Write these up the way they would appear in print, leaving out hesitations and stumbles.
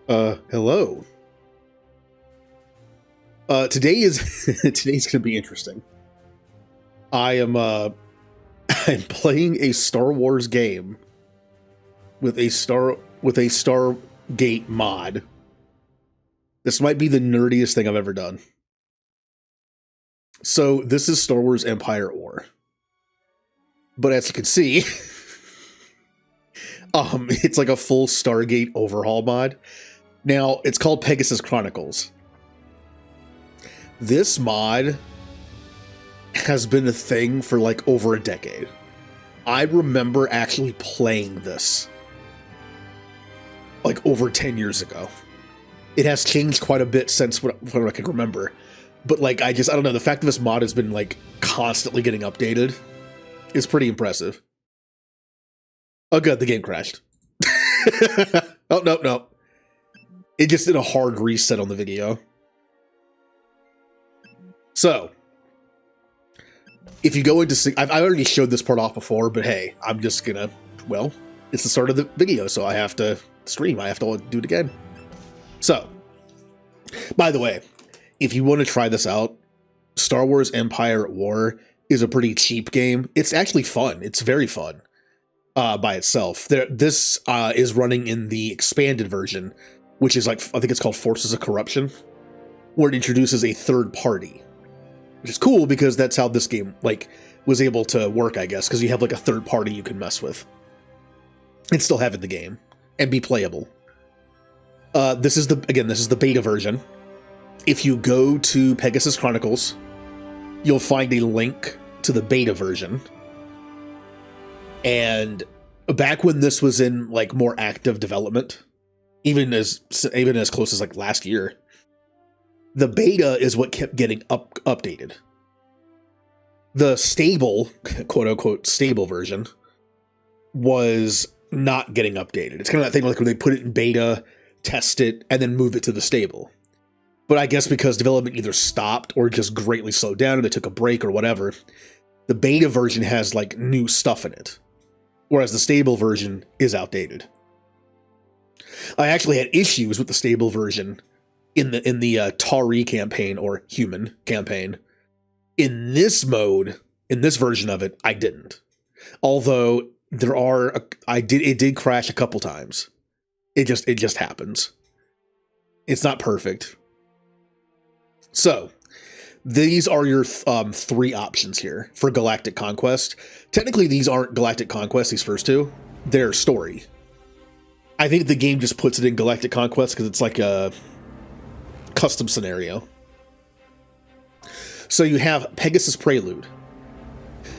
Hello. Today's gonna be interesting. I am I'm playing a Star Wars game with a Stargate mod. This might be the nerdiest thing I've ever done. So this is Star Wars Empire at War. But as you can see, it's like a full Stargate overhaul mod. Now, it's called Pegasus Chronicles. This mod has been a thing for like over a decade. I remember actually playing this like over 10 years ago. It has changed quite a bit since what I can remember. But like, I don't know, the fact that this mod has been like constantly getting updated is pretty impressive. Oh good, the game crashed. Oh, no. It just did a hard reset on the video. So, if you go into... I already showed this part off before, but hey, I'm just gonna... Well, it's the start of the video, so I have to stream. I have to do it again. So, by the way, if you want to try this out, Star Wars Empire at War is a pretty cheap game. It's actually fun. It's very fun by itself. This is running in the expanded version, which is like, I think it's called Forces of Corruption, where it introduces a third party. Which is cool because that's how this game like was able to work, I guess, because you have like a third party you can mess with and still have in the game and be playable. This is the beta version. If you go to Pegasus Chronicles, you'll find a link to the beta version. And back when this was in like more active development, even as close as like last year, the beta is what kept getting updated. The stable, quote-unquote, stable version was not getting updated. It's kind of that thing like when they put it in beta, test it, and then move it to the stable. But I guess because development either stopped or just greatly slowed down or they took a break or whatever, the beta version has like new stuff in it, whereas the stable version is outdated. I actually had issues with the stable version in the Tari campaign or human campaign. In this mode, in this version of it, I didn't. Although it did crash a couple times. It just happens. It's not perfect. So, these are your three options here for Galactic Conquest. Technically, these aren't Galactic Conquest, these first two. They're story. I think the game just puts it in Galactic Conquest because it's like a custom scenario. So you have Pegasus Prelude.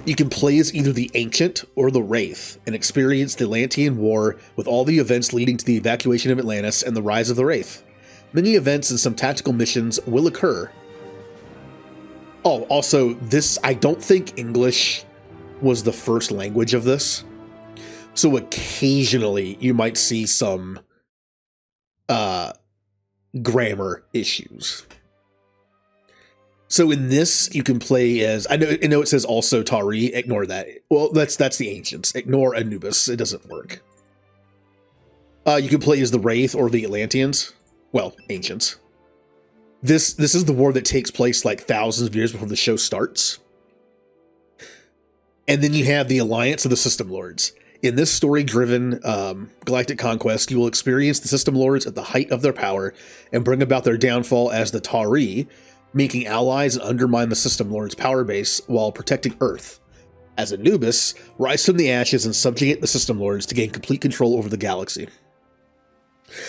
You can play as either the Ancient or the Wraith and experience the Atlantean War with all the events leading to the evacuation of Atlantis and the rise of the Wraith. Many events and some tactical missions will occur. Oh, also, this, I don't think English was the first language of this. So occasionally you might see some grammar issues. So in this, you can play as, I know it says also Tari, ignore that. Well, that's the Ancients. Ignore Anubis, it doesn't work. You can play as the Wraith or the Atlanteans. Well, Ancients. This is the war that takes place like thousands of years before the show starts. And then you have the Alliance of the System Lords. In this story-driven Galactic Conquest, you will experience the System Lords at the height of their power and bring about their downfall as the Tari, making allies and undermine the System Lords' power base while protecting Earth. As Anubis, rise from the ashes and subjugate the System Lords to gain complete control over the galaxy.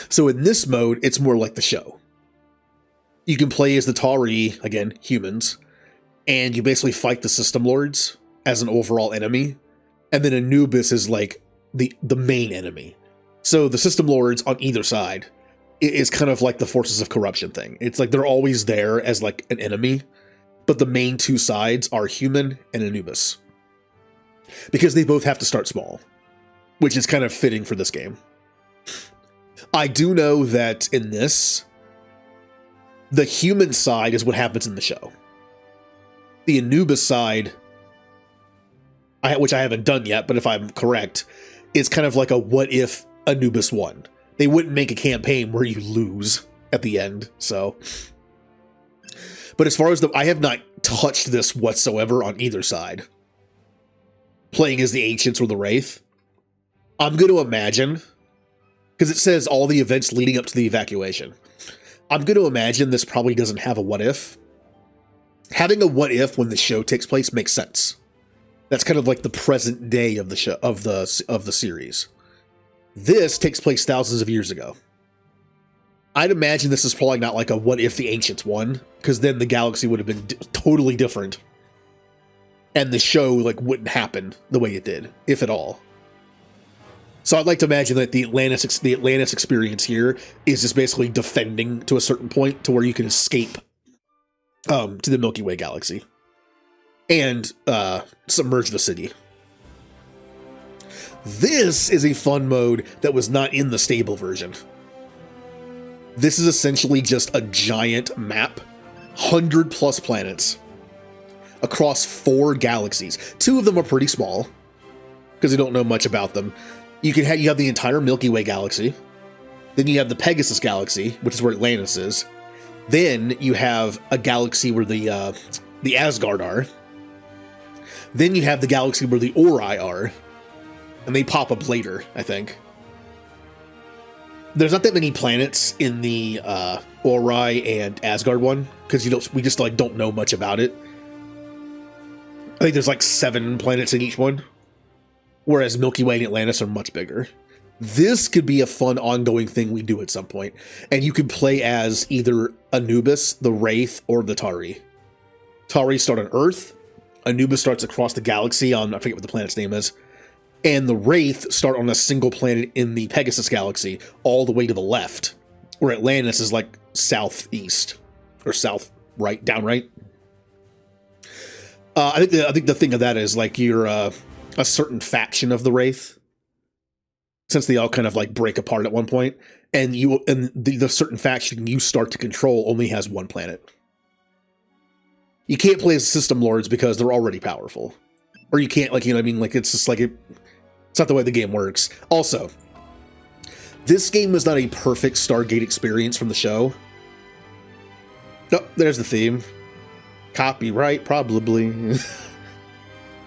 So in this mode, it's more like the show. You can play as the Tari, again, humans, and you basically fight the System Lords as an overall enemy. And then Anubis is like the main enemy. So the System Lords on either side is kind of like the Forces of Corruption thing. It's like they're always there as like an enemy, but the main two sides are human and Anubis. Because they both have to start small, which is kind of fitting for this game. I do know that in this, the human side is what happens in the show. The Anubis side, which I haven't done yet, but if I'm correct, is kind of like a what if Anubis won. They wouldn't make a campaign where you lose at the end, so. But as far as I have not touched this whatsoever on either side. Playing as the Ancients or the Wraith. I'm going to imagine, because it says all the events leading up to the evacuation. I'm going to imagine this probably doesn't have a what if. Having a what if when the show takes place makes sense. That's kind of like the present day of the show of the series. This takes place thousands of years ago. I'd imagine this is probably not like a what if the Ancients won, because then the galaxy would have been totally different, and the show like wouldn't happen the way it did, if at all. So I'd like to imagine that the Atlantis experience here is just basically defending to a certain point to where you can escape to the Milky Way galaxy and submerge the city. This is a fun mode that was not in the stable version. This is essentially just a giant map, 100+ planets across 4 galaxies. 2 of them are pretty small because you don't know much about them. You have the entire Milky Way galaxy. Then you have the Pegasus galaxy, which is where Atlantis is. Then you have a galaxy where the Asgard are. Then you have the galaxy where the Ori are. And they pop up later, I think. There's not that many planets in the Ori and Asgard one, because we just like don't know much about it. I think there's like 7 planets in each one, whereas Milky Way and Atlantis are much bigger. This could be a fun ongoing thing we do at some point, and you could play as either Anubis, the Wraith, or the Tari. Tari start on Earth, Anubis starts across the galaxy on, I forget what the planet's name is, and the Wraith start on a single planet in the Pegasus galaxy, all the way to the left, where Atlantis is like southeast, or south right, down right. I think the thing of that is like you're a certain faction of the Wraith, since they all kind of like break apart at one point, and the certain faction you start to control only has 1 planet. You can't play as system lords because they're already powerful, or you can't, like, you know what I mean? Like it's just like it's not the way the game works. Also, this game is not a perfect Stargate experience from the show. Oh, there's the theme. Copyright, probably.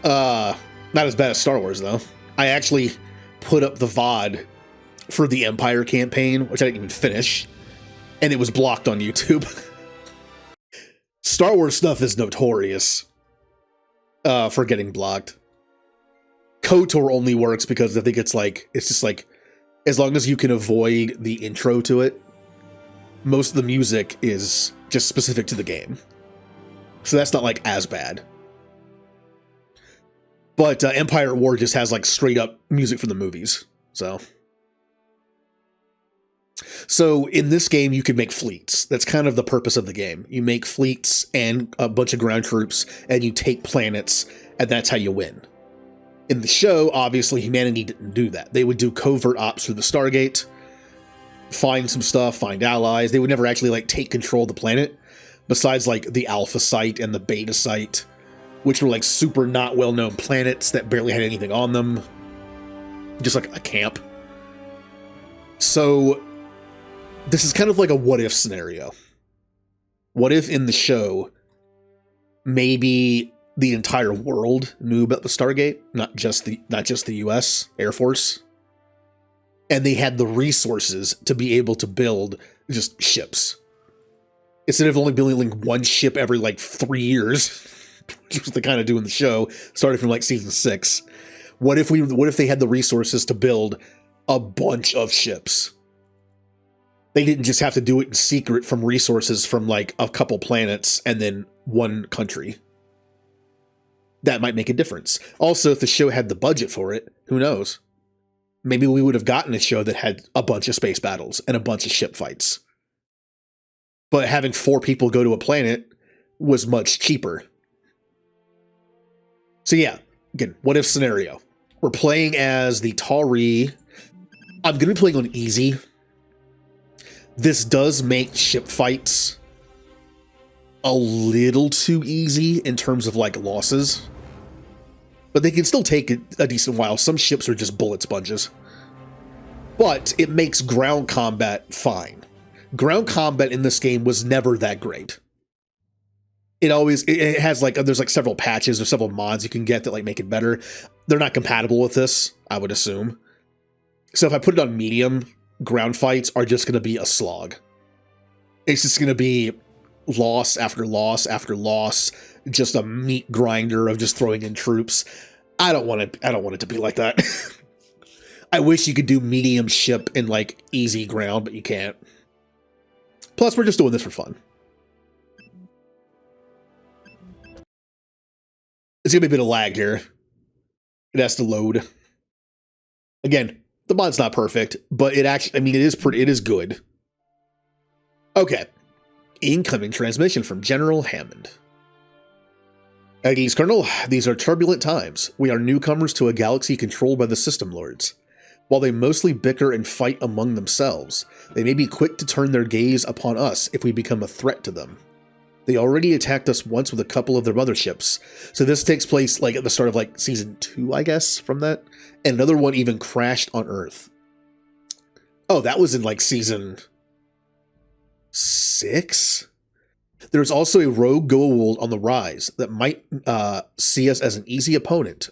Not as bad as Star Wars, though. I actually put up the VOD for the Empire campaign, which I didn't even finish, and it was blocked on YouTube. Star Wars stuff is notorious for getting blocked. KOTOR only works because I think it's just like, as long as you can avoid the intro to it, most of the music is just specific to the game. So that's not like as bad. But Empire at War just has like straight up music from the movies. So in this game, you can make fleets. That's kind of the purpose of the game. You make fleets and a bunch of ground troops, and you take planets, and that's how you win. In the show, obviously, humanity didn't do that. They would do covert ops through the Stargate, find some stuff, find allies. They would never actually like take control of the planet, besides like the Alpha Site and the Beta Site, which were like super not well-known planets that barely had anything on them. Just like a camp. So this is kind of like a what-if scenario. What if in the show, maybe the entire world knew about the Stargate, not just the US Air Force, and they had the resources to be able to build just ships. Instead of only building like 1 ship every like 3 years, which was they kind of do in the show, starting from like season 6. What if they had the resources to build a bunch of ships? They didn't just have to do it in secret from resources from like a couple planets and then 1 country. That might make a difference. Also, if the show had the budget for it, who knows? Maybe we would have gotten a show that had a bunch of space battles and a bunch of ship fights. But having 4 people go to a planet was much cheaper. So yeah, again, what if scenario? We're playing as the Tari. I'm going to be playing on easy. This does make ship fights a little too easy in terms of like losses. But they can still take a decent while. Some ships are just bullet sponges. but it makes ground combat fine. Ground combat in this game was never that great. It has like, there's like several patches or several mods you can get that like make it better. They're not compatible with this, I would assume. So if I put it on medium, ground fights are just going to be a slog. It's just going to be loss after loss after loss, just a meat grinder of just throwing in troops. I don't want it to be like that. I wish you could do medium ship in like easy ground, but you can't. Plus, we're just doing this for fun. It's gonna be a bit of lag here. It has to load. Again, the mod's not perfect, but it actually, I mean, it is good. Okay. Incoming transmission from General Hammond. At ease, Colonel, these are turbulent times. We are newcomers to a galaxy controlled by the System Lords. While they mostly bicker and fight among themselves, they may be quick to turn their gaze upon us if we become a threat to them. They already attacked us once with a couple of their motherships, so this takes place like at the start of like season 2, I guess, from that. And another one even crashed on Earth. Oh, that was in like season 6? There's also a rogue Goa'uld on the rise that might see us as an easy opponent,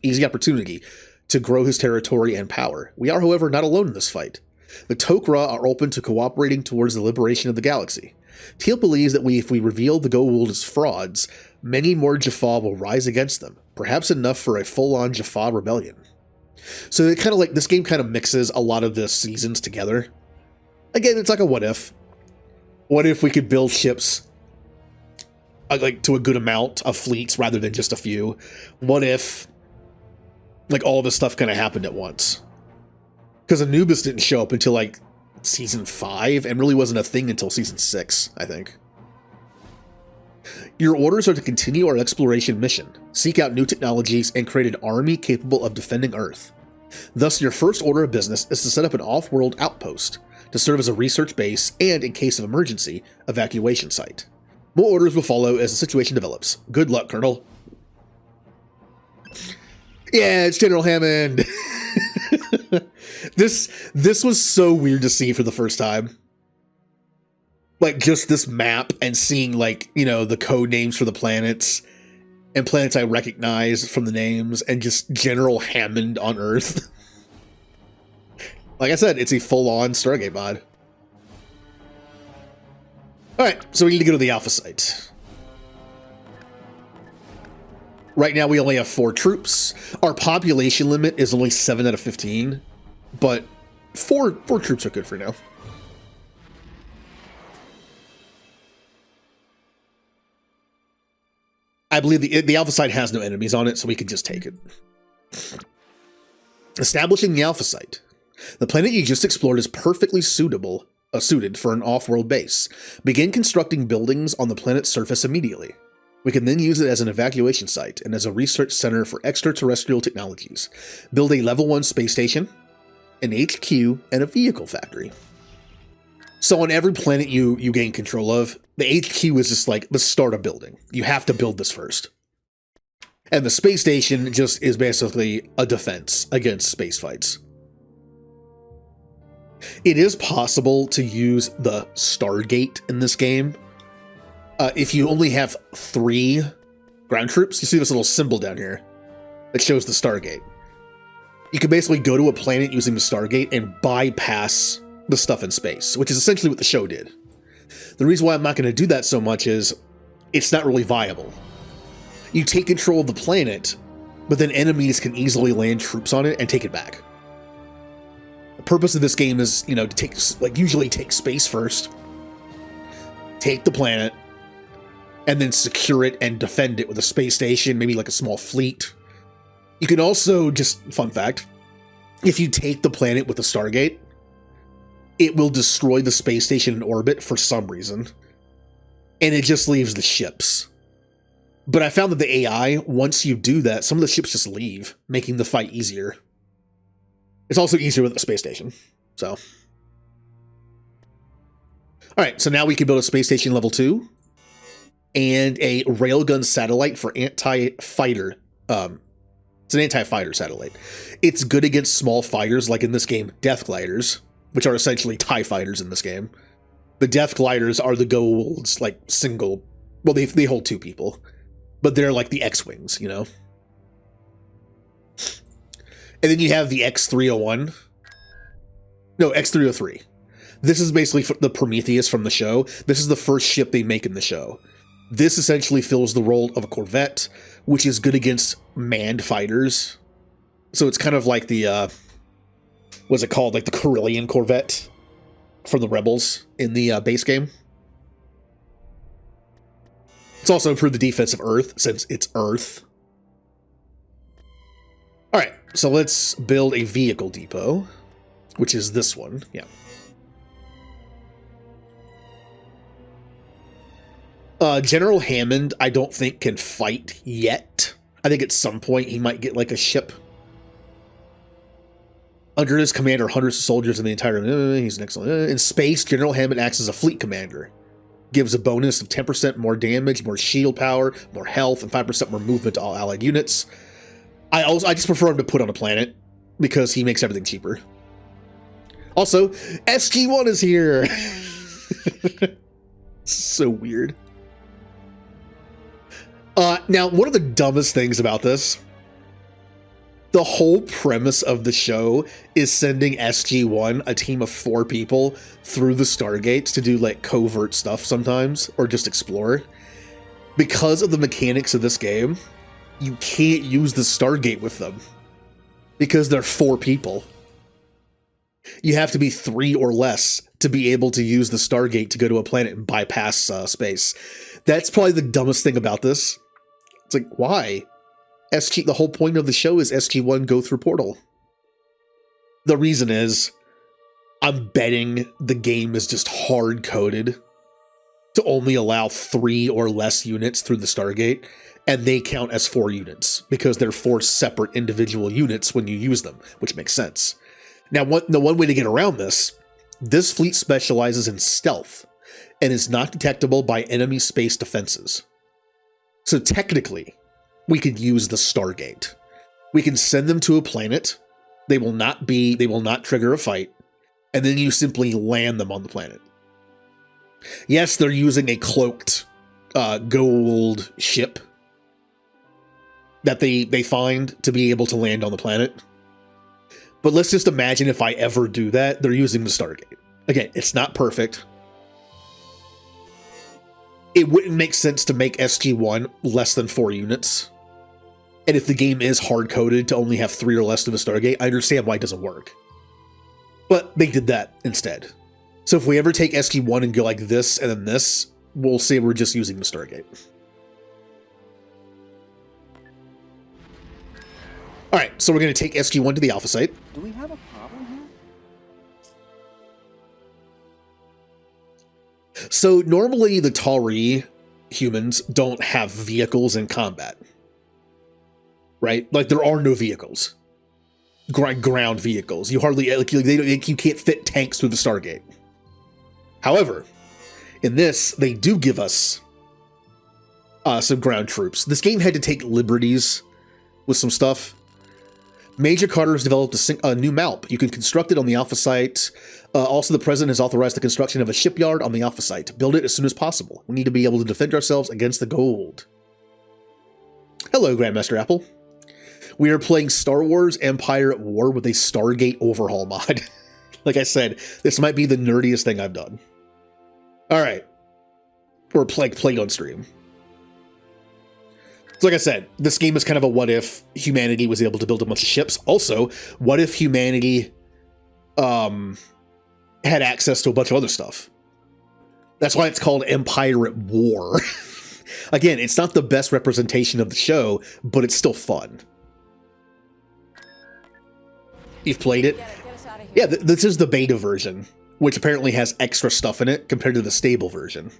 easy opportunity to grow his territory and power. We are, however, not alone in this fight. The Tok'ra are open to cooperating towards the liberation of the galaxy. Teal believes that if we reveal the Goa'uld as frauds, many more Jaffa will rise against them, perhaps enough for a full-on Jaffa rebellion. So it kind of like, this game kind of mixes a lot of the seasons together. Again, it's like a what if. What if we could build ships like to a good amount of fleets rather than just a few? What if like all this stuff kind of happened at once? Because Anubis didn't show up until like season 5 and really wasn't a thing until season 6, I think. Your orders are to continue our exploration mission, seek out new technologies, and create an army capable of defending Earth. Thus, your first order of business is to set up an off-world outpost to serve as a research base and, in case of emergency, evacuation site. More orders will follow as the situation develops. Good luck, Colonel. Yeah, it's General Hammond. This was so weird to see for the first time. Like, just this map and seeing, like, you know, the code names for the planets and planets I recognize from the names and just General Hammond on Earth. Like I said, it's a full-on Stargate mod. Alright, so we need to go to the Alpha site. Right now we only have 4 troops. Our population limit is only 7 out of 15, but 4 troops are good for now. I believe the Alpha site has no enemies on it, so we can just take it. Establishing the Alpha site. The planet you just explored is perfectly suited for an off-world base. Begin constructing buildings on the planet's surface immediately. We can then use it as an evacuation site and as a research center for extraterrestrial technologies. Build a level 1 space station, an HQ, and a vehicle factory. So on every planet you gain control of, the HQ is just like the start of building. You have to build this first. And the space station just is basically a defense against space fights. It is possible to use the Stargate in this game. If you only have 3 ground troops, you see this little symbol down here that shows the Stargate. You can basically go to a planet using the Stargate and bypass the stuff in space, which is essentially what the show did. The reason why I'm not going to do that so much is it's not really viable. You take control of the planet, but then enemies can easily land troops on it and take it back. The purpose of this game is, you know, to usually take space first, take the planet, and then secure it and defend it with a space station, maybe like a small fleet. You can also, just fun fact, if you take the planet with a Stargate, it will destroy the space station in orbit for some reason, and it just leaves the ships. But I found that the AI, once you do that, some of the ships just leave, making the fight easier. It's also easier with a space station, so. Alright, so now we can build a space station level 2, and a railgun satellite for anti-fighter It's an anti-fighter satellite. It's good against small fighters, like in this game, Death Gliders, which are essentially TIE fighters in this game. The Death Gliders are the Goa'ulds, like single. Well, they hold 2 people, but they're like the X-wings, you know. And then you have the X301. No, X303. This is basically the Prometheus from the show. This is the first ship they make in the show. This essentially fills the role of a Corvette, which is good against manned fighters. So it's kind of like the, what's it called? Like the Corellian Corvette from the Rebels in the base game. It's also improved the defense of Earth, since it's Earth. Alright, so let's build a vehicle depot, which is this one, yeah. General Hammond, I don't think can fight yet. I think at some point he might get like a ship. Under his command are hundreds of soldiers in the entire... he's an excellent... in space, General Hammond acts as a fleet commander. Gives a bonus of 10% more damage, more shield power, more health, and 5% more movement to all allied units. I just prefer him to put on a planet, because he makes everything cheaper. Also, SG-1 is here! So weird. Now, one of the dumbest things about this, the whole premise of the show is sending SG-1, a team of 4 people, through the Stargates to do, like, covert stuff sometimes, or just explore. Because of the mechanics of this game, you can't use the Stargate with them. Because they're 4 people. You have to be 3 or less to be able to use the Stargate to go to a planet and bypass space. That's probably the dumbest thing about this. It's like, why? The whole point of the show is SG-1 go through portal. The reason is, I'm betting the game is just hard-coded to only allow 3 or less units through the Stargate, and they count as 4 units, because they're 4 separate individual units when you use them, which makes sense. Now, the one way to get around this fleet specializes in stealth, and is not detectable by enemy space defenses. So technically, we could use the Stargate. We can send them to a planet. They will not trigger a fight, and then you simply land them on the planet. Yes, they're using a cloaked gold ship that they find to be able to land on the planet. But let's just imagine if I ever do that, they're using the Stargate. Again, it's not perfect. It wouldn't make sense to make SG-1 less than 4 units. And if the game is hard-coded to only have 3 or less to the Stargate, I understand why it doesn't work. But they did that instead. So if we ever take SG-1 and go like this and then this, we'll say we're just using the Stargate. Alright, so we're going to take SG-1 to the Alpha Site. Do we have a problem here? So normally the Tauri humans don't have vehicles in combat. Right? Like, there are no vehicles. Ground vehicles. You hardly, like, you can't fit tanks through the Stargate. However, in this, they do give us some ground troops. This game had to take liberties with some stuff. Major Carter has developed a new MALP. You can construct it on the Alpha Site. Also, the President has authorized the construction of a shipyard on the Alpha Site. Build it as soon as possible. We need to be able to defend ourselves against the Goa'uld. Hello, Grandmaster Apple. We are playing Star Wars Empire at War with a Stargate overhaul mod. Like I said, this might be the nerdiest thing I've done. Alright. Or played on stream. So like I said, this game is kind of a what if humanity was able to build a bunch of ships. Also, what if humanity had access to a bunch of other stuff? That's why it's called Empire at War. Again, it's not the best representation of the show, but it's still fun. You've played it? Yeah, this is the beta version, which apparently has extra stuff in it compared to the stable version.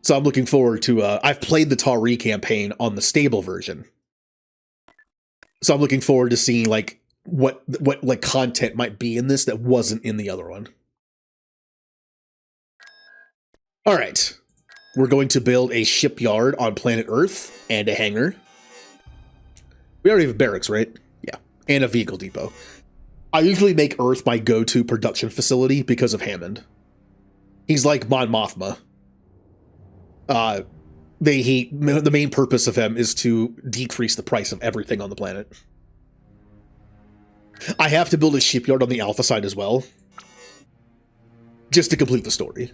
So I'm looking forward to, I've played the Tauri campaign on the stable version. So I'm looking forward to seeing, like, what like content might be in this that wasn't in the other one. Alright. We're going to build a shipyard on planet Earth and a hangar. We already have barracks, right? Yeah. And a vehicle depot. I usually make Earth my go-to production facility because of Hammond. He's like Mon Mothma. The main purpose of him is to decrease the price of everything on the planet. I have to build a shipyard on the Alpha side as well, just to complete the story.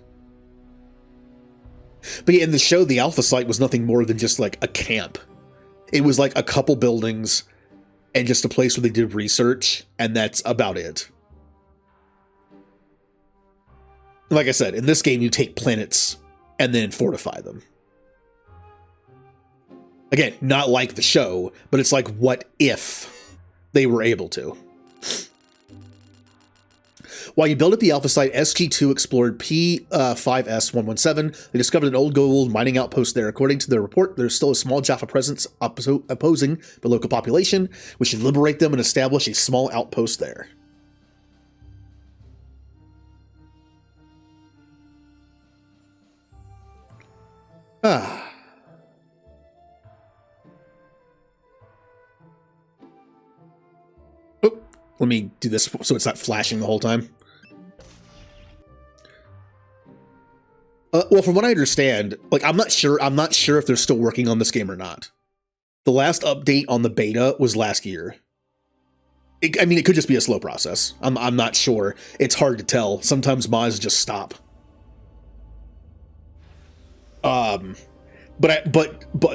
But yeah, in the show, the Alpha site was nothing more than just like a camp. It was like a couple buildings and just a place where they did research, and that's about it. Like I said, in this game, you take planets and then fortify them. Again, not like the show, but it's like, what if they were able to? While you build up the Alpha site, SG-2 explored P5S-117. They discovered an old gold mining outpost there. According to their report, there's still a small Jaffa presence opposing the local population. We should liberate them and establish a small outpost there. Ah. Oh, let me do this so it's not flashing the whole time. Well, from what I understand, like I'm not sure if they're still working on this game or not. The last update on the beta was last year. I mean, it could just be a slow process. I'm not sure. It's hard to tell. Sometimes mods just stop. But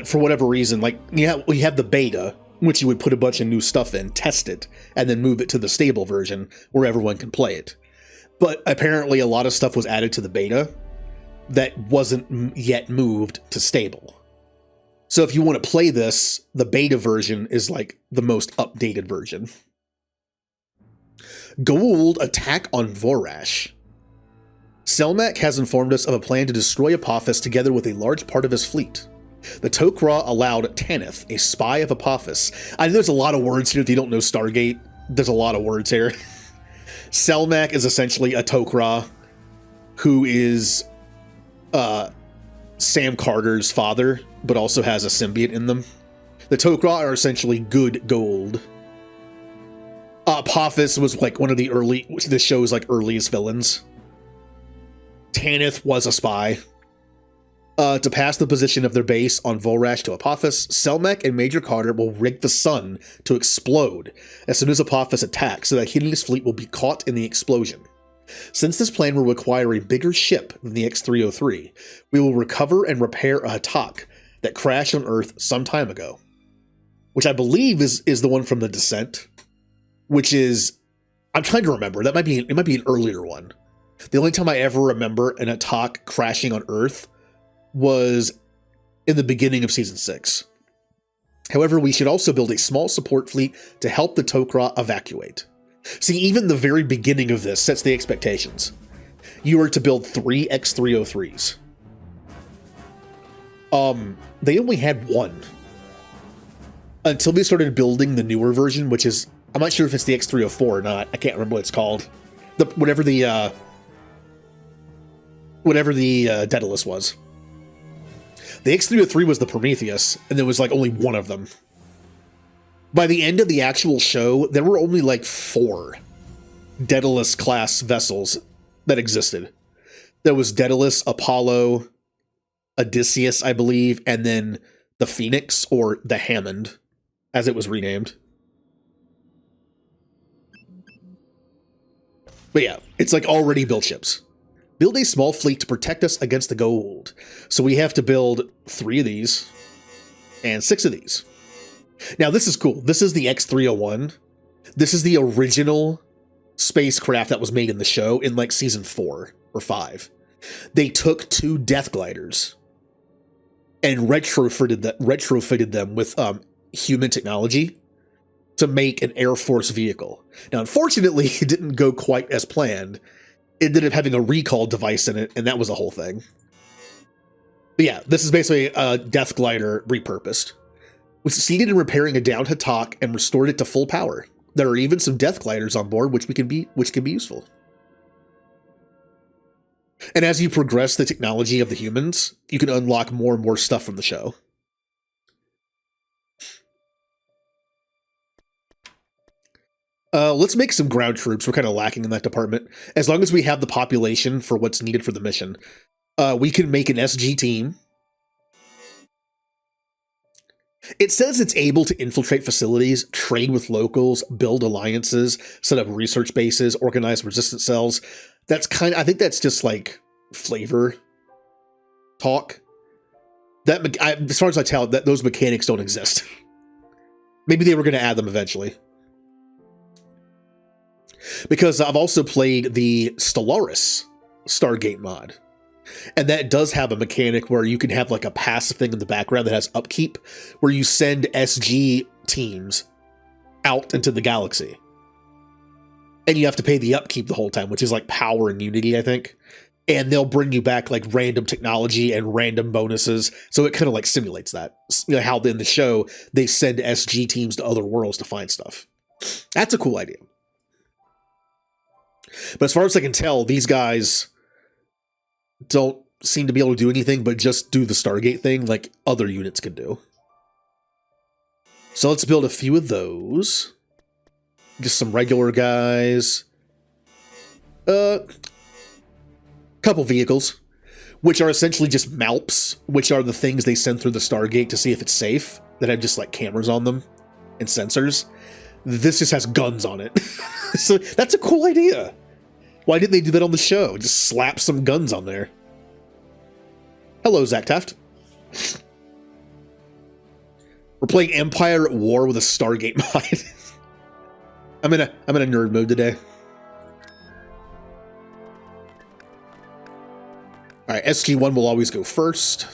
for whatever reason, like we have the beta, which you would put a bunch of new stuff in, test it, and then move it to the stable version where everyone can play it. But apparently, a lot of stuff was added to the beta that wasn't yet moved to stable. So if you want to play this, the beta version is like the most updated version. Goa'uld attack on Vorash. Selmak has informed us of a plan to destroy Apophis together with a large part of his fleet. The Tok'ra allowed Tanith, a spy of Apophis. I know there's a lot of words here if you don't know Stargate. There's a lot of words here. Selmak is essentially a Tok'ra who is Sam Carter's father, but also has a symbiote in them. The Tok'ra are essentially good Goa'uld. Apophis was like one of the show's like earliest villains. Tanith was a spy. To pass the position of their base on Vorash to Apophis, Selmak and Major Carter will rig the sun to explode as soon as Apophis attacks, so that Helene's fleet will be caught in the explosion. Since this plan will require a bigger ship than the X-303, we will recover and repair a Hatak that crashed on Earth some time ago. Which I believe is the one from The Descent. Which is... I'm trying to remember. It might be an earlier one. The only time I ever remember an Hatak crashing on Earth was in the beginning of Season 6. However, we should also build a small support fleet to help the Tok'ra evacuate. See, even the very beginning of this sets the expectations. You are to build 3 X-303s. They only had one. Until they started building the newer version, which is... I'm not sure if it's the X-304 or not. I can't remember what it's called. Whatever the Daedalus was. The X-303 was the Prometheus, and there was like only one of them. By the end of the actual show, there were only like 4 Daedalus-class vessels that existed. There was Daedalus, Apollo, Odysseus, I believe, and then the Phoenix, or the Hammond, as it was renamed. But yeah, it's like already built ships. Build a small fleet to protect us against the Goa'uld. So we have to build 3 of these and 6 of these. Now this is cool. This is the X-301. This is the original spacecraft that was made in the show in like season 4 or 5. They took 2 Death Gliders and retrofitted them with human technology to make an Air Force vehicle. Now, unfortunately, it didn't go quite as planned. It ended up having a recall device in it, and that was the whole thing. But yeah, this is basically a Death Glider repurposed. We succeeded in repairing a downed Hatak and restored it to full power. There are even some Death Gliders on board, which can be useful. And as you progress the technology of the humans, you can unlock more and more stuff from the show. Let's make some ground troops. We're kind of lacking in that department. As long as we have the population for what's needed for the mission, we can make an SG team. It says it's able to infiltrate facilities, trade with locals, build alliances, set up research bases, organize resistance cells. That's I think that's just like flavor talk. As far as I tell, those mechanics don't exist. Maybe they were going to add them eventually. Because I've also played the Stellaris Stargate mod. And that does have a mechanic where you can have like a passive thing in the background that has upkeep, where you send SG teams out into the galaxy. And you have to pay the upkeep the whole time, which is like power and unity, I think. And they'll bring you back like random technology and random bonuses. So it kind of like simulates that. You know, how in the show, they send SG teams to other worlds to find stuff. That's a cool idea. But as far as I can tell, these guys don't seem to be able to do anything but just do the Stargate thing like other units can do. So let's build a few of those. Just some regular guys. Couple vehicles, which are essentially just MALPs, which are the things they send through the Stargate to see if it's safe, that have just like cameras on them and sensors. This just has guns on it. So that's a cool idea. Why didn't they do that on the show? Just slap some guns on there. Hello, Zach Taft. We're playing Empire at War with a Stargate mod. I'm in a nerd mode today. Alright, SG-1 will always go first.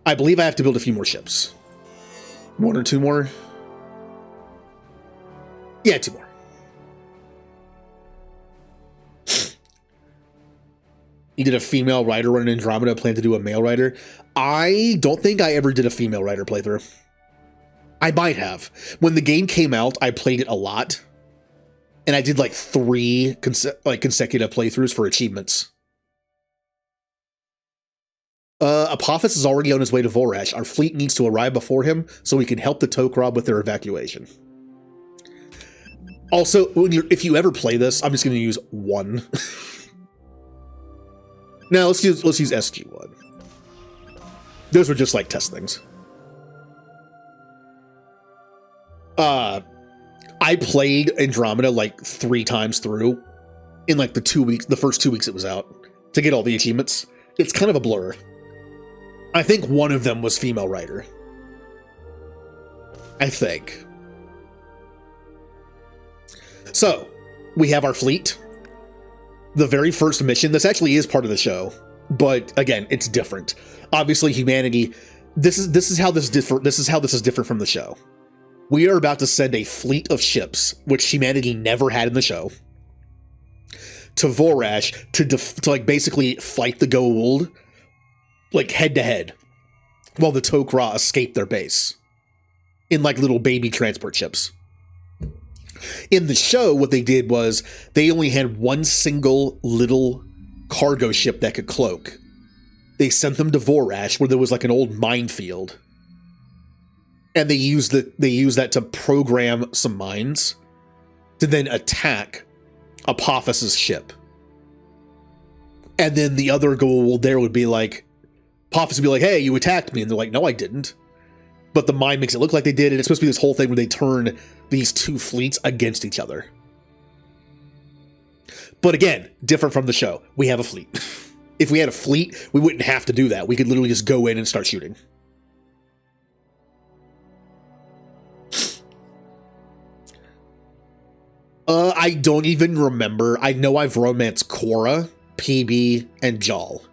I believe I have to build a few more ships. One or two more? Yeah, two more. You did a female rider run in Andromeda, plan to do a male rider. I don't think I ever did a female rider playthrough. I might have. When the game came out, I played it a lot. And I did like 3 consecutive playthroughs for achievements. Apophis is already on his way to Vorash. Our fleet needs to arrive before him so we can help the Tok'ra with their evacuation. Also, if you ever play this, I'm just going to use 1. Now let's use SG-1. Those were just like test things. I played Andromeda like 3 times through in like the first 2 weeks it was out to get all the achievements. It's kind of a blur. I think one of them was female rider. I think. So, we have our fleet. The very first mission, this actually is part of the show, but again, it's different. Obviously, humanity, this is how this is different from the show. We are about to send a fleet of ships, which humanity never had in the show, to Vorash to like basically fight the Goa'uld, like head to head, while the Tok'ra escape their base in like little baby transport ships. In the show, what they did was they only had one single little cargo ship that could cloak. They sent them to Vorash, where there was like an old minefield. And they used that to program some mines to then attack Apophis's ship. And then the other Goa'uld there would be like, Apophis would be like, hey, you attacked me. And they're like, no, I didn't. But the mine makes it look like they did, and it's supposed to be this whole thing where they turn these 2 fleets against each other. But again, different from the show. We have a fleet. If we had a fleet, we wouldn't have to do that. We could literally just go in and start shooting. I don't even remember. I know I've romanced Korra, PB, and Jal.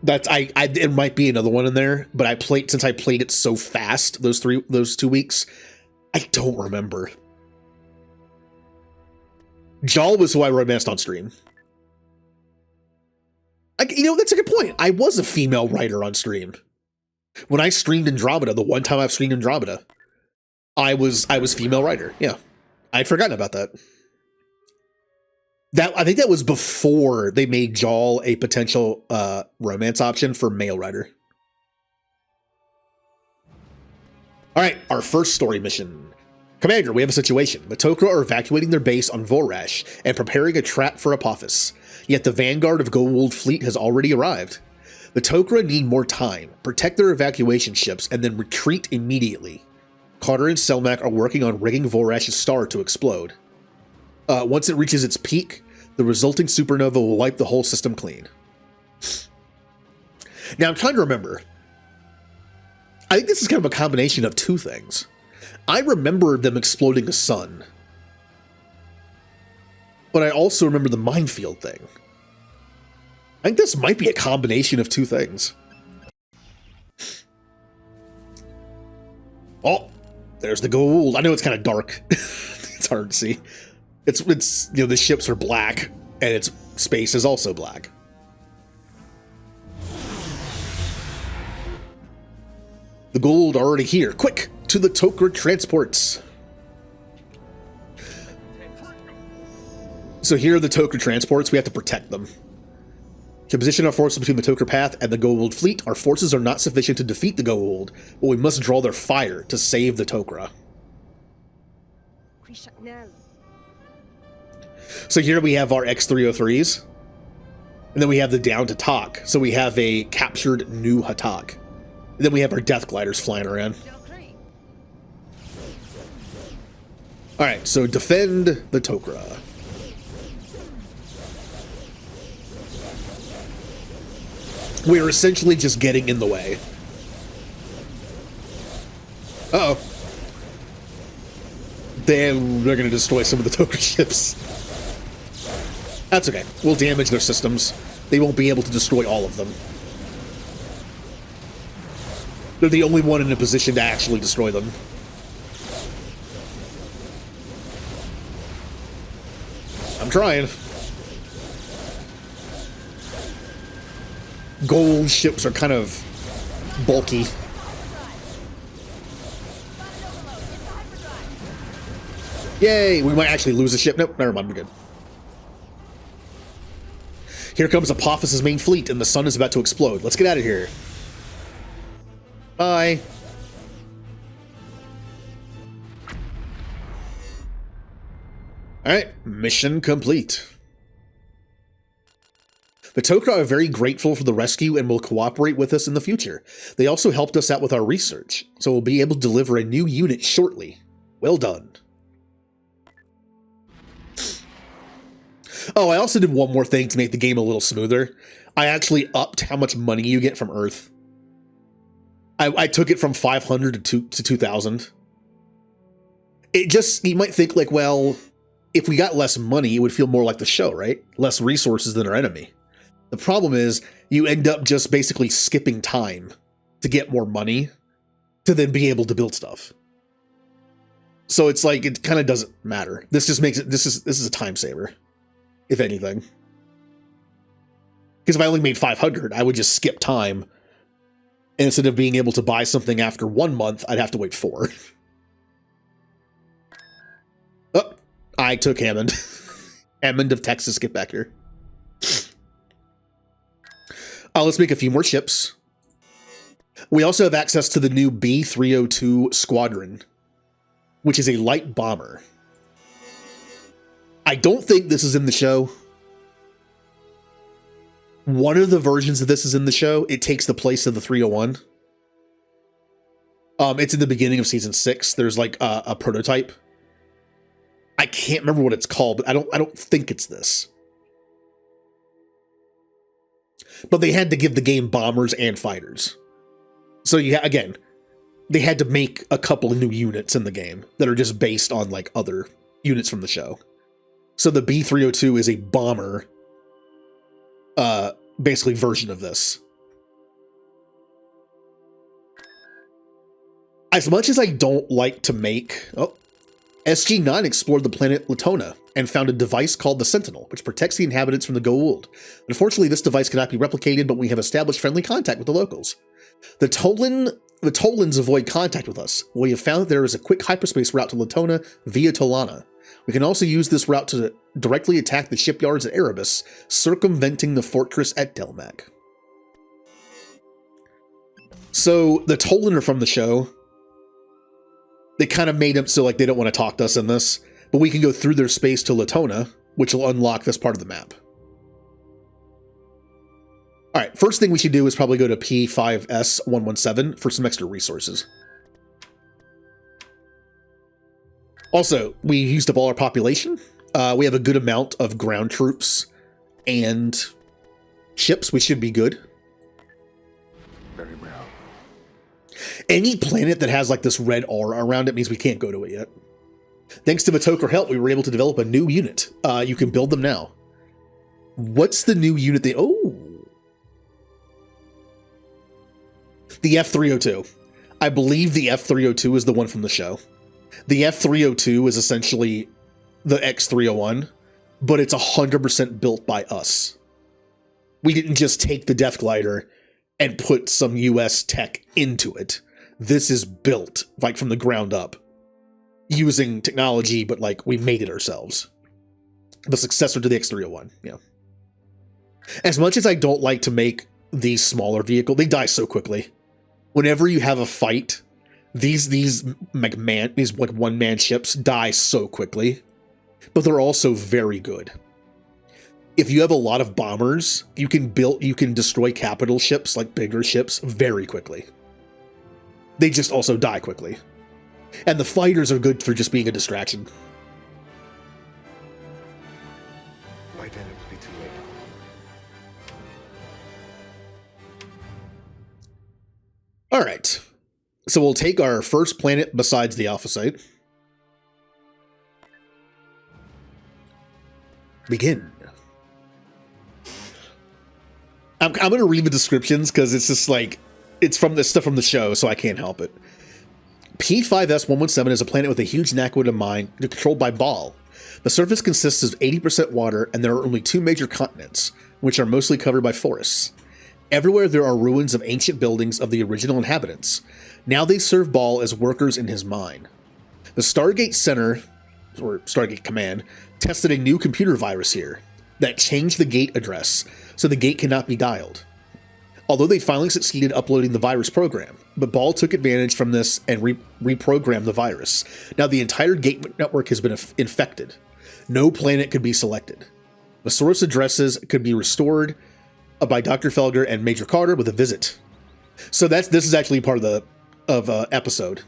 It might be another one in there, but since I played it so fast those 2 weeks, I don't remember. Jal was who I romanced on stream. That's a good point. I was a female writer on stream. When I streamed Andromeda, the one time I've streamed Andromeda, I was female writer. Yeah. I'd forgotten about that. I think that was before they made Jal a potential romance option for male writer. All right, our first story mission. Commander, we have a situation. The Tok'ra are evacuating their base on Vorash and preparing a trap for Apophis. Yet the vanguard of Goa'uld fleet has already arrived. The Tok'ra need more time, protect their evacuation ships, and then retreat immediately. Carter and Selmak are working on rigging Vorash's star to explode. Once it reaches its peak, the resulting supernova will wipe the whole system clean. Now, I'm trying to remember. I think this is kind of a combination of two things. I remember them exploding a sun. But I also remember the minefield thing. I think this might be a combination of two things. Oh, there's the Goa'uld. I know it's kind of dark. It's hard to see. It's you know, the ships are black, and its space is also black. The Goa'uld are already here. Quick, to the Tok'ra transports. So here are the Tok'ra transports. We have to protect them. To position our forces between the Tok'ra path and the Goa'uld fleet, our forces are not sufficient to defeat the Goa'uld, but we must draw their fire to save the Tok'ra. So here we have our X-303s, and then we have the down to talk. So we have a captured new Hatak. And then we have our death gliders flying around. Alright, so defend the Tok'ra. We're essentially just getting in the way. Uh-oh. Then they're going to destroy some of the Tok'ra ships. That's okay. We'll damage their systems. They won't be able to destroy all of them. They're the only one in a position to actually destroy them. I'm trying. Goa'uld ships are kind of bulky. Yay! We might actually lose a ship. Nope, never mind, we're good. Here comes Apophis's main fleet, and the sun is about to explode. Let's get out of here. Bye. Alright, mission complete. The Tok'ra are very grateful for the rescue and will cooperate with us in the future. They also helped us out with our research, so we'll be able to deliver a new unit shortly. Well done. Oh, I also did one more thing to make the game a little smoother. I actually upped how much money you get from Earth. I took it from 500 to 2,000. It just, you might think like, well, if we got less money, it would feel more like the show, right? Less resources than our enemy. The problem is you end up just basically skipping time to get more money to then be able to build stuff. So it's like, it kind of doesn't matter. This just makes it, this is a time saver, if anything. Because if I only made 500, I would just skip time. And instead of being able to buy something after 1 month, I'd have to wait 4. Oh, I took Hammond. Hammond of Texas, get back here. Let's make a few more ships. We also have access to the new B-302 Squadron, which is a light bomber. I don't think this is in the show. One of the versions of this is in the show. It takes the place of the 301. It's in the beginning of season 6. There's like a prototype. I can't remember what it's called, but I don't think it's this. But they had to give the game bombers and fighters. So again, they had to make a couple of new units in the game that are just based on like other units from the show. So the B-302 is a bomber, basically version of this. As much as I don't like to make... Oh, SG-9 explored the planet Latona and found a device called the Sentinel, which protects the inhabitants from the Goa'uld. Unfortunately, this device cannot be replicated, but we have established friendly contact with the locals. The Tolans avoid contact with us. We have found that there is a quick hyperspace route to Latona via Tolana. We can also use this route to directly attack the shipyards at Erebus, circumventing the fortress at Delmac. So, the Tolan are from the show. They kind of made them so like they don't want to talk to us in this, but we can go through their space to Latona, which will unlock this part of the map. All right, first thing we should do is probably go to P5S117 for some extra resources. Also, we used up all our population. We have a good amount of ground troops and ships. We should be good. Very well. Any planet that has like this red aura around it means we can't go to it yet. Thanks to Vitoker help, we were able to develop a new unit. You can build them now. What's the new unit they... Oh! The F-302. I believe the F-302 is the one from the show. The F-302 is essentially the X-301, but it's 100% built by us. We didn't just take the Death Glider and put some US tech into it. This is built, like, from the ground up. Using technology, but, like, we made it ourselves. The successor to the X-301, yeah. As much as I don't like to make these smaller vehicles, they die so quickly. Whenever you have a fight, these one-man ships die so quickly, but they're also very good. If you have a lot of bombers, you can destroy capital ships, like bigger ships, very quickly. They just also die quickly. And the fighters are good for just being a distraction. By then it will be too late. All right. So we'll take our first planet besides the Alpha Site. Begin. I'm going to read the descriptions because it's just like, it's from the stuff from the show, so I can't help it. P5S117 is a planet with a huge Naquita mine controlled by Baal. The surface consists of 80% water, and there are only 2 major continents, which are mostly covered by forests. Everywhere there are ruins of ancient buildings of the original inhabitants. Now they serve Baal as workers in his mine. The Stargate Center, or Stargate Command, tested a new computer virus here that changed the gate address, so the gate cannot be dialed. Although they finally succeeded uploading the virus program, but Baal took advantage from this and reprogrammed the virus. Now the entire gate network has been infected. No planet could be selected. The source addresses could be restored by Dr. Felger and Major Carter with a visit. So this is actually part of the episode.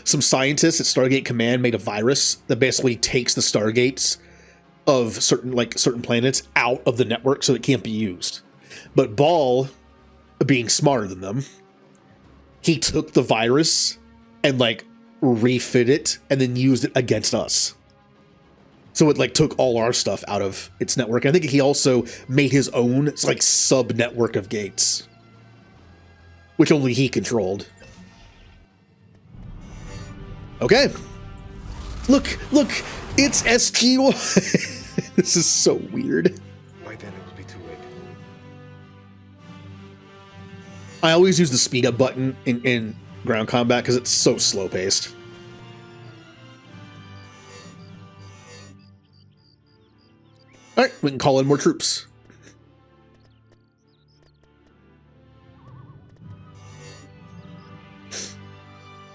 Some scientists at Stargate Command made a virus that basically takes the Stargates of certain planets out of the network so it can't be used. But Baal, being smarter than them, he took the virus and refit it and then used it against us. So it took all our stuff out of its network. I think he also made his own sub-network of gates, which only he controlled. Okay. Look, it's SG-1. This is so weird. By then it will be too late. I always use the speed up button in ground combat because it's so slow paced. All right, we can call in more troops.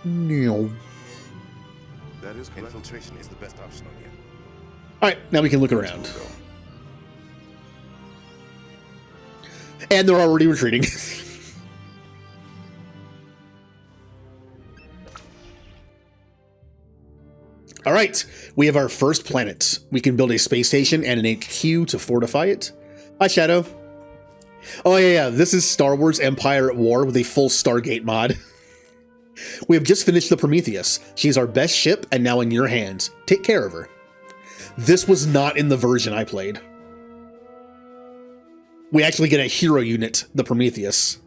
No. That is correct. Infiltration is the best option on you. All right, now we can look around. And they're already retreating. All right, we have our first planet. We can build a space station and an HQ to fortify it. Hi, Shadow. Oh, yeah, this is Star Wars Empire at War with a full Stargate mod. We have just finished the Prometheus. She's our best ship and now in your hands. Take care of her. This was not in the version I played. We actually get a hero unit, the Prometheus.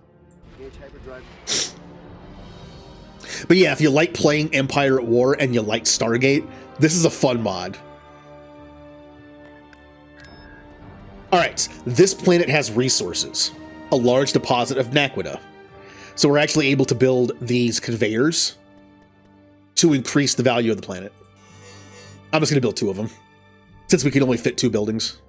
But yeah, if you like playing Empire at War and you like Stargate, this is a fun mod. Alright, this planet has resources. A large deposit of Naquita. So we're actually able to build these conveyors to increase the value of the planet. I'm just going to build 2 of them, since we can only fit 2 buildings.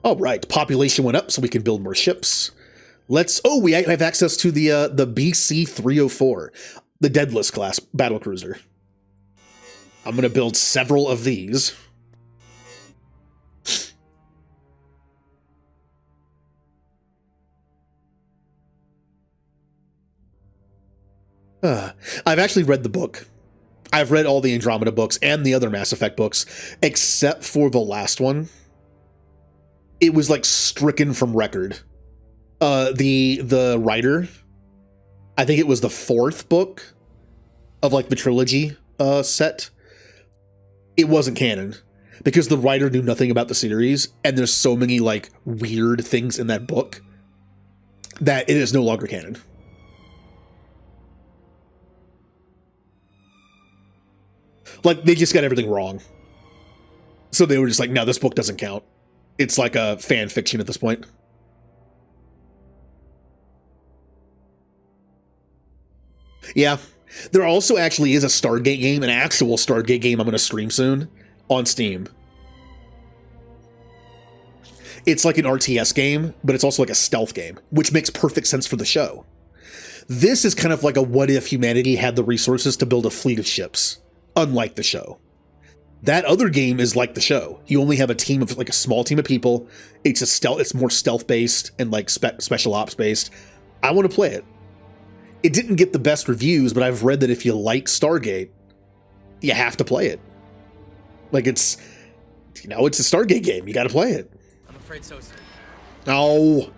Alright, population went up so we can build more ships. we have access to the BC 304, the Deadless class battle cruiser. I'm gonna build several of these. I've actually read the book. I've read all the Andromeda books and the other Mass Effect books, except for the last one. It was like stricken from record. The writer, I think it was the 4th book of like the trilogy set. It wasn't canon because the writer knew nothing about the series, and there's so many like weird things in that book that it is no longer canon. Like, they just got everything wrong. So they were just like, no, this book doesn't count. It's like a fan fiction at this point. Yeah. There also actually is a Stargate game, an actual Stargate game I'm going to stream soon on Steam. It's like an RTS game, but it's also like a stealth game, which makes perfect sense for the show. This is kind of like a what if humanity had the resources to build a fleet of ships. Unlike the show. That other game is like the show. You only have a team of like a small team of people. It's more stealth based and like special ops based. I want to play it. It didn't get the best reviews, but I've read that if you like Stargate, you have to play it. Like it's a Stargate game. You got to play it. I'm afraid so, sir. Oh.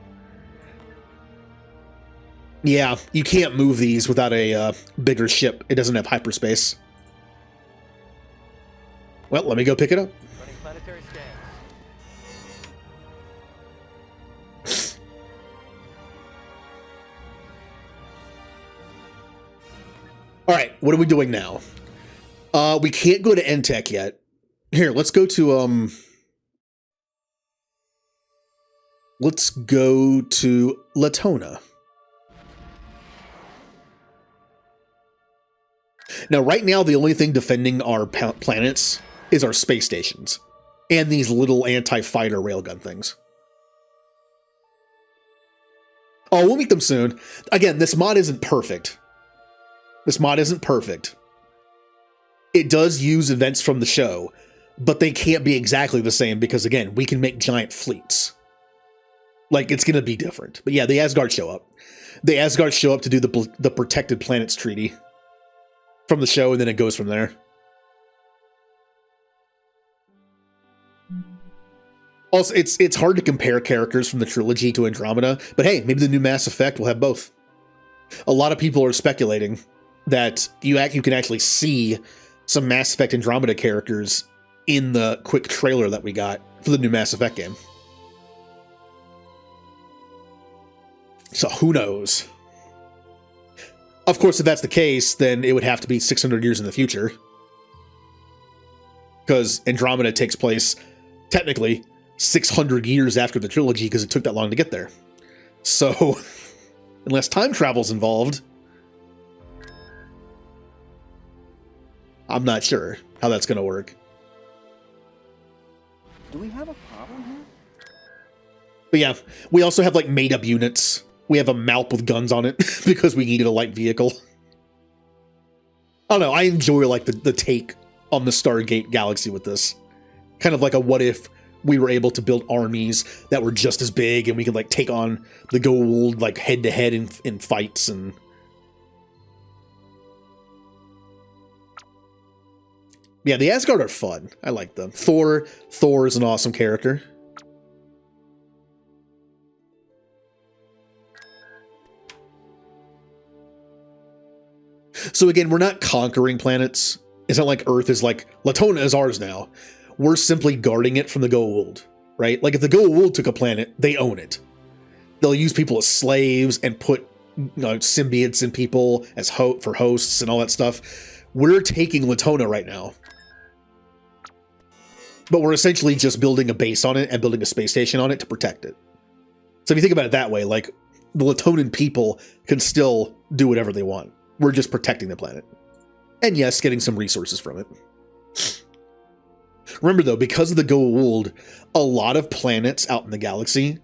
Yeah, you can't move these without a bigger ship. It doesn't have hyperspace. Well, let me go pick it up. Running planetary scans. All right, what are we doing now? We can't go to Entech yet. Here, let's go to Latona. Now, right now, the only thing defending our planets is our space stations and these little anti-fighter railgun things. Oh, we'll meet them soon. Again, this mod isn't perfect. It does use events from the show, but they can't be exactly the same because, again, we can make giant fleets. Like, it's going to be different. But yeah, the Asgard show up. The Asgard show up to do the Protected Planets Treaty from the show, and then it goes from there. Also, it's hard to compare characters from the trilogy to Andromeda, but hey, maybe the new Mass Effect will have both. A lot of people are speculating that you can actually see some Mass Effect Andromeda characters in the quick trailer that we got for the new Mass Effect game. So who knows? Of course, if that's the case, then it would have to be 600 years in the future. Because Andromeda takes place, technically, 600 years after the trilogy because it took that long to get there. So, unless time travel's involved, I'm not sure how that's going to work. Do we have a problem here? But yeah, we also have like made up units. We have a Malp with guns on it because we needed a light vehicle. I don't know, I enjoy like the take on the Stargate galaxy with this. Kind of like a what if we were able to build armies that were just as big and we could like take on the Goa'uld like head to head in fights. And yeah, the Asgard are fun. I like them. Thor is an awesome character. So again, we're not conquering planets. It's not like Earth is like, Latona is ours now. We're simply guarding it from the Goa'uld, right? Like if the Goa'uld took a planet, they own it. They'll use people as slaves and put symbiotes in people as for hosts and all that stuff. We're taking Latona right now. But we're essentially just building a base on it and building a space station on it to protect it. So if you think about it that way, like the Latonan people can still do whatever they want. We're just protecting the planet. And yes, getting some resources from it. Remember though, because of the Goa'uld, a lot of planets out in the galaxy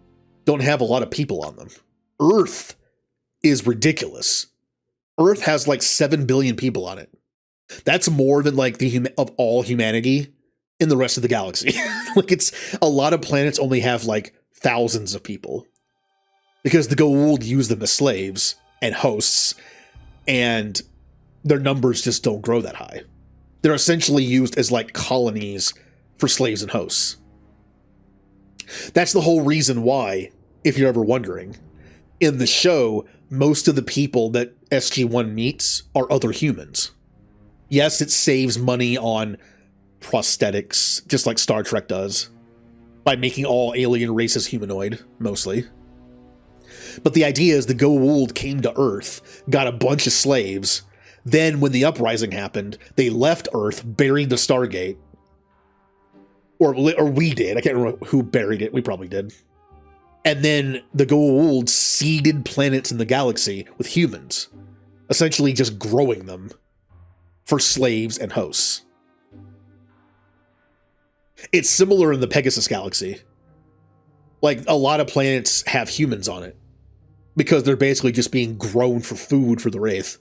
don't have a lot of people on them. Earth is ridiculous. Earth has like 7 billion people on it. That's more than like of all humanity in the rest of the galaxy. Like, it's a lot of planets only have like thousands of people because the Goa'uld use them as slaves and hosts, and their numbers just don't grow that high. They're essentially used as like colonies for slaves and hosts. That's the whole reason why, if you're ever wondering, in the show, most of the people that SG-1 meets are other humans. Yes, it saves money on prosthetics, just like Star Trek does, by making all alien races humanoid, mostly. But the idea is the Goa'uld came to Earth, got a bunch of slaves, then when the uprising happened, they left Earth, buried the Stargate. Or we did. I can't remember who buried it. We probably did. And then the Goa'uld seeded planets in the galaxy with humans, essentially just growing them for slaves and hosts. It's similar in the Pegasus galaxy. Like, a lot of planets have humans on it because they're basically just being grown for food for the Wraith.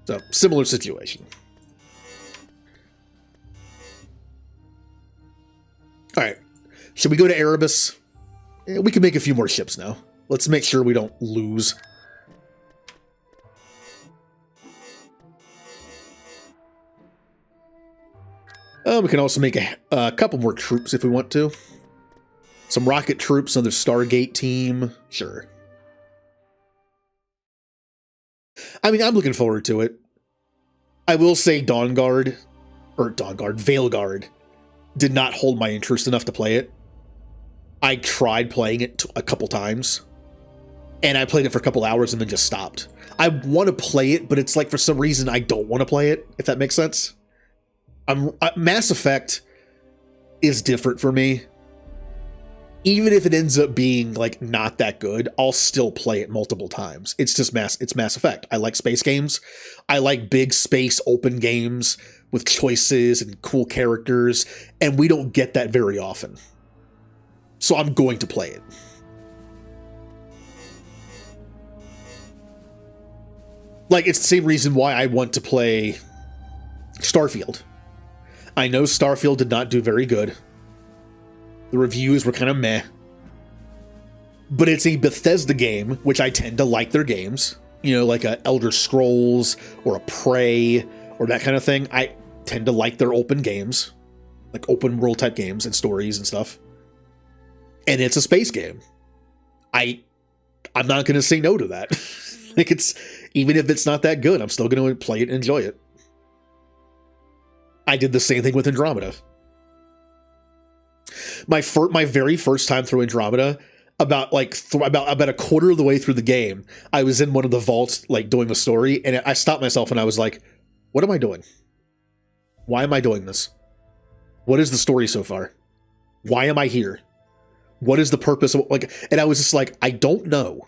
So, similar situation. Alright, should we go to Erebus? We can make a few more ships now. Let's make sure we don't lose. We can also make a couple more troops if we want to. Some rocket troops, another Stargate team. Sure. I mean, I'm looking forward to it. I will say Veilguard did not hold my interest enough to play it. I tried playing it a couple times, and I played it for a couple hours and then just stopped. I want to play it, but it's like for some reason I don't want to play it, if that makes sense. Mass Effect is different for me. Even if it ends up being like not that good, I'll still play it multiple times. It's just Mass Effect. I like space games. I like big space open games with choices and cool characters, and we don't get that very often. So I'm going to play it. Like, it's the same reason why I want to play Starfield. I know Starfield did not do very good. The reviews were kind of meh. But it's a Bethesda game, which I tend to like their games. You know, like a Elder Scrolls or a Prey or that kind of thing. I tend to like their open games. Like open world type games and stories and stuff. And it's a space game. I'm not going to say no to that. Like, even if it's not that good, I'm still going to play it and enjoy it. I did the same thing with Andromeda. My very first time through Andromeda, about a quarter of the way through the game, I was in one of the vaults, like, doing the story, and I stopped myself and I was like, what am I doing? Why am I doing this? What is the story so far? Why am I here? What is the purpose of, like, and I was just like, I don't know.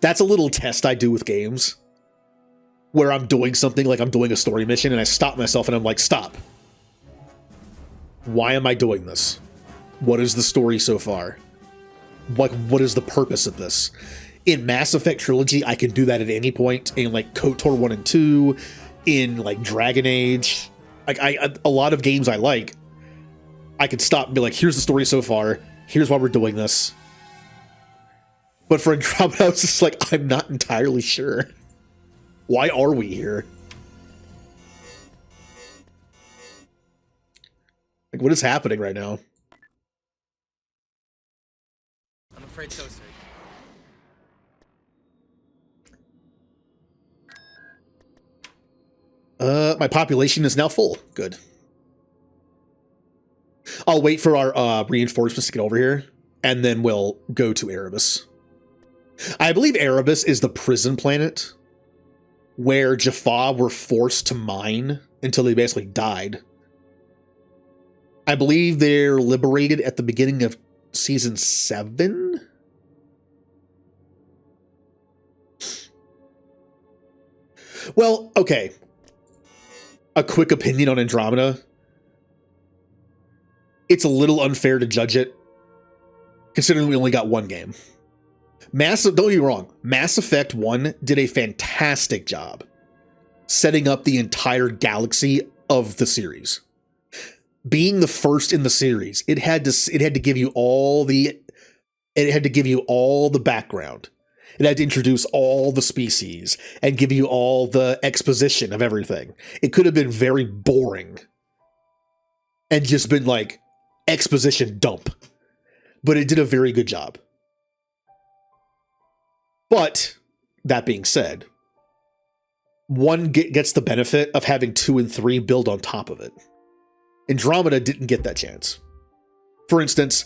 That's a little test I do with games where I'm doing something, like I'm doing a story mission, and I stop myself and I'm like, stop. Why am I doing this? What is the story so far? Like, what is the purpose of this? In Mass Effect Trilogy, I can do that at any point. In, like, KOTOR 1 and 2, in, like, Dragon Age. Like, a lot of games I like, I could stop and be like, here's the story so far. Here's why we're doing this. But for Andromeda, I was just like, I'm not entirely sure. Why are we here? Like, what is happening right now? I'm afraid so, sir. My population is now full. Good. I'll wait for our reinforcements to get over here, and then we'll go to Erebus. I believe Erebus is the prison planet where Jaffa were forced to mine until they basically died. I believe they're liberated at the beginning of season 7. Well, okay. A quick opinion on Andromeda. It's a little unfair to judge it considering we only got one game. Don't get me wrong, Mass Effect 1 did a fantastic job setting up the entire galaxy of the series. Being the first in the series, it had to give you all the background. It had to introduce all the species and give you all the exposition of everything. It could have been very boring and just been like exposition dump, but it did a very good job. But that being said, 1 gets the benefit of having 2 and 3 build on top of it. Andromeda didn't get that chance. For instance,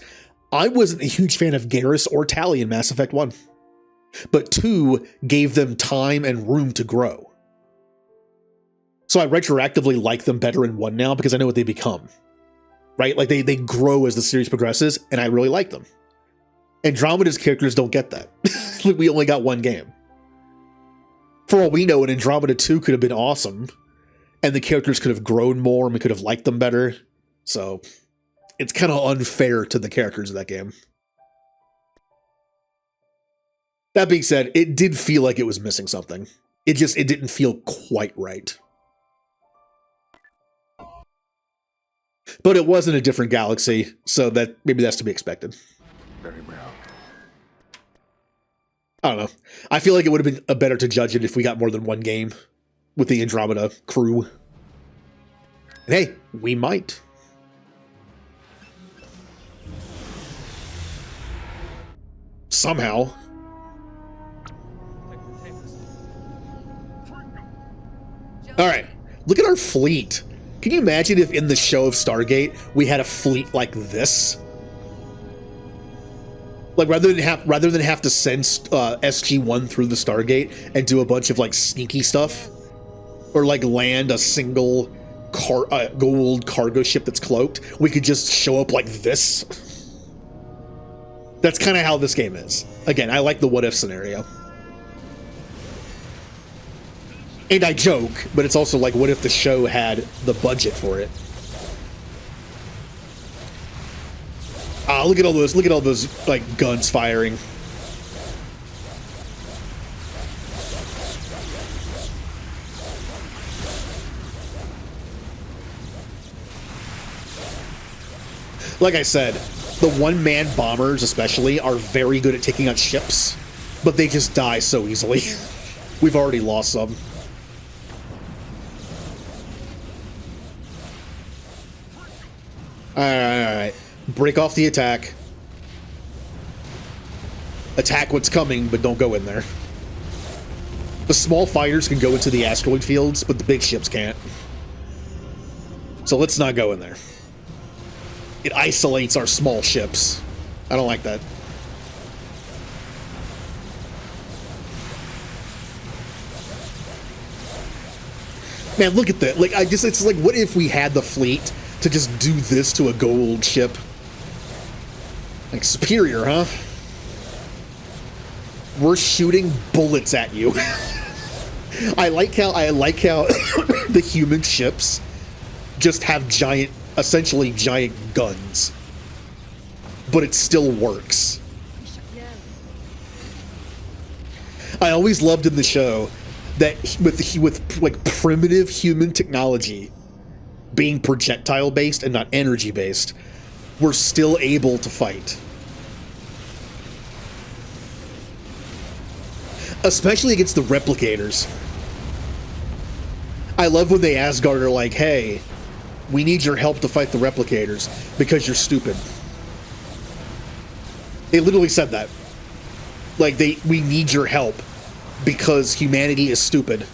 I wasn't a huge fan of Garrus or Tali in Mass Effect 1, but 2 gave them time and room to grow. So I retroactively like them better in 1 now because I know what they become. Right? Like they grow as the series progresses, and I really like them. Andromeda's characters don't get that. We only got 1 game. For all we know, an Andromeda 2 could have been awesome, and the characters could have grown more, and we could have liked them better. So, it's kind of unfair to the characters of that game. That being said, it did feel like it was missing something. It didn't feel quite right. But it was in a different galaxy, so that maybe that's to be expected. Very well. I don't know. I feel like it would have been better to judge it if we got more than 1 game with the Andromeda crew. And hey, we might. Somehow. Alright, look at our fleet. Can you imagine if in the show of Stargate we had a fleet like this? Like rather than have to send SG-1 through the Stargate and do a bunch of like sneaky stuff, or like land a single gold cargo ship that's cloaked, we could just show up like this. That's kind of how this game is. Again, I like the what if scenario. And I joke, but it's also like, what if the show had the budget for it? Look at all those like guns firing. Like I said, the one-man bombers especially are very good at taking out ships, but they just die so easily. We've already lost some. Alright. Break off the attack. Attack what's coming, but don't go in there. The small fighters can go into the asteroid fields, but the big ships can't. So let's not go in there. It isolates our small ships. I don't like that. Man, look at that. Like, it's like, what if we had the fleet to just do this to a gold ship? Like, superior, huh? We're shooting bullets at you. I like how the human ships just have essentially giant guns, but it still works. I always loved in the show that with like primitive human technology being projectile based and not energy based, we're still able to fight. Especially against the replicators. I love when the Asgard are like, hey, we need your help to fight the replicators because you're stupid. They literally said that. Like, we need your help because humanity is stupid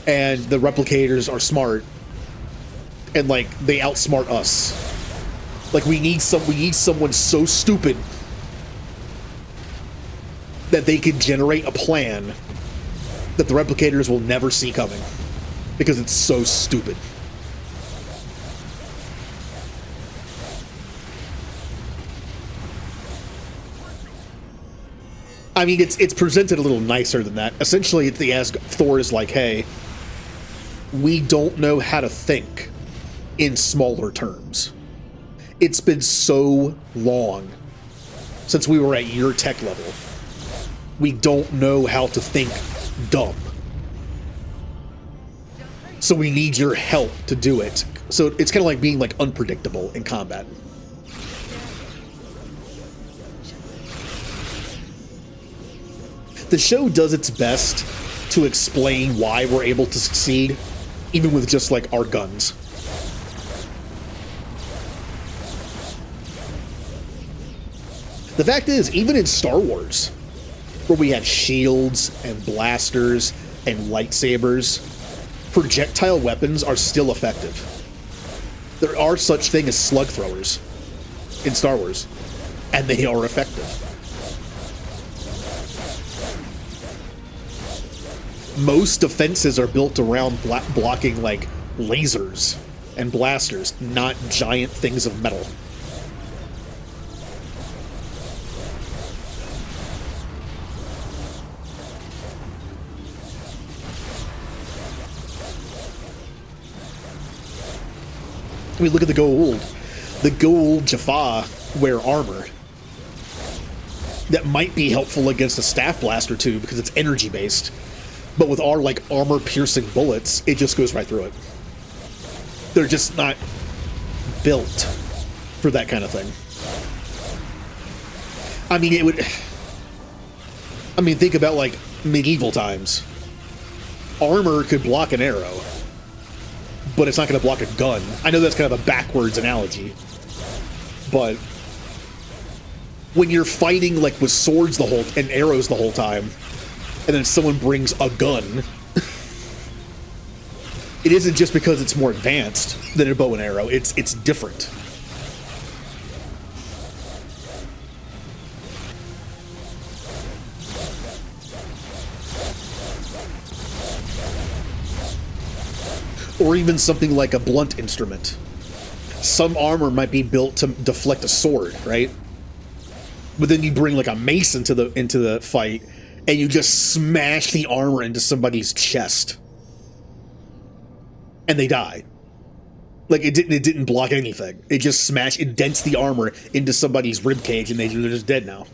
and the replicators are smart and like they outsmart us. Like, we need someone so stupid that they can generate a plan that the replicators will never see coming because it's so stupid. I mean, it's presented a little nicer than that. Essentially, Thor is like, hey, we don't know how to think in smaller terms. It's been so long since we were at your tech level. We don't know how to think dumb. So we need your help to do it. So it's kind of like being like unpredictable in combat. The show does its best to explain why we're able to succeed, even with just like our guns. The fact is, even in Star Wars, where we have shields and blasters and lightsabers, projectile weapons are still effective. There are such things as slug throwers in Star Wars, and they are effective. Most defenses are built around blocking like lasers and blasters, not giant things of metal. I mean, look at the Goa'uld. The Goa'uld Jaffa wear armor that might be helpful against a staff blast or two because it's energy based, but with our like armor piercing bullets, it just goes right through it. They're just not built for that kind of thing. I mean, it would. I mean, think about like medieval times. Armor could block an arrow, but it's not going to block a gun. I know that's kind of a backwards analogy, but when you're fighting like with swords and arrows the whole time, and then someone brings a gun, it isn't just because it's more advanced than a bow and arrow. It's different. Or even something like a blunt instrument. Some armor might be built to deflect a sword, right? But then you bring like a mace into the fight, and you just smash the armor into somebody's chest, and they die. Like it didn't block anything. It just it dents the armor into somebody's rib cage, and they're just dead now.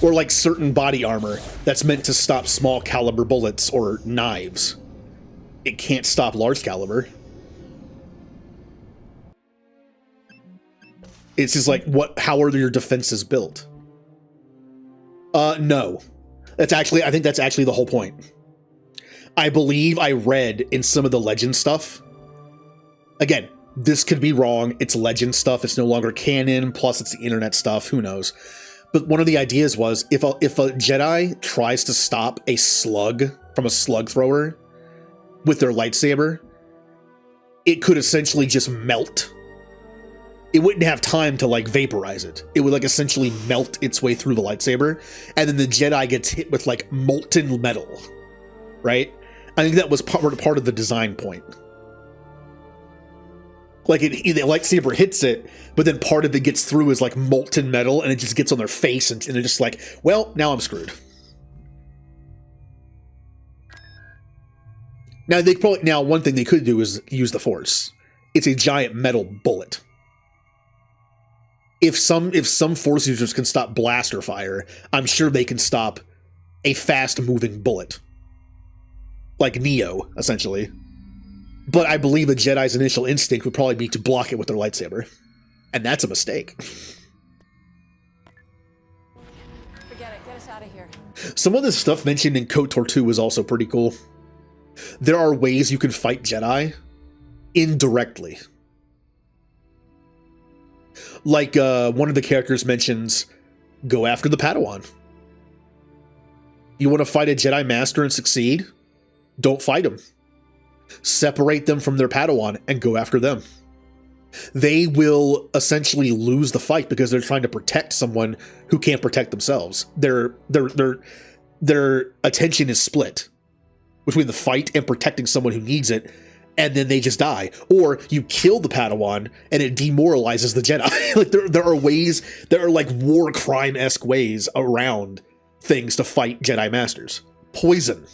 Or like certain body armor that's meant to stop small caliber bullets or knives. It can't stop large caliber. It's just like, how are your defenses built? No. I think that's actually the whole point. I believe I read in some of the legend stuff. Again, this could be wrong. It's legend stuff. It's no longer canon. Plus it's the internet stuff. Who knows? But one of the ideas was if a Jedi tries to stop a slug from a slug thrower with their lightsaber, it could essentially just melt. It wouldn't have time to like vaporize it. It would like essentially melt its way through the lightsaber, and then the Jedi gets hit with like molten metal, right? I think that was part of the design point. Like the lightsaber hits it, but then part of it gets through as like molten metal, and it just gets on their face, and they're just like, well, now I'm screwed. Now one thing they could do is use the Force. It's a giant metal bullet. If some Force users can stop blaster fire, I'm sure they can stop a fast-moving bullet. Like Neo, essentially. But I believe a Jedi's initial instinct would probably be to block it with their lightsaber. And that's a mistake. Forget it. Get us out of here. Some of the stuff mentioned in KOTOR 2 is also pretty cool. There are ways you can fight Jedi indirectly. Like, one of the characters mentions, go after the Padawan. You want to fight a Jedi Master and succeed? Don't fight them. Separate them from their Padawan and go after them. They will essentially lose the fight because they're trying to protect someone who can't protect themselves. Their attention is split between the fight and protecting someone who needs it, and then they just die. Or you kill the Padawan and it demoralizes the Jedi. Like there are like war crime-esque ways around things to fight Jedi Masters. Poison.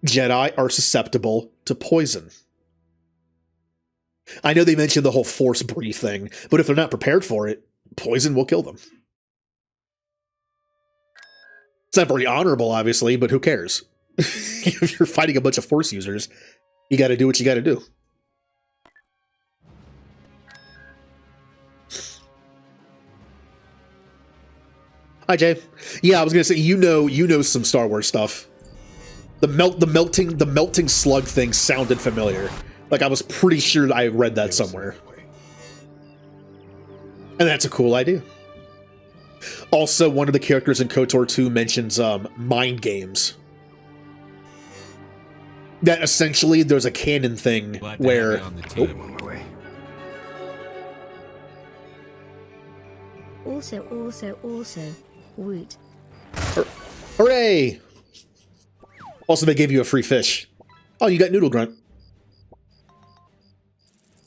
Jedi are susceptible to poison. I know they mentioned the whole force breathe thing, but if they're not prepared for it, poison will kill them. It's not very honorable, obviously, but who cares? If you're fighting a bunch of force users, you got to do what you got to do. Hi, Jay. Yeah, I was gonna say you know some Star Wars stuff. The melting slug thing sounded familiar. Like I was pretty sure I read that somewhere. And that's a cool idea. Also, one of the characters in KOTOR 2 mentions mind games. That essentially there's a canon thing where I'm on my way. Also, woot. hooray! Also, they gave you a free fish. Oh, you got Noodle Grunt.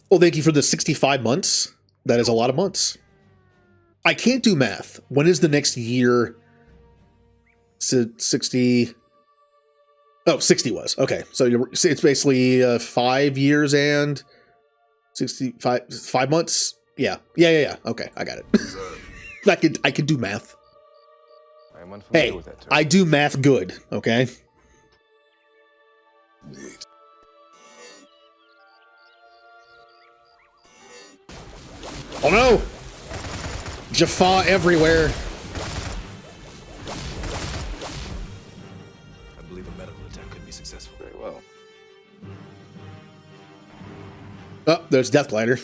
Well, thank you for the 65 months. That is a lot of months. I can't do math. When is the next year? 60. Oh, 60 was. Okay. So it's basically 5 years and 5 months. Yeah. Okay, I got it. I could do math. I'm unfamiliar Hey, with that term. I do math good, okay? Oh no! Jaffa everywhere. I believe a medical attack could be successful. Very well. Oh, there's Death Glider.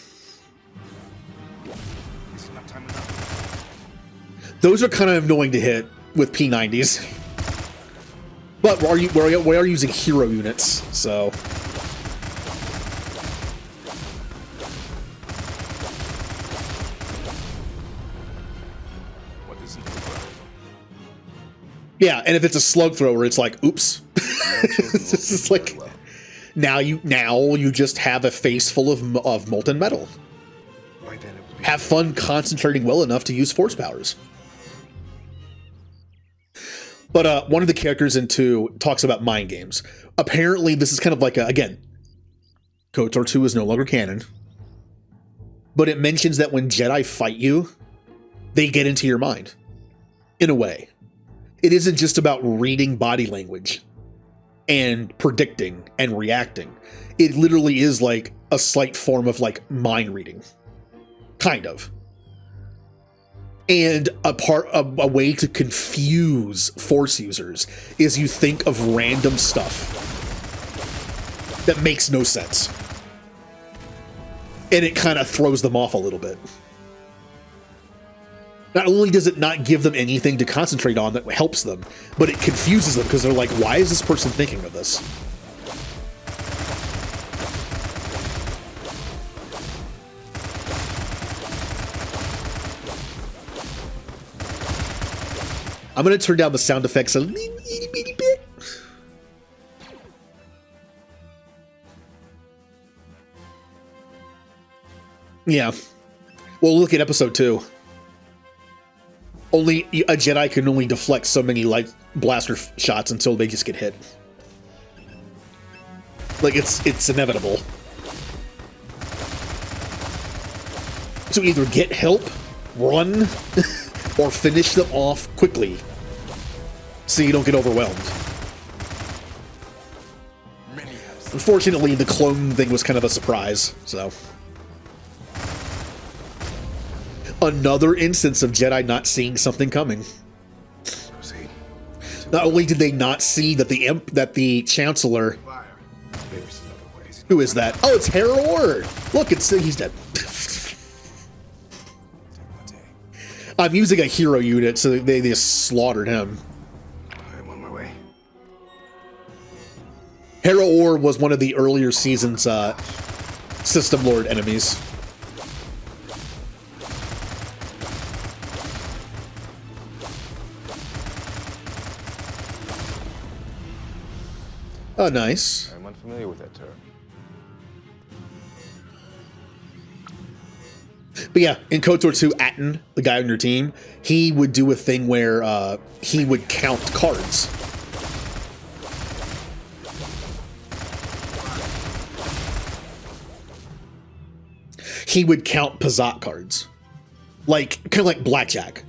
This is not time enough. Those are kind of annoying to hit with P90s. But we are using hero units, so... What is it? Very Yeah, and if it's a slug thrower, it's like, oops. It's just like, well. now you just have a face full of molten metal. By then it will be Have fun concentrating well enough to use force powers. But one of the characters in 2 talks about mind games. Apparently, this is kind of like again, KOTOR 2 is no longer canon. But it mentions that when Jedi fight you, they get into your mind. In a way. It isn't just about reading body language and predicting and reacting. It literally is like a slight form of like mind reading. Kind of. And a way to confuse force users is you think of random stuff that makes no sense. And it kind of throws them off a little bit. Not only does it not give them anything to concentrate on that helps them, but it confuses them because they're like, why is this person thinking of this? I'm going to turn down the sound effects a little bitty bit. Yeah. Well, look at episode 2. Only a Jedi can only deflect so many light blaster shots until they just get hit. Like it's inevitable. So either get help, run, or finish them off quickly so you don't get overwhelmed. Unfortunately, the clone thing was kind of a surprise, so. Another instance of Jedi not seeing something coming. Proceed. Not only did they not see that the Chancellor... Fire. There's another way. Who is that? Oh, it's Herod! Look, he's dead. I'm using a hero unit, so they just slaughtered him. I'm on my way. Herod was one of the earlier season's System Lord enemies. Oh, nice. I'm unfamiliar with that term. But yeah, in KOTOR 2, Atten, the guy on your team, he would do a thing where he would count cards. he would count Pizzot cards. Like, kind of like blackjack.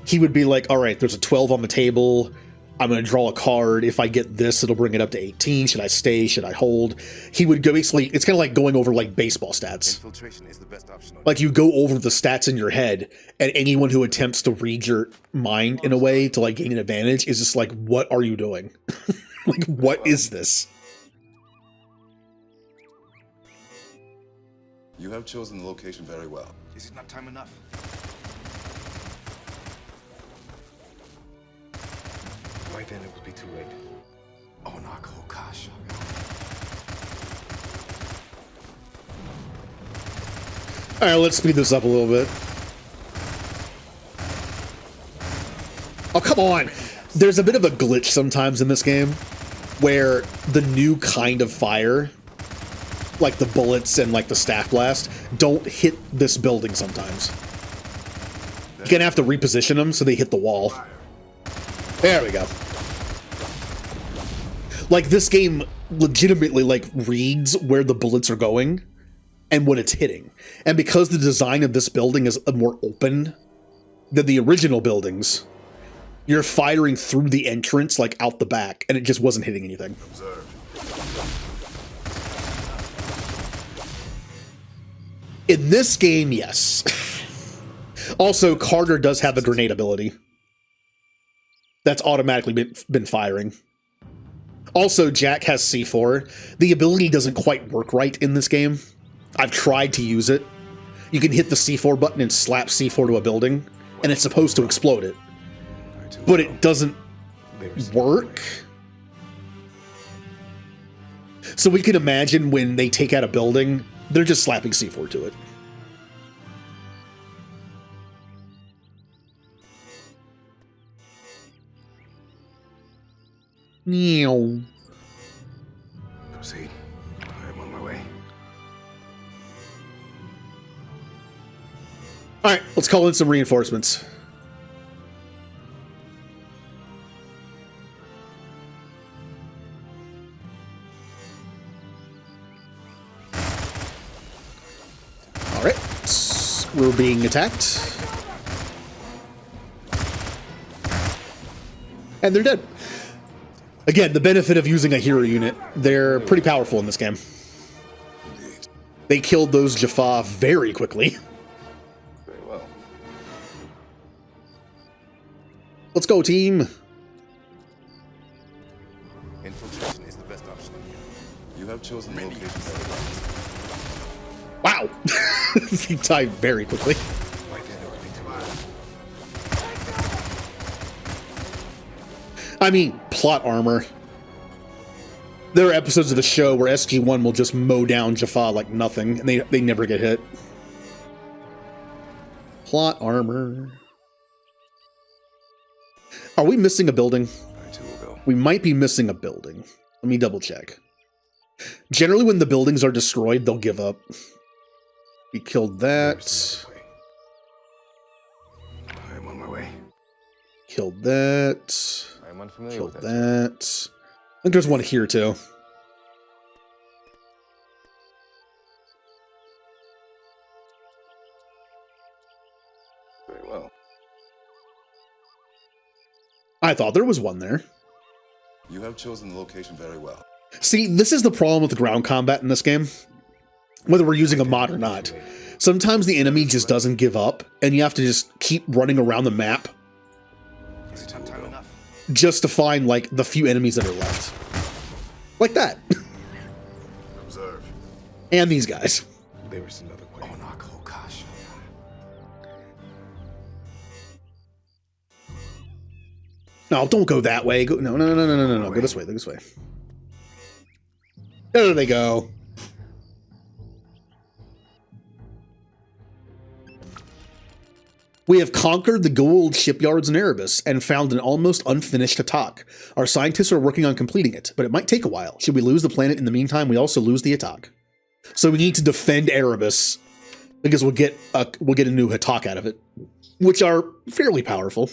He would be like, all right, there's a 12 on the table. I'm going to draw a card. If I get this, it'll bring it up to 18. Should I stay? Should I hold? He would go basically, it's kind of like going over like baseball stats. Infiltration is the best option. Like you go over the stats in your head, and anyone who attempts to read your mind in a way to like gain an advantage is just like, what are you doing? Like, what is this? You have chosen the location very well. Is it not time enough? By then it will be too late. Oh, Nako Kasha. All right, let's speed this up a little bit. Oh, come on. There's a bit of a glitch sometimes in this game where the new kind of fire, like the bullets and like the staff blast, don't hit this building sometimes. You're gonna have to reposition them so they hit the wall. There we go. Like, this game legitimately, like, reads where the bullets are going and what it's hitting. And because the design of this building is more open than the original buildings, you're firing through the entrance, like, out the back, and it just wasn't hitting anything. Observe. In this game, yes. Also, Carter does have a grenade ability that's automatically been firing. Also, Jack has C4. The ability doesn't quite work right in this game. I've tried to use it. You can hit the C4 button and slap C4 to a building, and it's supposed to explode it. But it doesn't work. So we can imagine when they take out a building, they're just slapping C4 to it. Meow. Proceed. I am on my way. All right, let's call in some reinforcements. All right, we're being attacked. And they're dead. Again, the benefit of using a hero unit, they're pretty powerful in this game. They killed those Jaffa very quickly. Very well. Let's go, team. Infiltration is the best option. You have chosen the location very well. Wow. He died very quickly. By then it will be too late. I mean, plot armor. There are episodes of the show where SG-1 will just mow down Jaffa like nothing, and they never get hit. Plot armor. Are we missing a building? I too will go. We might be missing a building. Let me double check. Generally, when the buildings are destroyed, they'll give up. We killed that. I am on my way. Killed that. I am unfamiliar Killed with that. that. I think there's one here, too. Very well. I thought there was one there. You have chosen the location very well. See, this is the problem with the ground combat in this game. Whether we're using a mod or not. Sometimes the enemy just doesn't give up, and you have to just keep running around the map Is it not time enough? just to find, like, the few enemies that are left. Like that. Observe. And these guys. There is another way. Oh, Nako Kasha. No, don't go that way. Go, no. Go this way, go this way. There they go. We have conquered the gold shipyards in Erebus and found an almost unfinished attack. Our scientists are working on completing it, but it might take a while. Should we lose the planet in the meantime, we also lose the attack. So we need to defend Erebus because we'll get a new attack out of it, which are fairly powerful.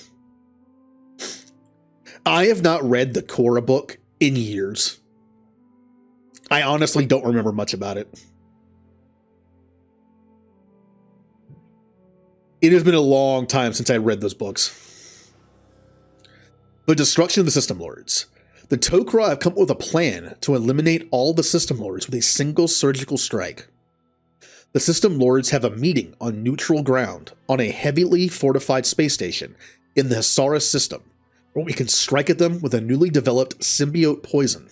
I have not read the Korra book in years. I honestly don't remember much about it. It has been a long time since I read those books. The destruction of the System Lords. The Tok'ra have come up with a plan to eliminate all the System Lords with a single surgical strike. The System Lords have a meeting on neutral ground on a heavily fortified space station in the Hisaris system, where we can strike at them with a newly developed symbiote poison.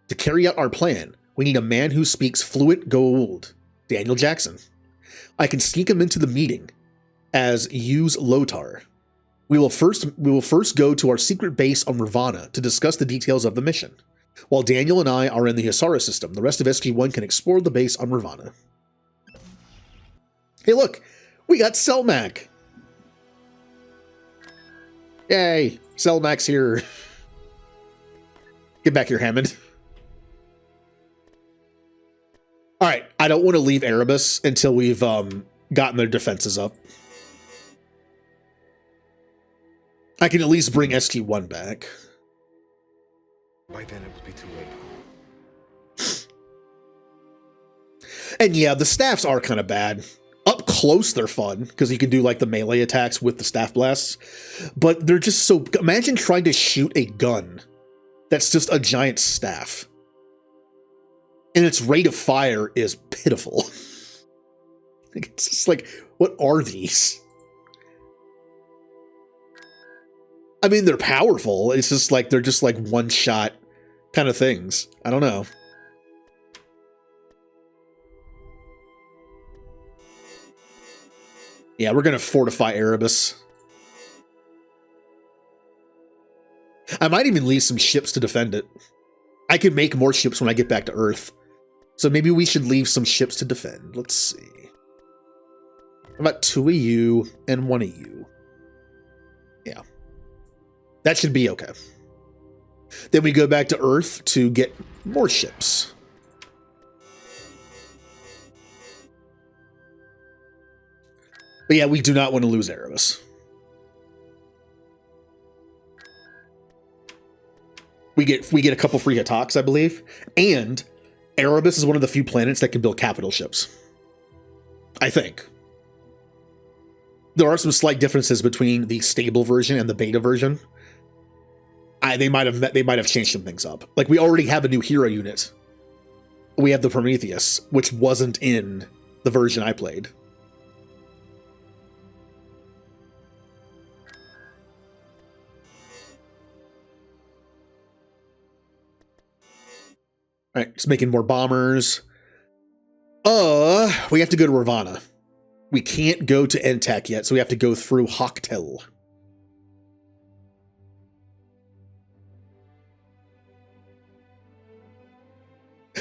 To carry out our plan, we need a man who speaks fluent Goa'uld, Daniel Jackson. I can sneak him into the meeting as Use Lotar. We will first go to our secret base on Ravana to discuss the details of the mission. While Daniel and I are in the Hisaris system, the rest of SG-1 can explore the base on Ravana. Hey look, we got Selmac! Yay, Selmac's here. Get back here, Hammond. Alright, I don't want to leave Erebus until we've gotten their defenses up. I can at least bring SG-1 back. By then it would be too late. And yeah, the staffs are kind of bad. Up close, they're fun, because you can do like the melee attacks with the staff blasts. But they're just so... Imagine trying to shoot a gun that's just a giant staff. And its rate of fire is pitiful. It's just like, what are these? I mean, they're powerful. It's just like, they're just like one-shot kind of things. I don't know. Yeah, we're going to fortify Erebus. I might even leave some ships to defend it. I can make more ships when I get back to Earth. So maybe we should leave some ships to defend. Let's see. How about 2 of you and 1 of you? Yeah. That should be okay. Then we go back to Earth to get more ships. But yeah, we do not want to lose Erebus. We get a couple free attacks, I believe. And Erebus is one of the few planets that can build capital ships. I think. There are some slight differences between the stable version and the beta version. They might have changed some things up. Like, we already have a new hero unit. We have the Prometheus, which wasn't in the version I played. All right, just making more bombers. We have to go to Ravana. We can't go to Entak yet, so we have to go through Hawktel.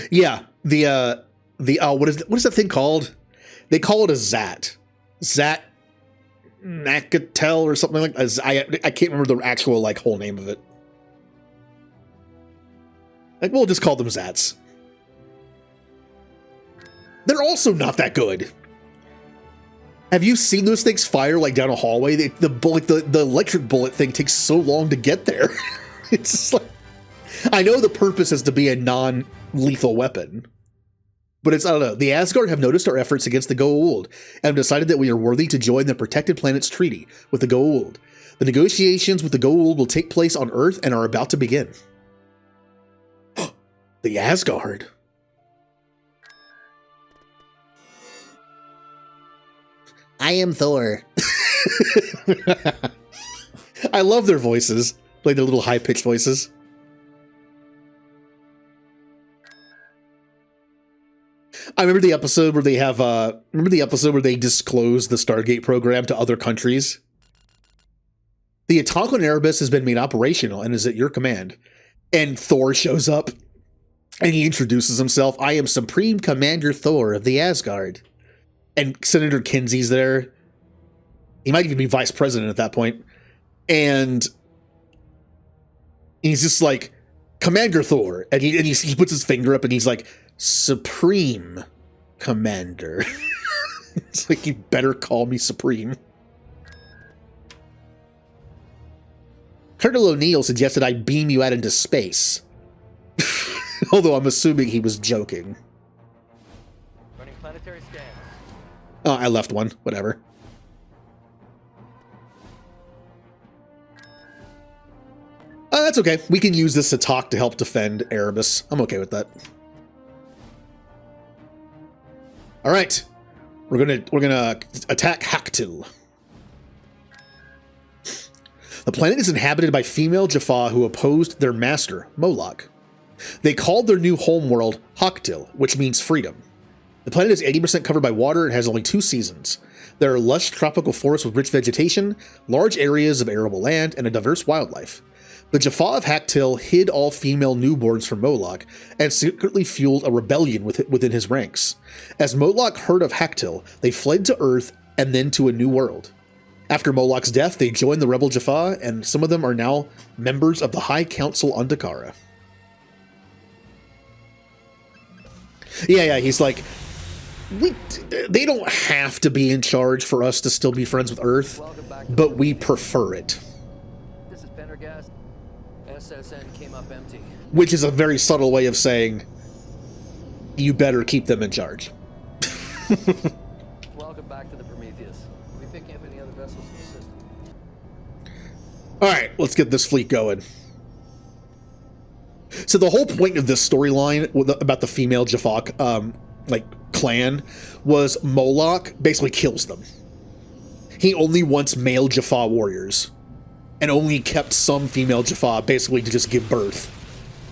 Yeah, what is that thing called? They call it a Zat. Zat Nakatel or something like that. I can't remember the actual like whole name of it. Like, we'll just call them Zats. They're also not that good. Have you seen those things fire like down a hallway? The electric bullet thing takes so long to get there. It's just like, I know the purpose is to be a non-lethal weapon, but it's, I don't know. The Asgard have noticed our efforts against the Goa'uld and have decided that we are worthy to join the Protected Planets Treaty with the Goa'uld. The negotiations with the Goa'uld will take place on Earth and are about to begin. The Asgard. I am Thor. I love their voices, like their little high-pitched voices. I remember the episode where they have disclose the Stargate program to other countries. The attack on Erebus has been made operational and is at your command. And Thor shows up and he introduces himself. I am Supreme Commander Thor of the Asgard. And Senator Kinsey's there. He might even be vice president at that point. And he's just like, Commander Thor. And he puts his finger up and he's like, Supreme Commander. It's like, you better call me Supreme. Colonel O'Neill suggested I beam you out into space. Although I'm assuming he was joking. Running planetary scans. Oh, I left one. Whatever. that's okay. We can use this to talk to help defend Erebus. I'm okay with that. All right, we're gonna attack Haktil. The planet is inhabited by female Jaffa who opposed their master, Moloch. They called their new homeworld Haktil, which means freedom. The planet is 80% covered by water and has only 2 seasons. There are lush tropical forests with rich vegetation, large areas of arable land, and a diverse wildlife. The Jaffa of Haktil hid all female newborns from Moloch and secretly fueled a rebellion within his ranks. As Moloch heard of Haktil, they fled to Earth and then to a new world. After Moloch's death, they joined the rebel Jaffa, and some of them are now members of the High Council on Dakara. Yeah, he's like, they don't have to be in charge for us to still be friends with Earth, but we prefer it. This is Pendergast. SSN came up empty. Which is a very subtle way of saying, you better keep them in charge. Welcome back to the Prometheus. Are we picking up any other vessels in the system? Alright, let's get this fleet going. So the whole point of this storyline about the female Jaffa, clan was Moloch basically kills them. He only wants male Jaffa warriors, and only kept some female Jaffa basically to just give birth.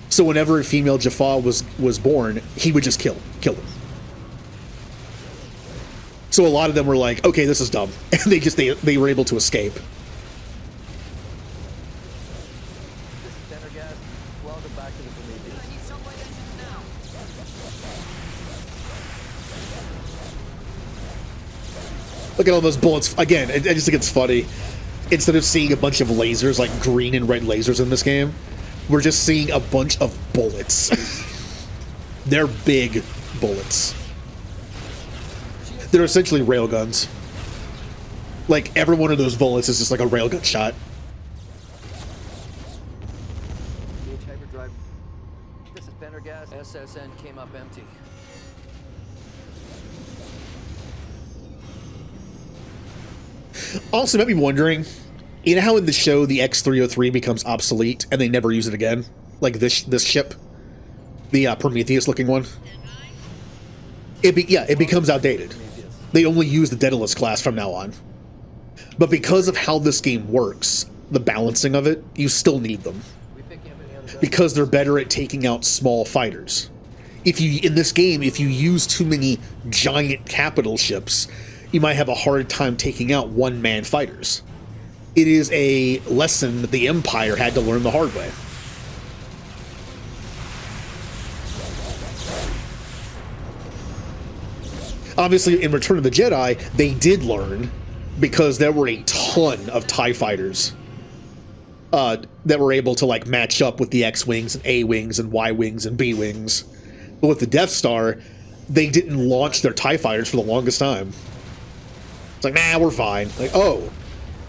So whenever a female Jaffa was born, he would just kill them. So a lot of them were like, okay, this is dumb, and they were able to escape. Welcome back to the Prometheus. Look at all those bullets. Again, I just think it's funny. Instead of seeing a bunch of lasers, like green and red lasers in this game, we're just seeing a bunch of bullets. They're big bullets. They're essentially railguns. Like, every one of those bullets is just like a railgun shot. Hyperdrive. This is Pendergast. SSN came up empty. Also, might be wondering, you know how in the show the X-303 becomes obsolete and they never use it again? Like this ship? The Prometheus-looking one? It becomes outdated. They only use the Daedalus class from now on. But because of how this game works, the balancing of it, you still need them. Because they're better at taking out small fighters. In this game, if you use too many giant capital ships, you might have a hard time taking out one-man fighters. It is a lesson that the Empire had to learn the hard way. Obviously, in Return of the Jedi, they did learn, because there were a ton of TIE fighters that were able to like match up with the X-Wings and A-Wings and Y-Wings and B-Wings. But with the Death Star, they didn't launch their TIE fighters for the longest time. It's like, nah, we're fine. Like, oh,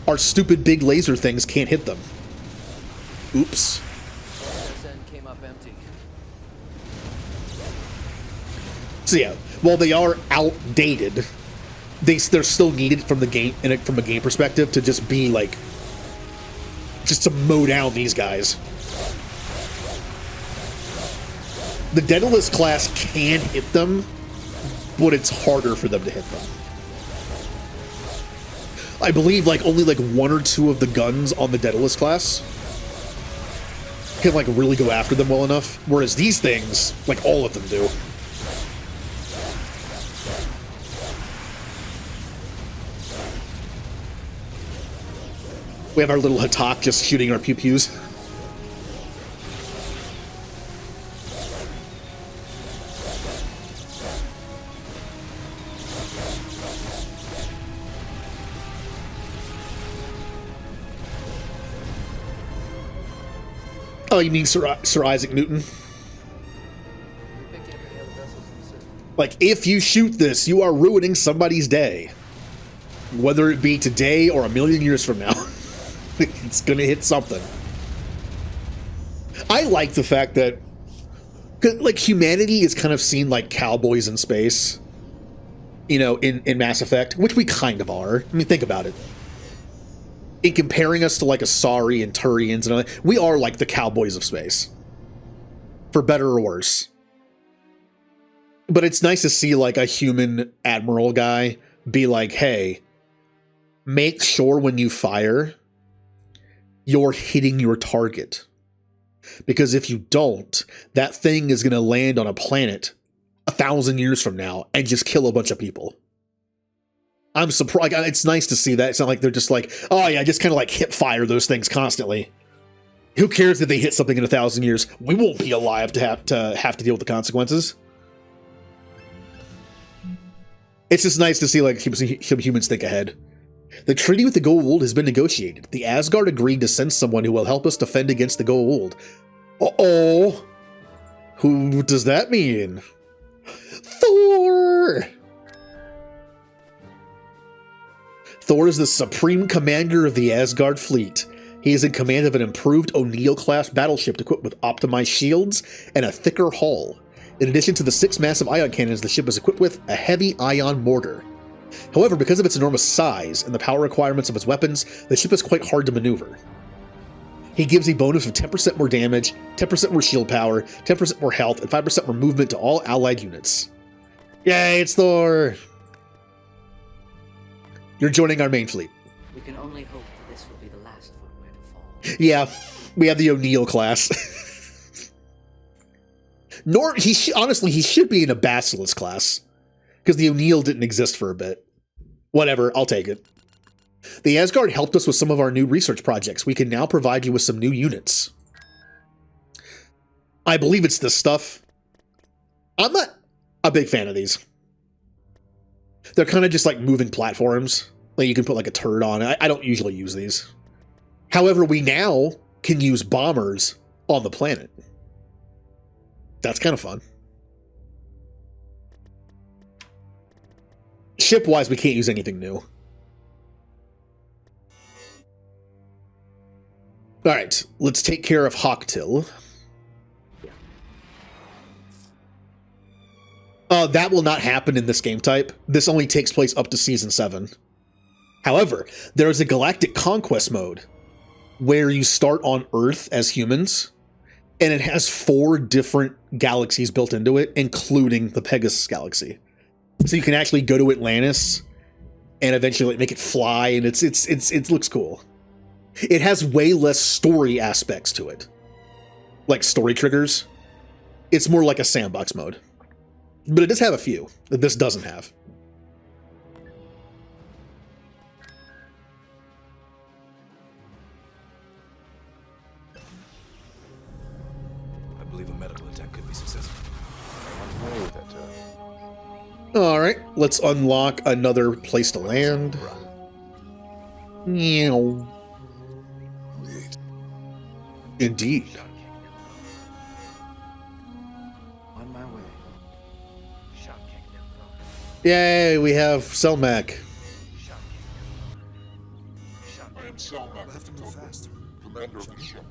our stupid big laser things can't hit them. Oops. SSN came up empty. So yeah, while they are outdated, they're still needed from the game, from a game perspective, to just be like, just to mow down these guys. The Daedalus class can hit them, but it's harder for them to hit them. I believe like only like 1 or 2 of the guns on the Daedalus class can like really go after them well enough, whereas these things, like all of them do. We have our little Hatak just shooting our pew-pews. Oh, you mean Sir Isaac Newton? Like, if you shoot this, you are ruining somebody's day. Whether it be today or a million years from now. It's gonna hit something. I like the fact that, like, humanity is kind of seen like cowboys in space, you know, in Mass Effect, which we kind of are. I mean, think about it. in comparing us to like Asari and Turians and all that, we are like the cowboys of space. For better or worse. But it's nice to see like a human admiral guy be like, hey, make sure when you fire, you're hitting your target. Because if you don't, that thing is going to land on a planet 1,000 years from now and just kill a bunch of people. I'm surprised. It's nice to see that. It's not like they're just like, oh yeah, just kind of like hip fire those things constantly. Who cares if they hit something in 1,000 years? We won't be alive to have to deal with the consequences. It's just nice to see like humans think ahead. The treaty with the Goa'uld has been negotiated. The Asgard agreed to send someone who will help us defend against the Goa'uld. Uh-oh. Who does that mean? Thor! Thor is the supreme commander of the Asgard fleet. He is in command of an improved O'Neill-class battleship equipped with optimized shields and a thicker hull. In addition to the 6 massive ion cannons, the ship is equipped with a heavy ion mortar. However, because of its enormous size and the power requirements of its weapons, the ship is quite hard to maneuver. He gives a bonus of 10% more damage, 10% more shield power, 10% more health, and 5% more movement to all allied units. Yay, it's Thor! You're joining our main fleet. We can only hope that this will be the last footwear to fall. Yeah, we have the O'Neill class. Honestly, he should be in a Basilisk class. Because the O'Neill didn't exist for a bit. Whatever, I'll take it. The Asgard helped us with some of our new research projects. We can now provide you with some new units. I believe it's this stuff. I'm not a big fan of these. They're kind of just like moving platforms. Like you can put like a turret on. I don't usually use these. However, we now can use bombers on the planet. That's kind of fun. Ship-wise, we can't use anything new. Alright, let's take care of Hawktill. That will not happen in this game type. This only takes place up to Season 7. However, there is a Galactic Conquest mode where you start on Earth as humans, and it has 4 different galaxies built into it, including the Pegasus Galaxy. So you can actually go to Atlantis and eventually make it fly, and it looks cool. It has way less story aspects to it, like story triggers. It's more like a sandbox mode, but it does have a few that this doesn't have. I believe a medical attack could be successful. I'm familiar with that term. All right, let's unlock another place to land. Meow. Indeed. On my way. Yay, we have Selmac. I am Selmac. I have to move faster. Commander of the ship.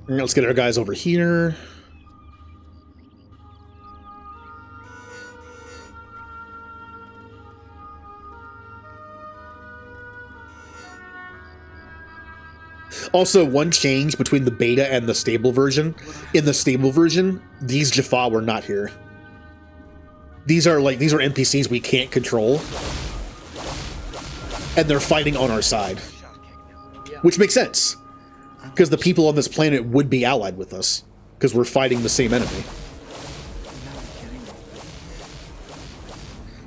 Let's get our guys over here. Also, one change between the beta and the stable version. In the stable version, these Jaffa were not here. These are NPCs we can't control. And they're fighting on our side. Which makes sense. Because the people on this planet would be allied with us. Because we're fighting the same enemy.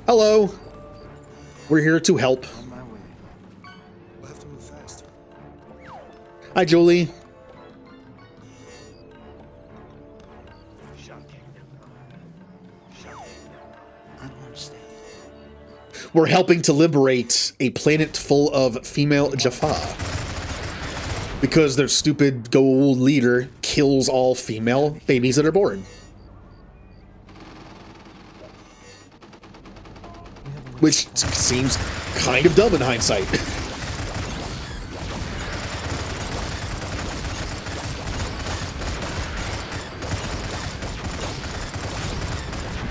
Hello. We're here to help. On my way. I have to move faster. Hi, Jolie. I don't understand. We're helping to liberate a planet full of female Jaffa. Because their stupid Goa'uld leader kills all female babies that are born. Which seems kind of dumb in hindsight.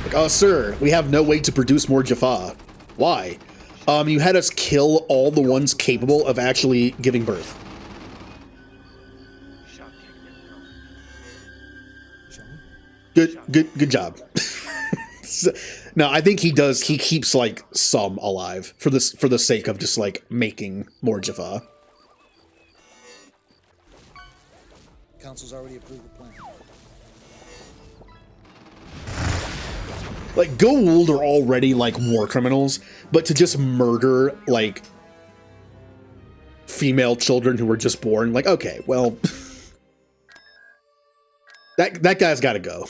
Like, oh, sir, we have no way to produce more Jaffa. Why? You had us kill all the ones capable of actually giving birth. Good job. No, I think he does. He keeps like some alive for the sake of just like making more Jaffa. Council's already approved the plan. Like Goa'uld are already like war criminals, but to just murder like female children who were just born, like okay, well, that guy's got to go.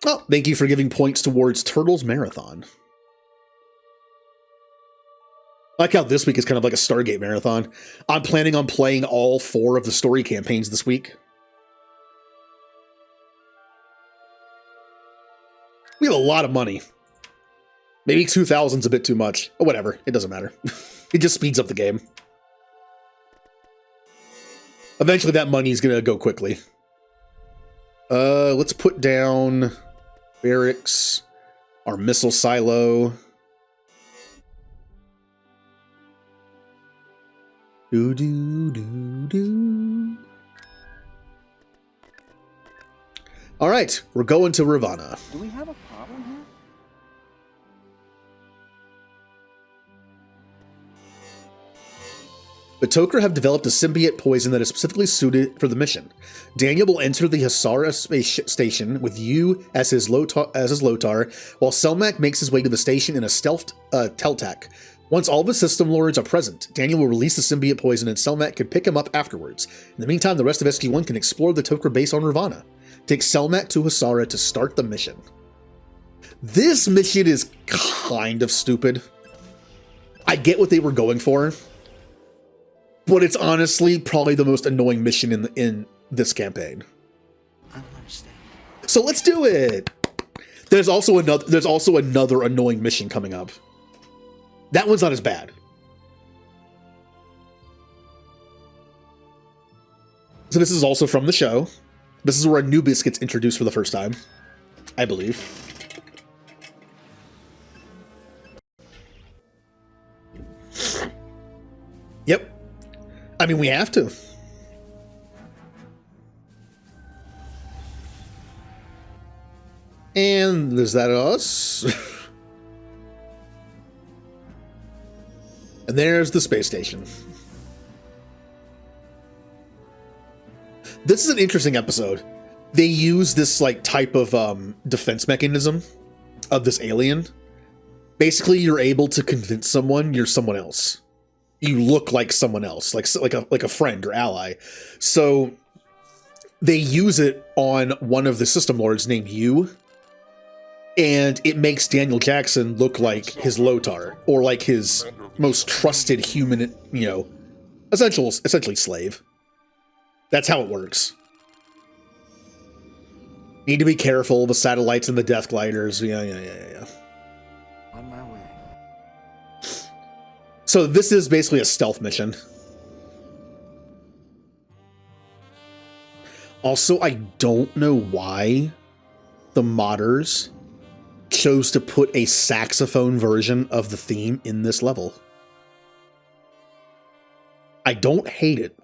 Oh, thank you for giving points towards Turtles Marathon. I like how this week is kind of like a Stargate marathon. I'm planning on playing all 4 of the story campaigns this week. We have a lot of money. Maybe 2,000's a bit too much. Or whatever, it doesn't matter. It just speeds up the game. Eventually that money's gonna go quickly. Let's put down barracks, our missile silo. All right, we're going to Ravana. Do we have a problem here? The Tok'ra have developed a symbiote poison that is specifically suited for the mission. Daniel will enter the Hasara space station with you as his Lotar, while Selmak makes his way to the station in a stealthed Teltac. Once all of the system lords are present, Daniel will release the symbiote poison and Selmak can pick him up afterwards. In the meantime, the rest of SG-1 can explore the Tok'ra base on Ravana. Take Selmak to Hasara to start the mission. This mission is kind of stupid. I get what they were going for, but it's honestly probably the most annoying mission in this campaign. I don't understand. So let's do it. There's also another annoying mission coming up. That one's not as bad. So this is also from the show. This is where Anubis gets introduced for the first time, I believe. Yep. I mean, we have to. And is that us? And there's the space station. This is an interesting episode. They use this like type of defense mechanism of this alien. Basically, you're able to convince someone you're someone else. You look like someone else, like a friend or ally. So they use it on one of the system lords named You, and it makes Daniel Jackson look like his Lotar, or like his most trusted human, you know, essentially slave. That's how it works. Need to be careful, the satellites and the death gliders. Yeah. On my way. So this is basically a stealth mission. Also, I don't know why the modders chose to put a saxophone version of the theme in this level. I don't hate it.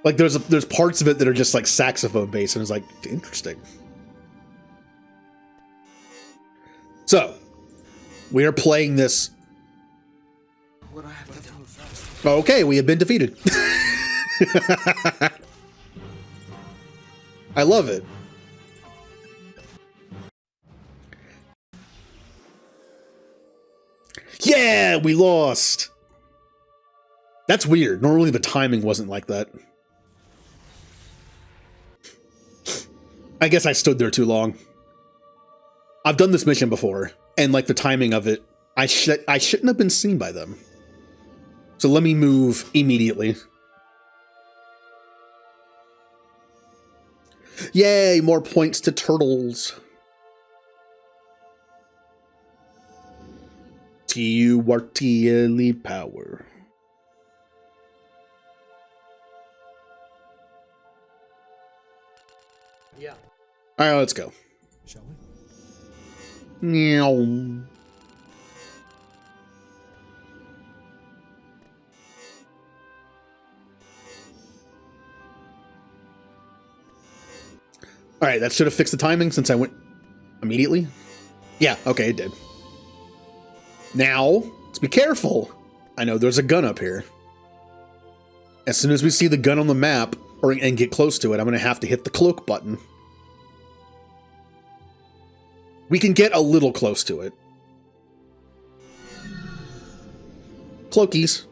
Like there's parts of it that are just like saxophone based, and it's like interesting. So we are playing this. What do I have to do first? Okay, we have been defeated. I love it. Yeah, we lost. That's weird. Normally the timing wasn't like that. I guess I stood there too long. I've done this mission before, and like the timing of it, I shouldn't have been seen by them. So let me move immediately. Yay, more points to turtles. TURTLE power. Yeah. All right, let's go. Shall we? Meow. All right, that should have fixed the timing since I went immediately. Yeah, okay, it did. Now, let's be careful. I know there's a gun up here. As soon as we see the gun on the map and get close to it, I'm going to have to hit the cloak button. We can get a little close to it. Cloakies.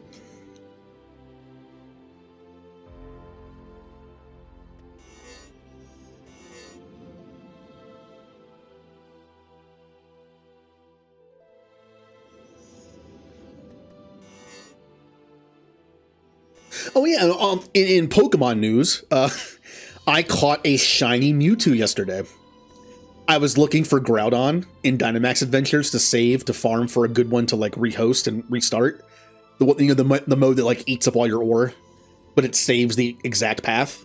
Oh yeah, in Pokemon news, I caught a shiny Mewtwo yesterday. I was looking for Groudon in Dynamax Adventures to save, to farm for a good one to like rehost and restart. The mode that like eats up all your ore, but it saves the exact path.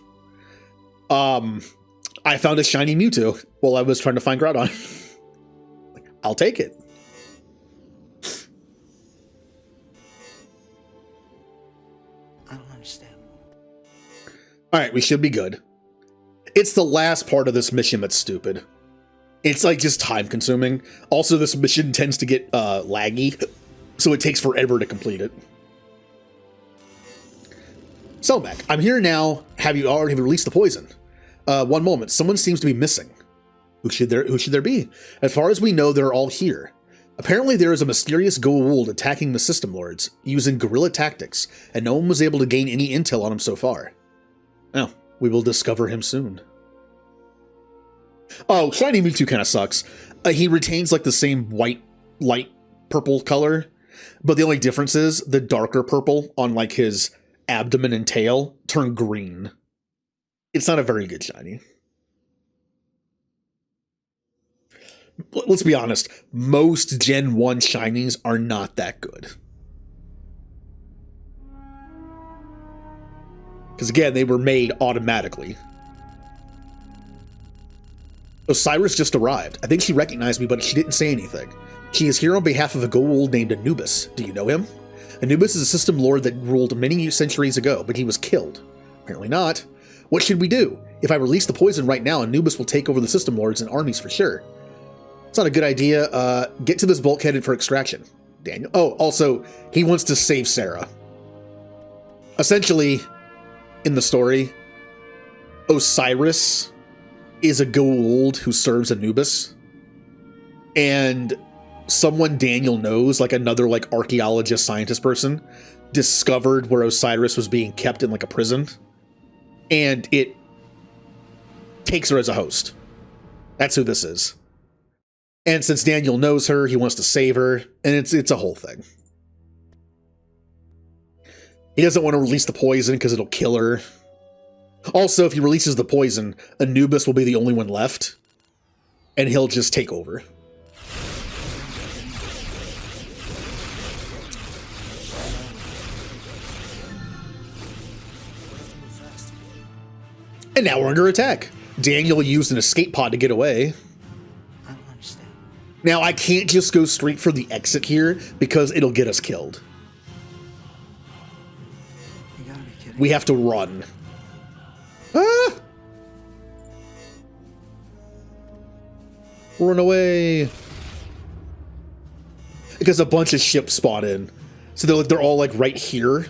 I found a shiny Mewtwo while I was trying to find Groudon. I'll take it. I don't understand. All right, we should be good. It's the last part of this mission that's stupid. It's like just time consuming. Also, this mission tends to get laggy, so it takes forever to complete it. Selmac, I'm here now. Have you already released the poison? One moment. Someone seems to be missing. Who should there be? As far as we know, they're all here. Apparently, there is a mysterious Goa'uld attacking the System Lords using guerrilla tactics, and no one was able to gain any intel on him so far. Well, we will discover him soon. Oh, Shiny Mewtwo kind of sucks. He retains like the same white, light purple color, but the only difference is the darker purple on like his abdomen and tail turn green. It's not a very good shiny. Let's be honest, most Gen 1 shinies are not that good. Because again, they were made automatically. Osiris just arrived. I think she recognized me, but she didn't say anything. She is here on behalf of a Goa'uld named Anubis. Do you know him? Anubis is a system lord that ruled many centuries ago, but he was killed. Apparently not. What should we do? If I release the poison right now, Anubis will take over the system lords and armies for sure. It's not a good idea. Get to this bulkhead for extraction. Daniel. Oh, also, he wants to save Sarah. Essentially, in the story, Osiris is a Goa'uld who serves Anubis. And someone Daniel knows, like another like archaeologist, scientist person, discovered where Osiris was being kept in like a prison. And it takes her as a host. That's who this is. And since Daniel knows her, he wants to save her, and it's a whole thing. He doesn't want to release the poison because it'll kill her. Also, if he releases the poison, Anubis will be the only one left, and he'll just take over. And now we're under attack. Daniel used an escape pod to get away. I don't understand. Now, I can't just go straight for the exit here because it'll get us killed. You gotta be kidding. We have to run. Ah! Run away. Because a bunch of ships spawn in. So they're all like right here.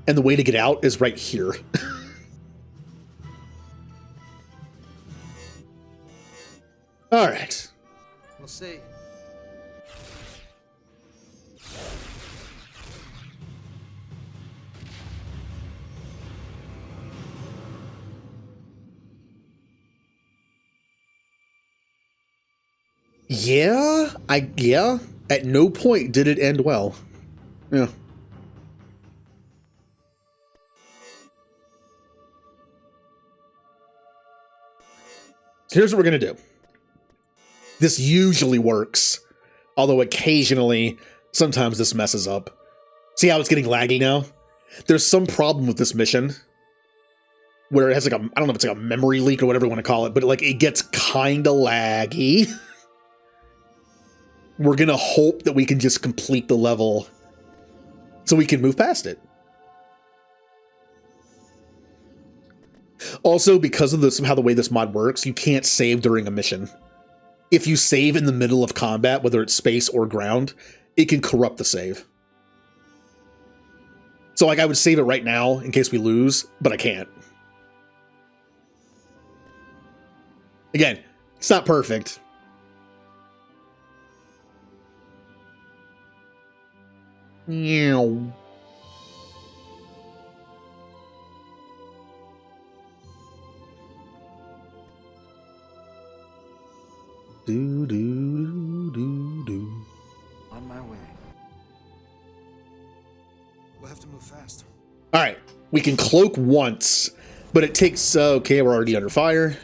And the way to get out is right here. All right. We'll see. Yeah, at no point did it end well. Yeah. Here's what we're gonna do. This usually works, although occasionally, sometimes this messes up. See how it's getting laggy now? There's some problem with this mission. where it has like a, I don't know if it's like a memory leak or whatever you want to call it, but like it gets kind of laggy. We're going to hope that we can just complete the level so we can move past it. Also, because of somehow the way this mod works, you can't save during a mission. If you save in the middle of combat, whether it's space or ground, it can corrupt the save. So like I would save it right now in case we lose, but I can't. Again, it's not perfect. Meow. Do do do do. On my way. We'll have to move fast. All right, we can cloak once, but it takes. Okay, we're already under fire.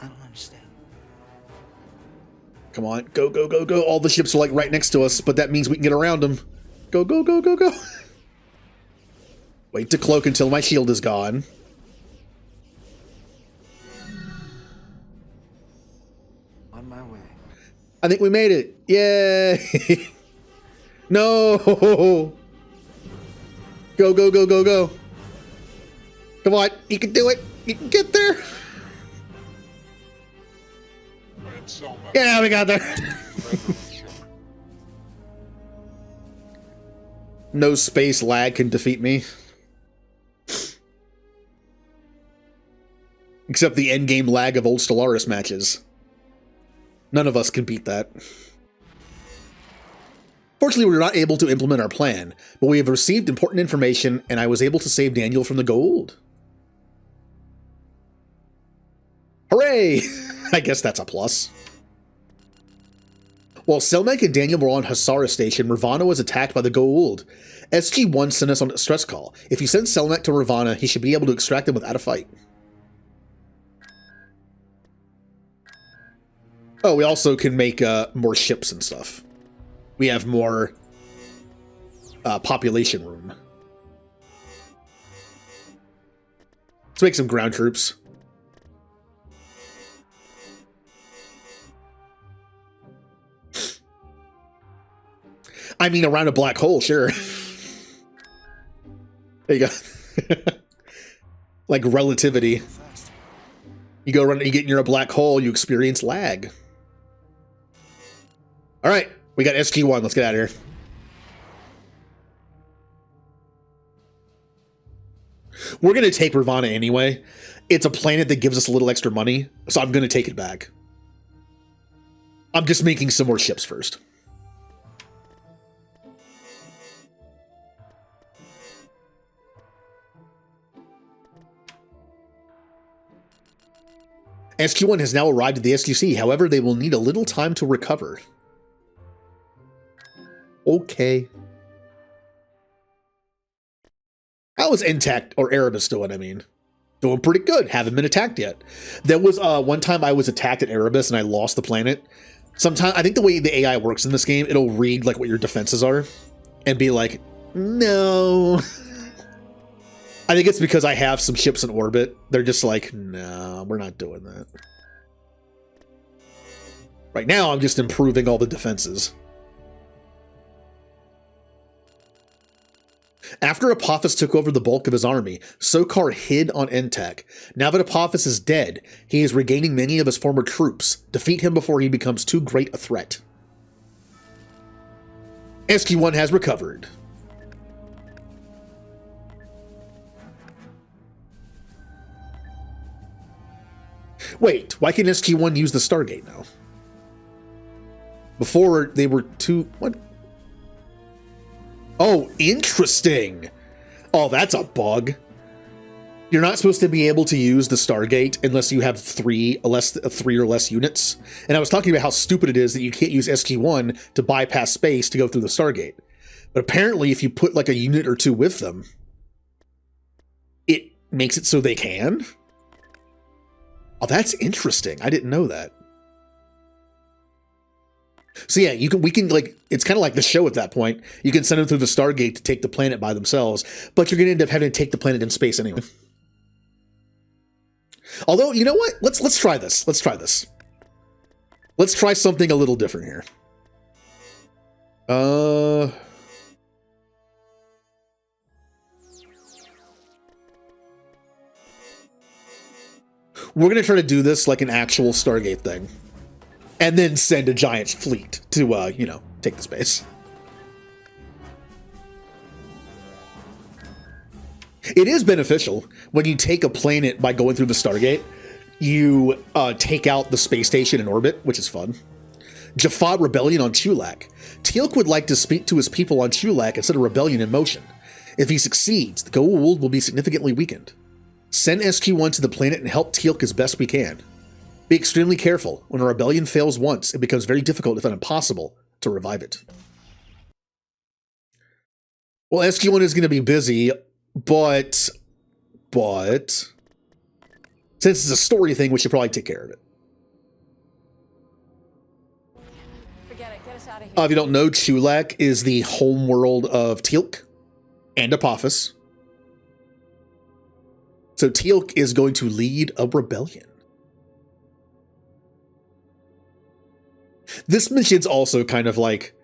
I don't understand. Come on, go go go go! All the ships are like right next to us, but that means we can get around them. Go go go go go! Wait to cloak until my shield is gone. On my way. I think we made it. Yay! No! Go, go, go, go, go. Come on, you can do it. You can get there. I am Selma. Yeah, we got there. No space lag can defeat me. Except the endgame lag of old Stellaris matches. None of us can beat that. Fortunately, we were not able to implement our plan, but we have received important information, and I was able to save Daniel from the gold. Hooray! I guess that's a plus. While Selmak and Daniel were on Hasara Station, Ravana was attacked by the Goa'uld. SG-1 sent us on a stress call. If you send Selmak to Ravana, he should be able to extract him without a fight. Oh, we also can make more ships and stuff. We have more population room. Let's make some ground troops. I mean, around a black hole, sure. There you go. Like relativity. You go around, you get near a black hole, you experience lag. All right, we got SG-1. Let's get out of here. We're going to take Ravana anyway. It's a planet that gives us a little extra money, so I'm going to take it back. I'm just making some more ships first. SG-1 has now arrived at the SGC. However, they will need a little time to recover. Okay. How is Intact, or Erebus doing, I mean? Doing pretty good. Haven't been attacked yet. There was one time I was attacked at Erebus and I lost the planet. Sometimes, I think the way the AI works in this game, it'll read like what your defenses are and be like, no. I think it's because I have some ships in orbit. They're just like, no, we're not doing that. Right now, I'm just improving all the defenses. After Apophis took over the bulk of his army, Sokar hid on Entek. Now that Apophis is dead, he is regaining many of his former troops. Defeat him before he becomes too great a threat. SG-1 has recovered. Wait, why can SG-1 use the Stargate now? Before, they were too... What? Oh, interesting. Oh, that's a bug. You're not supposed to be able to use the Stargate unless you have three or less units. And I was talking about how stupid it is that you can't use SG-1 to bypass space to go through the Stargate. But apparently, if you put like a unit or two with them, it makes it so they can. Oh, that's interesting. I didn't know that. So yeah, we can like, it's kind of like the show at that point. You can send them through the Stargate to take the planet by themselves, but you're going to end up having to take the planet in space anyway. Although, you know what? Let's try this. Let's try this. Let's try something a little different here. We're going to try to do this like an actual Stargate thing. And then send a giant fleet to, you know, take the space. It is beneficial when you take a planet by going through the Stargate. You take out the space station in orbit, which is fun. Jaffa rebellion on Chulak. Teal'c would like to speak to his people on Chulak and set a rebellion in motion. If he succeeds, the Goa'uld will be significantly weakened. Send SQ-1 to the planet and help Teal'c as best we can. Be extremely careful. When a rebellion fails once, it becomes very difficult, if not impossible, to revive it. Well, SQ-1 is going to be busy, but since it's a story thing, we should probably take care of it. Forget it. Get us out of here. If you don't know, Chulak is the home world of Teal'c and Apophis. So Teal'c is going to lead a rebellion. This mission's also kind of like,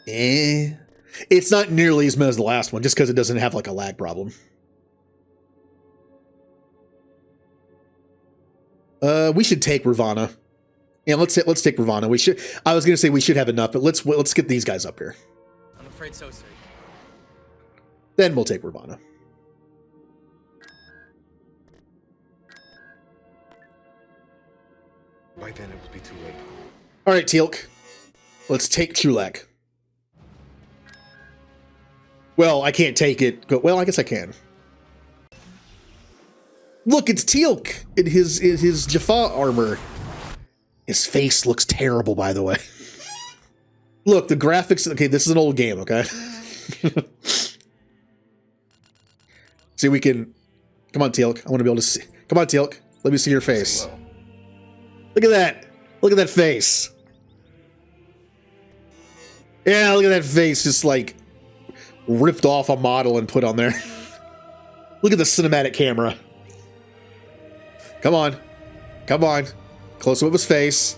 It's not nearly as mad as the last one, just because it doesn't have like a lag problem. We should take Ravana. Yeah, let's take Ravana. We should. I was gonna say we should have enough, but let's get these guys up here. I'm afraid so, sir. Then we'll take Ravana. By then it will be too late. All right, Teal'c. Let's take Chulak. Well, I can't take it. Well, I guess I can. Look, it's Teal'c in his Jaffa armor. His face looks terrible, by the way. Look, the graphics. Okay, this is an old game. Okay. See, we can. Come on, Teal'c. I want to be able to see. Come on, Teal'c. Let me see your face. Look at that. Look at that face. Yeah, look at that face. Just like ripped off a model and put on there. Look at the cinematic camera. Come on. Come on. Close up of his face.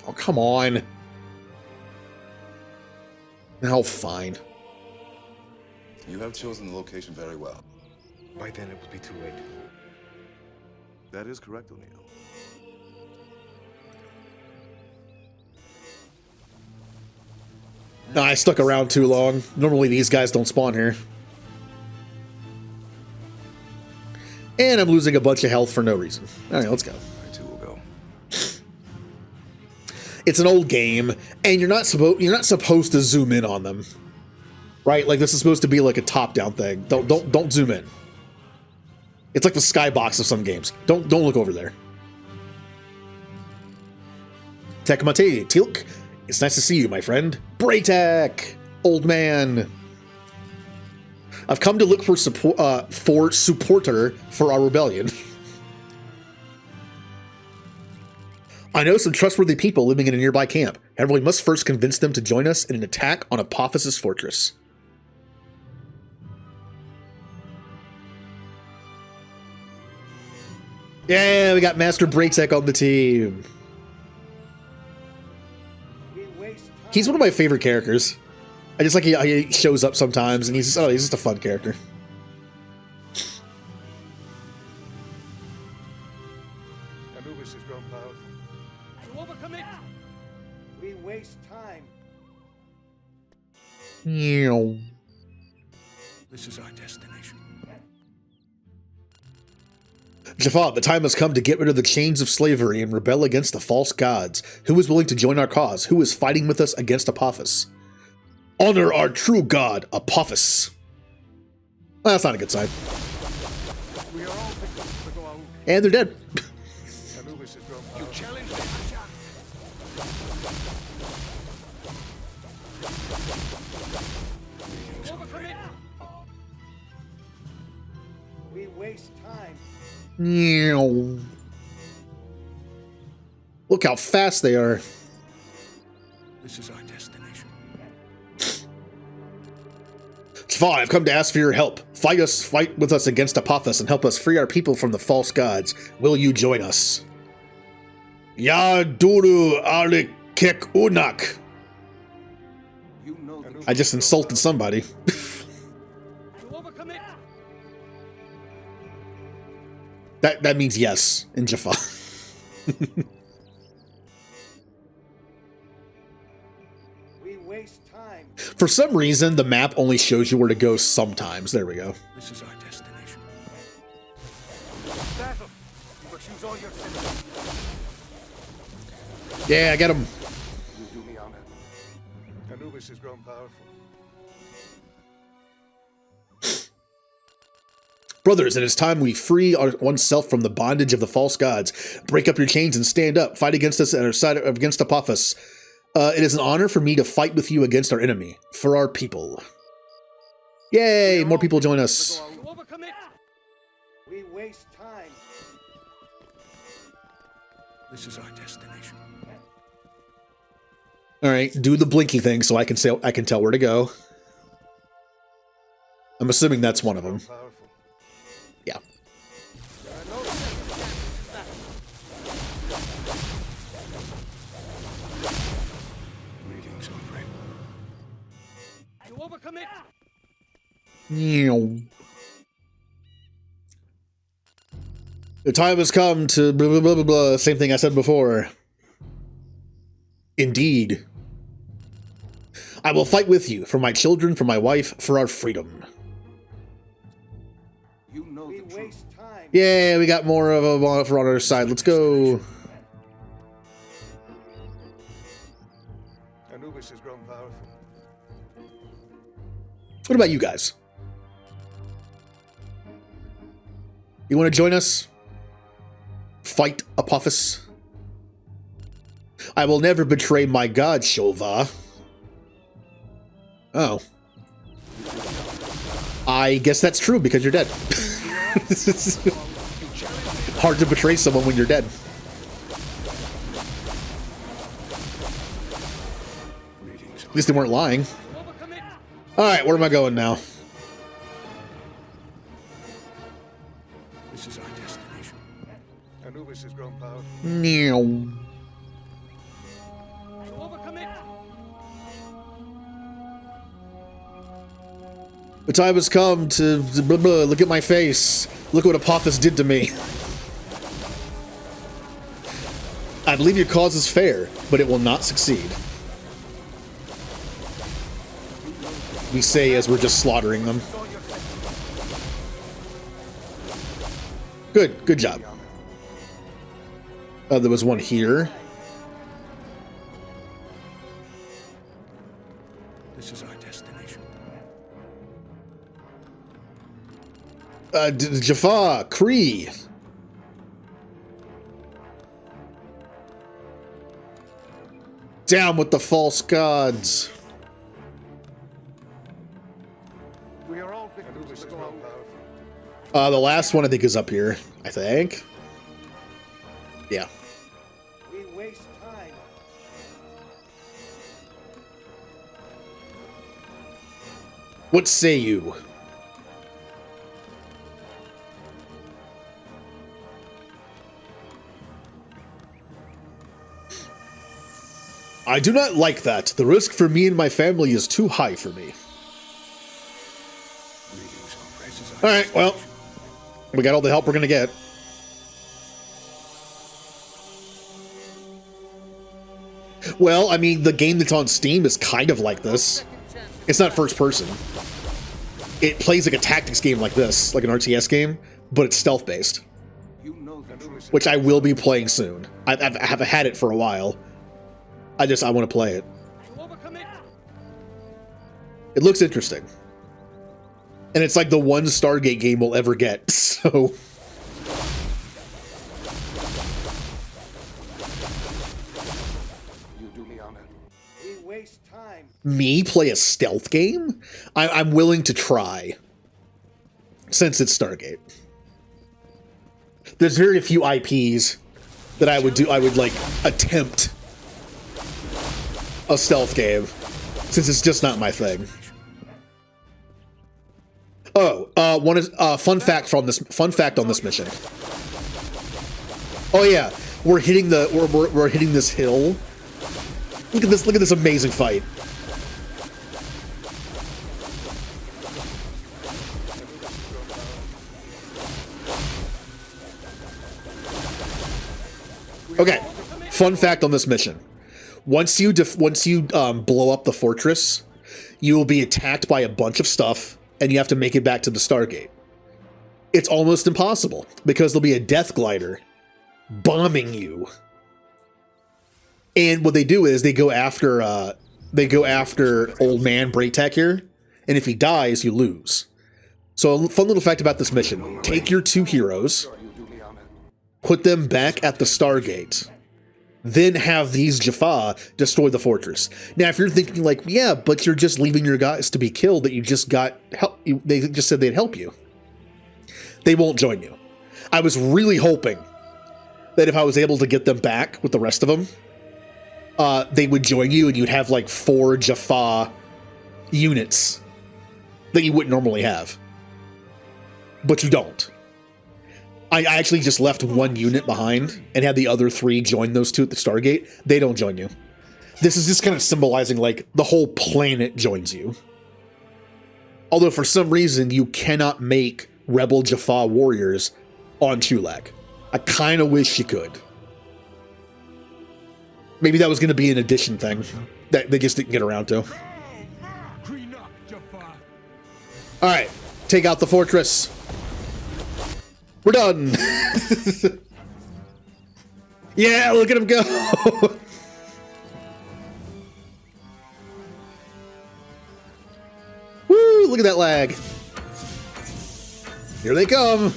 Oh, come on. Now, fine. You have chosen the location very well. By then it will be too late. That is correct, O'Neill. No, I stuck around too long. Normally these guys don't spawn here. And I'm losing a bunch of health for no reason. All right, let's go. I too will go. It's an old game, and you're not supposed to zoom in on them, right? Like this is supposed to be like a top-down thing. Don't zoom in. It's like the skybox of some games. Don't look over there. Tekmate, Teal'c, it's nice to see you, my friend. Braytek, old man. I've come to look for supporter for our rebellion. I know some trustworthy people living in a nearby camp. However, we must first convince them to join us in an attack on Apophis' fortress. Yeah, we got Master Braytek on the team. He's one of my favorite characters. I just like how he shows up sometimes, and he's just a fun character. Anubis has grown powerful. You overcommit! We waste time. This is our destination. Jaffa, the time has come to get rid of the chains of slavery and rebel against the false gods. Who is willing to join our cause? Who is fighting with us against Apophis? Honor our true god, Apophis. Well, that's not a good sign. We are all victims of the Goa'uld. And they're dead. Anubis has grown powerful. You challenge me, Overcommit! We waste time. Look how fast they are. This is our destination. Jaffa, I've come to ask for your help. Fight with us against Apophis and help us free our people from the false gods. Will you join us? Ya duru ali kek unak. You know the I just insulted somebody. You overcommit. That means yes in Jaffa. We waste time. For some reason, the map only shows you where to go sometimes. There we go. This is our destination. Battle. You must use all your senses. Yeah, I got him. You do me honor. Anubis has grown powerful. Brothers, it is time we free oneself from the bondage of the false gods. Break up your chains and stand up. Fight against us at our side against Apophis. It is an honor for me to fight with you against our enemy, for our people. Yay! More people join us. You overcommit. We waste time. This is our destination. All right, do the blinky thing so I can tell where to go. I'm assuming that's one of them. Powerful. Yeah. Greetings, old friend. You overcommit. Meow. The time has come to blah, blah, blah, blah, blah. Same thing I said before. Indeed. I will fight with you, for my children, for my wife, for our freedom. You know We the truth. waste time. Yeah, we got more of them on our side. Let's go. Anubis has grown powerful. What about you guys? You want to join us? Fight Apophis? I will never betray my god, Shova. Oh. I guess that's true because you're dead. Hard to betray someone when you're dead. Greetings. At least they weren't lying. You overcommit. Alright, where am I going now? This is our destination. Anubis has grown powerful. Meow. You overcommit. The time has come to blah, blah, look at my face. Look what Apophis did to me. I believe your cause is fair, but it will not succeed. We say as we're just slaughtering them. Good job. There was one here. This is our destination. Jaffa, Kree. Down with the false gods. We are all victims Anubis of has the grown glow. powerful. The last one I think is up here. I think. Yeah. We waste time. What say you? I do not like that. The risk for me and my family is too high for me. Greetings, old friend. This is our Alright, well, we got all the help we're gonna get. Well, I mean, the game that's on Steam is kind of like this. It's not first person. It plays like a tactics game like this, like an RTS game, but it's stealth-based, You know the truth. which I will be playing soon. I have had it for a while. I want to play it. You overcommit. It looks interesting. And it's like the one Stargate game we'll ever get, so... You do me honor. We waste time. Me play a stealth game? I'm willing to try. Since it's Stargate. There's very few IPs that I would do. I would like attempt a stealth game, since it's just not my thing. Oh, one is fun fact on this mission. Oh yeah, we're hitting we're hitting this hill. Look at this amazing fight. Okay, fun fact on this mission. Once you blow up the fortress, you will be attacked by a bunch of stuff, and you have to make it back to the Stargate. It's almost impossible, because there'll be a death glider bombing you. And what they do is they go after old man Braytek here, and if he dies, you lose. So a fun little fact about this mission. Take your 2 heroes, put them back at the Stargate, then have these Jaffa destroy the fortress. Now, if you're thinking like, yeah, but you're just leaving your guys to be killed that you just got help, they just said they'd help you. They won't join you. I was really hoping that if I was able to get them back with the rest of them, they would join you and you'd have like 4 Jaffa units that you wouldn't normally have. But you don't. I actually just left 1 unit behind and had the other 3 join those 2 at the Stargate. They don't join you. This is just kind of symbolizing like the whole planet joins you. Although for some reason you cannot make Rebel Jaffa warriors on Chulak. I kind of wish you could. Maybe that was going to be an addition thing that they just didn't get around to. Alright, take out the fortress. We're done. Yeah, look at him go. Woo, look at that lag. Here they come.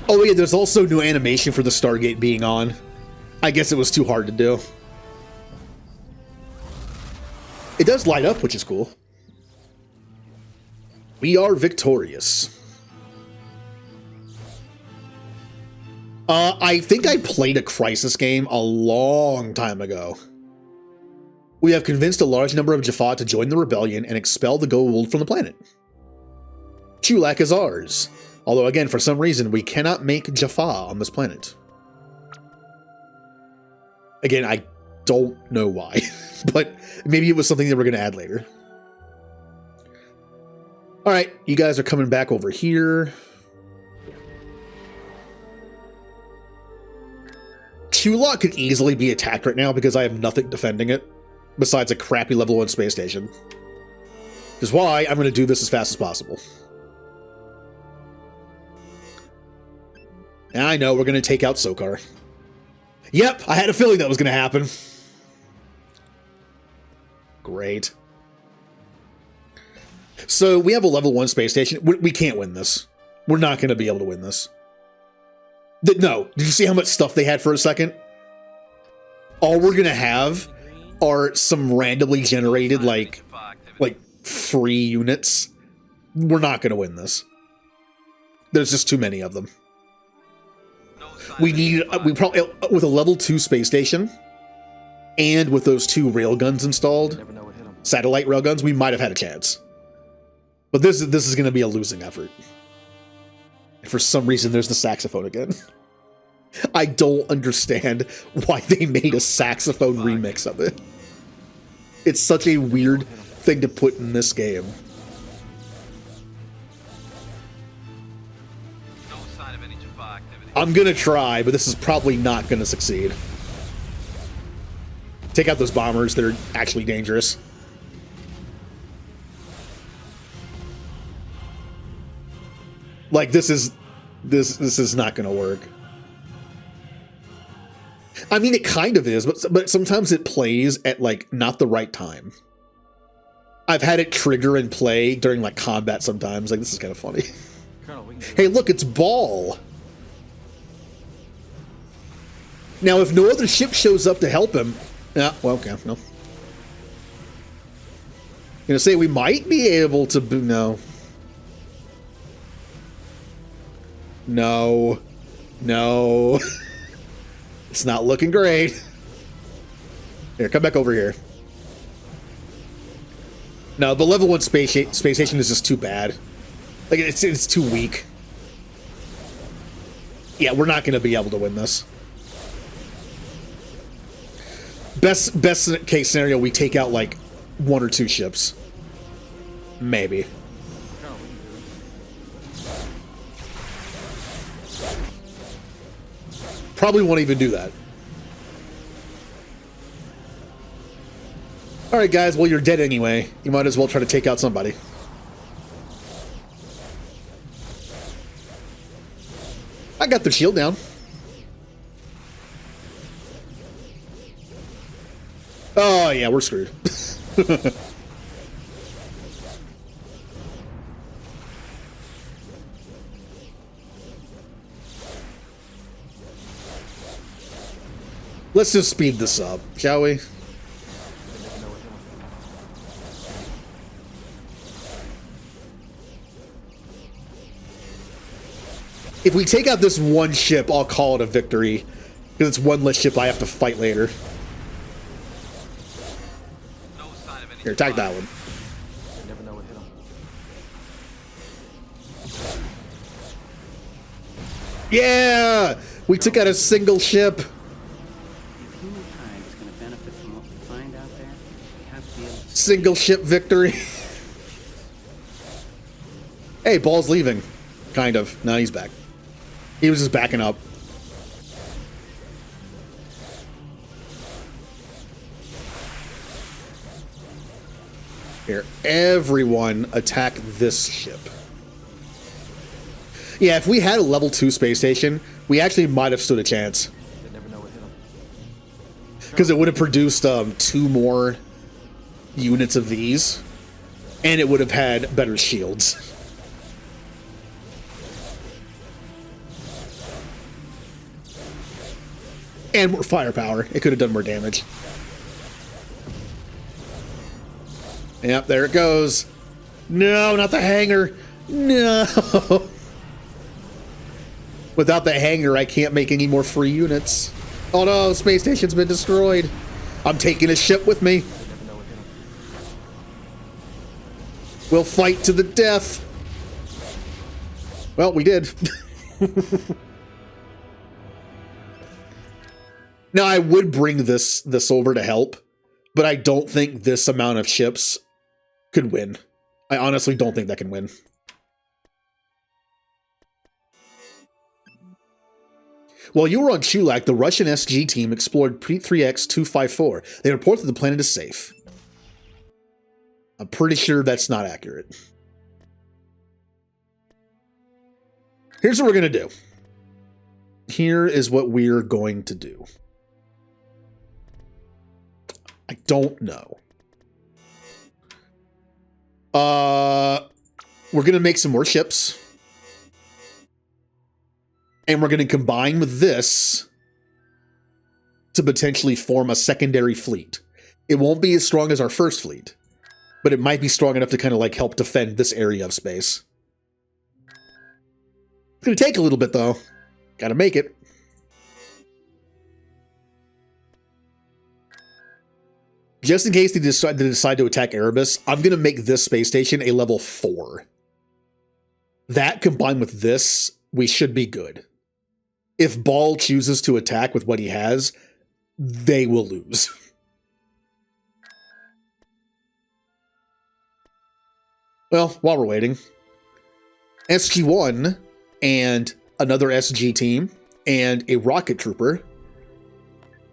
Oh yeah, there's also new animation for the Stargate being on. I guess it was too hard to do. It does light up, which is cool. We are victorious. I think I played a Crisis game a long time ago. We have convinced a large number of Jaffa to join the rebellion and expel the Goa'uld from the planet. Chulak is ours. Although again, for some reason, we cannot make Jaffa on this planet. Again, I don't know why, but maybe it was something they were going to add later. All right, you guys are coming back over here. Chulak could easily be attacked right now because I have nothing defending it besides a crappy level 1 space station. Which is why I'm going to do this as fast as possible. And I know we're going to take out Sokar. Yep, I had a feeling that was going to happen. Great. So we have a level 1 space station. We can't win this. We're not going to be able to win this. No. Did you see how much stuff they had for a second? All we're going to have are some randomly generated, like free units. We're not going to win this. There's just too many of them. We probably, with a level 2 space station, and with those 2 railguns installed, satellite railguns, we might have had a chance. But this is going to be a losing effort. And for some reason, there's the saxophone again. I don't understand why they made a saxophone remix of it. It's such a weird thing to put in this game. I'm going to try, but this is probably not going to succeed. Take out those bombers that are actually dangerous. Like, this is not going to work. I mean, it kind of is, but sometimes it plays at, like, not the right time. I've had it trigger and play during, like, combat sometimes. Like, this is kind of funny. Hey, look, it's Ball. Now, if no other ship shows up to help him... Yeah, well, okay, no. I'm gonna say we might be able to... No. No. No. It's not looking great. Here, come back over here. No, the level 1 space station is just too bad. Like, it's too weak. Yeah, we're not going to be able to win this. Best case scenario, we take out, like, 1 or 2 ships. Maybe. Probably won't even do that. Alright, guys, well, you're dead anyway. You might as well try to take out somebody. I got their shield down. Oh, yeah, we're screwed. Let's just speed this up, shall we? If we take out this one ship, I'll call it a victory. Because it's one less ship I have to fight later. Here, attack that one. Never know what hit him. Yeah! We took out a single ship. If humankind is going to benefit from what we find out there, we have to be able to... Single ship victory. Hey, Ball's leaving. Kind of. No, he's back. He was just backing up. Here, everyone attack this ship. Yeah, if we had a level 2 space station, we actually might have stood a chance. Never know what hit him. Because it would have produced 2 more units of these, and it would have had better shields. And more firepower. It could have done more damage. Yep, there it goes. No, not the hangar. No. Without the hangar, I can't make any more free units. Oh no, the space station's been destroyed. I'm taking a ship with me. We'll fight to the death. Well, we did. Now, I would bring this over to help, but I don't think this amount of ships could win. I honestly don't think that can win. While you were on Chulak, the Russian SG team explored P3X-254. They report that the planet is safe. I'm pretty sure that's not accurate. Here's what we're going to do. Here is what we're going to do. I don't know. We're going to make some more ships. And we're going to combine with this to potentially form a secondary fleet. It won't be as strong as our first fleet, but it might be strong enough to kind of like help defend this area of space. It's going to take a little bit though. Got to make it. Just in case they decide to attack Erebus, I'm going to make this space station a level 4. That combined with this, we should be good. If Ball chooses to attack with what he has, they will lose. Well, while we're waiting, SG-1 and another SG team and a rocket trooper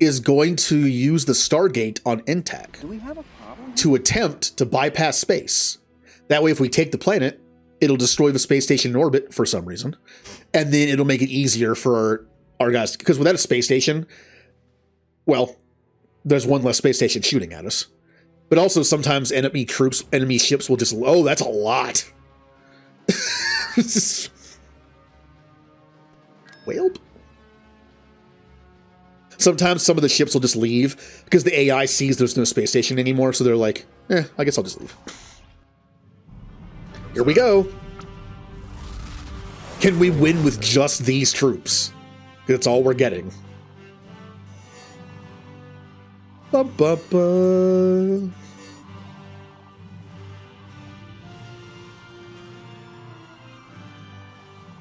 is going to use the Stargate on Intac to attempt to bypass space. That way, if we take the planet, it'll destroy the space station in orbit for some reason, and then it'll make it easier for our guys. Because without a space station, well, there's one less space station shooting at us. But also sometimes enemy ships will just, oh, that's a lot. Whaled? Sometimes some of the ships will just leave because the AI sees there's no space station anymore, so they're like, I guess I'll just leave. Here we go. Can we win with just these troops? That's all we're getting. Ba, ba, ba.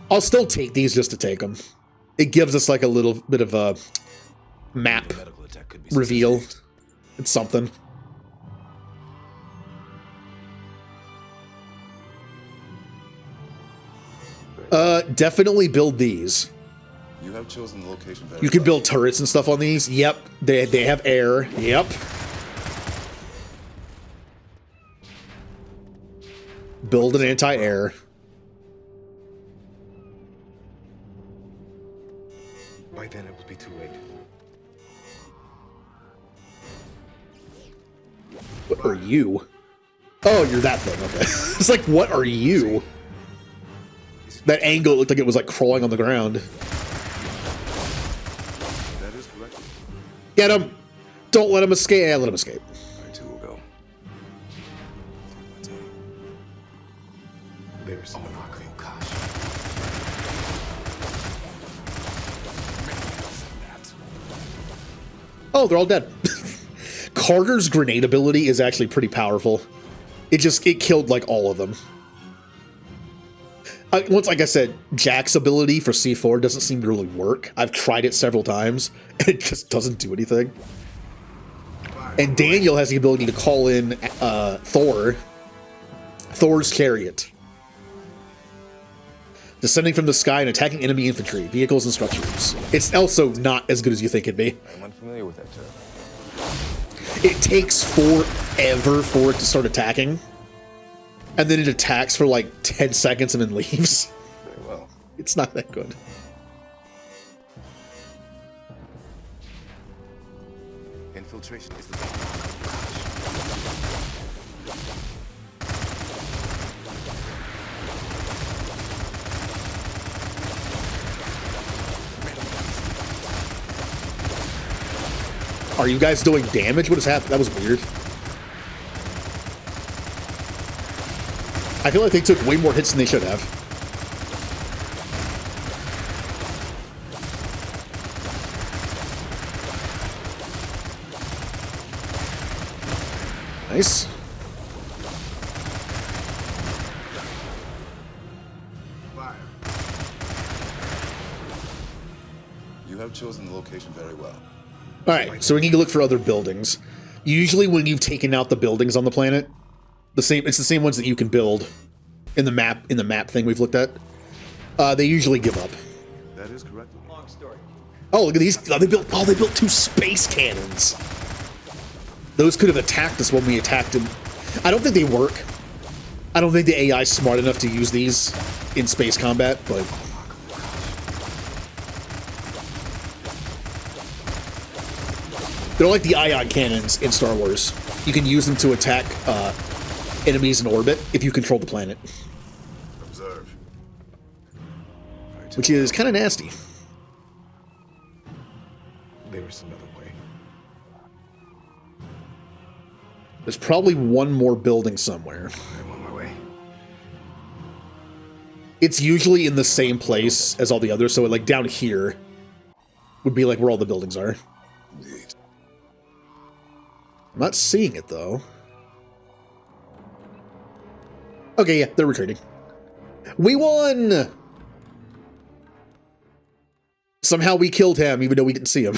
I'll still take these just to take them. It gives us like a little bit of a map reveal. It's something. Definitely build these. You have chosen the location very You can well. build turrets and stuff on these. Yep, they have air. Yep. Build an anti-air. By then it will be too late. What are you? Oh, you're that thing. Okay. It's like, what are you? That angle looked like it was like crawling on the ground. That is correct. Get him! Don't let him escape. Yeah, let him escape. I too will go. There's no Oh, they're all dead. Carter's grenade ability is actually pretty powerful. It killed like all of them. Once, like I said, Jack's ability for C4 doesn't seem to really work. I've tried it several times, and it just doesn't do anything. And Daniel has the ability to call in Thor's chariot. Descending from the sky and attacking enemy infantry, vehicles, and structures. It's also not as good as you think it'd be. I'm unfamiliar with that term. It takes forever for it to start attacking. And then it attacks for like 10 seconds and then leaves. Very well. It's not that good. Infiltration is the best. Are you guys doing damage? What has happened? That was weird. I feel like they took way more hits than they should have. Nice. Fire. You have chosen the location very well. Alright, so we need to look for other buildings. Usually when you've taken out the buildings on the planet, it's the same ones that you can build in the map thing we've looked at. They usually give up. That is correct. Long story. Oh, look at these. They built 2 space cannons. Those could have attacked us when we attacked them. I don't think they work. I don't think the AI is smart enough to use these in space combat, but they're like the ion cannons in Star Wars. You can use them to attack enemies in orbit if you control the planet, Observe. which is kind of nasty. There's another way. There's probably one more building somewhere. I'm on my way. It's usually in the same place as all the others, so like down here would be like where all the buildings are. Indeed. I'm not seeing it though. Okay, yeah, they're retreating. We won! Somehow we killed him, even though we didn't see him.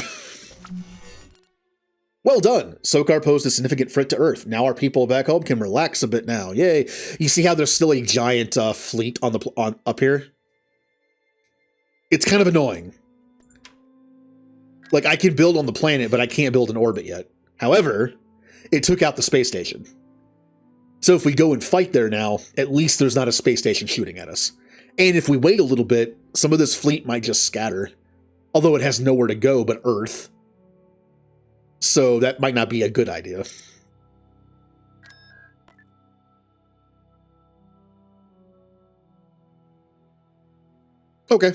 Well done! Sokar posed a significant threat to Earth. Now our people back home can relax a bit now. Yay! You see how there's still a giant fleet on up here? It's kind of annoying. Like, I can build on the planet, but I can't build an orbit yet. However, it took out the space station. So if we go and fight there now, at least there's not a space station shooting at us. And if we wait a little bit, some of this fleet might just scatter. Although it has nowhere to go but Earth. So that might not be a good idea. Okay,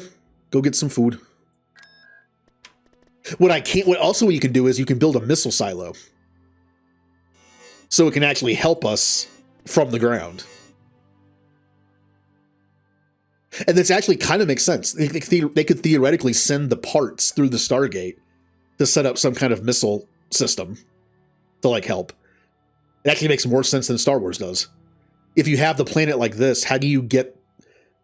go get some food. What also you can do is you can build a missile silo. So it can actually help us from the ground. And this actually kind of makes sense. They could theoretically send the parts through the Stargate to set up some kind of missile system to like help. It actually makes more sense than Star Wars does. If you have the planet like this, how do you get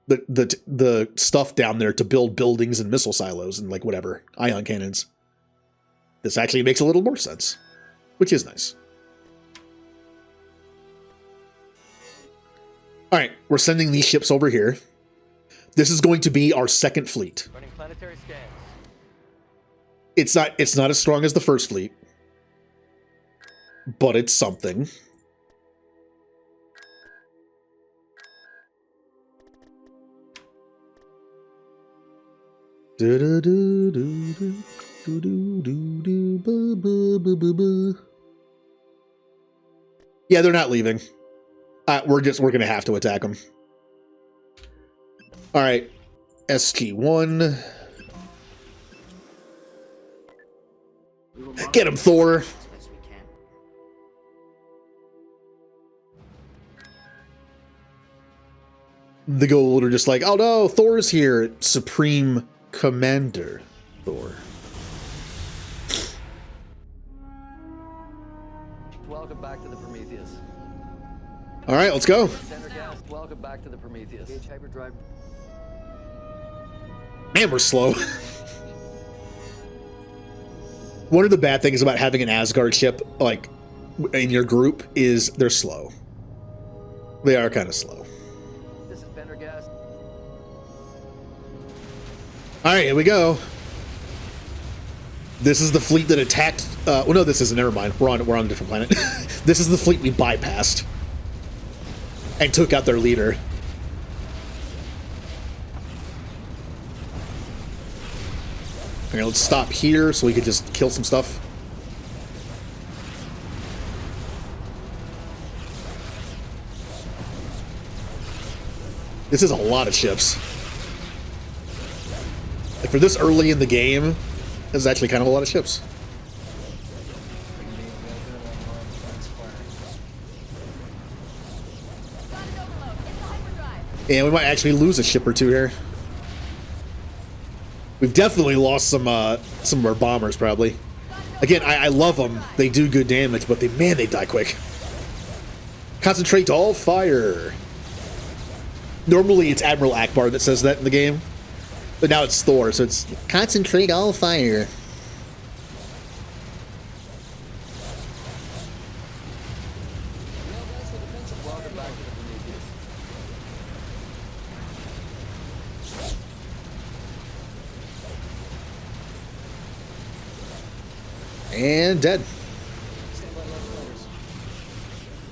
the stuff down there to build buildings and missile silos and like whatever, ion cannons? This actually makes a little more sense, which is nice. All right, we're sending these ships over here. This is going to be our second fleet. Running planetary scans. It's not as strong as the first fleet, but it's something. Yeah, they're not leaving. We're gonna have to attack them. All right, SG-1. Get him, Thor. The Gold are just like, oh no, Thor's here. Supreme Commander Thor. Welcome back to the Prometheus. All right, let's go. Center gas. Welcome back to the Prometheus. Gauge hyperdrive. Man, we're slow. One of the bad things about having an Asgard ship like in your group is they're slow. They are kind of slow. This is Bender gas. All right, here we go. This is the fleet that attacked. Well, no, this isn't. Never mind. We're on a different planet. This is the fleet we bypassed and took out their leader. Okay, let's stop here so we could just kill some stuff. This is a lot of ships. Like for this early in the game, this is actually kind of a lot of ships. And we might actually lose a ship or two here. We've definitely lost some of our bombers, probably. Again, I love them. They do good damage, but they die quick. Concentrate all fire. Normally, it's Admiral Akbar that says that in the game. But now it's Thor, so it's concentrate all fire. And dead.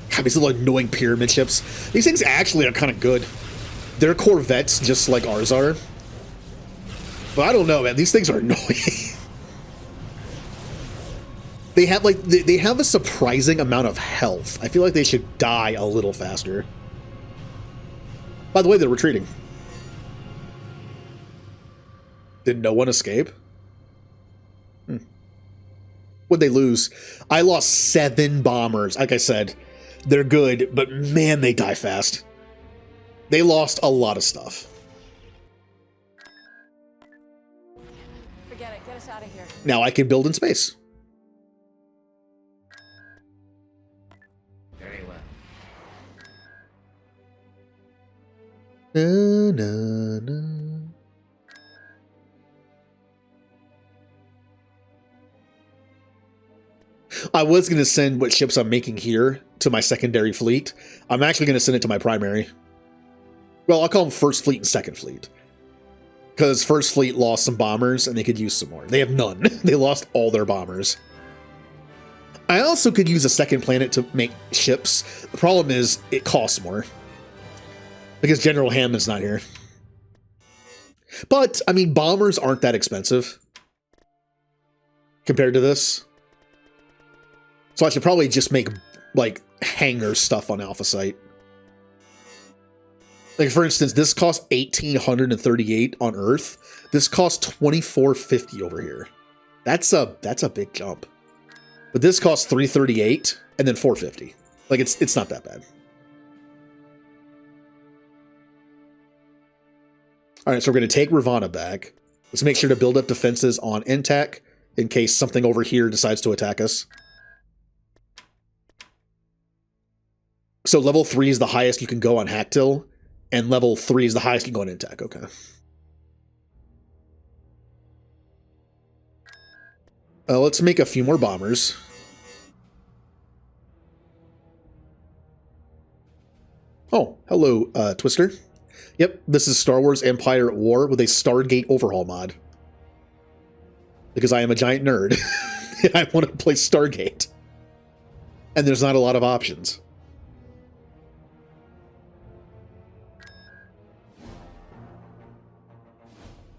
God, these little annoying pyramid ships. These things actually are kind of good. They're corvettes just like ours are. But I don't know, man. These things are annoying. They have they have a surprising amount of health. I feel like they should die a little faster. By the way, they're retreating. Did no one escape? What'd they lose? I lost 7 bombers. Like I said, they're good, but man, they die fast. They lost a lot of stuff. Forget it. Get us out of here. Now I can build in space. Very well. Na, na, na. I was going to send what ships I'm making here to my secondary fleet. I'm actually going to send it to my primary. Well, I'll call them First Fleet and Second Fleet. Because First Fleet lost some bombers and they could use some more. They have none. They lost all their bombers. I also could use a second planet to make ships. The problem is it costs more. Because General Hammond's not here. But, I mean, bombers aren't that expensive. Compared to this. So I should probably just make, like, hangar stuff on Alpha Site. Like, for instance, this costs 1,838 on Earth. This costs 2,450 over here. That's a big jump. But this costs 338 and then 450. Like, it's not that bad. All right, so we're going to take Ravana back. Let's make sure to build up defenses on Intac in case something over here decides to attack us. So level 3 is the highest you can go on Hacktill, and level 3 is the highest you can go on Intac. Okay. Let's make a few more bombers. Oh, hello, Twister. Yep, this is Star Wars Empire at War with a Stargate overhaul mod. Because I am a giant nerd. And I want to play Stargate. And there's not a lot of options.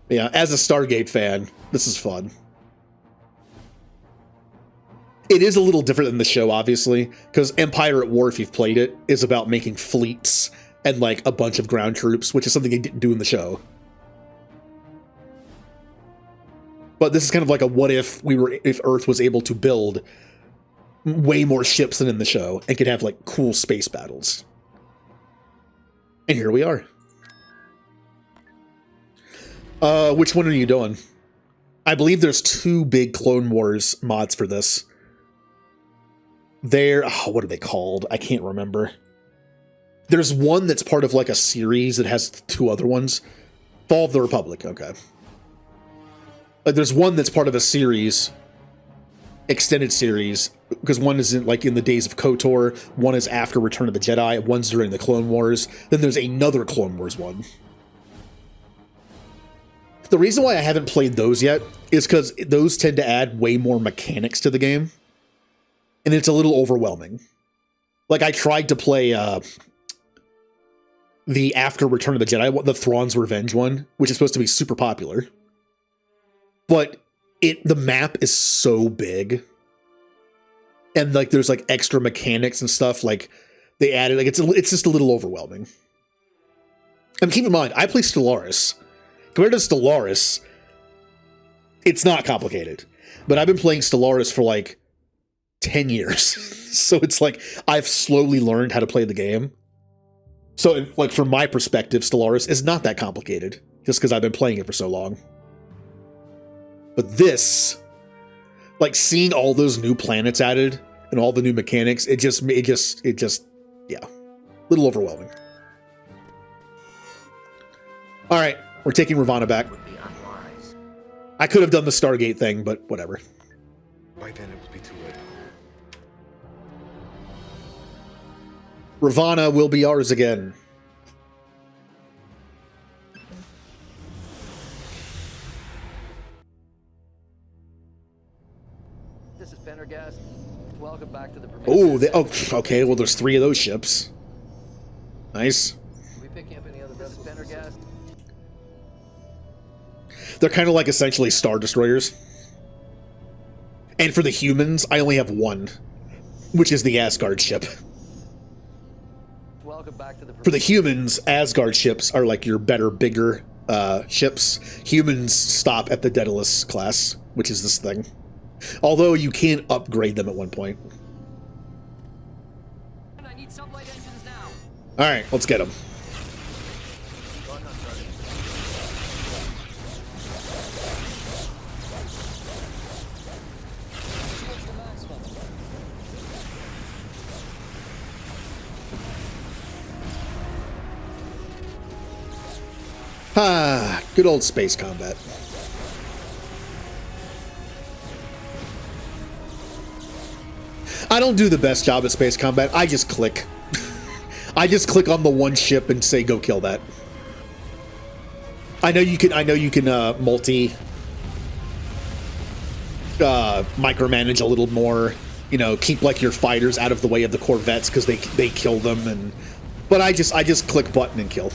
Yeah, as a Stargate fan, this is fun. It is a little different than the show, obviously, because Empire at War, if you've played it, is about making fleets and, like, a bunch of ground troops, which is something they didn't do in the show. But this is kind of like a what if Earth was able to build way more ships than in the show and could have, like, cool space battles. And here we are. Which one are you doing? I believe there's 2 big Clone Wars mods for this. They're, what are they called? I can't remember. There's one that's part of like a series that has 2 other ones. Fall of the Republic, okay. Like there's one that's part of a series, extended series, because one is in, like in the days of KOTOR, one is after Return of the Jedi, one's during the Clone Wars, then there's another Clone Wars one. The reason why I haven't played those yet is because those tend to add way more mechanics to the game. And it's a little overwhelming. Like, I tried to play the After Return of the Jedi, the Thrawn's Revenge one, which is supposed to be super popular. But the map is so big. And, like, there's, like, extra mechanics and stuff, like, they added, like, it's just a little overwhelming. And keep in mind, I play Stellaris. Compared to Stellaris, it's not complicated. But I've been playing Stellaris for, like, 10 years. So it's like I've slowly learned how to play the game. So like from my perspective, Stellaris is not that complicated just because I've been playing it for so long. But this, like seeing all those new planets added and all the new mechanics, it just yeah, a little overwhelming. All right, we're taking Ravana back. I could have done the Stargate thing, but whatever. By then it would be too late. Ravana will be ours again. This is Pendergast. Welcome back to the Okay, well there's 3 of those ships. Nice. Are we picking up any other vessels? This is Pendergast. They're kind of like essentially Star Destroyers. And for the humans, I only have 1, which is the Asgard ship. Welcome back to the For the humans, Asgard ships are like your better, bigger ships. Humans stop at the Daedalus class, which is this thing. Although you can upgrade them at one point. I need sublight engines now. All right, let's get them. Ah, good old space combat. I don't do the best job at space combat. I just click. I just click on the one ship and say, "Go kill that." I know you can multi micromanage a little more. You know, keep like your fighters out of the way of the corvettes because they kill them. But I just click button and kill.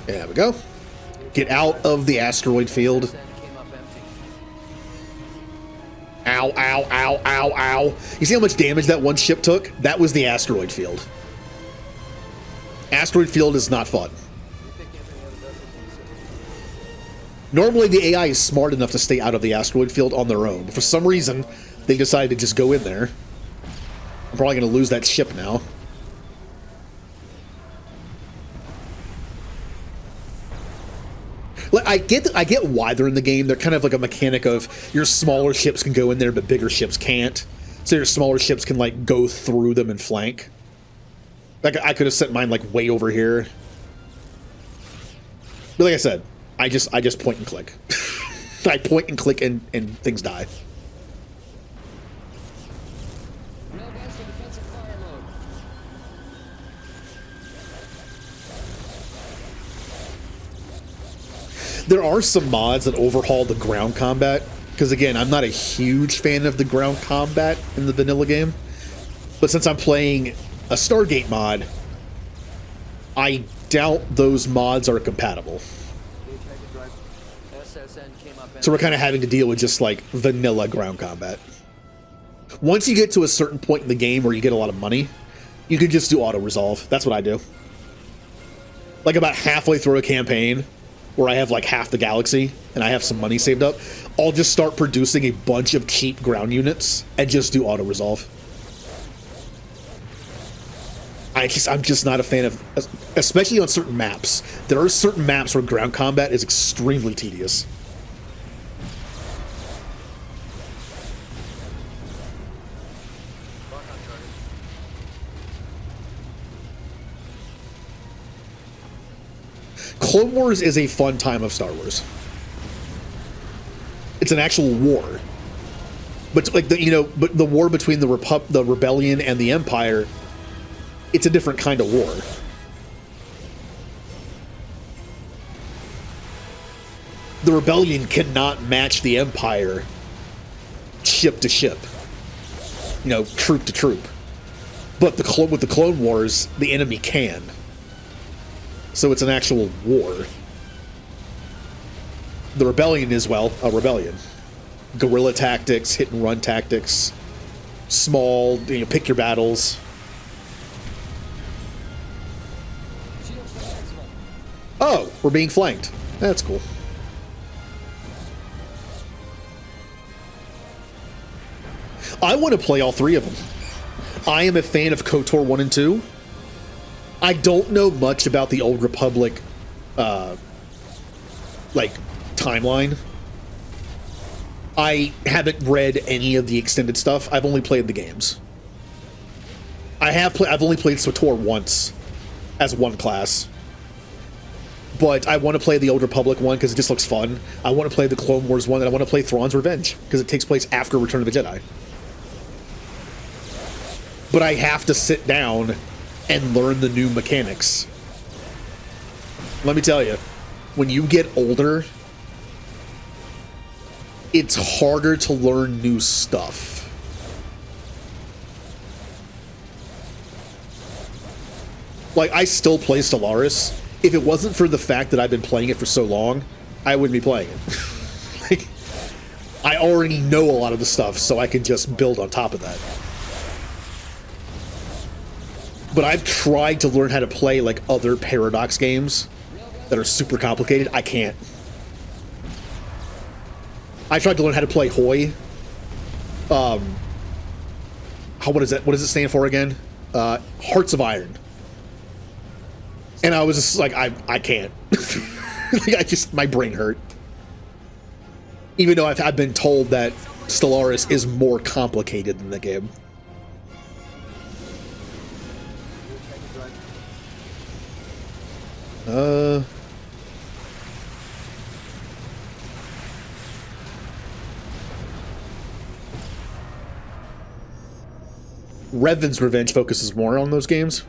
There we go. Get out of the asteroid field. Ow, ow, ow, ow, ow. You see how much damage that one ship took? That was the asteroid field. Asteroid field is not fun. Normally the AI is smart enough to stay out of the asteroid field on their own. But for some reason, they decided to just go in there. I'm probably going to lose that ship now. Like, I get why they're in the game. They're kind of like a mechanic of your smaller ships can go in there, but bigger ships can't. So your smaller ships can like go through them and flank. Like I could have set mine like way over here. But like I said, I just point and click. I point and click and things die. There are some mods that overhaul the ground combat, because again, I'm not a huge fan of the ground combat in the vanilla game. But since I'm playing a Stargate mod, I doubt those mods are compatible. So we're kind of having to deal with just like vanilla ground combat. Once you get to a certain point in the game where you get a lot of money, you can just do auto-resolve. That's what I do. Like about halfway through a campaign, where I have like half the galaxy and I have some money saved up, I'll just start producing a bunch of cheap ground units and just do auto-resolve. I'm just not a fan of, especially on certain maps. There are certain maps where ground combat is extremely tedious. Clone Wars is a fun time of Star Wars. It's an actual war, but like but the war between the rebellion and the Empire, it's a different kind of war. The rebellion cannot match the Empire ship to ship, troop to troop. But with the Clone Wars, the enemy can. So it's an actual war. The rebellion is, well, a rebellion. Guerrilla tactics, hit and run tactics, small, pick your battles. Oh, we're being flanked. That's cool. I want to play all three of them. I am a fan of KOTOR 1 and 2. I don't know much about the Old Republic, timeline. I haven't read any of the extended stuff. I've only played the games. I've only played SWTOR once, as one class. But I want to play the Old Republic one because it just looks fun. I want to play the Clone Wars one, and I want to play Thrawn's Revenge because it takes place after Return of the Jedi. But I have to sit down and learn the new mechanics. Let me tell you, when you get older, it's harder to learn new stuff. Like, I still play Stellaris. If it wasn't for the fact that I've been playing it for so long, I wouldn't be playing it. Like, I already know a lot of the stuff, so I can just build on top of that. But I've tried to learn how to play like other Paradox games that are super complicated. I can't. I tried to learn how to play Hoi. What is it? What does it stand for again? Hearts of Iron. And I was just like, I can't. My brain hurt. Even though I've been told that Stellaris is more complicated than the game. Revan's Revenge focuses more on those games.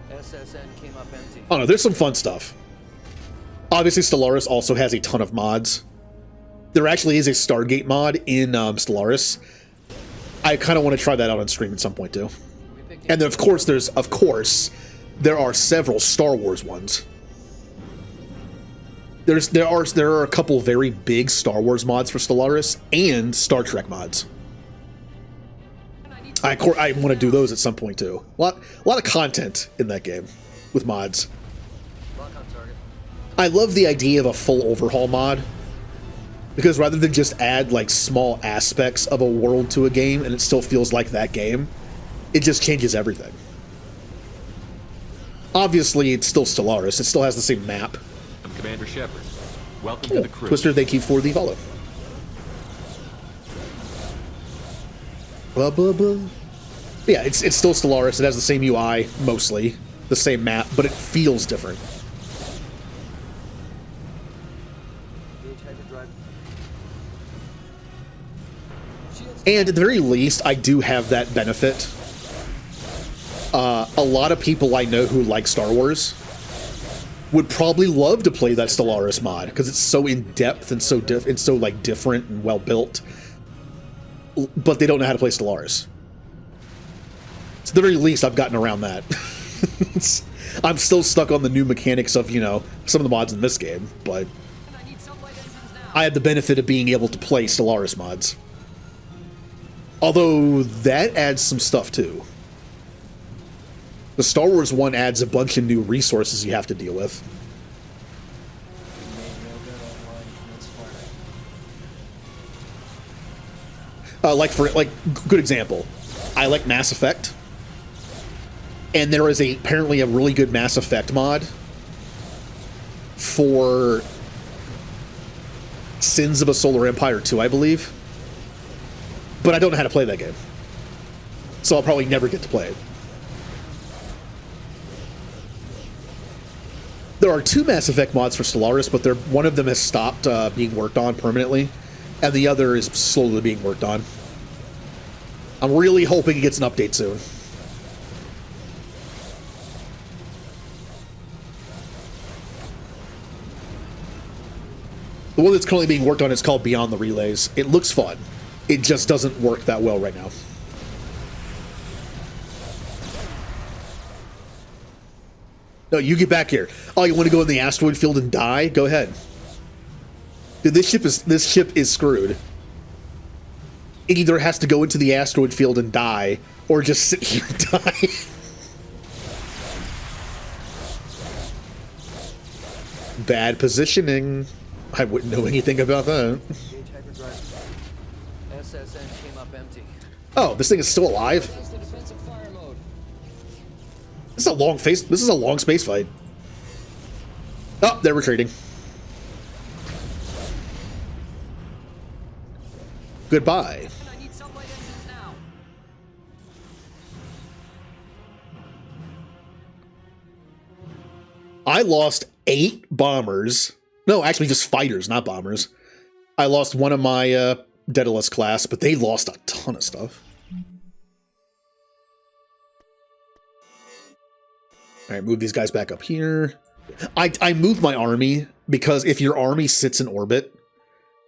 SSN came up empty. Oh no, there's some fun stuff. Obviously, Stellaris also has a ton of mods. There actually is a Stargate mod in Stellaris. I kind of want to try that out on stream at some point too. And then of course there are several Star Wars ones. There are a couple very big Star Wars mods for Stellaris and Star Trek mods. I want to do those at some point too. A lot of content in that game with mods. I love the idea of a full overhaul mod, because rather than just add like small aspects of a world to a game and it still feels like that game, it just changes everything. obviously, it's still Stellaris. It still has the same map. I'm Commander Shepard. Welcome to the crew. Twister, thank you for the follow. Blah, blah, blah. Yeah, it's still Stellaris. It has the same UI, mostly. The same map, but it feels different. And at the very least, I do have that benefit. A lot of people I know who like Star Wars would probably love to play that Stellaris mod because it's so in depth and so like different and well built. But they don't know how to play Stellaris. So at the very least, I've gotten around that. I'm still stuck on the new mechanics of, you know, some of the mods in this game, but I had the benefit of being able to play Stellaris mods. Although that adds some stuff too. The Star Wars one adds a bunch of new resources you have to deal with. Good example. I like Mass Effect. And there is apparently a really good Mass Effect mod for Sins of a Solar Empire 2, I believe. But I don't know how to play that game. So I'll probably never get to play it. There are 2 Mass Effect mods for Stellaris, but one of them has stopped being worked on permanently, and the other is slowly being worked on. I'm really hoping it gets an update soon. The one that's currently being worked on is called Beyond the Relays. It looks fun. It just doesn't work that well right now. No, you get back here. Oh, you want to go in the asteroid field and die? Go ahead. Dude, this ship is screwed. It either has to go into the asteroid field and die, or just sit here and die. Bad positioning. I wouldn't know anything about that. SSN came up empty. Oh, this thing is still alive? This is a long space fight. Oh, they're retreating. Goodbye. I lost 8 bombers. No, actually just fighters, not bombers. I lost one of my Daedalus class, but they lost a ton of stuff. All right, move these guys back up here. I moved my army because if your army sits in orbit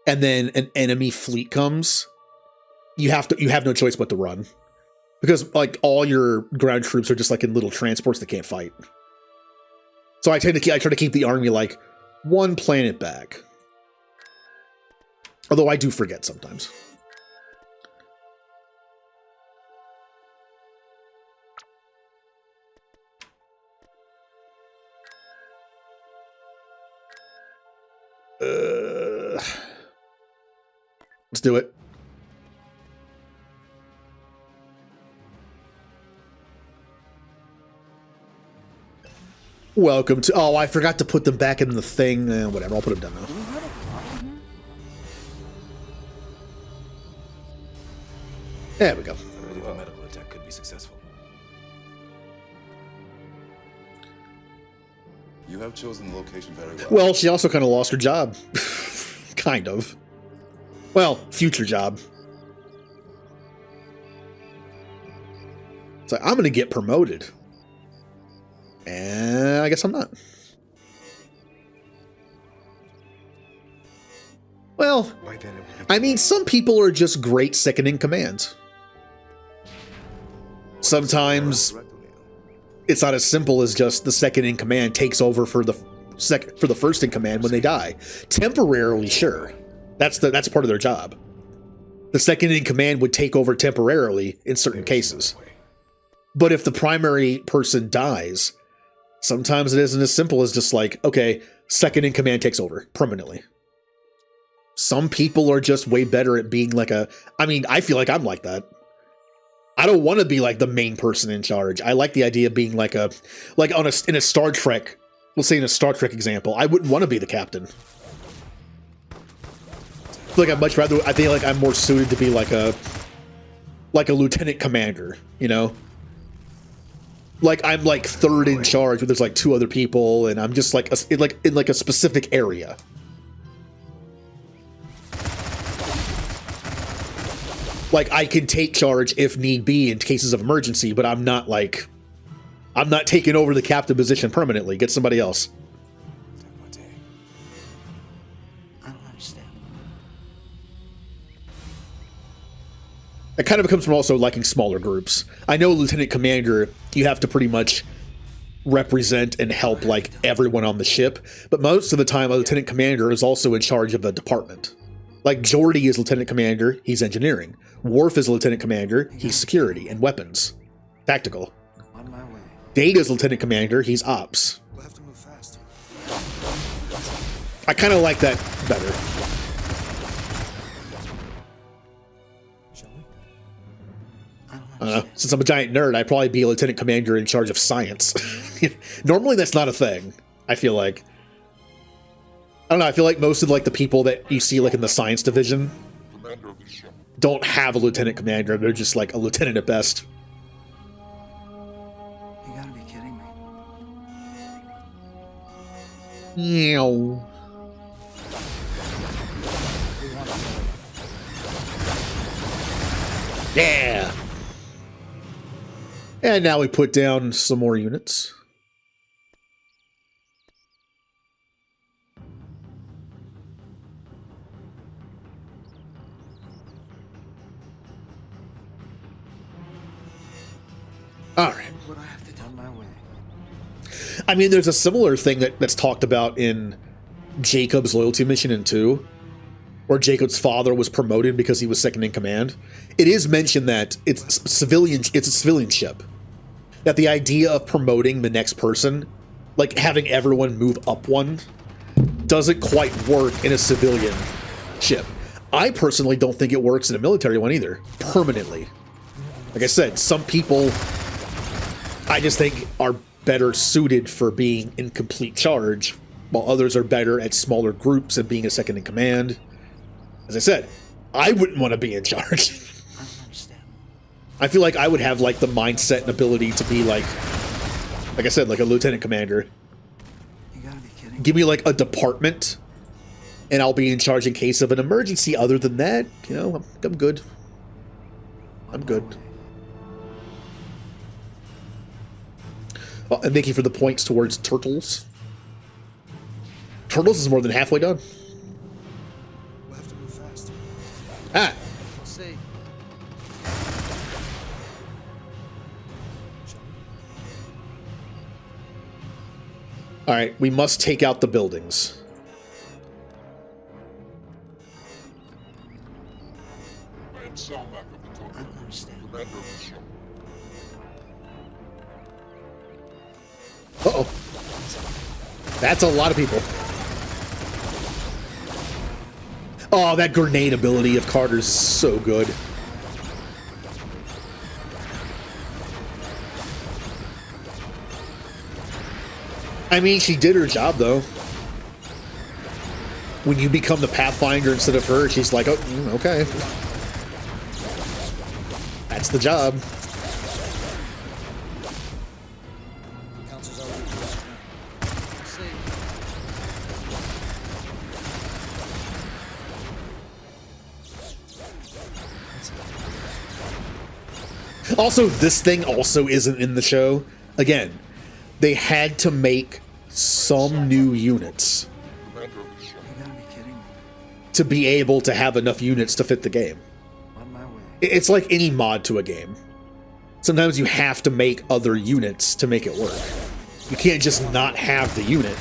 and then an enemy fleet comes, you have no choice but to run. Because like all your ground troops are just like in little transports that can't fight. So I try to keep the army like 1 planet back. Although I do forget sometimes. Let's do it. Welcome to... Oh, I forgot to put them back in the thing. Whatever, I'll put them down now. There we go. I believe a medical attack could be successful. You have chosen the location very well. Well, she also kind of lost her job. Kind of. Well, future job. So I'm going to get promoted. And I guess I'm not. Well, I mean, some people are just great second-in commands. Sometimes it's not as simple as just the second-in-command takes over for the first-in-command when they die. Temporarily, sure. That's part of their job. The second-in-command would take over temporarily in certain cases. But if the primary person dies, sometimes it isn't as simple as just like, okay, second-in-command takes over permanently. Some people are just way better at being like I mean, I feel like I'm like that. I don't want to be like the main person in charge. I like the idea of being like in a Star Trek, let's say in a Star Trek example, I wouldn't want to be the captain. I feel like I feel like I'm more suited to be like a lieutenant commander, you know? Like I'm like third in charge, but there's like 2 other people, and I'm just like in a specific area. Like I can take charge if need be in cases of emergency, but I'm not taking over the captain position permanently. Get somebody else. I don't understand. It kind of comes from also liking smaller groups. I know Lieutenant Commander, you have to pretty much represent and help like everyone on the ship, but most of the time a Lieutenant Commander is also in charge of a department. Like Geordi is Lieutenant Commander, he's engineering. Worf is Lieutenant Commander, he's security and weapons. Tactical. On my way. Data's Lieutenant Commander, he's ops. We'll have to move faster. I kind of like that better. Shall we? I don't understand. Since I'm a giant nerd, I'd probably be a Lieutenant Commander in charge of science. Normally that's not a thing, I feel like. I don't know, I feel like most of like the people that you see like in the science division Commander of the ship. don't have a lieutenant commander. They're just like a lieutenant at best. You gotta be kidding me. Meow. Yeah. And now we put down some more units. All right. What I have to do on my way. I mean, there's a similar thing that's talked about in Jacob's loyalty mission in 2, where Jacob's father was promoted because he was second in command. It is mentioned that it's a civilian ship. That the idea of promoting the next person, like having everyone move up one, doesn't quite work in a civilian ship. I personally don't think it works in a military one either, permanently. Like I said, some people I just think are better suited for being in complete charge, while others are better at smaller groups and being a second in command. As I said, I wouldn't want to be in charge. I don't understand. I feel like I would have like the mindset and ability to be like I said, like a lieutenant commander. You gotta be kidding. Give me like a department, and I'll be in charge in case of an emergency. Other than that, you know, I'm good. I'm good. Well, and thank you for the points towards Turtles. Turtles is more than halfway done. We'll have to move faster. Ah, We'll see. all right. We must take out the buildings. I am Salmac of the I Total, don't understand. Commander of the ship. Uh-oh. That's a lot of people. Oh, that grenade ability of Carter's is so good. I mean, she did her job, though. When you become the Pathfinder instead of her, she's like, oh, okay. That's the job. Also, this thing also isn't in the show. Again, they had to make some new units Commander of the ship. You gotta be kidding me. to be able to have enough units to fit the game. On my way. It's like any mod to a game. Sometimes you have to make other units to make it work. You can't just not have the unit.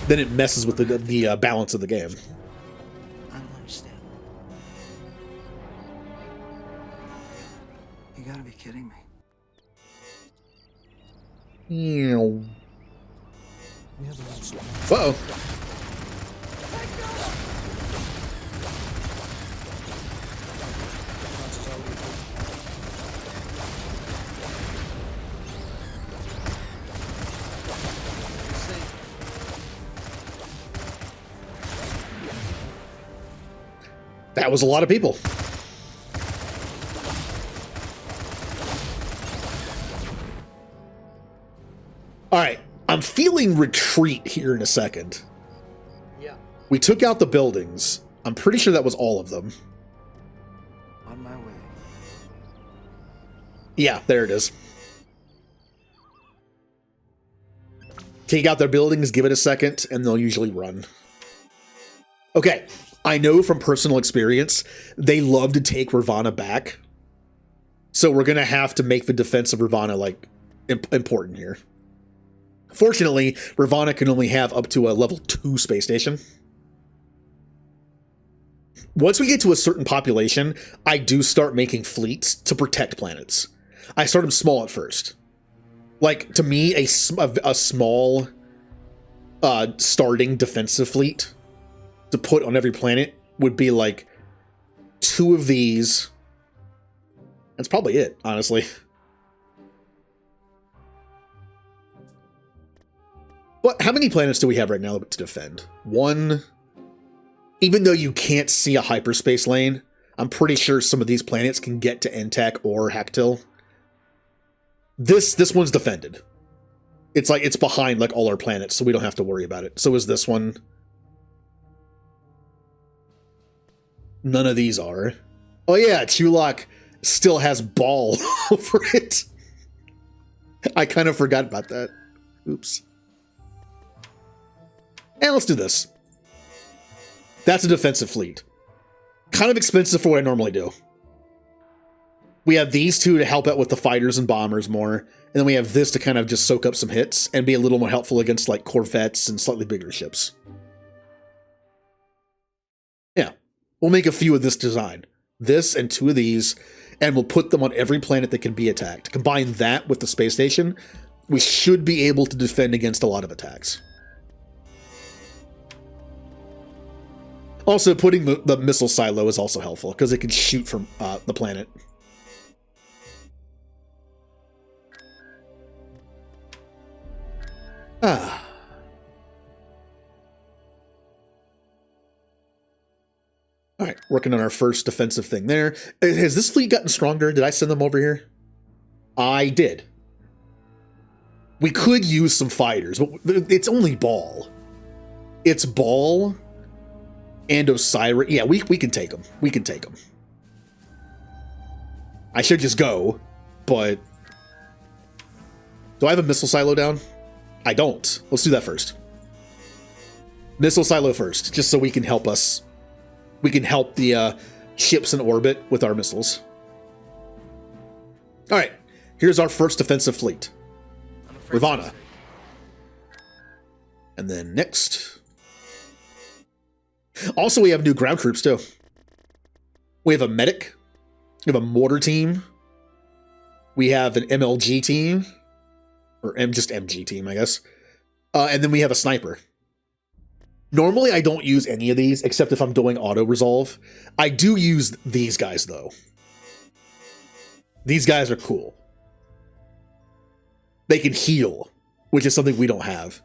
Then it messes with the balance of the game. I don't understand. You gotta be kidding me. Uh-oh. That was a lot of people. All right, I'm feeling retreat here in a second. Yeah. We took out the buildings. I'm pretty sure that was all of them. On my way. Yeah, there it is. Take out their buildings, give it a second, and they'll usually run. Okay, I know from personal experience, they love to take Ravana back. So we're going to have to make the defense of Ravana, like, important here. Fortunately, Ravana can only have up to a level 2 space station. Once we get to a certain population, I do start making fleets to protect planets. I start them small at first. Like, to me, a small starting defensive fleet to put on every planet would be like 2 of these. That's probably it, honestly. But how many planets do we have right now to defend? 1. Even though you can't see a hyperspace lane, I'm pretty sure some of these planets can get to Entak or Haktil. This one's defended. It's like it's behind like all our planets, so we don't have to worry about it. So is this one. None of these are. Oh yeah, Chulak still has ball over it. I kind of forgot about that. Oops. And let's do this. That's a defensive fleet. Kind of expensive for what I normally do. We have these 2 to help out with the fighters and bombers more, and then we have this to kind of just soak up some hits and be a little more helpful against like corvettes and slightly bigger ships. Yeah, we'll make a few of this design. This and 2 of these, and we'll put them on every planet that can be attacked. Combine that with the space station, we should be able to defend against a lot of attacks. Also, putting the missile silo is also helpful, because it can shoot from the planet. Ah. All right, working on our first defensive thing there. Has this fleet gotten stronger? Did I send them over here? I did. We could use some fighters, but it's only Ball. It's Ball and Osiris. Yeah, we can take them. We can take them. I should just go, but... Do I have a missile silo down? I don't. Let's do that first. Missile silo first, just so we can help us. We can help the ships in orbit with our missiles. All right, here's our first defensive fleet. Ravana. And then next. Also, we have new ground troops, too. We have a medic. We have a mortar team. We have an MLG team. Or just MG team, I guess. And then we have a sniper. Normally, I don't use any of these, except if I'm doing auto-resolve. I do use these guys, though. These guys are cool. They can heal, which is something we don't have.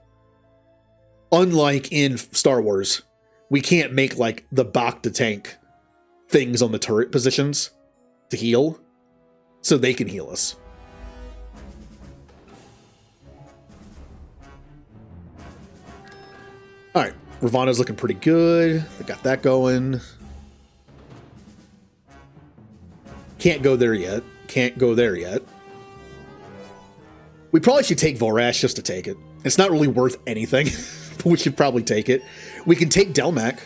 Unlike in Star Wars, we can't make, like, the Bacta tank things on the turret positions to heal, so they can heal us. Alright, Ravana's looking pretty good. They got that going. Can't go there yet. Can't go there yet. We probably should take Vorash just to take it. It's not really worth anything, but we should probably take it. We can take Delmac.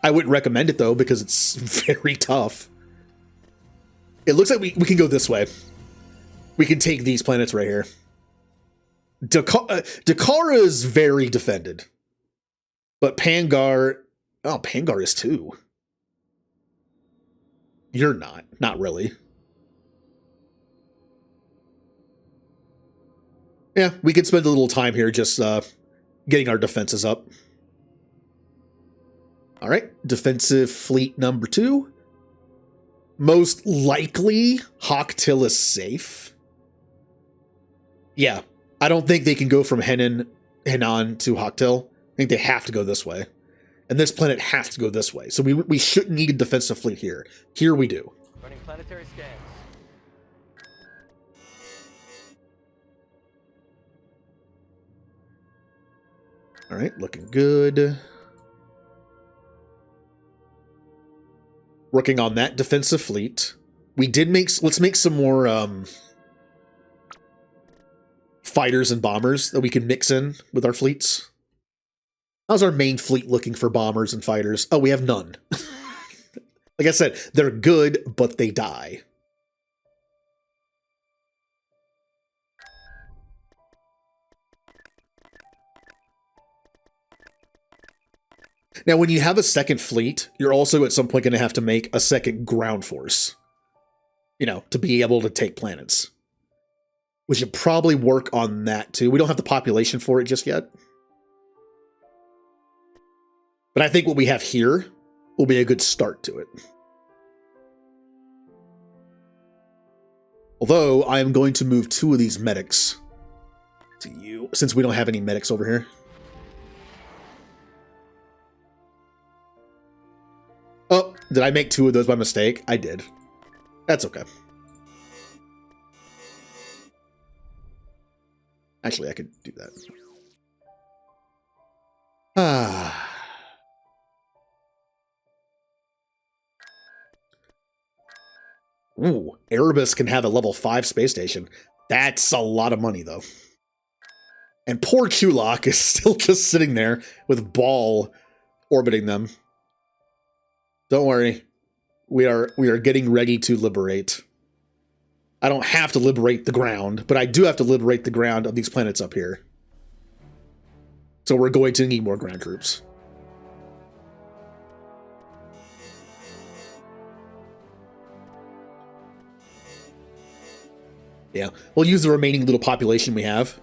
I wouldn't recommend it, though, because it's very tough. It looks like we can go this way. We can take these planets right here. Dakara is very defended. But Pangar... Oh, Pangar is too. You're not. Not really. Yeah, we could spend a little time here just getting our defenses up. All right, defensive fleet number 2. Most likely, Haktil is safe. Yeah, I don't think they can go from Henan to Haktil. I think they have to go this way. And this planet has to go this way. So we shouldn't need a defensive fleet here. Here we do. Running planetary scans. All right, looking good. Working on that defensive fleet. We did let's make some more fighters and bombers that we can mix in with our fleets. How's our main fleet looking for bombers and fighters? Oh, we have none. Like I said, they're good, but they die. Now, when you have a second fleet, you're also at some point going to have to make a second ground force. You know, to be able to take planets. We should probably work on that too. We don't have the population for it just yet. But I think what we have here will be a good start to it. Although, I am going to move 2 of these medics to you, since we don't have any medics over here. Oh, did I make 2 of those by mistake? I did. That's okay. Actually, I could do that. Ah. Ooh, Erebus can have a level 5 space station. That's a lot of money, though. And poor Chulak is still just sitting there with Ball orbiting them. Don't worry. We are getting ready to liberate. I don't have to liberate the ground, but I do have to liberate the ground of these planets up here. So we're going to need more ground troops. Yeah, we'll use the remaining little population we have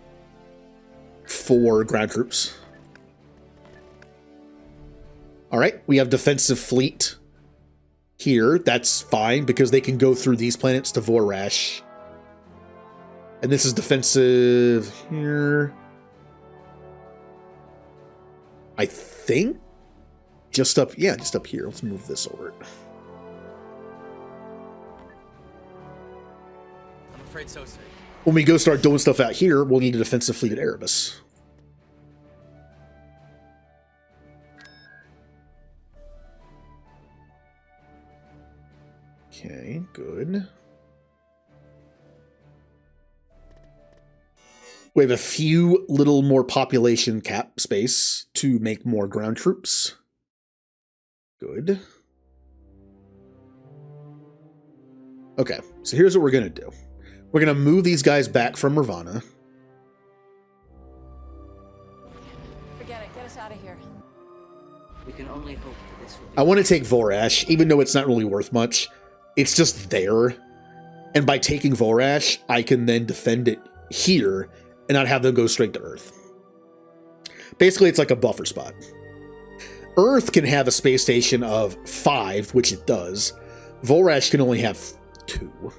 for ground troops. All right, we have defensive fleet here. That's fine because they can go through these planets to Vorash. And this is defensive here. I think just up here. Let's move this over. Afraid so, sir. When we go start doing stuff out here, we'll need a defensive fleet at Erebus. Okay, good. We have a few little more population cap space to make more ground troops. Good. Okay, so here's what we're going to do. We're going to move these guys back from Nirvana. Forget it. Get us out of here. We can only hope that this will be... I want to take Vorash, even though it's not really worth much. It's just there. And by taking Vorash, I can then defend it here and not have them go straight to Earth. Basically, it's like a buffer spot. Earth can have a space station of 5, which it does. Vorash can only have 2.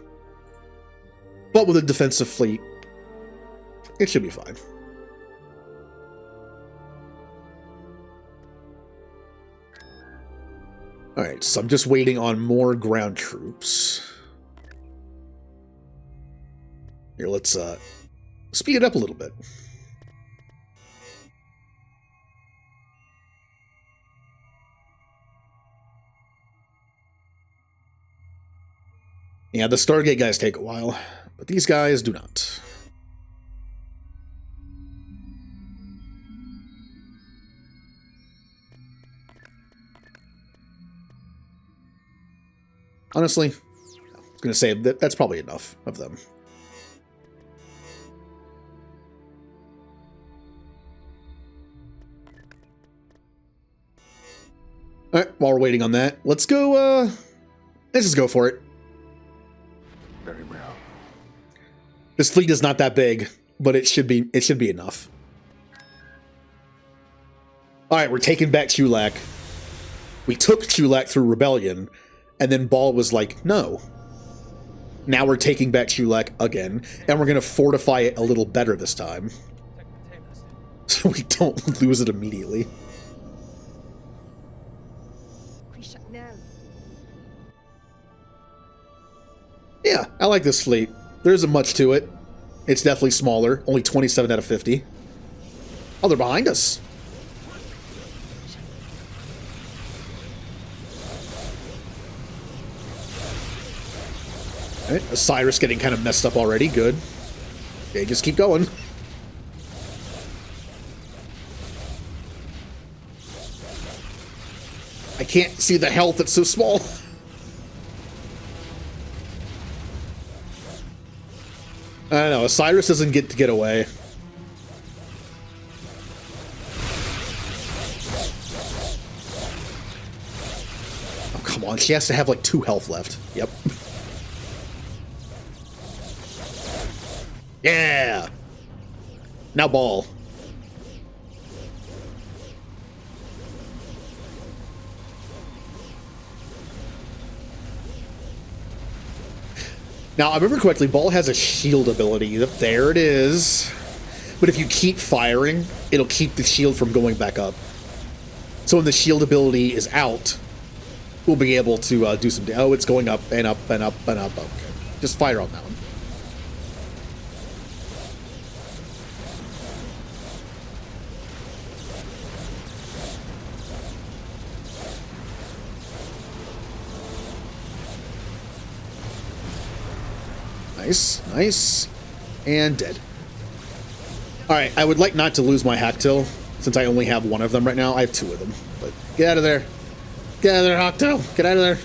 But with a defensive fleet, it should be fine. Alright, so I'm just waiting on more ground troops. Here, let's speed it up a little bit. Yeah, the Stargate guys take a while, but these guys do not. Honestly, I was going to say that that's probably enough of them. All right, while we're waiting on that, let's go, let's just go for it. Very well. This fleet is not that big, but it should be enough. All right, we're taking back Chulak. We took Chulak through Rebellion, and then Ball was like, no. Now we're taking back Chulak again, and we're going to fortify it a little better this time. So we don't lose it immediately. I like this fleet. There isn't much to it. It's definitely smaller. Only 27 out of 50. Oh, they're behind us. All right, Osiris getting kind of messed up already. Good. Okay, just keep going. I can't see the health, it's so small. I don't know, Osiris doesn't get to get away. Oh, come on, she has to have like 2 health left. Yep. Yeah! Now ball. Now, I remember correctly, Ball has a shield ability. There it is. But if you keep firing, it'll keep the shield from going back up. So when the shield ability is out, we'll be able to do some... Oh, it's going up and up and up and up. Okay. Just fire on that one. Nice, nice, and dead. Alright, I would like not to lose my Hacktail, since I only have 1 of them right now. I have 2 of them, but get out of there. Get out of there, Hacktail. Get out of there.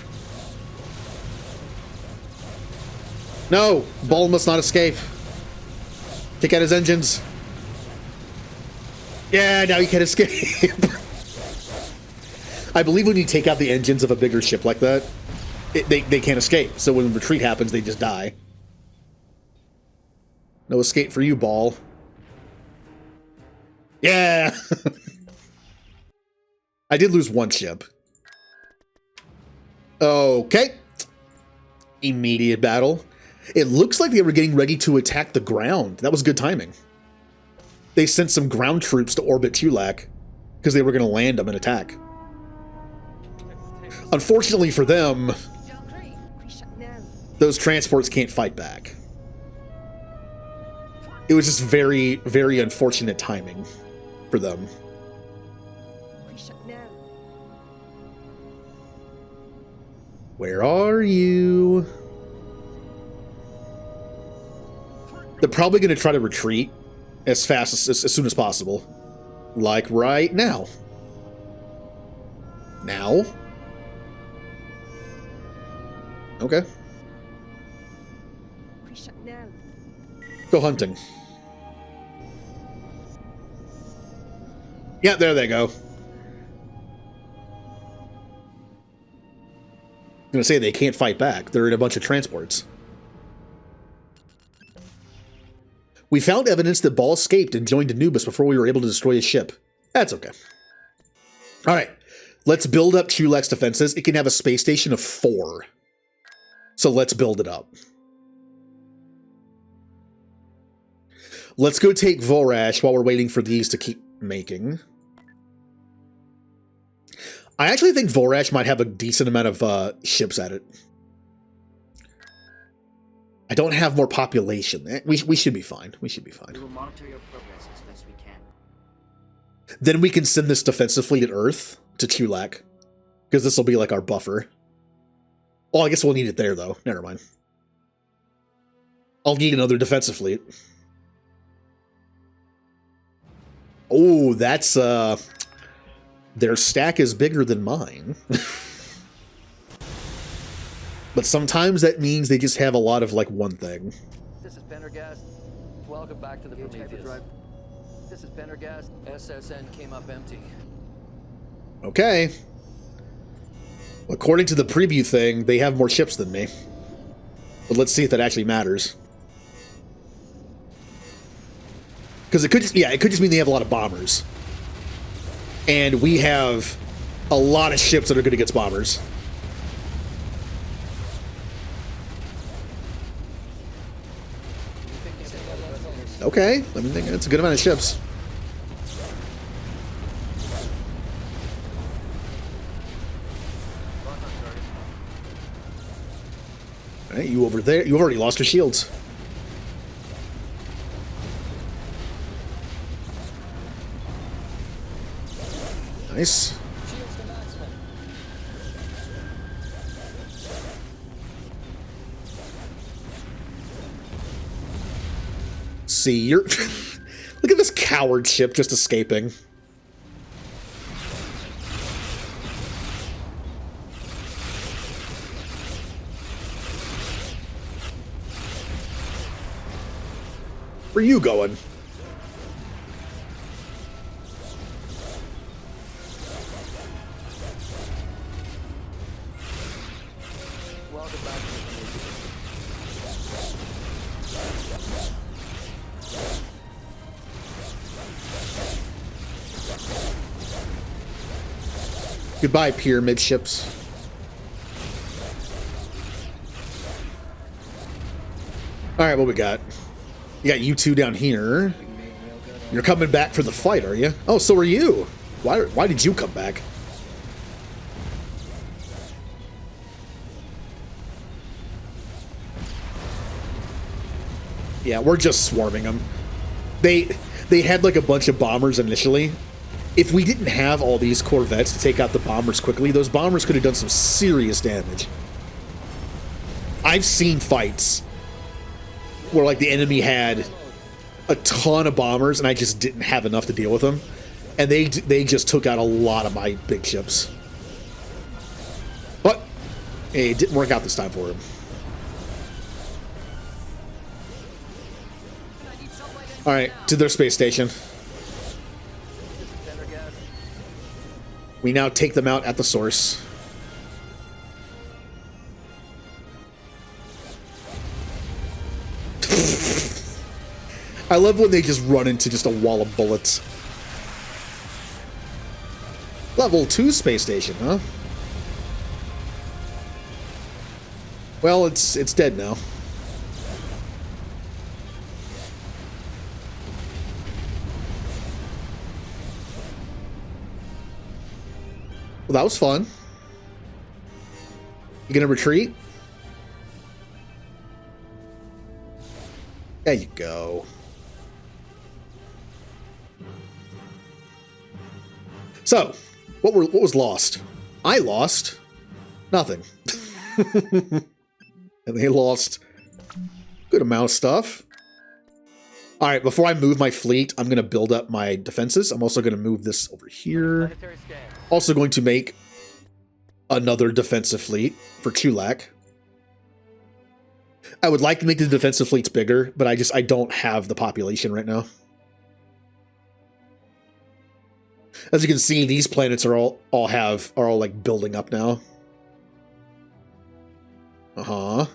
No! Ball must not escape. Take out his engines. Yeah, now he can't escape. I believe when you take out the engines of a bigger ship like that, they can't escape. So when retreat happens, they just die. No escape for you, Ball. Yeah! I did lose 1 ship. Okay. Immediate battle. It looks like they were getting ready to attack the ground. That was good timing. They sent some ground troops to orbit Tulak because they were going to land them and attack. Unfortunately for them, those transports can't fight back. It was just very, very unfortunate timing for them. Where are you? They're probably going to try to retreat as fast as soon as possible. Like right now. Now? Okay. Go hunting. Yeah, there they go. I'm gonna say they can't fight back. They're in a bunch of transports. We found evidence that Ball escaped and joined Anubis before we were able to destroy his ship. That's okay. Alright, let's build up Chulak's defenses. It can have a space station of 4. So let's build it up. Let's go take Vorash while we're waiting for these to keep making. I actually think Vorash might have a decent amount of ships at it. I don't have more population. We should be fine. We should be fine. We will monitor your progress as best we can. Then we can send this defensive fleet at Earth to Chulak. Because this will be like our buffer. Oh, I guess we'll need it there, though. Never mind. I'll need another defensive fleet. Oh, that's, their stack is bigger than mine. But sometimes that means they just have a lot of, like, one thing. This is Pendergast. Welcome back to the Prometheus. This is Pendergast. SSN came up empty. Okay. According to the preview thing, they have more ships than me. But let's see if that actually matters. Because it could just, yeah, it could just mean they have a lot of bombers. And we have a lot of ships that are good against bombers. Okay, I mean, that's a good amount of ships. Alright, you over there. You already lost your shields. Nice. See, you're... Look at this coward ship just escaping. Where are you going? Welcome back to the Goodbye, pyramid ships. Alright, what we got? You got you two down here. You're coming back for the fight, are you? Oh, so are you. Why did you come back? Yeah, we're just swarming them. They had like a bunch of bombers initially. If we didn't have all these corvettes to take out the bombers quickly, those bombers could have done some serious damage. I've seen fights where like the enemy had a ton of bombers and I just didn't have enough to deal with them, and they just took out a lot of my big ships. But hey, it didn't work out this time for him. All right, to their space station. We now take them out at the source. I love when they just run into just a wall of bullets. Level 2 space station, huh? Well, it's dead now. Well, that was fun. You gonna retreat? There you go. So, what was lost? I lost nothing. And they lost a good amount of stuff. All right, before I move my fleet, I'm going to build up my defenses. I'm also going to move this over here. Also going to make another defensive fleet for Chulak. I would like to make the defensive fleets bigger, but I don't have the population right now. As you can see, these planets are all like building up now. Uh-huh.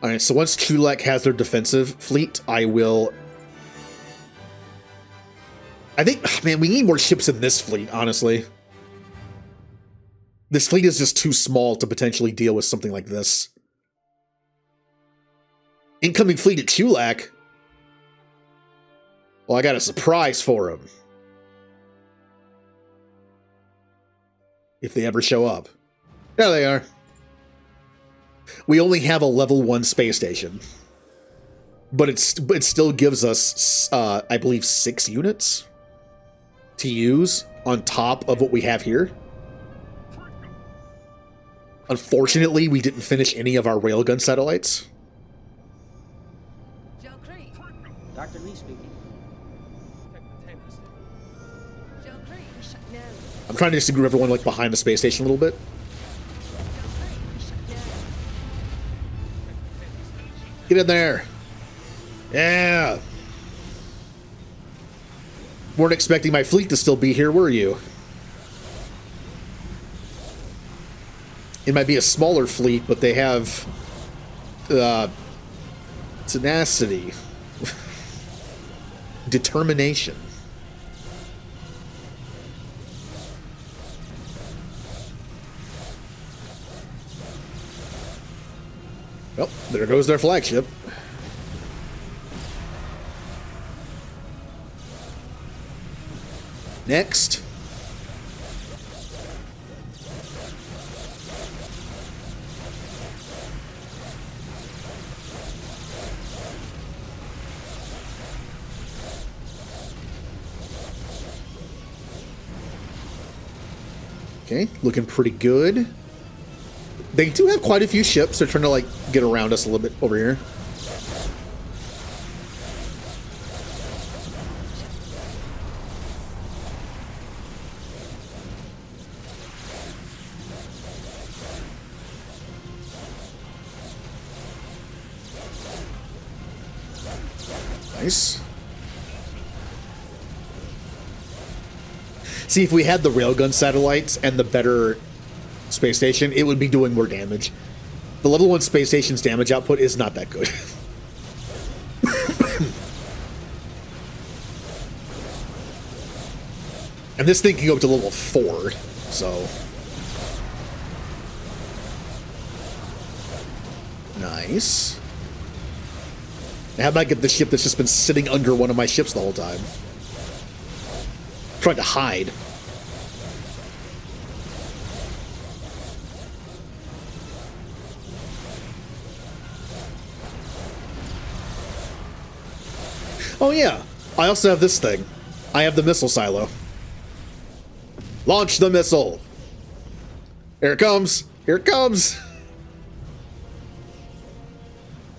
Alright, so once Chulak has their defensive fleet, I think, man, we need more ships in this fleet, honestly. This fleet is just too small to potentially deal with something like this. Incoming fleet at Chulak. Well, I got a surprise for him. If they ever show up. There they are. We only have a level 1 space station. But it still gives us, I believe, 6 units to use on top of what we have here. Unfortunately, we didn't finish any of our railgun satellites. Dr. Lee speaking. I'm trying to just group everyone like behind the space station a little bit. Get in there. Yeah. Weren't expecting my fleet to still be here, were you? It might be a smaller fleet, but they have tenacity. Determination. Well, there goes their flagship. Next. Okay, looking pretty good. They do have quite a few ships. They're trying to, like, get around us a little bit over here. Nice. See, if we had the railgun satellites and the better space station, it would be doing more damage. The level 1 space station's damage output is not that good. And this thing can go up to level 4, so... Nice. Now, how about I get the ship that's just been sitting under one of my ships the whole time? Trying to hide. Oh yeah, I also have this thing. I have the missile silo. Launch the missile! Here it comes! Here it comes!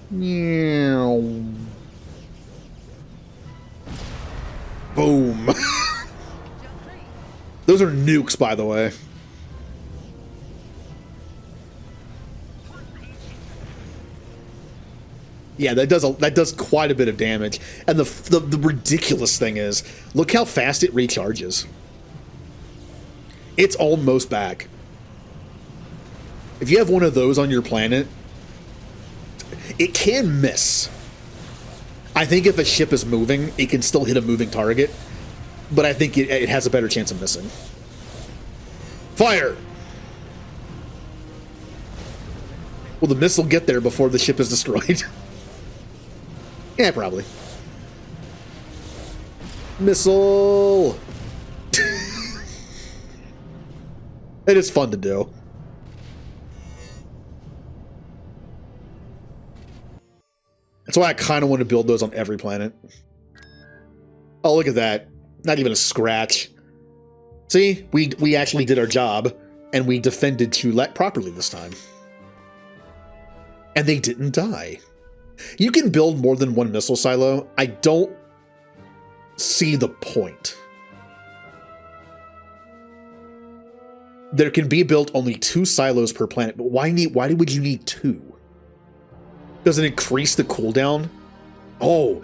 Meow. Boom. Those are nukes, by the way. Yeah, that does quite a bit of damage. And the ridiculous thing is, look how fast it recharges. It's almost back. If you have one of those on your planet, it can miss. I think if a ship is moving, it can still hit a moving target, but I think it has a better chance of missing. Fire! Will the missile get there before the ship is destroyed? Yeah, probably. Missile! It is fun to do. That's why I kind of want to build those on every planet. Oh, look at that. Not even a scratch. See? We actually did our job, and we defended Chulek properly this time. And they didn't die. You can build more than one missile silo. I don't see the point. There can be built only 2 silos per planet, but why would you need 2? Does it increase the cooldown? Oh,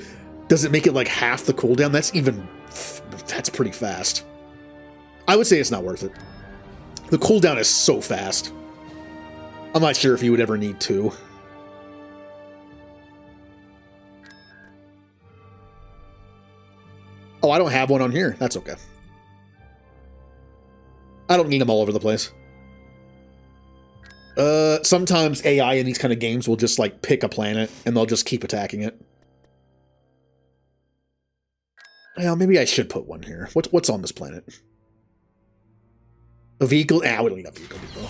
does it make it like half the cooldown? That's pretty fast. I would say it's not worth it. The cooldown is so fast. I'm not sure if you would ever need 2. Oh, I don't have one on here. That's okay. I don't need them all over the place. Sometimes AI in these kind of games will just, like, pick a planet, and they'll just keep attacking it. Well, maybe I should put one here. What's on this planet? A vehicle? Ah, we don't need a vehicle depot.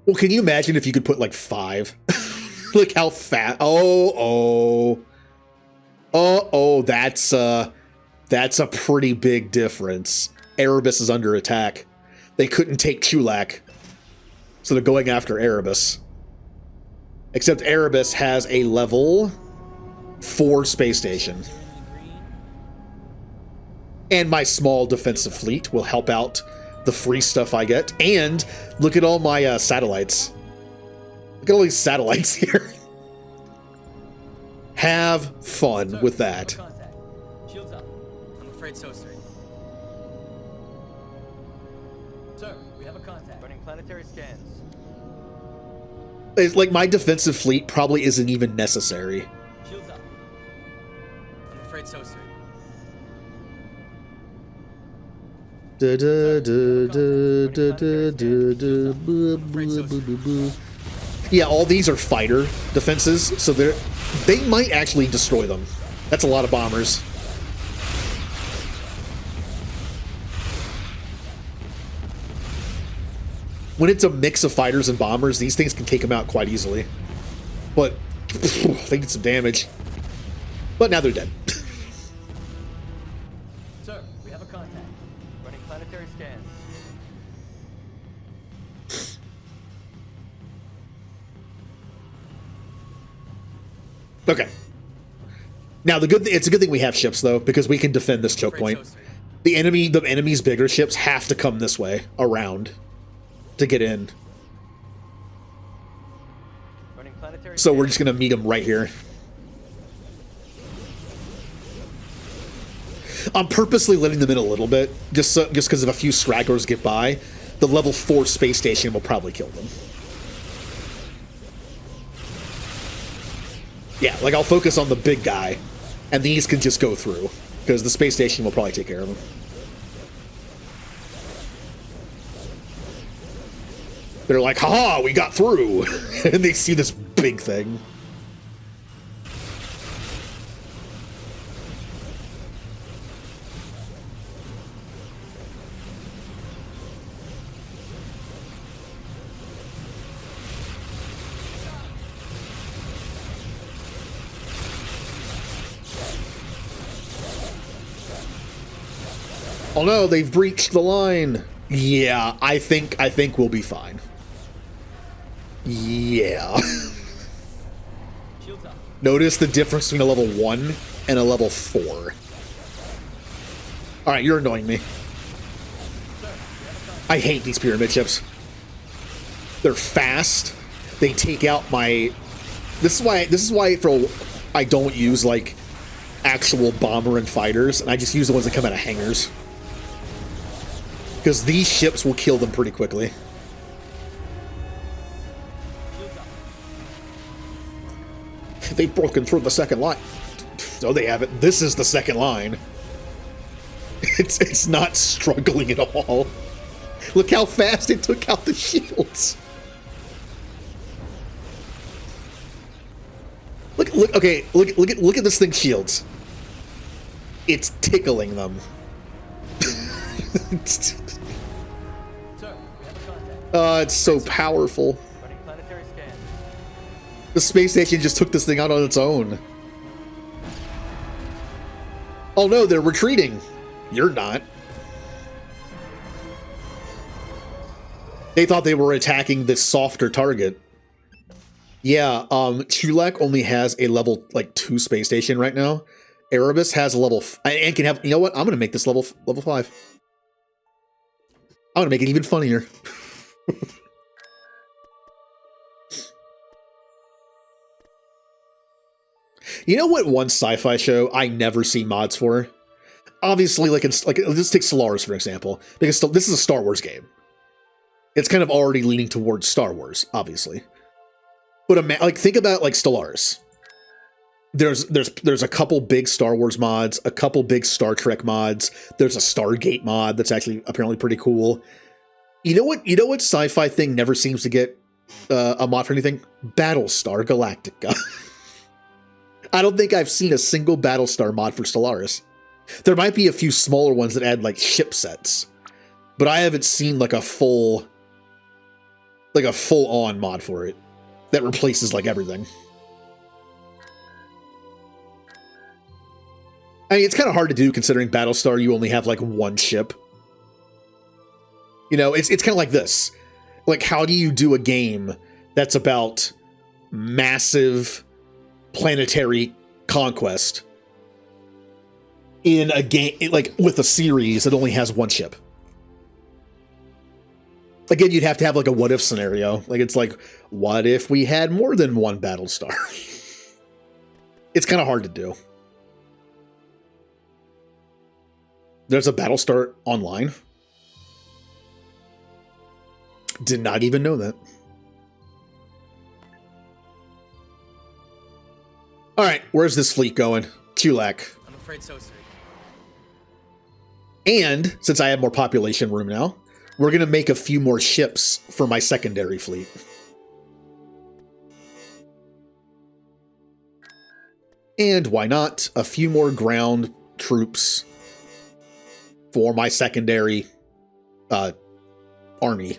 Well, can you imagine if you could put, like, 5? Look how fast. Oh, that's a pretty big difference. Erebus is under attack. They couldn't take Chulak, so they're going after Erebus. Except Erebus has a level 4 space station. And my small defensive fleet will help out the free stuff I get. And look at all my satellites. Look at all these satellites here. Have fun with that. Shields up. I'm afraid so, sir. Sir, we have a contact. Running planetary scans. It's like my defensive fleet probably isn't even necessary. Shields up. I'm afraid so, sir. Yeah, all these are fighter defenses, so they might actually destroy them. That's a lot of bombers. When it's a mix of fighters and bombers, these things can take them out quite easily. But They did some damage. But now they're dead. Sir, we have a contact. Running planetary scans. Okay. Now it's a good thing we have ships though, because we can defend this choke point. The enemy's bigger ships have to come this way around to get in. Running planetary So we're just gonna meet them right here. I'm purposely letting them in a little bit, just because if a few stragglers get by, the level 4 space station will probably kill them. Yeah, like I'll focus on the big guy, and these can just go through, because the space station will probably take care of them. They're like, haha, we got through! And they see this big thing. Oh no, they've breached the line. Yeah, I think we'll be fine. Yeah. Notice the difference between a level 1 and a level 4. Alright, you're annoying me. I hate these pyramid ships. They're fast. They take out my... This is why I don't use, like, actual bomber and fighters, and I just use the ones that come out of hangars. Because these ships will kill them pretty quickly. They've broken through the second line. Oh, they haven't. This is the second line. It's not struggling at all. Look how fast it took out the shields. Look at this thing's shields. It's tickling them. It's so powerful. The space station just took this thing out on its own. Oh no, they're retreating. You're not. They thought they were attacking this softer target. Yeah, Chulak only has a level, 2 space station right now. Erebus has a level... and can have... You know what? I'm gonna make this level 5. I'm gonna make it even funnier. You know what one sci-fi show I never see mods for? Obviously, let's take Stellaris for example, because this is a Star Wars game. It's kind of already leaning towards Star Wars, obviously. But think about Stellaris. There's a couple big Star Wars mods, a couple big Star Trek mods. There's a Stargate mod that's actually apparently pretty cool. You know what sci-fi thing never seems to get a mod for anything? Battlestar Galactica. I don't think I've seen a single Battlestar mod for Stellaris. There might be a few smaller ones that add ship sets, but I haven't seen a full on mod for it that replaces everything. I mean, it's kind of hard to do considering Battlestar you only have one ship. You know, it's kind of like this. How do you do a game that's about massive planetary conquest in a game with a series that only has one ship? Again, you'd have to have a what if scenario. What if we had more than one Battlestar? It's kind of hard to do. There's a Battlestar online. Did not even know that. All right, where's this fleet going? Chulak. I'm afraid so, sir. And since I have more population room now, we're going to make a few more ships for my secondary fleet. And why not? A few more ground troops for my secondary army.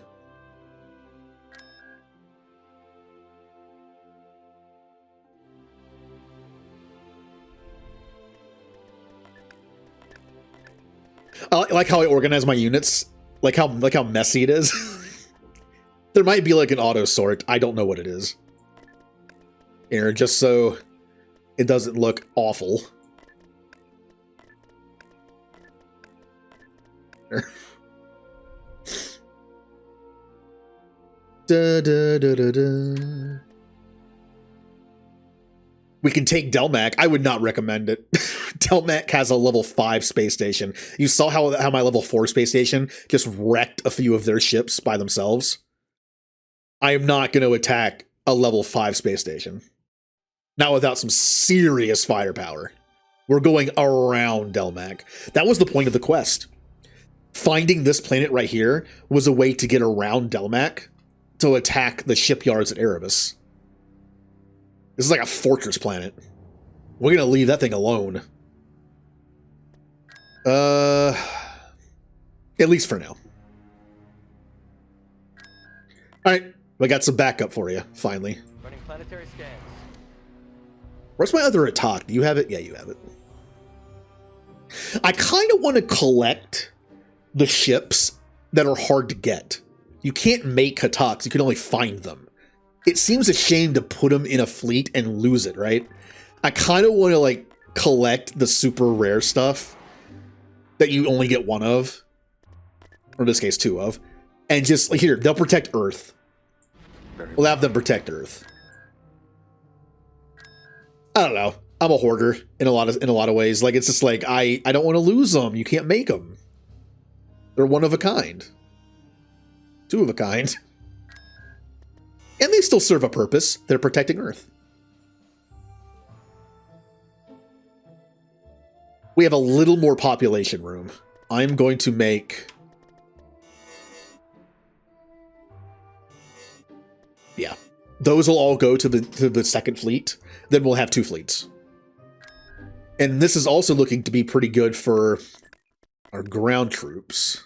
I like how I organize my units. Like how messy it is. There might be like an auto sort. I don't know what it is. Here, just so it doesn't look awful. Da, da, da, da, da. We can take Delmac. I would not recommend it. Delmac has a level 5 space station. You saw how my level 4 space station just wrecked a few of their ships by themselves. I am not going to attack a level 5 space station. Not without some serious firepower. We're going around Delmac. That was the point of the quest. Finding this planet right here was a way to get around Delmac to attack the shipyards at Erebus. This is like a fortress planet. We're going to leave that thing alone. At least for now. Alright, we got some backup for you, finally. Running planetary scans. Where's my other attack? Do you have it? Yeah, you have it. I kind of want to collect the ships that are hard to get. You can't make Hataks, you can only find them. It seems a shame to put them in a fleet and lose it, right? I kind of want to, like, collect the super rare stuff that you only get one of. Or in this case, two of. And just, like, here, they'll protect Earth. We'll have them protect Earth. I don't know. I'm a hoarder in a lot of ways. Like, it's just like, I don't want to lose them. You can't make them. They're one of a kind. Two of a kind. And they still serve a purpose. They're protecting Earth. We have a little more population room. I'm going to make... Yeah. Those will all go to the second fleet. Then we'll have two fleets. And this is also looking to be pretty good for our ground troops.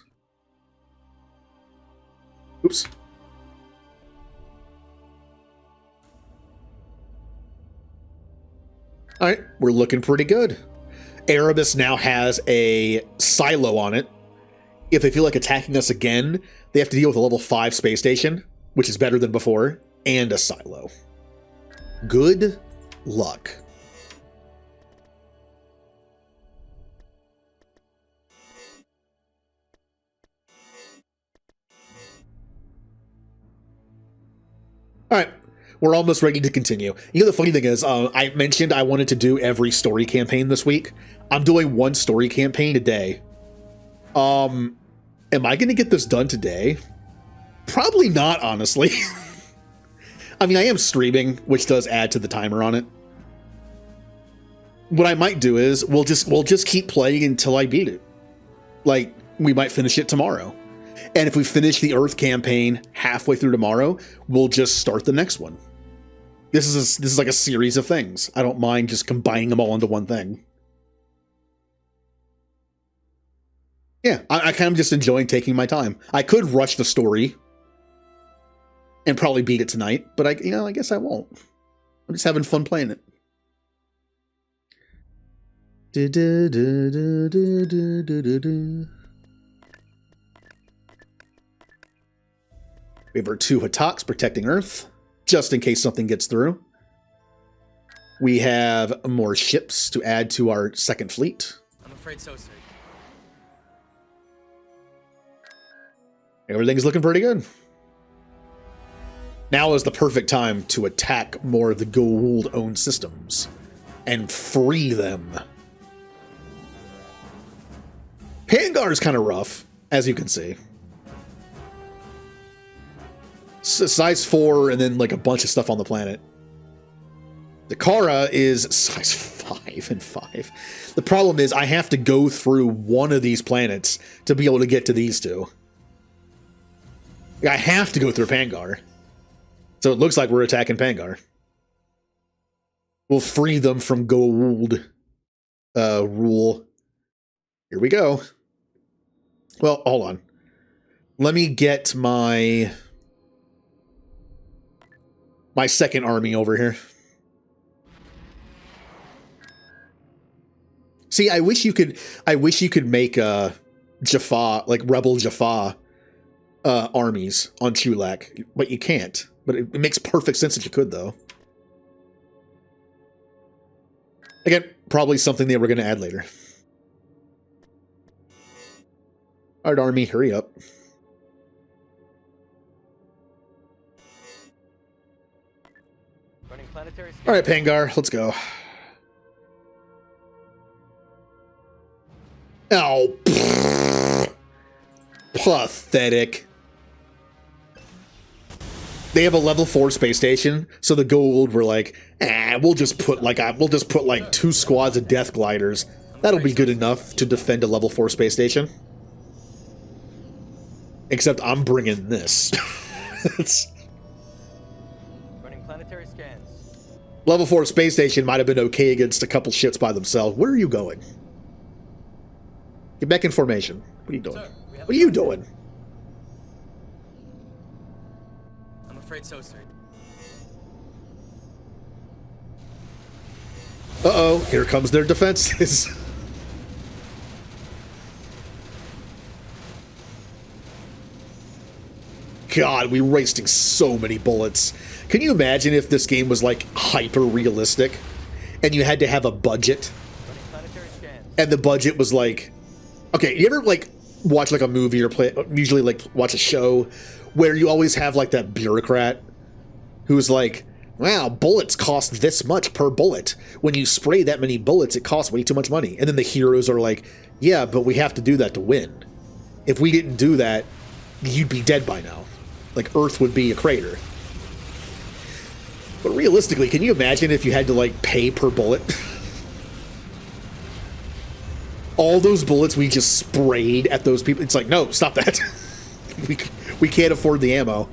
Oops. Alright, we're looking pretty good. Erebus now has a silo on it. If they feel like attacking us again, they have to deal with a level 5 space station, which is better than before, and a silo. Good luck. Alright, we're almost ready to continue. You know, the funny thing is, I mentioned I wanted to do every story campaign this week. I'm doing one story campaign a day. Am I going to get this done today? Probably not, honestly. I mean, I am streaming, which does add to the timer on it. What I might do is, we'll just keep playing until I beat it. Like, we might finish it tomorrow. And if we finish the Earth campaign halfway through tomorrow, we'll just start the next one. This is like a series of things. I don't mind just combining them all into one thing. Yeah, I kind of just enjoying taking my time. I could rush the story and probably beat it tonight, but I guess I won't. I'm just having fun playing it. We have our two Hataks protecting Earth, just in case something gets through. We have more ships to add to our second fleet. I'm afraid so, sir. Everything's looking pretty good. Now is the perfect time to attack more of the Goa'uld-owned systems and free them. Pangar is kind of rough, as you can see. Size 4 and then like a bunch of stuff on the planet. Dakara is size 5 and 5. The problem is I have to go through one of these planets to be able to get to these two. I have to go through Pangar. So it looks like we're attacking Pangar. We'll free them from Goa'uld rule. Here we go. Well, hold on. Let me get my second army over here. See, I wish you could make Jaffa, like Rebel Jaffa armies on Chulak, but you can't. But it makes perfect sense that you could, though. Again, probably something they were going to add later. Alright, army, hurry up. Alright, Pangar, let's go. Oh, pfft. Pathetic. They have a level 4 space station, so the Goa'uld were like, we'll just put like 2 squads of death gliders. That'll be good enough to defend a level 4 space station. Except I'm bringing this. Running planetary scans. Level 4 space station might have been okay against a couple ships by themselves. Where are you going? Get back in formation. What are you doing? What are you doing? I'm afraid so, sir. Uh-oh, here comes their defenses. God, we're wasting so many bullets. Can you imagine if this game was like hyper realistic and you had to have a budget? And the budget was like, okay, you ever like watch like a movie or usually like watch a show where you always have like that bureaucrat who's like, wow, bullets cost this much per bullet. When you spray that many bullets, it costs way too much money. And then the heroes are like, yeah, but we have to do that to win. If we didn't do that, you'd be dead by now. Like, Earth would be a crater. But realistically, can you imagine if you had to, like, pay per bullet? All those bullets we just sprayed at those people. It's like, no, stop that. we can't afford the ammo.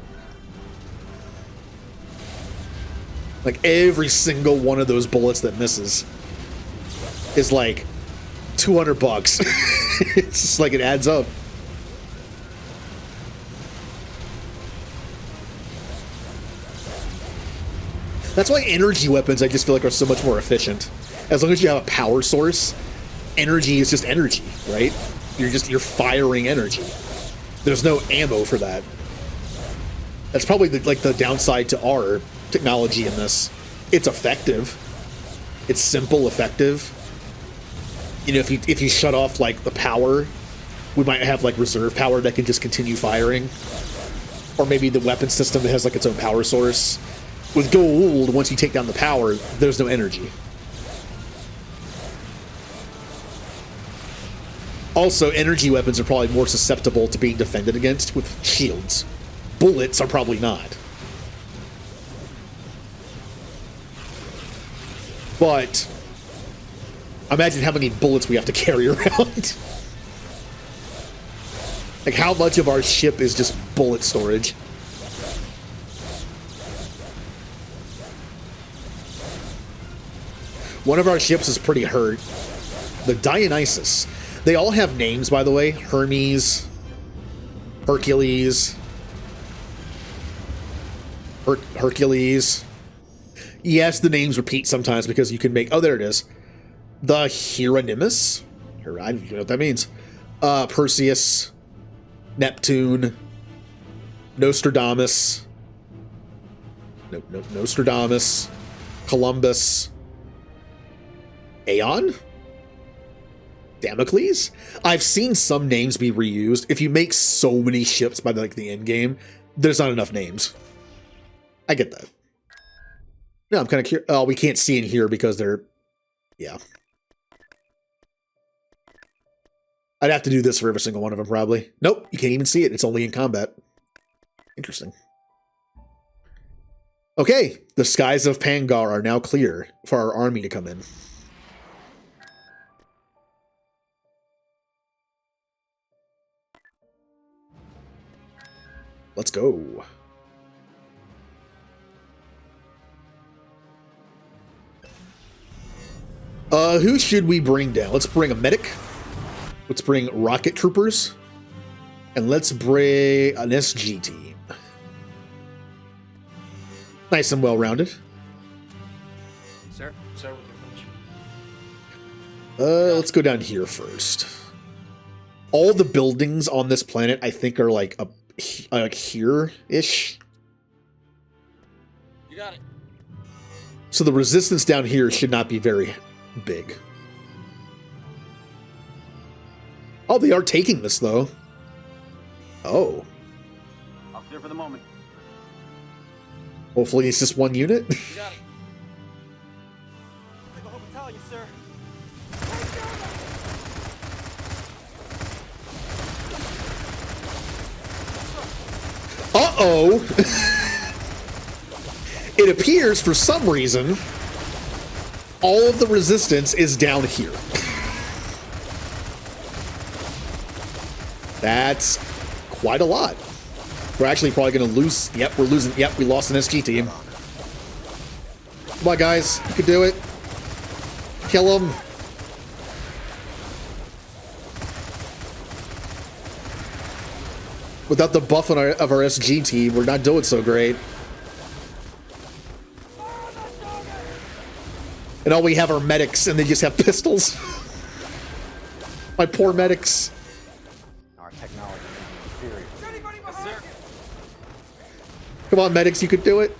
Like, every single one of those bullets that misses is, like, $200. It's just like it adds up. That's why energy weapons, I just feel like, are so much more efficient. As long as you have a power source, energy is just energy, right? You're firing energy. There's no ammo for that. That's probably the downside to our technology in this. It's effective. It's simple, effective. You know, if you shut off like the power, we might have like reserve power that can just continue firing. Or maybe the weapon system that has like its own power source. With Goa'uld, once you take down the power, there's no energy. Also, energy weapons are probably more susceptible to being defended against with shields. Bullets are probably not. But imagine how many bullets we have to carry around. Like, how much of our ship is just bullet storage? One of our ships is pretty hurt. The Dionysus. They all have names, by the way. Hermes, Hercules, Hercules. Yes, the names repeat sometimes because you can make... Oh, there it is. The Hieronymus. I don't know what that means. Perseus, Neptune, Nostradamus. Nostradamus, Columbus, Aeon? Damocles? I've seen some names be reused. If you make so many ships by the end game, there's not enough names. I get that. No, I'm kind of curious. Oh, we can't see in here because they're... Yeah. I'd have to do this for every single one of them, probably. Nope, you can't even see it. It's only in combat. Interesting. Okay, the skies of Pangar are now clear for our army to come in. Let's go. Who should we bring down? Let's bring a medic. Let's bring rocket troopers. And let's bring an SG team. Nice and well-rounded. Sir, with your permission. Let's go down here first. all the buildings on this planet, I think, are like here-ish. You got it. So the resistance down here should not be very big. Oh, they are taking this, though. Oh. I'll clear for the moment. Hopefully it's just one unit. You got it. The whole battalion, sir. Uh-oh! It appears, for some reason, all of the resistance is down here. That's quite a lot. We're actually probably going to lose. Yep, we're losing. Yep, we lost an SG team. Come on, guys. You can do it. Kill them. Without the buff on of our SG team, we're not doing so great. And all we have are medics, and they just have pistols. My poor medics. Our technology is inferior. Yes, sir. Come on, medics, you could do it.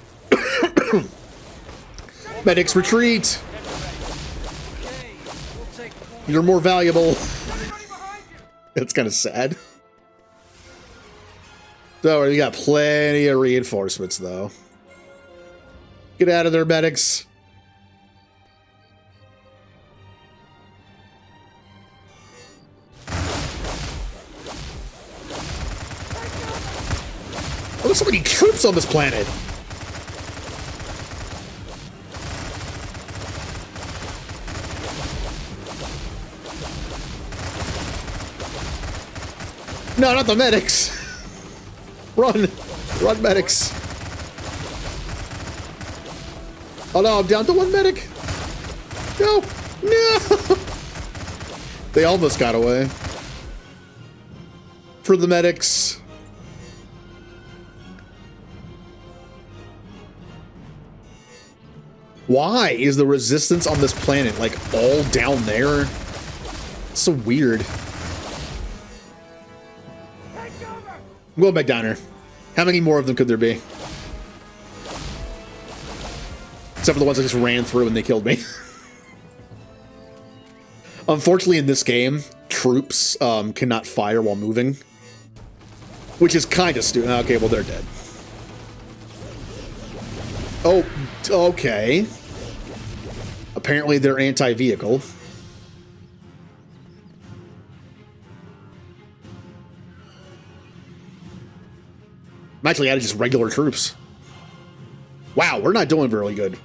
Medics, retreat. You're more valuable. That's kind of sad. So we got plenty of reinforcements, though. Get out of there, medics. Oh, there's so many troops on this planet. No, not the medics. Run. Run, medics. Oh no, I'm down to one medic. No. No. They almost got away. For the medics. Why is the resistance on this planet like all down there? It's so weird. I'm going back down here. How many more of them could there be? Except for the ones I just ran through and they killed me. Unfortunately, in this game, troops cannot fire while moving. Which is kind of stupid. Okay, well, they're dead. Oh, okay. Apparently, they're anti-vehicle. I'm actually out of just regular troops. Wow, we're not doing really good.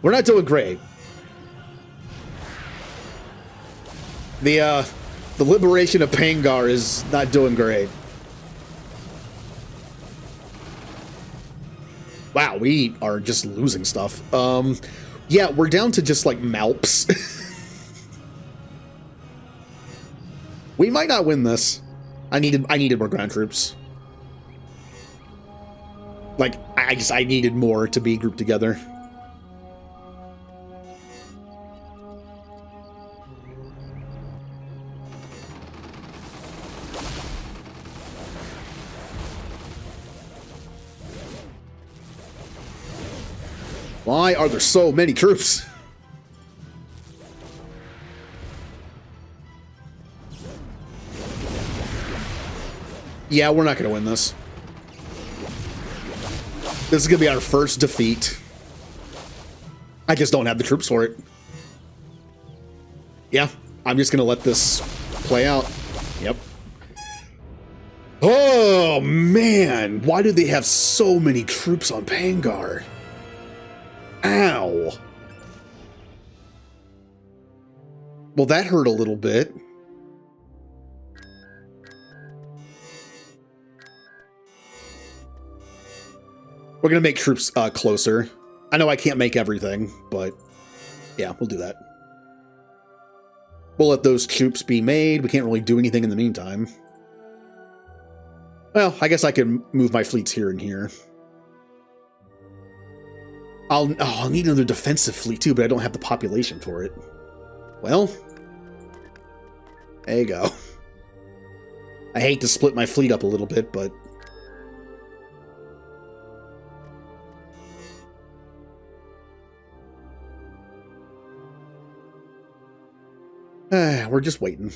We're not doing great. The liberation of Pangar is not doing great. Wow, we are just losing stuff. Yeah, we're down to just like Malps. We might not win this. I needed more ground troops. Like, I needed more to be grouped together. Why are there so many troops? Yeah, we're not going to win this. This is going to be our first defeat. I just don't have the troops for it. Yeah, I'm just going to let this play out. Yep. Oh, man. Why do they have so many troops on Pangar? Ow. Well, that hurt a little bit. We're going to make troops closer. I know I can't make everything, but yeah, we'll do that. We'll let those troops be made. We can't really do anything in the meantime. Well, I guess I can move my fleets here and here. I'll need another defensive fleet too, but I don't have the population for it. Well, there you go. I hate to split my fleet up a little bit, but we're just waiting.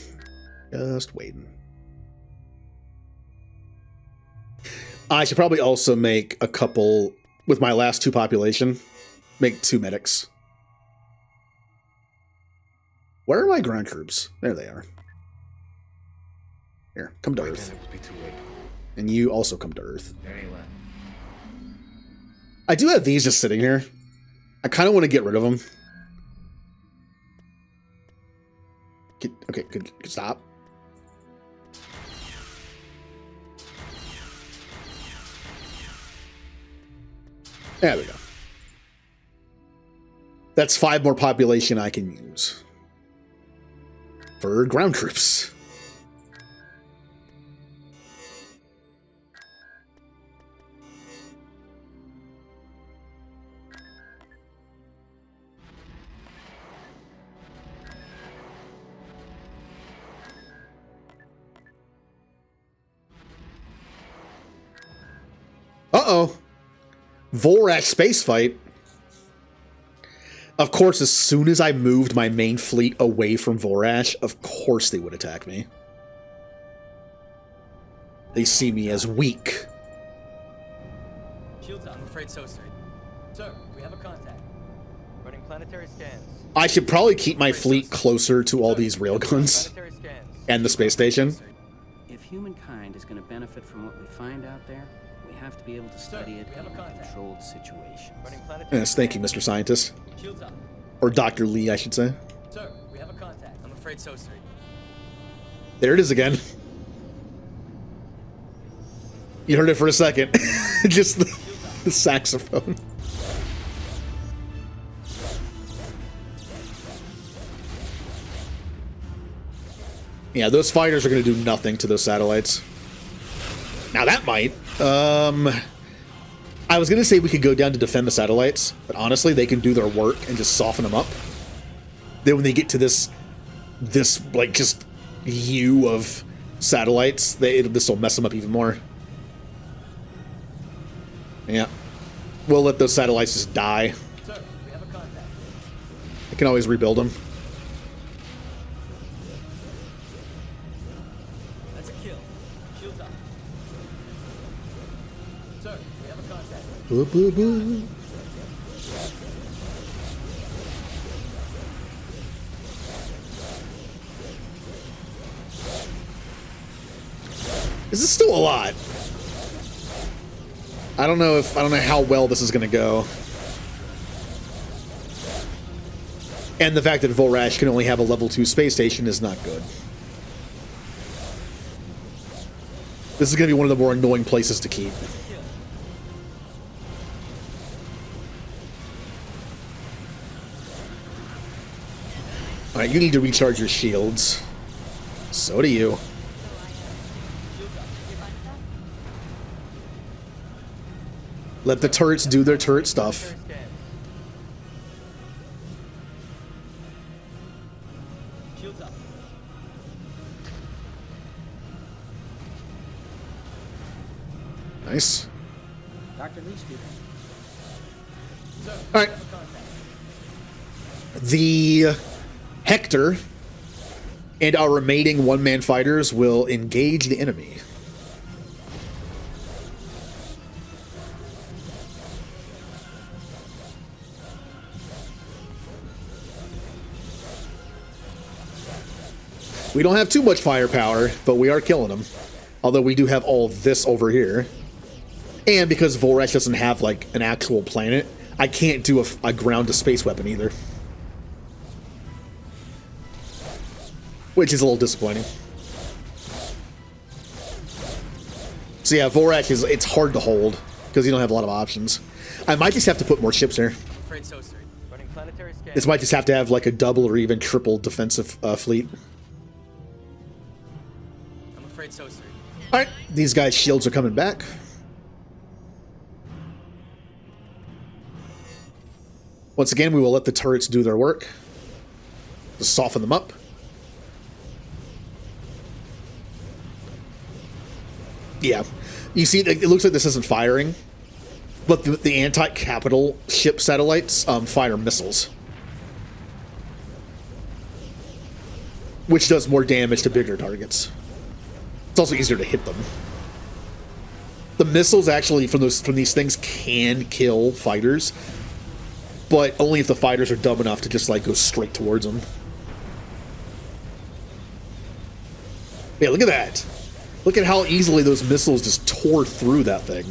Just waiting. I should probably also make a couple, with my last 2 population, make 2 medics. Where are my ground troops? There they are. Here, come to Earth. It will be too late. And you also come to Earth. Very well. I do have these just sitting here. I kind of want to get rid of them. Okay, good. Stop. There we go. That's 5 more population I can use for ground troops. Uh-oh. Vorash space fight. Of course, as soon as I moved my main fleet away from Vorash, of course they would attack me. They see me as weak. Shields up. I'm afraid so, sir. Sir, we have a contact. Running planetary scans. I should probably keep my fleet closer to all these railguns and the space station. If humankind is going to benefit from what we find out there, we have to be able to study it in controlled situations. Yes, thank you, Mr. Scientist. Shields up. Or Dr. Lee, I should say. Sir, we have a contact. I'm afraid so, sir. There it is again. You heard it for a second. Just the saxophone. Yeah, those fighters are going to do nothing to those satellites. Now that might. I was going to say we could go down to defend the satellites, but honestly, they can do their work and just soften them up. Then when they get to this like just U of satellites, this will mess them up even more. Yeah. We'll let those satellites just die. Sir, we have a contact. I can always rebuild them. That's a kill. Shields up. Sir, we have a contact. Boo, boo, boo. This is still a lot. I don't know how well this is going to go. And the fact that Vorash can only have a level 2 space station is not good. This is going to be one of the more annoying places to keep. Alright, you need to recharge your shields. So do you. Let the turrets do their turret stuff. Shields up. Nice. Dr. Lee speaking. Alright. The Hector and our remaining one-man fighters will engage the enemy. We don't have too much firepower, but we are killing them. Although we do have all this over here. And because Vorash doesn't have, like, an actual planet, I can't do a ground-to-space weapon either. Which is a little disappointing. So yeah, Vorash it's hard to hold, because you don't have a lot of options. I might just have to put more ships here. Afraid so, sir. Running planetary scans. This might just have to have, like, a double or even triple defensive fleet. I'm afraid so, sir. Alright, these guys' shields are coming back. Once again, we will let the turrets do their work. Just soften them up. Yeah. You see, it looks like this isn't firing, but the anti-capital ship satellites fire missiles, which does more damage to bigger targets. It's also easier to hit them. The missiles actually from these things can kill fighters, but only if the fighters are dumb enough to just like go straight towards them. Yeah, look at that. Look at how easily those missiles just tore through that thing.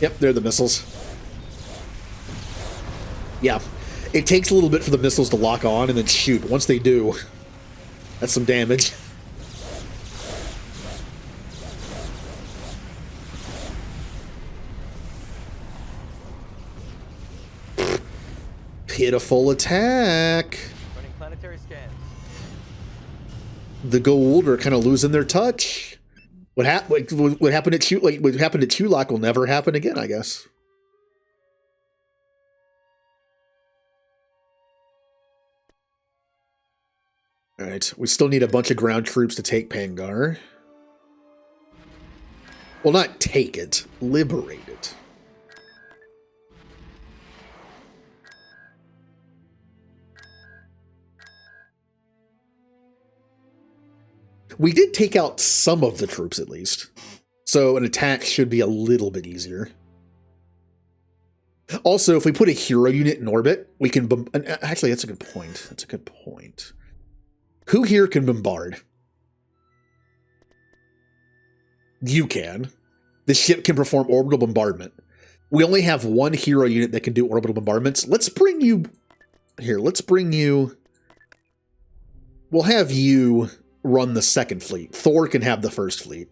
Yep, they're the missiles. Yeah. It takes a little bit for the missiles to lock on and then shoot. Once they do, that's some damage. Pitiful attack. Running planetary scans. The Goa'uld are kind of losing their touch. What happened at what happened at Chulak will never happen again, I guess. All right, we still need a bunch of ground troops to take Pangar. Well, not take it, liberate it. We did take out some of the troops, at least. So an attack should be a little bit easier. Also, if we put a hero unit in orbit, we can... Actually, that's a good point. That's a good point. Who here can bombard? You can. The ship can perform orbital bombardment. We only have one hero unit that can do orbital bombardments. Let's bring you... Here, let's bring you... We'll have you run the second fleet. Thor can have the first fleet.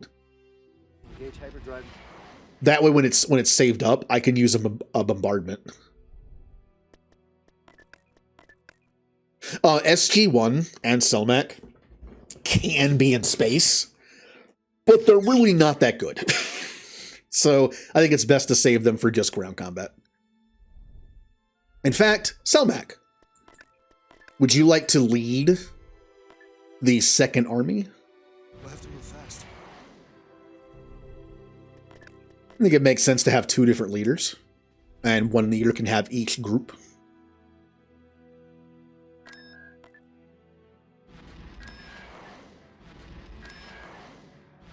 Engage hyperdrive. That way, when it's saved up, I can use a bombardment. SG-1 and Selmac can be in space, but they're really not that good. So I think it's best to save them for just ground combat. In fact, Selmac, would you like to lead the Second Army? We'll have to move fast. I think it makes sense to have two different leaders, and one leader can have each group.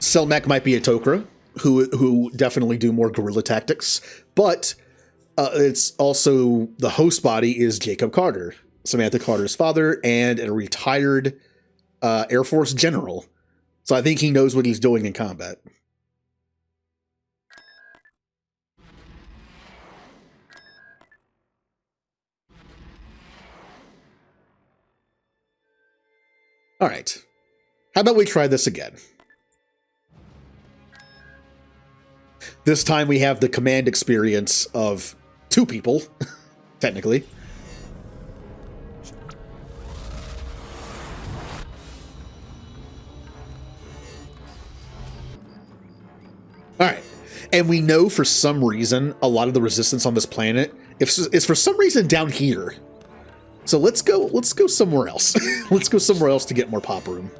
Selmac might be a Tok'ra, who definitely do more guerrilla tactics, but it's also the host body is Jacob Carter, Samantha Carter's father, and a retired Air Force general. So I think he knows what he's doing in combat. All right. How about we try this again? This time we have the command experience of two people, technically. All right. And we know for some reason a lot of the resistance on this planet is for some reason down here. So let's go somewhere else. Let's go somewhere else to get more pop room.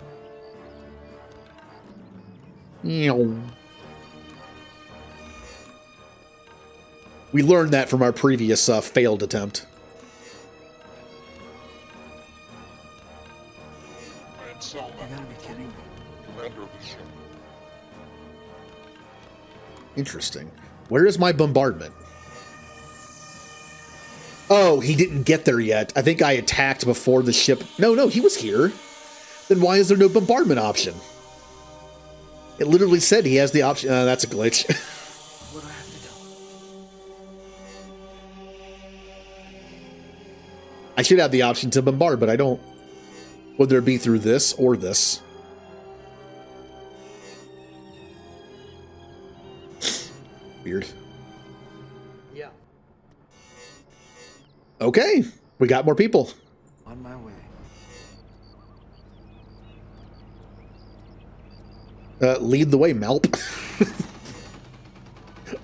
We learned that from our previous failed attempt. I am Selma. You gotta be kidding me. Commander of the ship. Interesting. Where is my bombardment? Oh, he didn't get there yet. I think I attacked before the ship. No, he was here. Then why is there no bombardment option? It literally said he has the option. That's a glitch. What do I have to do? I should have the option to bombard, but I don't. Whether it be through this or this. Weird. Yeah. Okay, we got more people. On my way. Lead the way, Malp.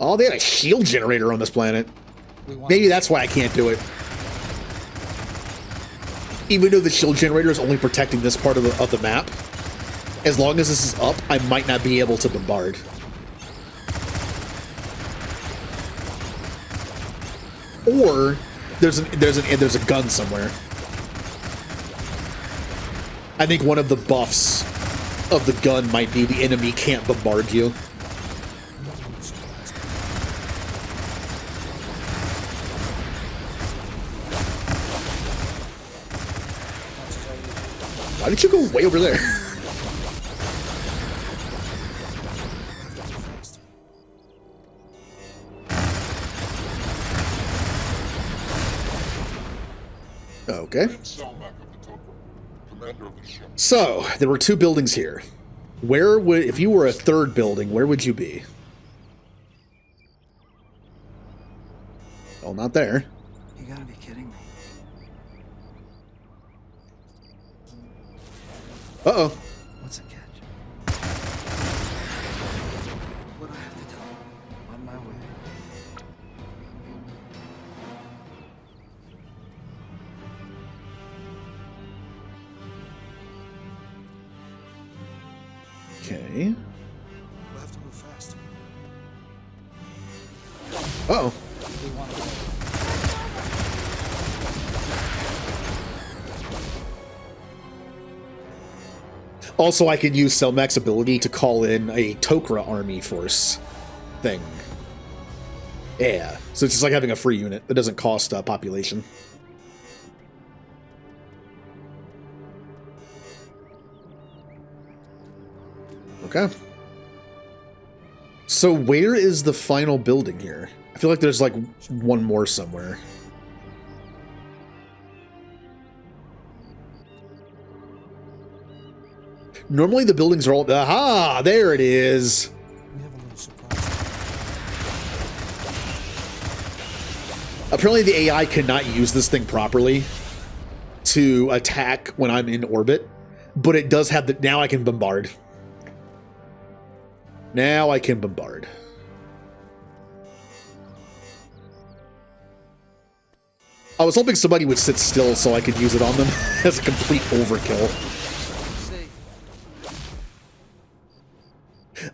Oh, they had a shield generator on this planet. Maybe that's why I can't do it. Even though the shield generator is only protecting this part of the map, as long as this is up, I might not be able to bombard. Or there's a gun somewhere. I think one of the buffs of the gun might be the enemy can't bombard you. Why did you go way over there? Okay. So, there were two buildings here. Where would, if you were a third building, where would you be? Oh, not there. You gotta be kidding me. Uh-oh. What's the catch? What do I have to do? On my way. Okay. We'll have to move fast. Uh-oh. Also, I can use Selmac's ability to call in a Tok'ra army force thing. Yeah, so it's just like having a free unit that doesn't cost population. Okay. So where is the final building here? I feel like there's like one more somewhere. Normally the buildings are all... Aha! There it is! We have a little surprise. Apparently the AI cannot use this thing properly to attack when I'm in orbit, but it does have the... Now I can bombard. Now I can bombard. I was hoping somebody would sit still so I could use it on them as a complete overkill.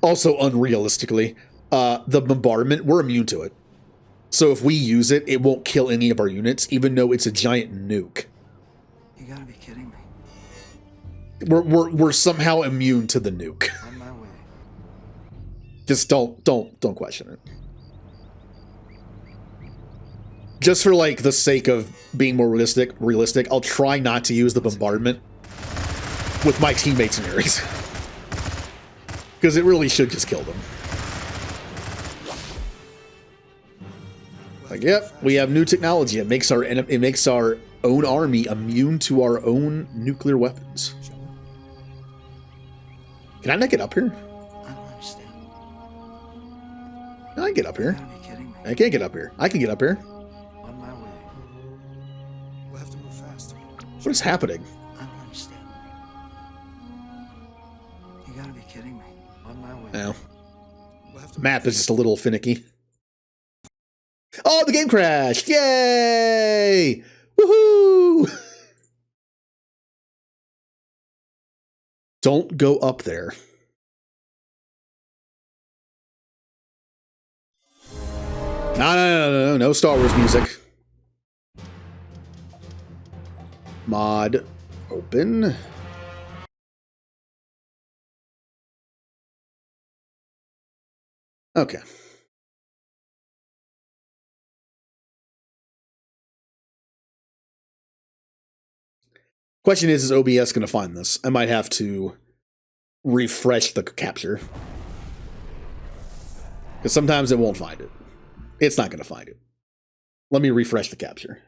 Also, unrealistically, the bombardment, we're immune to it. So if we use it, it won't kill any of our units, even though it's a giant nuke. You gotta be kidding me. We're somehow immune to the nuke. On my way. Just don't question it. Just for like the sake of being more realistic, I'll try not to use the bombardment with my teammates and areas. Because it really should just kill them. Like, yep, we have new technology. It makes our own army immune to our own nuclear weapons. Can I not get up here? I don't understand. No, I can get up here. You gotta be kidding me. I can't get up here. I can get up here. On my way. We'll have to move fast. What is happening? I don't understand. You gotta be kidding me. On my way. No. We'll have to Map is just a little finicky. Oh, the game crashed! Yay! Woohoo! Don't go up there. No Star Wars music. Mod open. Okay. Question is OBS going to find this? I might have to refresh the capture. Because sometimes it won't find it. It's not going to find it. Let me refresh the capture.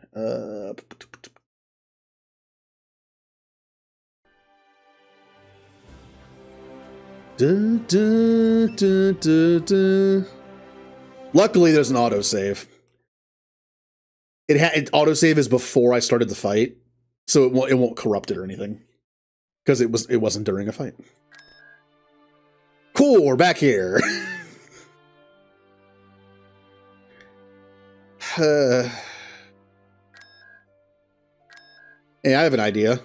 Luckily, there's an autosave. Autosave is before I started the fight, so it won't corrupt it or anything, because it wasn't during a fight. Cool, we're back here. Hey, I have an idea.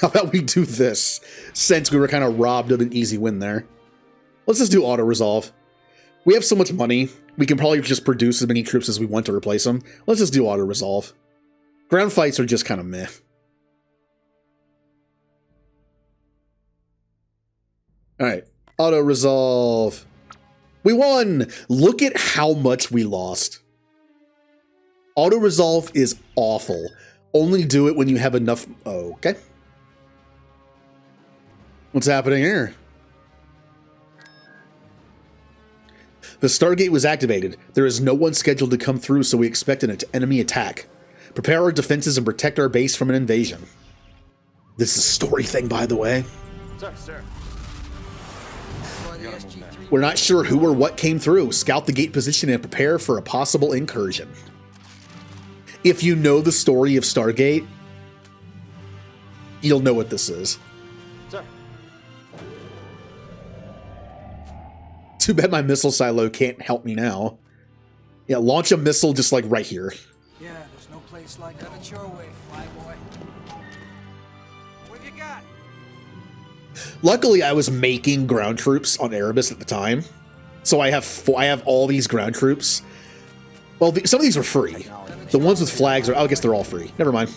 How about we do this, since we were kind of robbed of an easy win there? Let's just do auto-resolve. We have so much money, we can probably just produce as many troops as we want to replace them. Let's just do auto-resolve. Ground fights are just kind of meh. Alright, auto-resolve. We won! Look at how much we lost. Auto-resolve is awful. Only do it when you have enough... Okay. What's happening here? The Stargate was activated. There is no one scheduled to come through, so we expect an enemy attack. Prepare our defenses and protect our base from an invasion. This is a story thing, by the way. Sir. We're not sure who or what came through. Scout the gate position and prepare for a possible incursion. If you know the story of Stargate, you'll know what this is. Sir. Too bad my missile silo can't help me now. Yeah, launch a missile just like right here. Yeah, there's no place like have it your way, flyboy. What have you got? Luckily, I was making ground troops on Erebus at the time, so I have all these ground troops. Well, some of these are free. The ones with flags are, I guess they're all free. Never mind.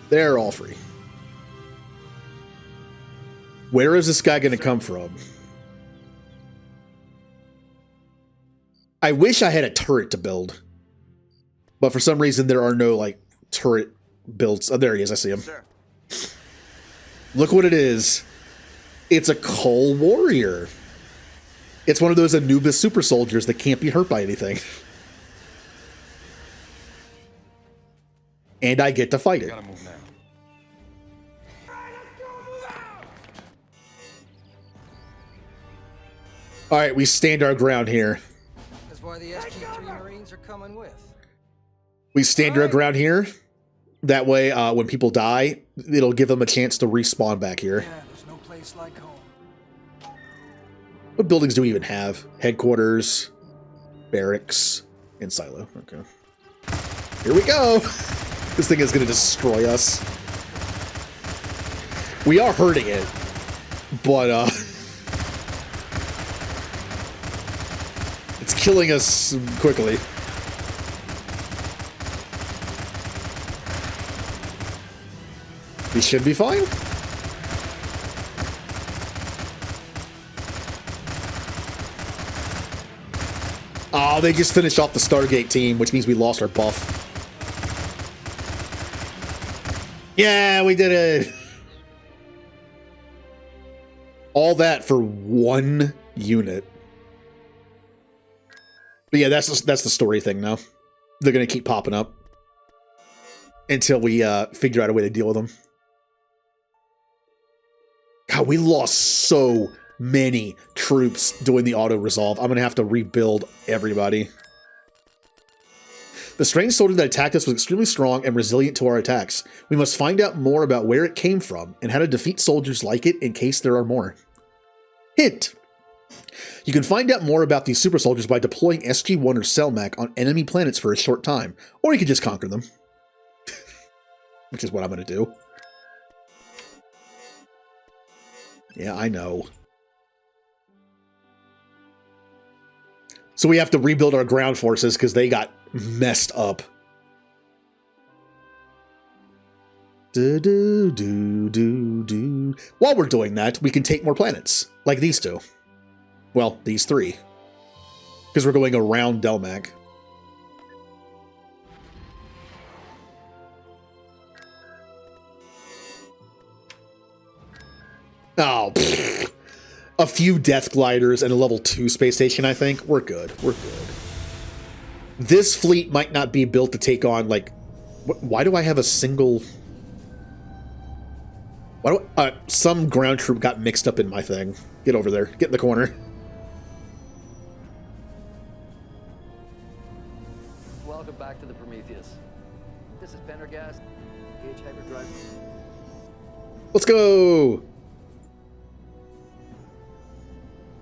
They're all free. Where is this guy going to come from? I wish I had a turret to build, but for some reason there are no like turret builds. Oh, there he is. I see him. Look what it is. It's a Cull Warrior. It's one of those Anubis super soldiers that can't be hurt by anything. And I get to fight it. Gotta move now. All right, we stand our ground here. That's why the SG-3 Marines are coming with. We stand our ground here. That way, when people die, it'll give them a chance to respawn back here. Yeah, there's no place like home. What buildings do we even have? Headquarters, barracks, and silo. Okay. Here we go. This thing is going to destroy us. We are hurting it, but it's killing us quickly. We should be fine. Oh, they just finished off the Stargate team, which means we lost our buff. Yeah, we did it. All that for one unit. But yeah, that's the story thing now. They're going to keep popping up until we figure out a way to deal with them. God, we lost so many troops doing the auto-resolve. I'm going to have to rebuild everybody. The strange soldier that attacked us was extremely strong and resilient to our attacks. We must find out more about where it came from and how to defeat soldiers like it in case there are more. Hint! You can find out more about these super soldiers by deploying SG-1 or Selmac on enemy planets for a short time, or you can just conquer them. Which is what I'm going to do. Yeah, I know. So we have to rebuild our ground forces because they got messed up. While we're doing that, we can take more planets, like these two. Well, these three. Because we're going around Delmac. Oh, pfft. A few Death Gliders and a level 2 space station, I think. We're good. We're good. This fleet might not be built to take on, like... Why do I have a single... Why do some ground troop got mixed up in my thing. Get over there. Get in the corner. Welcome back to the Prometheus. This is Pendergast. Gauge hyperdrive. Let's go!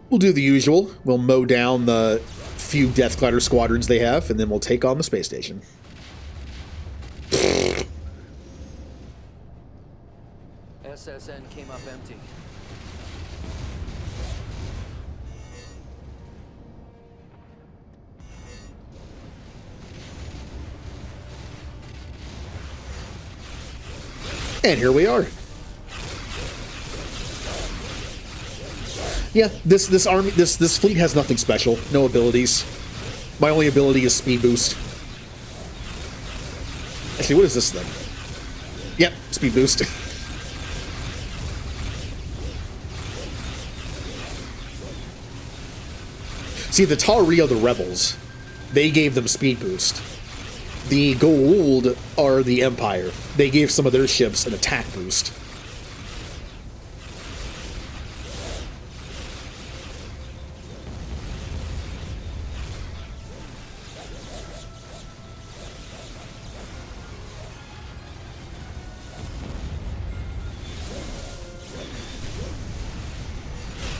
We'll do the usual. We'll mow down the few Death Glider squadrons they have, and then we'll take on the space station. SSN came up empty. And here we are. Yeah, this fleet has nothing special, no abilities. My only ability is speed boost. Actually, what is this then? Yep, speed boost. See, the Tauri are the rebels. They gave them speed boost. The Goa'uld are the Empire. They gave some of their ships an attack boost.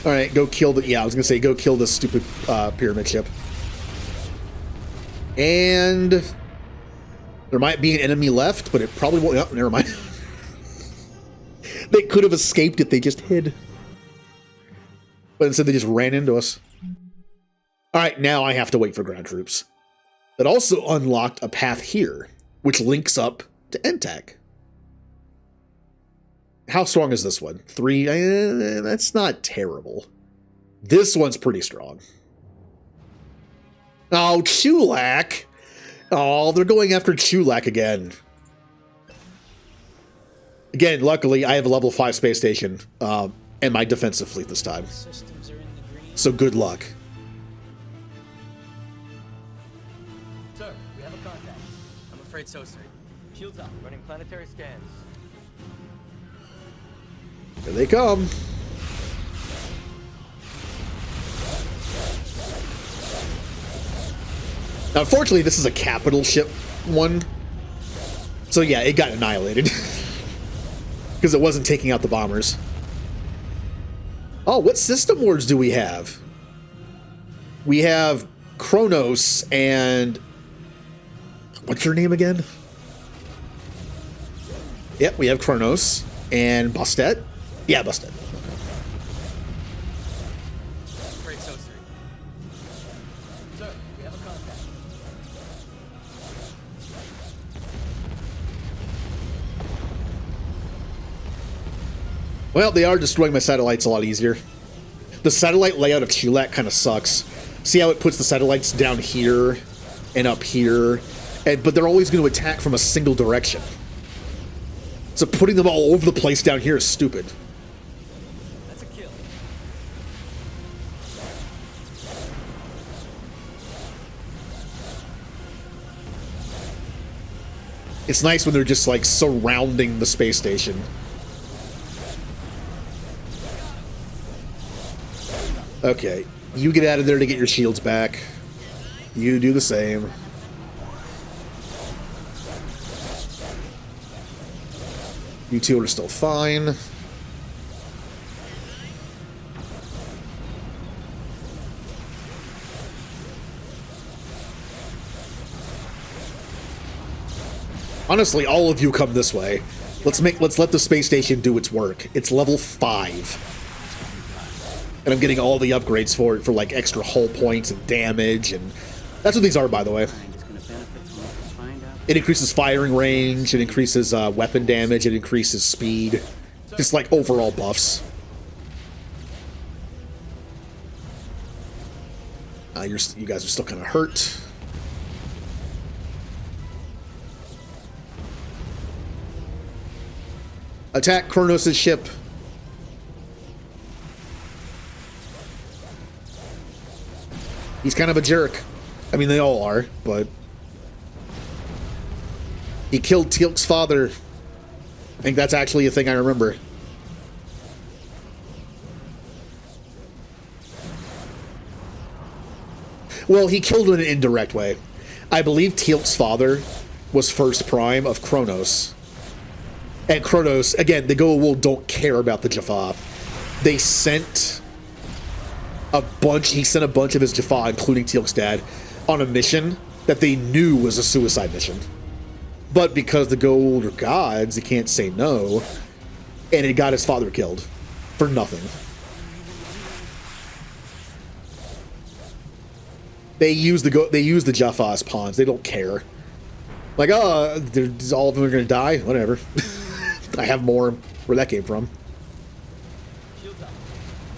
Alright, go kill the... Yeah, I was gonna say, go kill this stupid pyramid ship. And... there might be an enemy left, but it probably won't... Oh, never mind. They could have escaped if they just hid. But instead they just ran into us. Alright, now I have to wait for ground troops. That also unlocked a path here, which links up to NTAC. How strong is this one? 3? That's not terrible. This one's pretty strong. Oh, Chulak! Oh, they're going after Chulak again. Again, luckily, I have a level 5 space station and my defensive fleet this time. So good luck. Sir, we have a contact. I'm afraid so, sir. Shields up. Running planetary scans. Here they come. Now, unfortunately, this is a capital ship one. So yeah, it got annihilated. Because it wasn't taking out the bombers. Oh, what system wards do we have? We have Kronos and... what's your name again? Yep, we have Kronos and Bastet. Yeah, Bastet. Afraid so, sir. Sir, we have a contact. Well, they are destroying my satellites a lot easier. The satellite layout of Chulak kind of sucks. See how it puts the satellites down here and up here? But they're always going to attack from a single direction. So putting them all over the place down here is stupid. That's a kill. It's nice when they're just like surrounding the space station. Okay, you get out of there to get your shields back. You do the same. You two are still fine. Honestly, all of you come this way. Let's let the space station do its work. It's level 5. And I'm getting all the upgrades for it for like extra hull points and damage, and that's what these are, by the way. It increases firing range, it increases weapon damage, it increases speed. Just like overall buffs. You guys are still kind of hurt. Attack Kronos' ship. He's kind of a jerk. I mean, they all are, but... he killed Teal'c's father. I think that's actually a thing I remember. Well, he killed in an indirect way. I believe Teal'c's father was first prime of Kronos. And Kronos, again, the Goa'uld don't care about the Jaffa. They sent He sent a bunch of his Jaffa, including Teal'c's dad, on a mission that they knew was a suicide mission. But because the gold are gods, he can't say no. And it got his father killed for nothing. They use the Jaffa as pawns. They don't care. Like, oh, all of them are gonna die. Whatever. I have more. Where that came from.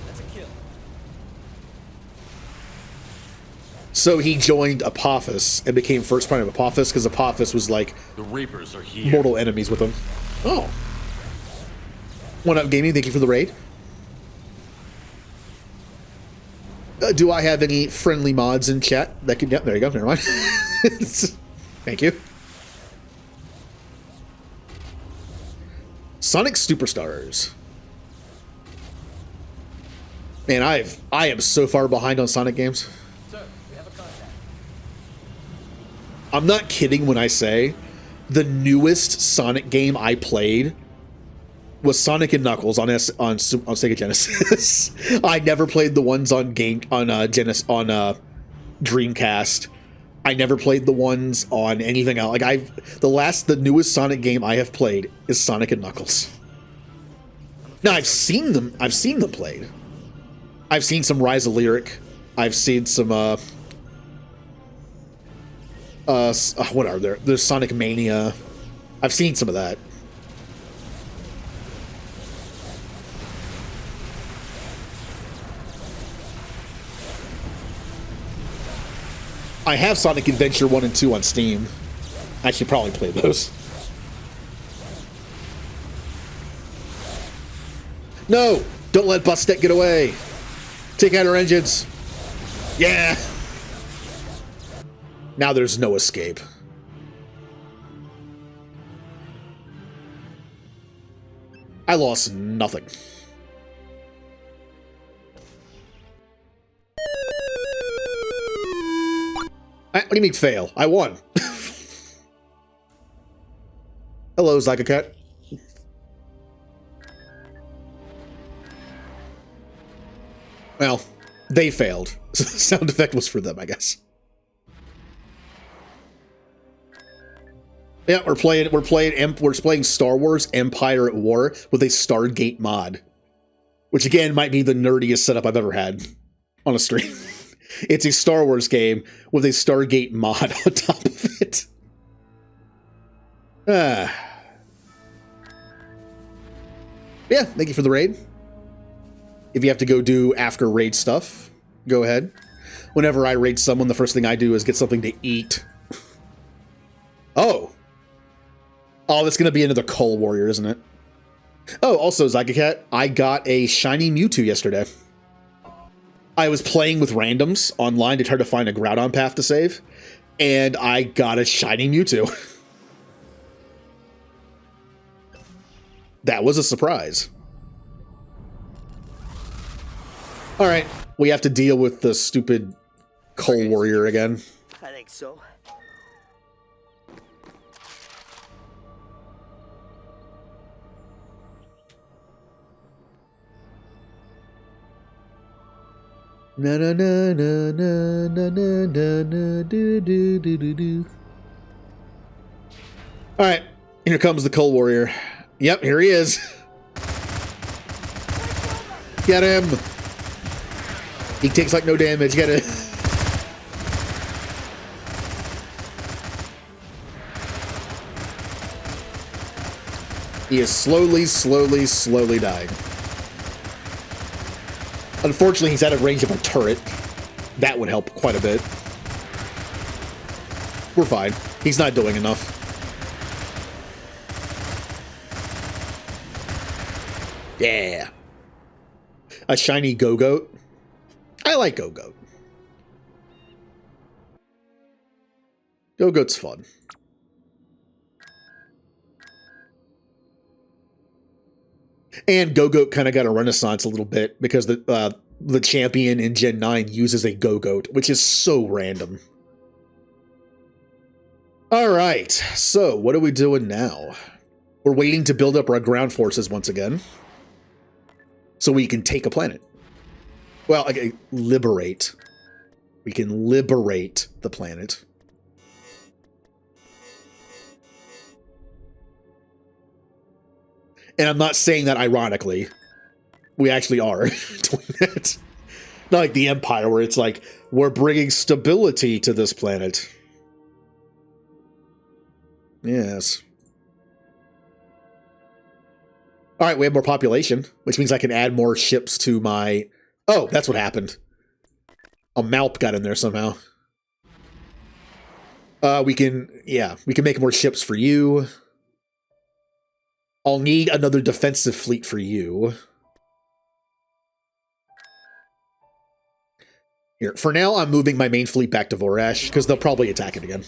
That's a kill. So he joined Apophis and became first prime of Apophis because Apophis was like The Reapers are here. mortal enemies with him. Oh. One Up Gaming, thank you for the raid. Do I have any friendly mods in chat that can... Yep, there you go. Never mind. Thank you. Sonic Superstars. Man, I am so far behind on Sonic games. Sir, we have a contact. I'm not kidding when I say the newest Sonic game I played was Sonic and Knuckles on Sega Genesis. I never played the ones on Dreamcast. I never played the ones on anything else. Like the newest Sonic game I have played is Sonic and Knuckles. Now I've seen them played. I've seen some Rise of Lyric. I've seen some what are there? There's Sonic Mania. I've seen some of that. I have Sonic Adventure 1 and 2 on Steam. I should probably play those. No! Don't let Bustek get away! Take out our engines! Yeah! Now there's no escape. I lost nothing. What do you mean fail? I won. Hello, Zykacat. Well, they failed. Sound effect was for them, I guess. Yeah, we're playing Star Wars Empire at War with a Stargate mod, which again might be the nerdiest setup I've ever had on a stream. It's a Star Wars game with a Stargate mod on top of it. Yeah, thank you for the raid. If you have to go do after raid stuff, go ahead. Whenever I raid someone, the first thing I do is get something to eat. Oh, that's going to be another Cull Warrior, isn't it? Oh, also, Zygacat, I got a shiny Mewtwo yesterday. I was playing with randoms online to try to find a Groudon path to save, and I got a shiny Mewtwo. That was a surprise. Alright, we have to deal with the stupid Cull Warrior again. I think so. Na na na na na na na na na do do do do do. All right, here comes the Cull Warrior. Yep, here he is. Get him. He takes like no damage. Get it. He is slowly dying. Unfortunately, he's out of range of a turret. That would help quite a bit. We're fine. He's not doing enough. Yeah. A shiny Go-Goat. I like Go-Goat. Go-Goat's fun. And Go-Goat kind of got a renaissance a little bit because the champion in Gen 9 uses a Go-Goat, which is so random. All right, so what are we doing now? We're waiting to build up our ground forces once again so we can take a planet. Well, okay, liberate. We can liberate the planet. And I'm not saying that ironically. We actually are doing that. Not like the Empire, where it's like, we're bringing stability to this planet. Yes. Alright, we have more population, which means I can add more ships to my... Oh, that's what happened. A Malp got in there somehow. We can make more ships for you. I'll need another defensive fleet for you. Here, for now, I'm moving my main fleet back to Vorash, because they'll probably attack it again.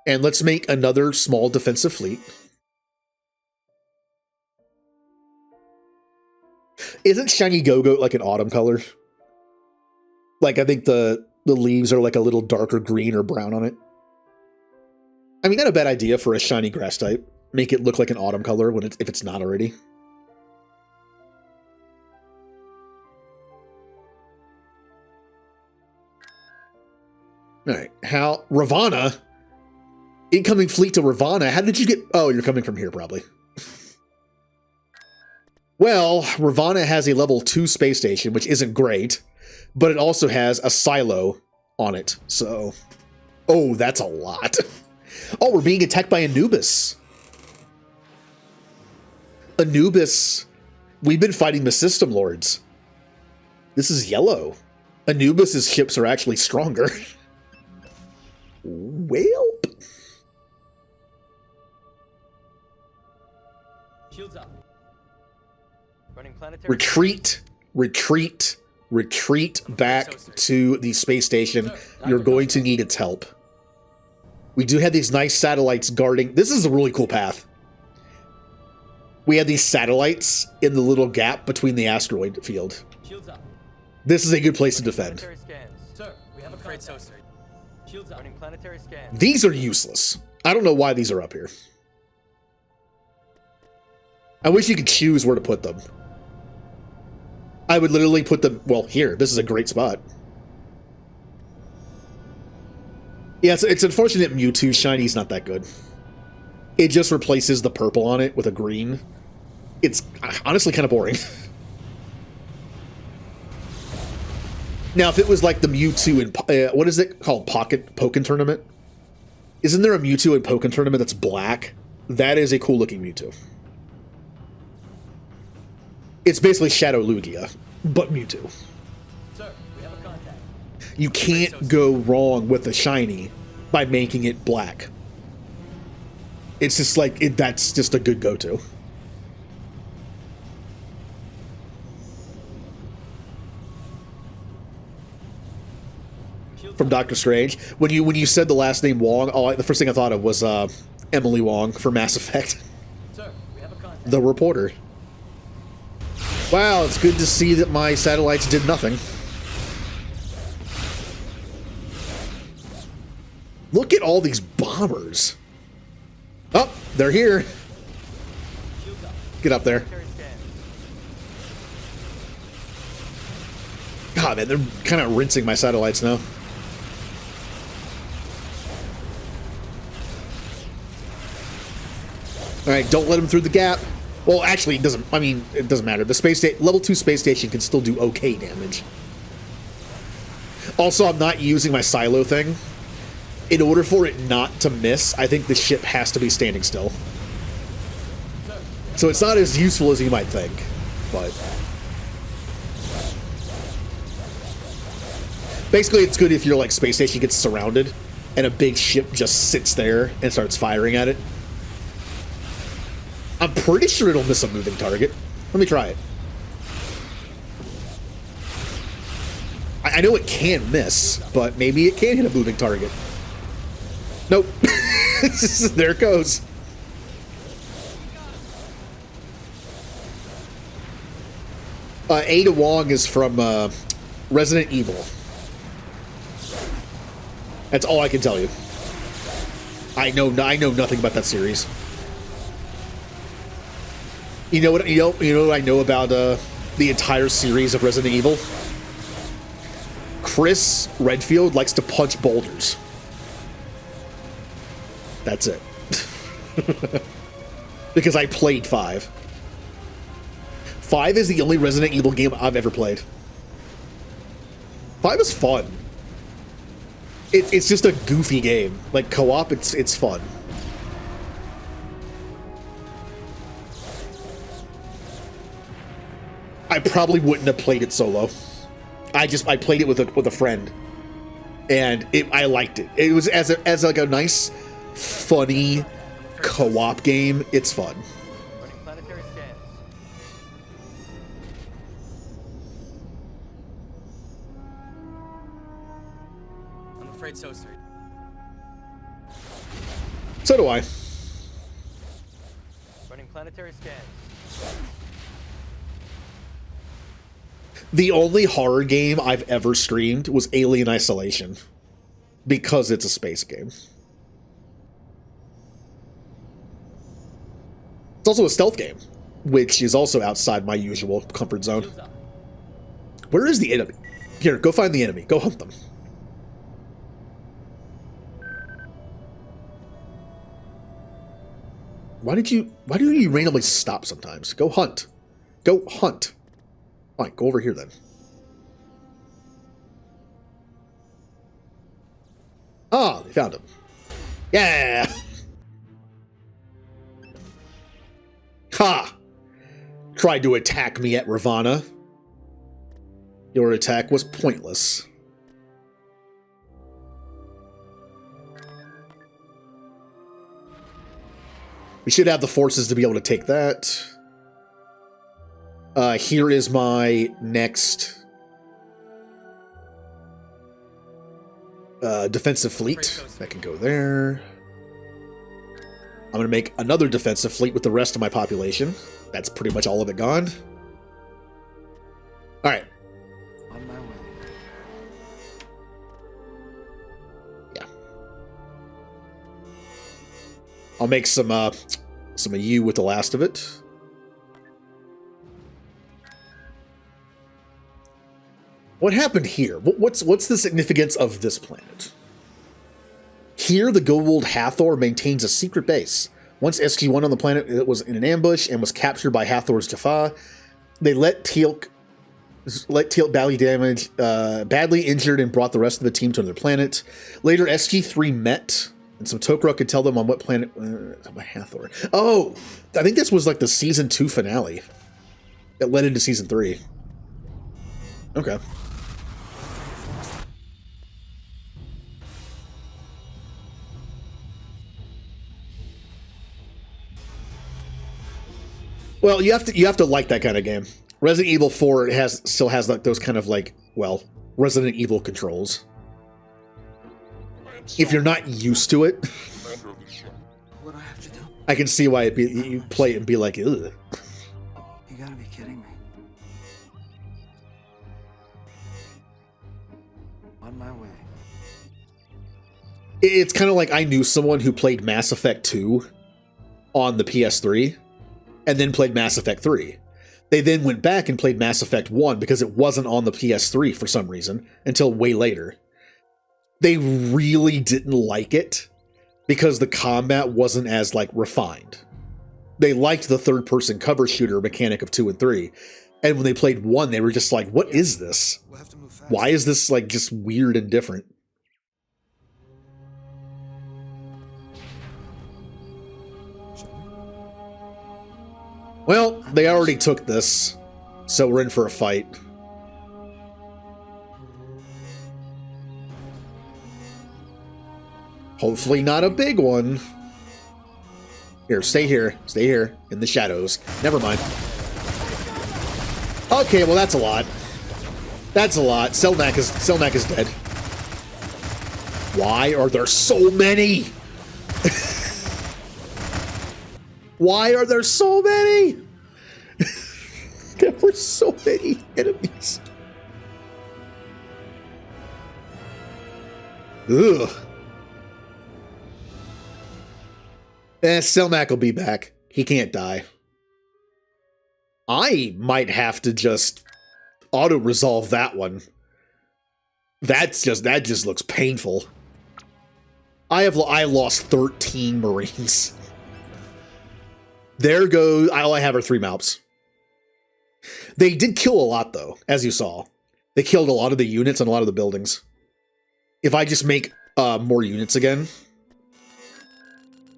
And let's make another small defensive fleet. Isn't Shiny Go-Goat like an autumn color? Like, I think the leaves are like a little darker green or brown on it. I mean, not a bad idea for a shiny grass type. Make it look like an autumn color when if it's not already. Alright, Ravana? Incoming fleet to Ravana? How did you get... Oh, you're coming from here, probably. Well, Ravana has a level 2 space station, which isn't great, but it also has a silo on it, so... Oh, that's a lot. Oh, we're being attacked by Anubis. Anubis... We've been fighting the System Lords. This is yellow. Anubis's ships are actually stronger. Welp. Shields up. Running planetary. Retreat, retreat, retreat back to the space station. You're going to need its help. We do have these nice satellites guarding. This is a really cool path. We have these satellites in the little gap between the asteroid field. Shields up. This is a good place to defend. Sir, we have a afraid so, sir. Shields up. Running planetary scans. These are useless. I don't know why these are up here. I wish you could choose where to put them. I would literally put them... Well, here. This is a great spot. Yeah, it's unfortunate Mewtwo Shiny's not that good. It just replaces the purple on it with a green. It's honestly kind of boring. Now, if it was like the Mewtwo in... what is it called? Pokken Tournament? Isn't there a Mewtwo in Pokken Tournament that's black? That is a cool-looking Mewtwo. It's basically Shadow Lugia, but Mewtwo. Sir, we have a contact. You can't go wrong with a shiny by making it black. It's just like, that's just a good go-to. From Doctor Strange. When you said the last name Wong, the first thing I thought of was Emily Wong from Mass Effect. Sir, we have a contact. The reporter. Wow, it's good to see that my satellites did nothing. Look at all these bombers. Oh, they're here. Get up there. God, man, they're kind of rinsing my satellites now. Alright, don't let them through the gap. Well, actually, it doesn't matter. The level 2 space station can still do okay damage. Also, I'm not using my silo thing. In order for it not to miss, I think the ship has to be standing still. So it's not as useful as you might think, but... Basically, it's good if your like space station gets surrounded and a big ship just sits there and starts firing at it. I'm pretty sure it'll miss a moving target. Let me try it. I know it can miss, but maybe it can hit a moving target. Nope. There it goes. Ada Wong is from Resident Evil. That's all I can tell you. I know nothing about that series. You know what I know about the entire series of Resident Evil, Chris Redfield likes to punch boulders. That's it. Because I played 5. 5 is the only Resident Evil game I've ever played. 5 is fun. It's just a goofy game. Like co-op, it's fun. I probably wouldn't have played it solo. I played it with a friend, and I liked it. It was as like a nice, funny co-op game. It's fun. Running planetary scans. I'm afraid so, sir. So do I. Running planetary scans. The only horror game I've ever streamed was Alien Isolation, because it's a space game. It's also a stealth game, which is also outside my usual comfort zone. Where is the enemy? Here, go find the enemy. Go hunt them. Why do you randomly stop sometimes? Go hunt. Go hunt. Fine, go over here then. Ah, they found him. Yeah! Ha! Tried to attack me at Ravana. Your attack was pointless. We should have the forces to be able to take that. Here is my next defensive fleet. That can go there. I'm going to make another defensive fleet with the rest of my population. That's pretty much all of it gone. All right. On my way. Yeah. I'll make some of you with the last of it. What happened here? What's the significance of this planet? Here, the Goa'uld Hathor maintains a secret base. Once SG-1 on the planet, it was in an ambush and was captured by Hathor's Jaffa. They let Teal'c badly injured and brought the rest of the team to another planet. Later, SG-3 met, and some Tok'ra could tell them on what planet... Hathor. Oh! I think this was like the Season 2 finale. It led into Season 3. Okay. Well, you have to like that kind of game. Resident Evil 4 still has like those kind of like, well, Resident Evil controls. If you're not used to it, What do I have to do? I can see why you play it and be like, ugh. You gotta be kidding me. On my way. It's kind of like I knew someone who played Mass Effect 2 on the PS3 and then played Mass Effect 3. They then went back and played Mass Effect 1 because it wasn't on the PS3 for some reason until way later. They really didn't like it because the combat wasn't as like refined. They liked the third-person cover shooter mechanic of 2 and 3. And when they played 1, they were just like, what is this? Why is this like just weird and different? Well, they already took this, so we're in for a fight. Hopefully not a big one. Here, stay here, in the shadows. Never mind. Okay, well that's a lot. That's a lot. Selnak is dead. Why are there so many? Why are there so many? There were so many enemies. Ugh. Selmak will be back. He can't die. I might have to just auto-resolve that one. That just looks painful. I lost 13 Marines. There goes, all I have are 3 Malps. They did kill a lot, though, as you saw. They killed a lot of the units and a lot of the buildings. If I just make more units again.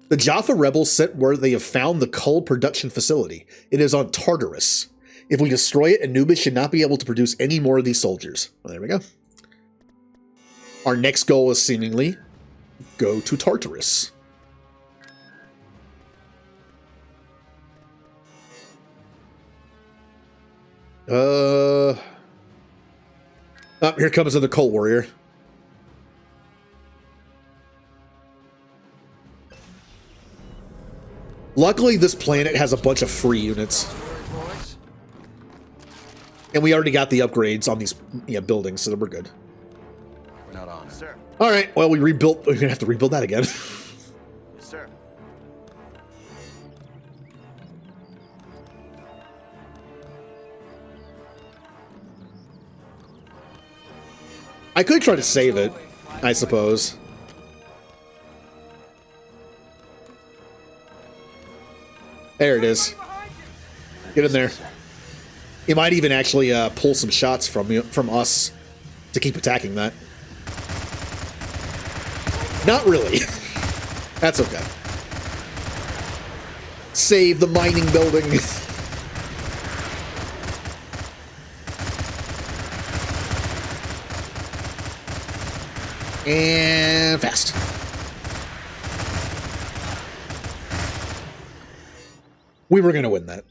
The Jaffa rebels sent where they have found the Cull production facility. It is on Tartarus. If we destroy it, Anubis should not be able to produce any more of these soldiers. Well, there we go. Our next goal is seemingly go to Tartarus. Oh, here comes another Cull warrior. Luckily, this planet has a bunch of free units. And we already got the upgrades on these buildings, so we're good. We're not on. Sir. All right, well, we're going to have to rebuild that again. Sir. I could try to save it, I suppose. There it is. Get in there. It might even actually pull some shots from us to keep attacking that. Not really. That's okay. Save the mining building. And fast. We were going to win that.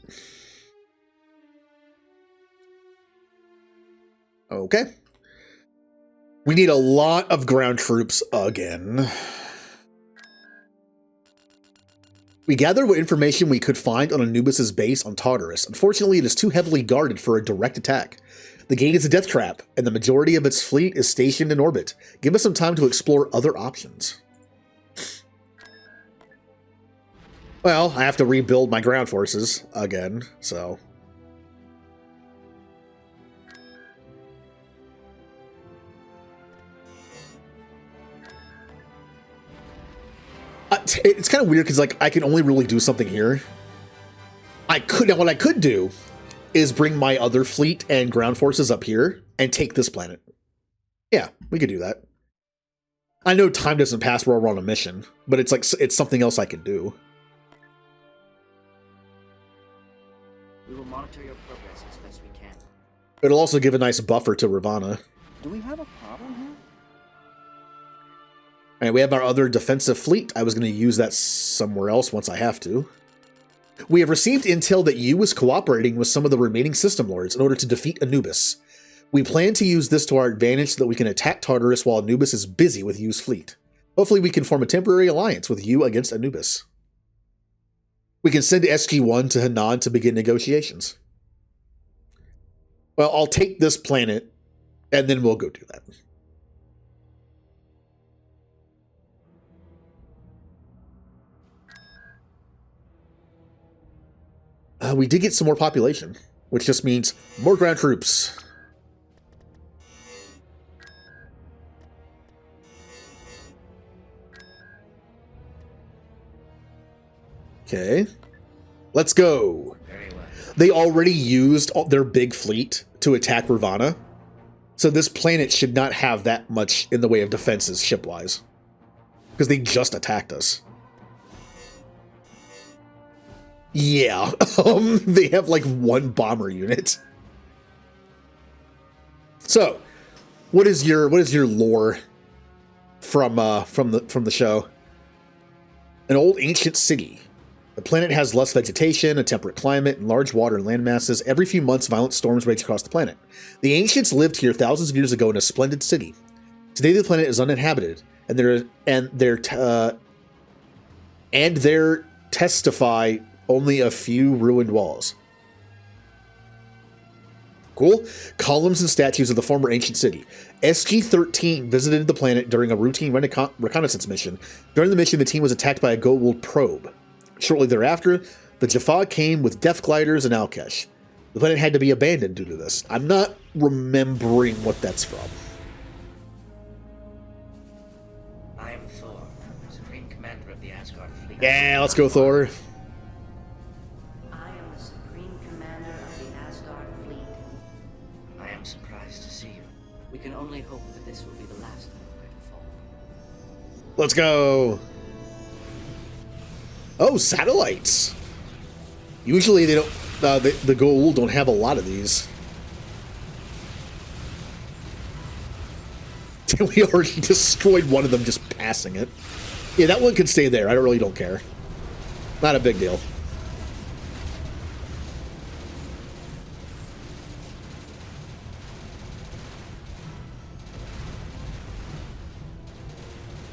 Okay. We need a lot of ground troops again. We gathered what information we could find on Anubis' base on Tartarus. Unfortunately, it is too heavily guarded for a direct attack. The gate is a death trap, and the majority of its fleet is stationed in orbit. Give us some time to explore other options. Well, I have to rebuild my ground forces again, so... It's kind of weird because, like, I can only really do something here. Now, what I could do is bring my other fleet and ground forces up here and take this planet. Yeah, we could do that. I know time doesn't pass while we're on a mission, but it's like, it's something else I can do. We will monitor your progress as best we can. It'll also give a nice buffer to Ravana. Do we have a problem here? Alright, we have our other defensive fleet. I was going to use that somewhere else once I have to. We have received intel that Yu is cooperating with some of the remaining system lords in order to defeat Anubis. We plan to use this to our advantage so that we can attack Tartarus while Anubis is busy with Yu's fleet. Hopefully we can form a temporary alliance with Yu against Anubis. We can send SG-1 to Hanan to begin negotiations. Well, I'll take this planet, and then we'll go do that. We did get some more population, which just means more ground troops. Okay, let's go. They already used their big fleet to attack Ravana, so this planet should not have that much in the way of defenses ship-wise, because they just attacked us. Yeah, they have like 1 bomber unit. So, what is your lore from the show? An old ancient city. The planet has less vegetation, a temperate climate, and large water and land masses. Every few months, violent storms rage across the planet. The ancients lived here thousands of years ago in a splendid city. Today, the planet is uninhabited, and there testify only a few ruined walls. Cool. Columns and statues of the former ancient city. SG-13 visited the planet during a routine reconnaissance mission. During the mission, the team was attacked by a Goa'uld probe. Shortly thereafter, the Jaffa came with Death Gliders and Alkesh. The planet had to be abandoned due to this. I'm not remembering what that's from. I am Thor, Supreme Commander of the Asgard fleet. Yeah, let's go, Thor. I am the Supreme Commander of the Asgard fleet. I am surprised to see you. We can only hope that this will be the last Thor to fall. Let's go. Oh, satellites. Usually they don't. The gold don't have a lot of these. We already destroyed one of them just passing it. Yeah, that one could stay there. I really don't care. Not a big deal.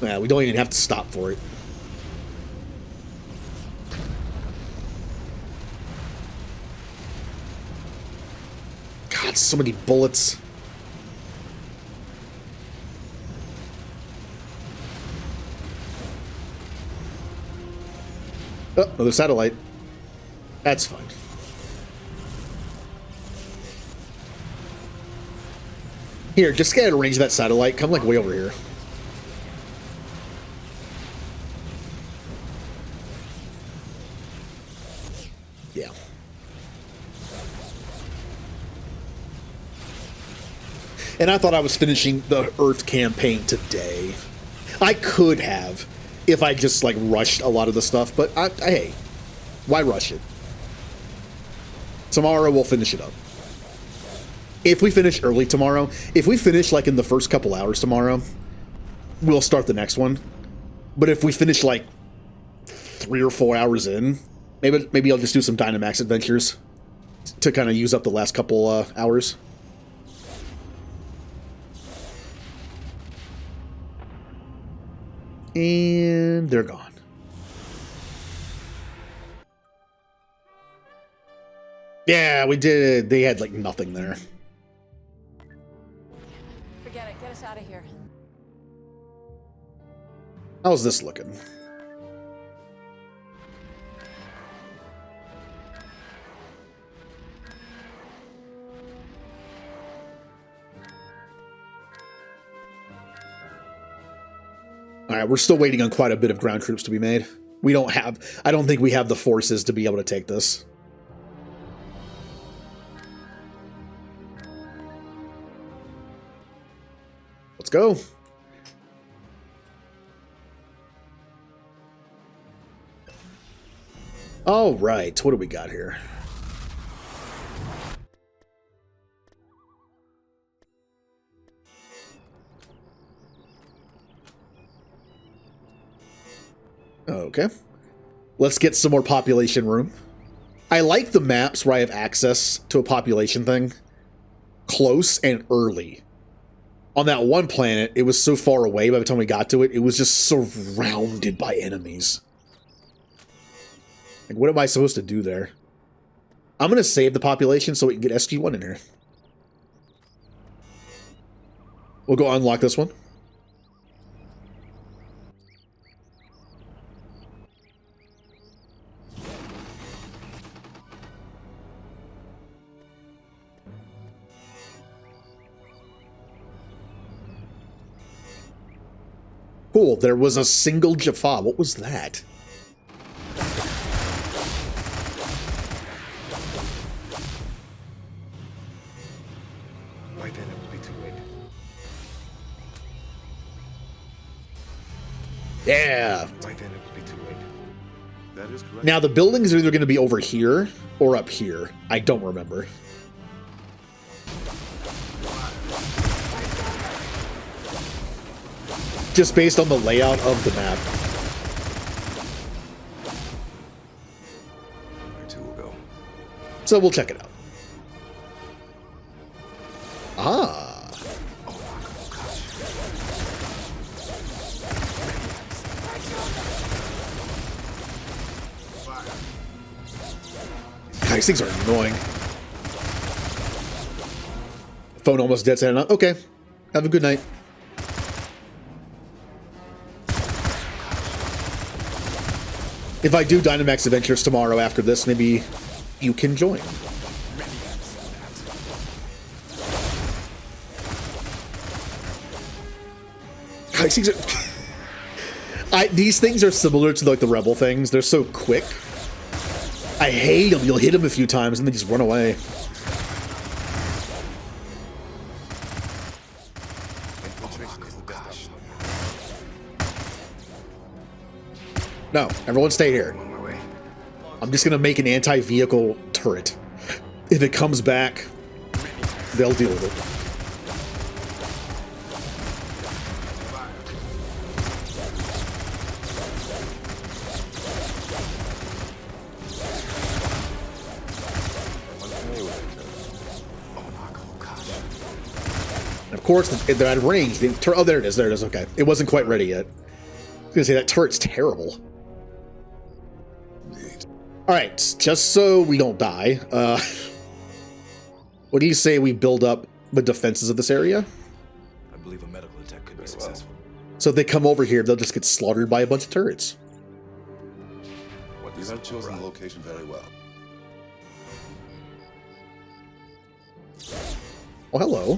Yeah, we don't even have to stop for it. God, so many bullets. Oh, another satellite. That's fine. Here, just get out of range of that satellite. Come like way over here. Yeah. And I thought I was finishing the Earth campaign today. I could have, if I just like rushed a lot of the stuff, but hey, why rush it? Tomorrow we'll finish it up. If we finish early tomorrow, if we finish like in the first couple hours tomorrow, we'll start the next one. But if we finish like 3 or 4 hours in, maybe I'll just do some Dynamax adventures to kind of use up the last couple hours. And they're gone. Yeah, we did. They had like nothing there. Forget it. Get us out of here. How's this looking? All right, we're still waiting on quite a bit of ground troops to be made. I don't think we have the forces to be able to take this. Let's go. All right, what do we got here? Okay. Let's get some more population room. I like the maps where I have access to a population thing close and early. On that one planet, it was so far away by the time we got to it, it was just surrounded by enemies. Like, what am I supposed to do there? I'm going to save the population so we can get SG-1 in here. We'll go unlock this one. Cool, there was a single Jaffa. What was that? By then it will be too late. Yeah. By then it will be too late. That is correct. Now the buildings are either going to be over here or up here. I don't remember. Just based on the layout of the map. Where to will go. So we'll check it out. Ah. God, these things are annoying. Phone almost dead. Okay. Have a good night. If I do Dynamax Adventures tomorrow after this, maybe you can join. These things are similar to like the Rebel things. They're so quick. I hate them. You'll hit them a few times and they just run away. Infiltration is the best option. No, everyone stay here. I'm just gonna make an anti-vehicle turret. If it comes back, they'll deal with it. And of course, they're out of range. Oh, there it is. There it is. Okay. It wasn't quite ready yet. I was gonna say, that turret's terrible. Alright, just so we don't die, what do you say we build up the defenses of this area? I believe a medical attack could be successful. So if they come over here, they'll just get slaughtered by a bunch of turrets. You have chosen the location very well. Oh, hello.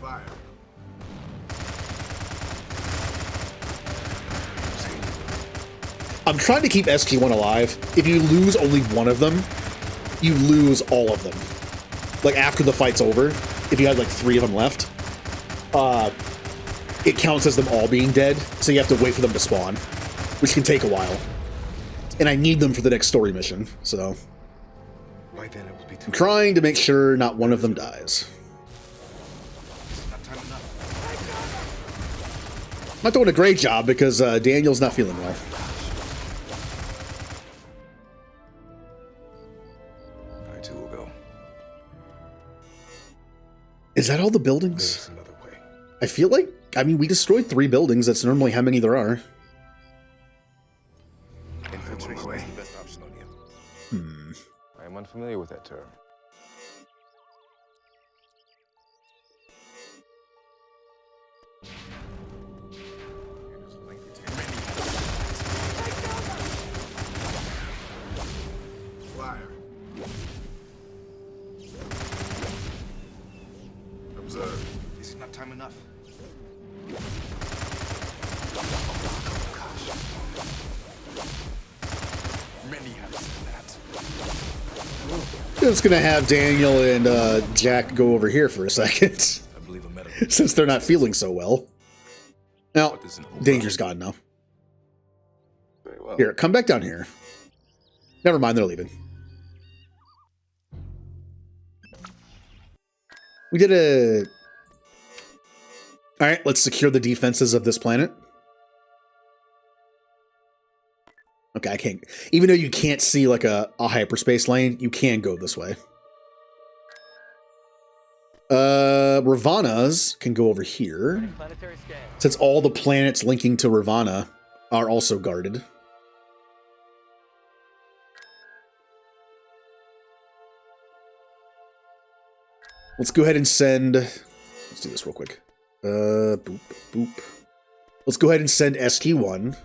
Fire. I'm trying to keep SG-1 alive. If you lose only one of them, you lose all of them. Like, after the fight's over, if you had, like, 3 of them left, it counts as them all being dead, so you have to wait for them to spawn, which can take a while. And I need them for the next story mission, so... By then it will be too I'm trying to make sure not one of them dies. I'm not doing a great job because Daniel's not feeling well. I too will go. Is that all the buildings? I feel like, I mean, we destroyed 3 buildings. That's normally how many there are. Infiltration is the best option on you. I am unfamiliar with that term. Fire. Observe. This is not time enough. Many have said that. Just gonna have Daniel and Jack go over here for a second. I believe a medical Since they're not feeling so well. Now, danger's gone now. very well. Here, come back down here. Never mind, they're leaving. We did a... Alright, let's secure the defenses of this planet. Okay, I can't... Even though you can't see, like, a hyperspace lane, you can go this way. Ravana's can go over here. Planetary scan. Since all the planets linking to Ravana are also guarded. Let's go ahead and send... Let's do this real quick. Boop, boop. Let's go ahead and send SG-1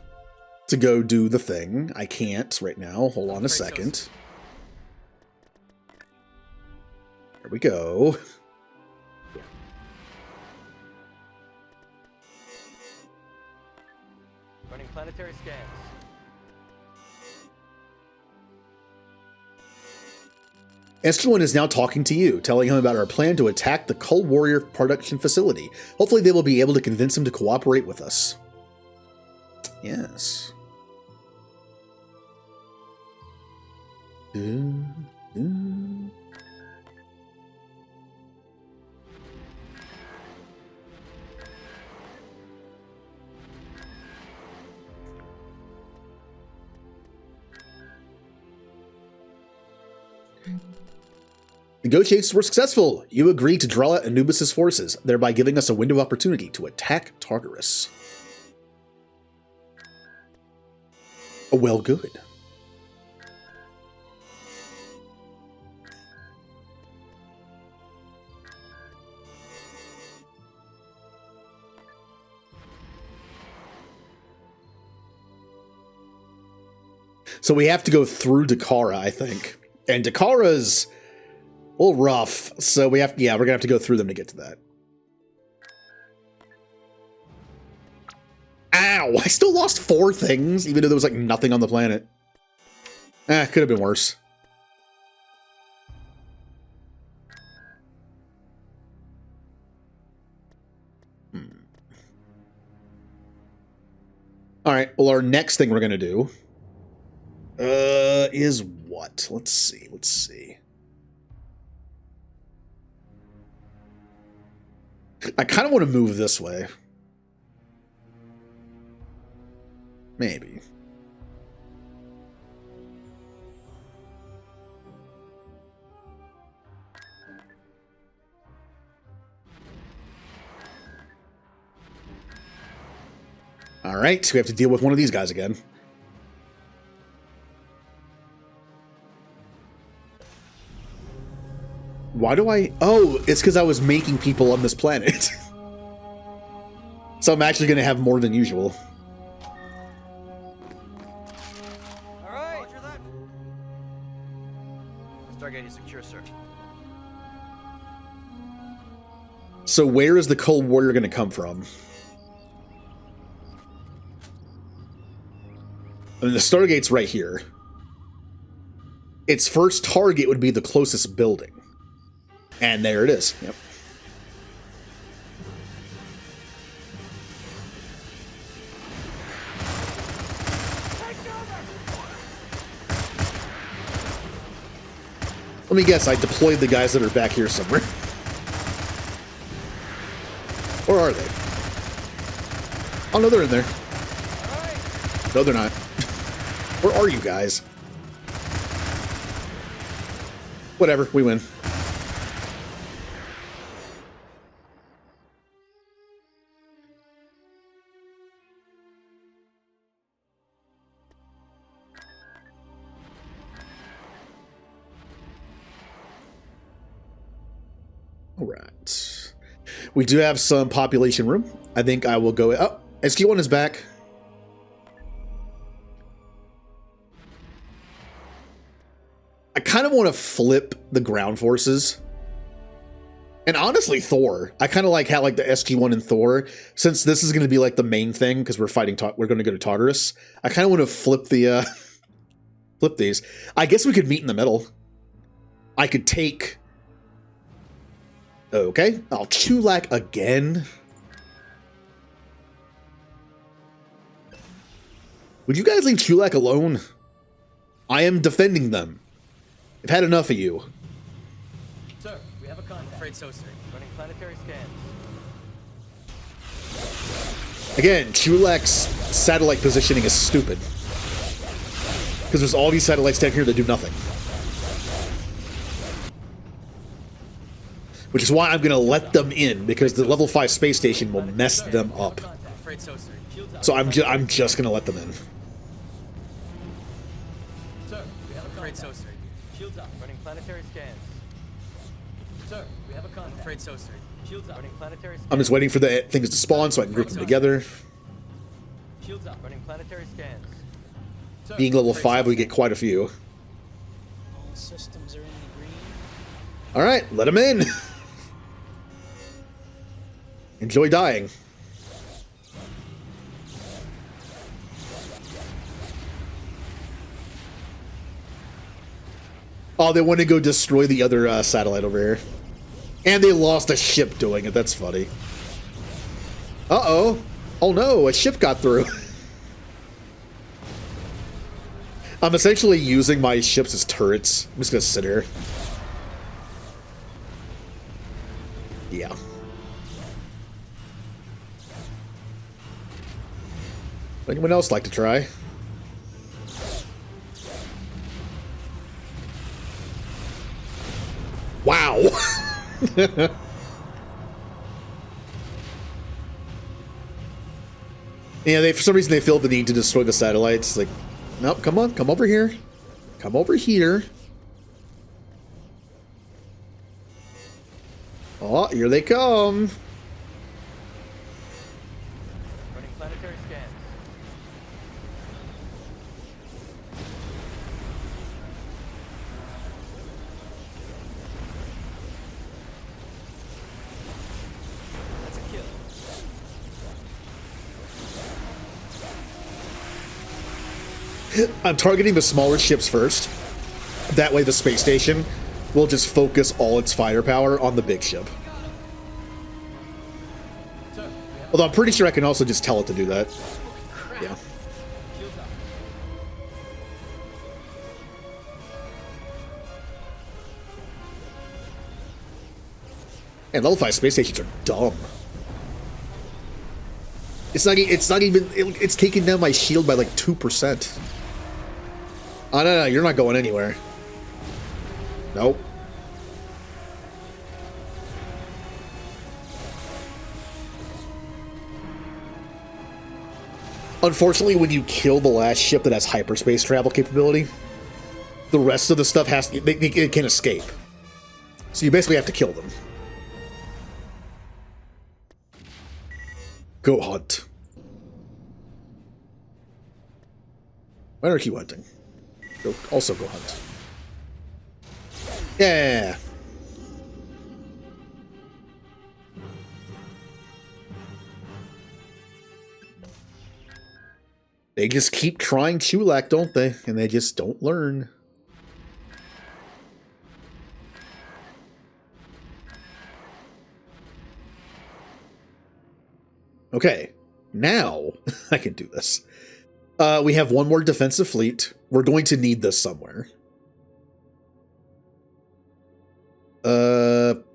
to go do the thing. I can't right now. Hold on a second. There we go. Running planetary scans. SG-1 is now talking to you, telling him about our plan to attack the Cull Warrior production facility. Hopefully they will be able to convince him to cooperate with us. Yes. Negotiations were successful. You agreed to draw out Anubis' forces, thereby giving us a window of opportunity to attack Tartarus. Oh, well, good. So we have to go through Dakara, I think. And Dakara's a little rough, so we have, yeah, we're gonna have to go through them to get to that. Wow, I still lost 4 things, even though there was like nothing on the planet. Could have been worse. All right, well, our next thing we're going to do is what? Let's see. I kind of want to move this way. Maybe. All right, we have to deal with one of these guys again. Why do I... Oh, it's because I was making people on this planet. So I'm actually going to have more than usual. All right. Roger that. Stargate is secure, sir. So where is the Cold Warrior going to come from? I mean, the Stargate's right here. Its first target would be the closest building. And there it is. Yep. Let me guess, I deployed the guys that are back here somewhere. Or are they? Oh, no, they're in there. No, they're not. Where are you guys? Whatever, we win. All right. We do have some population room. I think I will go... Oh, SQ1 is back. I kind of want to flip the ground forces. And honestly, Thor. I kind of like how like the SG-1 and Thor, since this is going to be like the main thing because we're fighting, we're going to go to Tartarus. I kind of want to flip the flip these. I guess we could meet in the middle. I could take. Okay, I'll Chulak again. Would you guys leave Chulak alone? I am defending them. I've had enough of you. Sir, we have a contact. I'm afraid so, sir. Running planetary scans. Again, Chulak's satellite positioning is stupid. Because there's all these satellites down here that do nothing. Which is why I'm going to let them in, because the level 5 space station will mess them up. So I'm just going to let them in. Sir, we have a contact. So, sir. Shields up. Running planetary scans. Sir, we have a contact. I'm afraid so, sir. Shields up. Running planetary scans. I'm just waiting for the things to spawn so I can group them together. Shields up. Running planetary scans. Sir, Being level 5, we get quite a few. All systems are in the green. All right, let them in. Enjoy dying. Oh, they want to go destroy the other satellite over here. And they lost a ship doing it. That's funny. Uh-oh. Oh no, a ship got through. I'm essentially using my ships as turrets. I'm just going to sit here. Yeah. Anyone else like to try? Wow. Yeah, for some reason they feel the need to destroy the satellites. Like, nope, come on, come over here. Come over here. Oh, here they come. Running planetary scans. That's a kill. I'm targeting the smaller ships first. That way the space station will just focus all its firepower on the big ship. Although I'm pretty sure I can also just tell it to do that. Yeah. And level 5 space stations are dumb. It's not even, it's taking down my shield by like 2%. Oh, no, you're not going anywhere. Nope. Unfortunately, when you kill the last ship that has hyperspace travel capability, the rest of the stuff has to, it can escape. So you basically have to kill them. Go hunt. Why are you hunting? Also go hunt. Yeah. They just keep trying Chulak, don't they? And they just don't learn. Okay, now I can do this. We have one more defensive fleet. We're going to need this somewhere.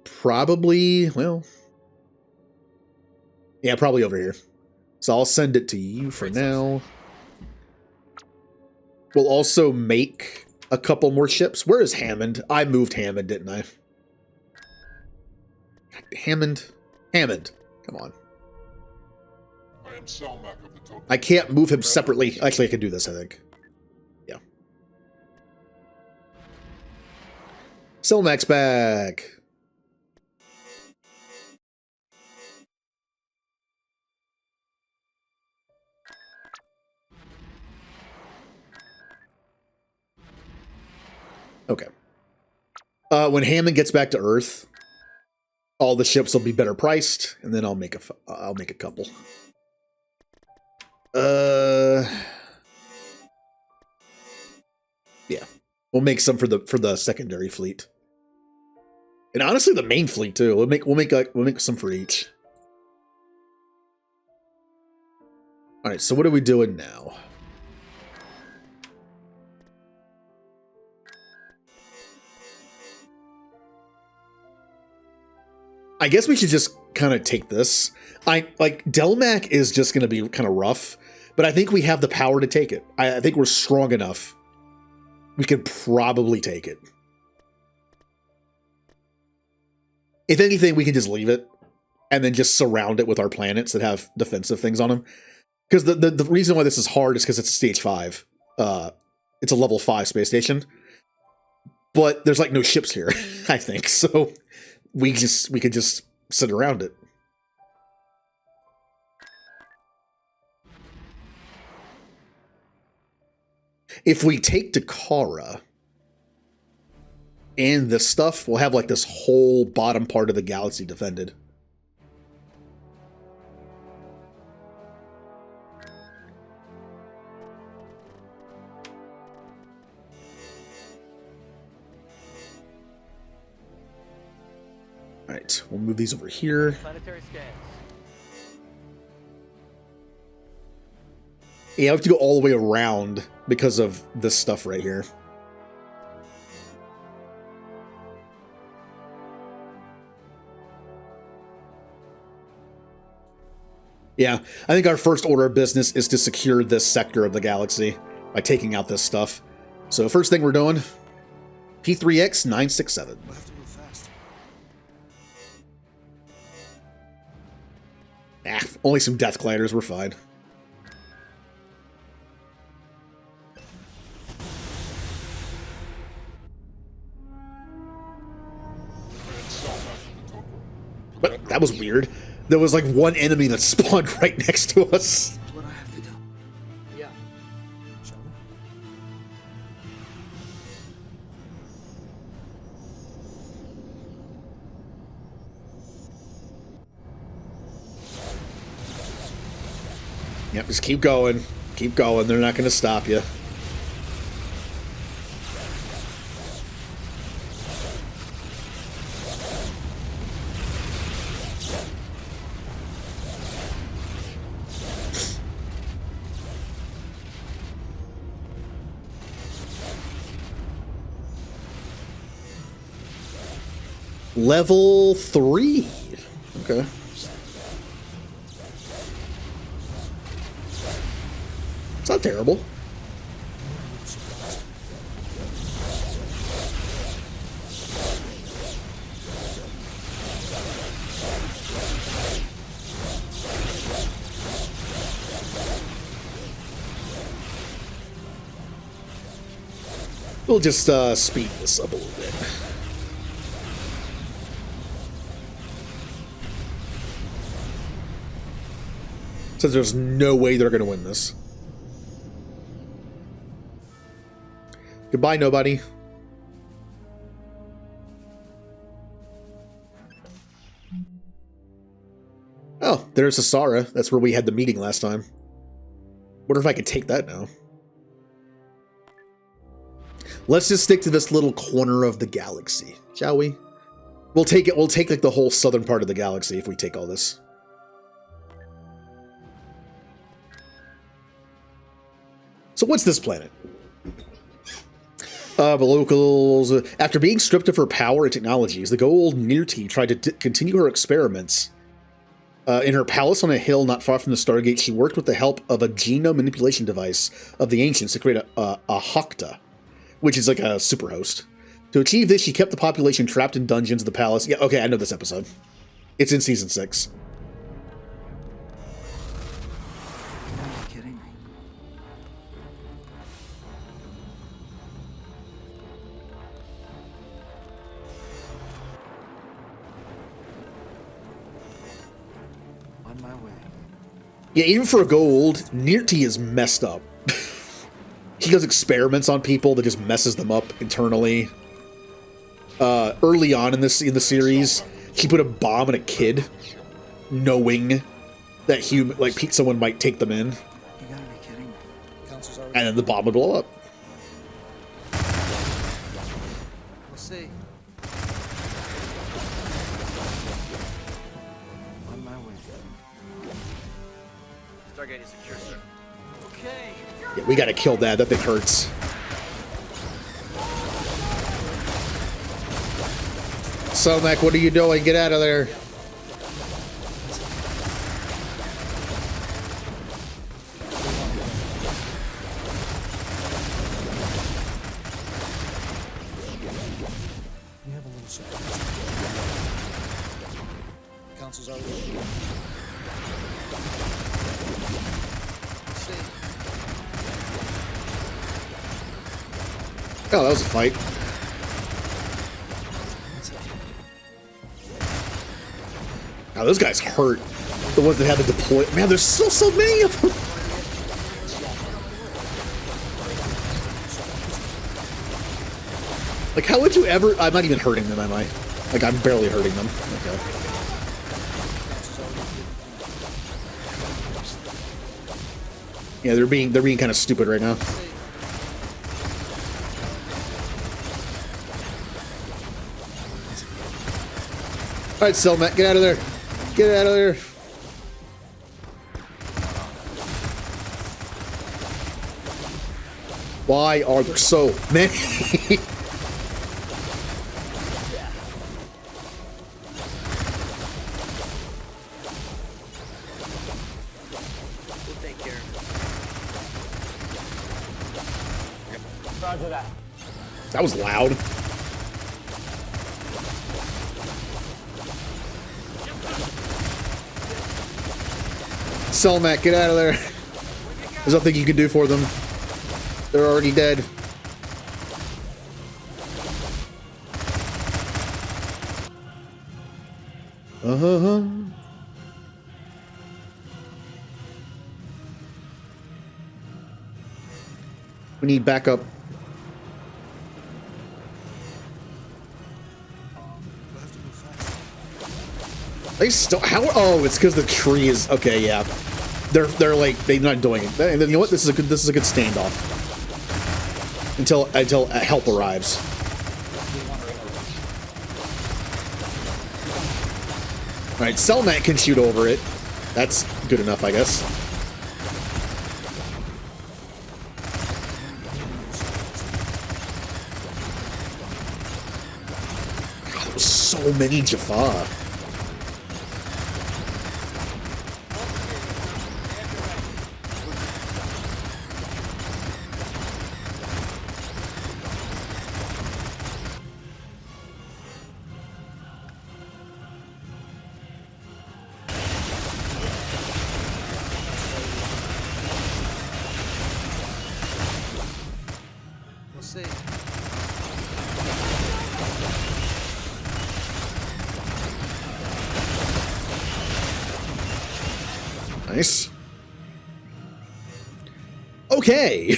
Probably, well... yeah, probably over here. So I'll send it to you for now. We'll also make a couple more ships. Where is Hammond? I moved Hammond, didn't I? Hammond? Hammond, come on. I can't move him separately. Actually, I can do this, I think. Yeah. Selmac's back. Okay. When Hammond gets back to Earth, all the ships will be better priced, and then I'll make a couple. Yeah, we'll make some for the secondary fleet, and honestly, the main fleet too. We'll make some for each. All right, so what are we doing now? I guess we should just kind of take this. Delmac is just going to be kind of rough, but I think we have the power to take it. I think we're strong enough. We could probably take it. If anything, we can just leave it and then just surround it with our planets that have defensive things on them. Because the reason why this is hard is because it's a stage 5. It's a level 5 space station. But there's like no ships here, I think. So we could just sit around it. If we take Dakara and this stuff, we'll have like this whole bottom part of the galaxy defended. All right, we'll move these over here. Planetary scans. Yeah, I have to go all the way around because of this stuff right here. Yeah, I think our first order of business is to secure this sector of the galaxy by taking out this stuff. So first thing we're doing, P3X 967. Only some death gliders, we're fine. But that was weird. There was like one enemy that spawned right next to us. What I have to do? Yeah. Shall Yep, just keep going. Keep going. They're not going to stop you. Level 3. Okay. It's not terrible. We'll just speed this up a little bit. Since there's no way they're going to win this. Goodbye, nobody. Oh, there's Asara. That's where we had the meeting last time. Wonder if I could take that now. Let's just stick to this little corner of the galaxy, shall we? We'll take it. We'll take like the whole southern part of the galaxy if we take all this. So what's this planet? The locals, after being stripped of her power and technologies, the Gold Nirti tried to continue her experiments. In her palace on a hill not far from the Stargate, she worked with the help of a genome manipulation device of the ancients to create a Hokta, which is like a superhost. To achieve this, she kept the population trapped in dungeons of the palace. Yeah, okay, I know this episode. It's in season 6. Are you kidding me? On my way. Yeah, even for Gold, Nirti is messed up. He does experiments on people that just messes them up internally. Early on in the series, she put a bomb in a kid, knowing that someone might take them in, You gotta be kidding me. and then the bomb would blow up. We'll see. On my way. Stargate is secure, sir. Okay. Yeah, we gotta kill that. That thing hurts. Selmac, what are you doing? Get out of there. You have a little surprise. Council's already here. Oh, that was a fight. Oh, those guys hurt. The ones that had to deploy. Man, there's still so many of them. Like, how would you ever... I'm not even hurting them, am I? Like, I'm barely hurting them. Okay. Yeah, they're being kind of stupid right now. All right, Selmac, get out of there. Get out of there. Why are there so many? We'll take care of it. Roger that. That was loud. Selmac, get out of there. There's nothing you can do for them. They're already dead. Uh-huh. We need backup. They still oh, it's because the tree is okay. Yeah, they're like they're not doing it. And then you know what? This is a good standoff until help arrives. All right, Selmac can shoot over it. That's good enough, I guess. God, there was so so many Jaffa. We'll see. Nice. Okay.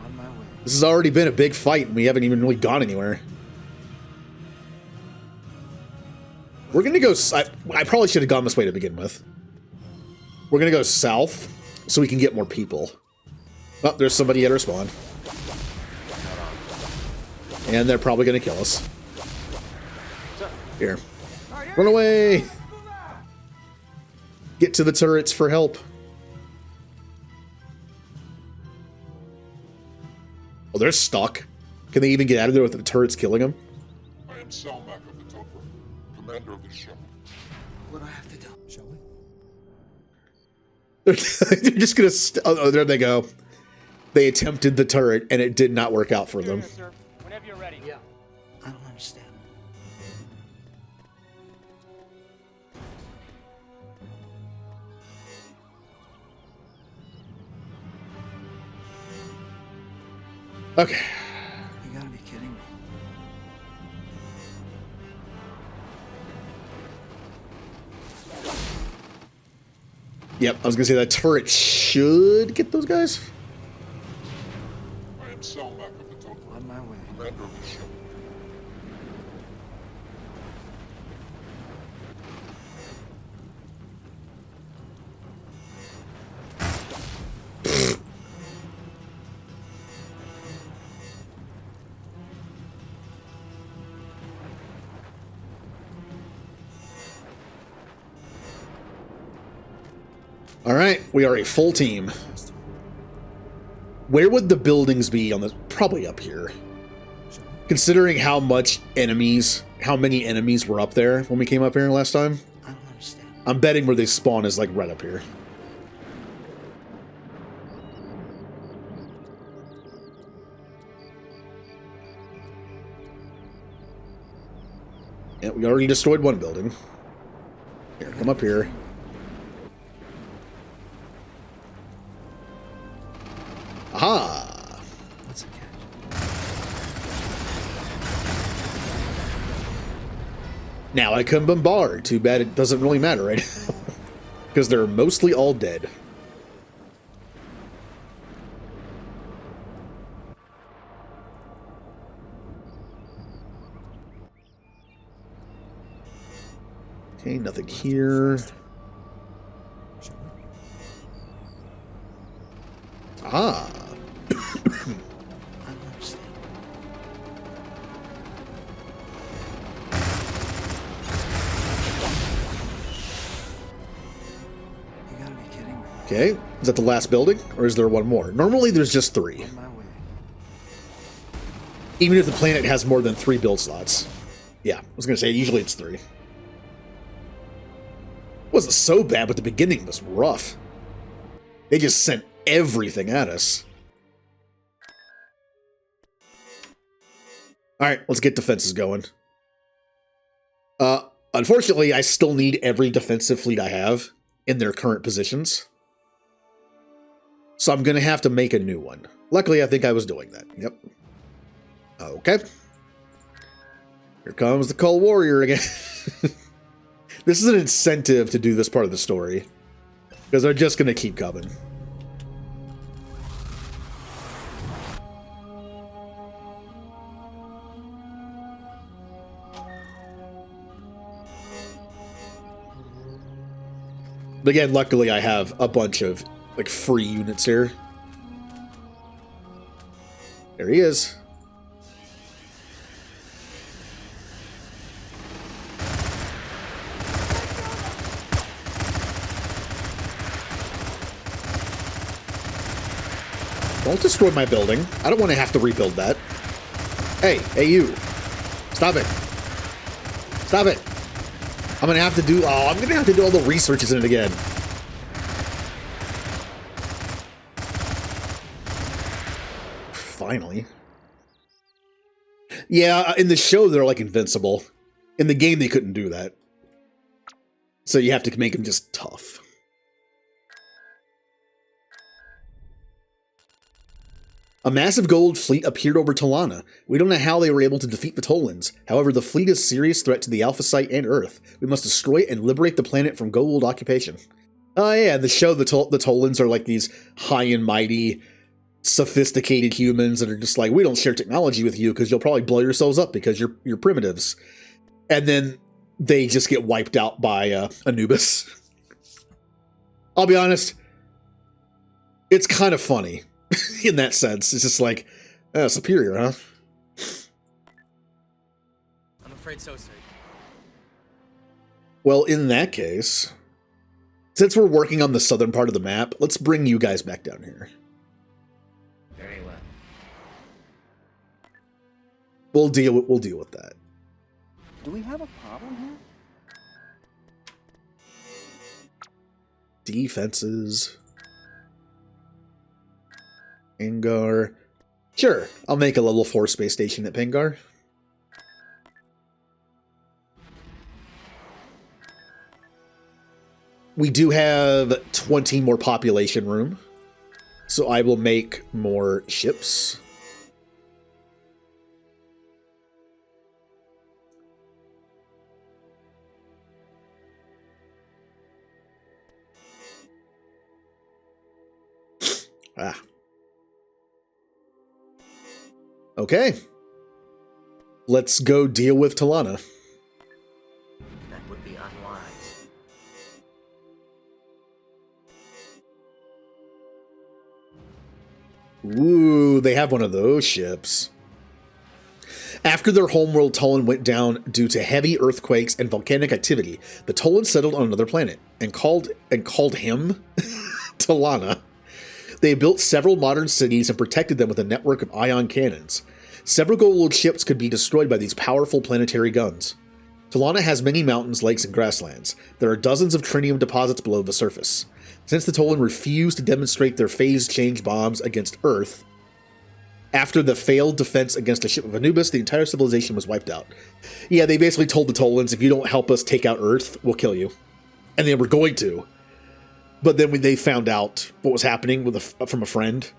On my way. This has already been a big fight, and we haven't even really gone anywhere. We're gonna go... I probably should have gone this way to begin with. We're gonna go south, so we can get more people. Oh, there's somebody at our spawn. And they're probably gonna kill us. Here. Run away! Get to the turrets for help. Oh, they're stuck. Can they even get out of there with the turrets killing them? I am Salmac of the Tundra, commander of the ship. What do I have to do? Shall we? They're just gonna... oh, there they go. They attempted the turret, and it did not work out for them. Sir, whenever you're ready. Yeah. I don't understand. Okay. You gotta be kidding me. Yep, I was gonna say that turret should get those guys. I am Salmac of the Tundra, On my way. commander of the ship. All right, we are a full team. Where would the buildings be on the... Probably up here. Considering how many enemies were up there when we came up here last time. I don't understand. I'm betting where they spawn is like right up here. Yeah, we already destroyed one building. Here, come up here. Aha! What's the catch? Now I can bombard. Too bad it doesn't really matter right now. Because they're mostly all dead. Okay, nothing here. Ah. Okay, is that the last building, or is there one more? Normally there's just 3. Even if the planet has more than 3 build slots. Yeah, I was gonna say, usually it's 3. Wasn't so bad, but the beginning was rough. They just sent everything at us. Alright, let's get defenses going. Unfortunately, I still need every defensive fleet I have in their current positions. So I'm gonna have to make a new one. Luckily, I think I was doing that. Yep. Okay. Here comes the Cold Warrior again. This is an incentive to do this part of the story. Because they're just gonna keep coming. But again, luckily I have a bunch of like free units here. There he is. Don't destroy my building. I don't want to have to rebuild that. Hey, you. Stop it. Stop it. I'm gonna have to do all the researches in it again. Finally. Yeah, in the show they're like invincible. In the game they couldn't do that. So you have to make them just tough. A massive gold fleet appeared over Talana. We don't know how they were able to defeat the Tolans. However, the fleet is a serious threat to the Alpha Site and Earth. We must destroy it and liberate the planet from gold occupation. Oh yeah, in the show the Tolans are like these high and mighty, sophisticated humans that are just like, we don't share technology with you because you'll probably blow yourselves up because you're primitives. And then they just get wiped out by Anubis. I'll be honest, it's kind of funny. In that sense, it's just like, superior, huh? I'm afraid so, sir. Well, in that case, since we're working on the southern part of the map, let's bring you guys back down here. Very well. We'll deal with that. Do we have a problem here? Defenses. Pangar. Sure, I'll make a level 4 space station at Pangar. We do have 20 more population room, so I will make more ships. Ah. Okay. Let's go deal with Talana. That would be unwise. Ooh, they have one of those ships. After their homeworld Tolan went down due to heavy earthquakes and volcanic activity, the Tolan settled on another planet and called him Talana. They built several modern cities and protected them with a network of ion cannons. Several gold ships could be destroyed by these powerful planetary guns. Talana has many mountains, lakes, and grasslands. There are dozens of trinium deposits below the surface. Since the Tolan refused to demonstrate their phase change bombs against Earth, after the failed defense against a ship of Anubis, the entire civilization was wiped out. Yeah, they basically told the Tolans, if you don't help us take out Earth, we'll kill you. And they were going to. But then when they found out what was happening from a friend,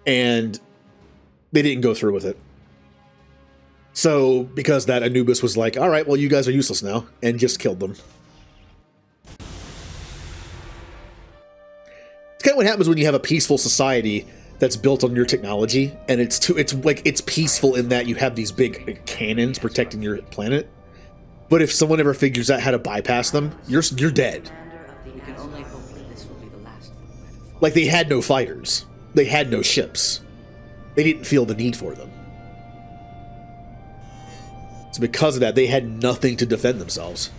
and they didn't go through with it. So, because that, Anubis was like, all right, well, you guys are useless now, and just killed them. It's kind of what happens when you have a peaceful society that's built on your technology, and it's peaceful in that you have these big cannons protecting your planet. But if someone ever figures out how to bypass them, you're dead. We can only hope that this will be the last. Like, they had no fighters. They had no ships. They didn't feel the need for them. So because of that, they had nothing to defend themselves.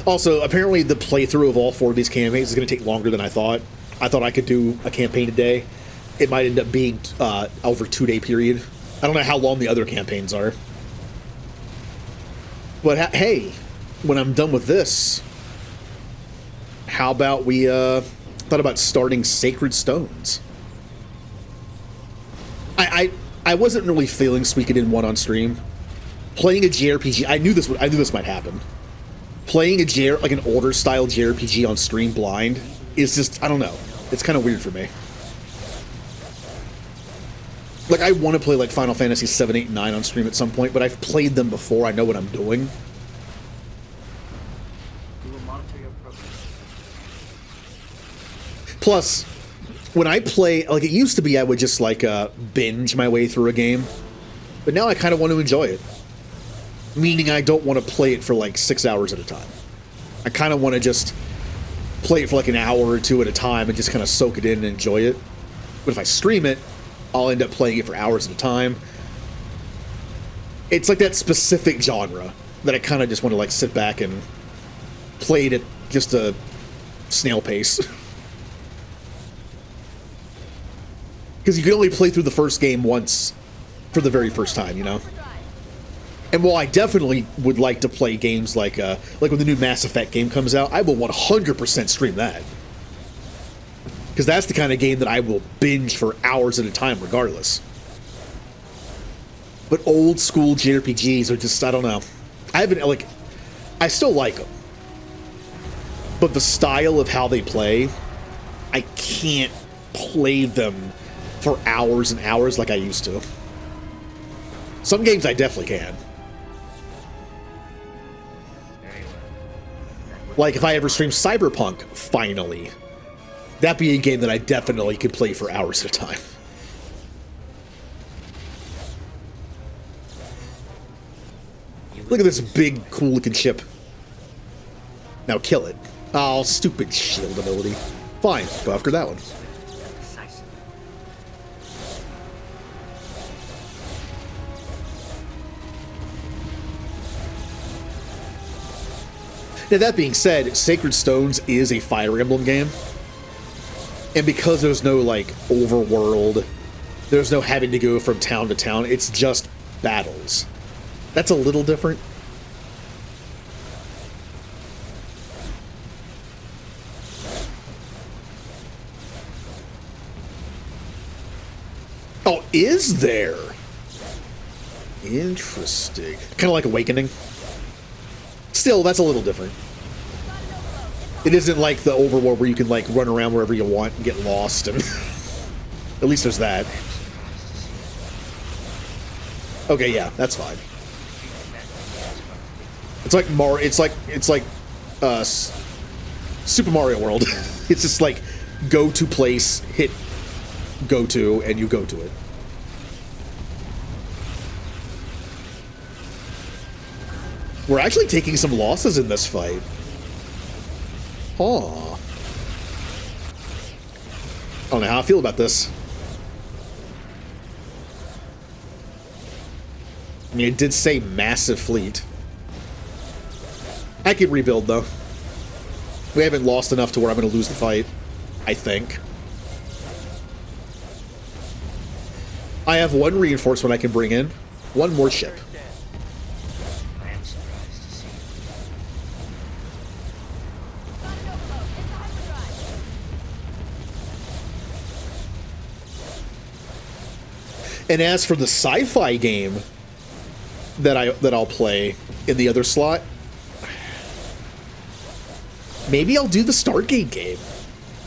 Also, apparently the playthrough of all 4 of these campaigns is going to take longer than I thought. I thought I could do a campaign a day. It might end up being over a 2-day period. I don't know how long the other campaigns are. But hey, when I'm done with this, how about we thought about starting Sacred Stones? I wasn't really feeling Suikoden 1 on stream. Playing a JRPG, I knew this might happen. Playing like an older style JRPG on stream blind is just, I don't know. It's kind of weird for me. Like, I want to play like Final Fantasy 7, 8, and 9 on stream at some point, but I've played them before. I know what I'm doing. We will monitor your progress. Plus, when I play, like it used to be, I would just like binge my way through a game, but now I kind of want to enjoy it. Meaning I don't want to play it for like 6 hours at a time. I kind of want to just play it for like an hour or two at a time and just kind of soak it in and enjoy it. But if I stream it, I'll end up playing it for hours at a time. It's like that specific genre that I kind of just want to like sit back and play it at just a snail pace. Because you can only play through the first game once for the very first time, you know? And while I definitely would like to play games like when the new Mass Effect game comes out, I will 100% stream that. Because that's the kind of game that I will binge for hours at a time regardless. But old school JRPGs are just, I don't know. I still like them. But the style of how they play, I can't play them for hours and hours like I used to. Some games I definitely can. Like if I ever stream Cyberpunk, finally, that'd be a game that I definitely could play for hours at a time. Look at this big, cool looking ship. Now kill it. Oh, stupid shield ability. Fine, go after that one. Now that being said, Sacred Stones is a Fire Emblem game. And because there's no, like, overworld, there's no having to go from town to town, it's just battles. That's a little different. Oh, is there? Interesting. Kind of like Awakening. Still, that's a little different. It isn't like the overworld where you can like run around wherever you want and get lost, and at least there's that. Okay, yeah, that's fine. It's like Super Mario World. It's just like go to place, hit go to, and you go to it. We're actually taking some losses in this fight. Huh. I don't know how I feel about this. I mean, it did say massive fleet. I can rebuild, though. We haven't lost enough to where I'm going to lose the fight, I think. I have one reinforcement I can bring in. One more ship. And as for the sci-fi game that I'll play in the other slot, maybe I'll do the Stargate game.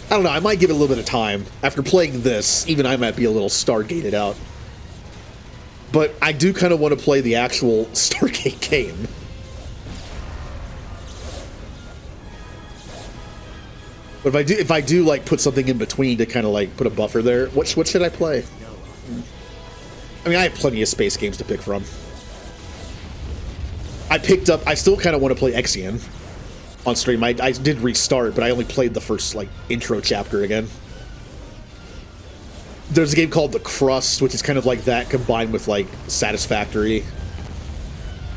I don't know, I might give it a little bit of time. After playing this, even I might be a little Stargated out. But I do kind of want to play the actual Stargate game. But if I do like put something in between to kind of like put a buffer there, what should I play? I mean, I have plenty of space games to pick from. I still kind of want to play Exian on stream. I did restart, but I only played the first, like, intro chapter again. There's a game called The Crust, which is kind of like that combined with, like, Satisfactory.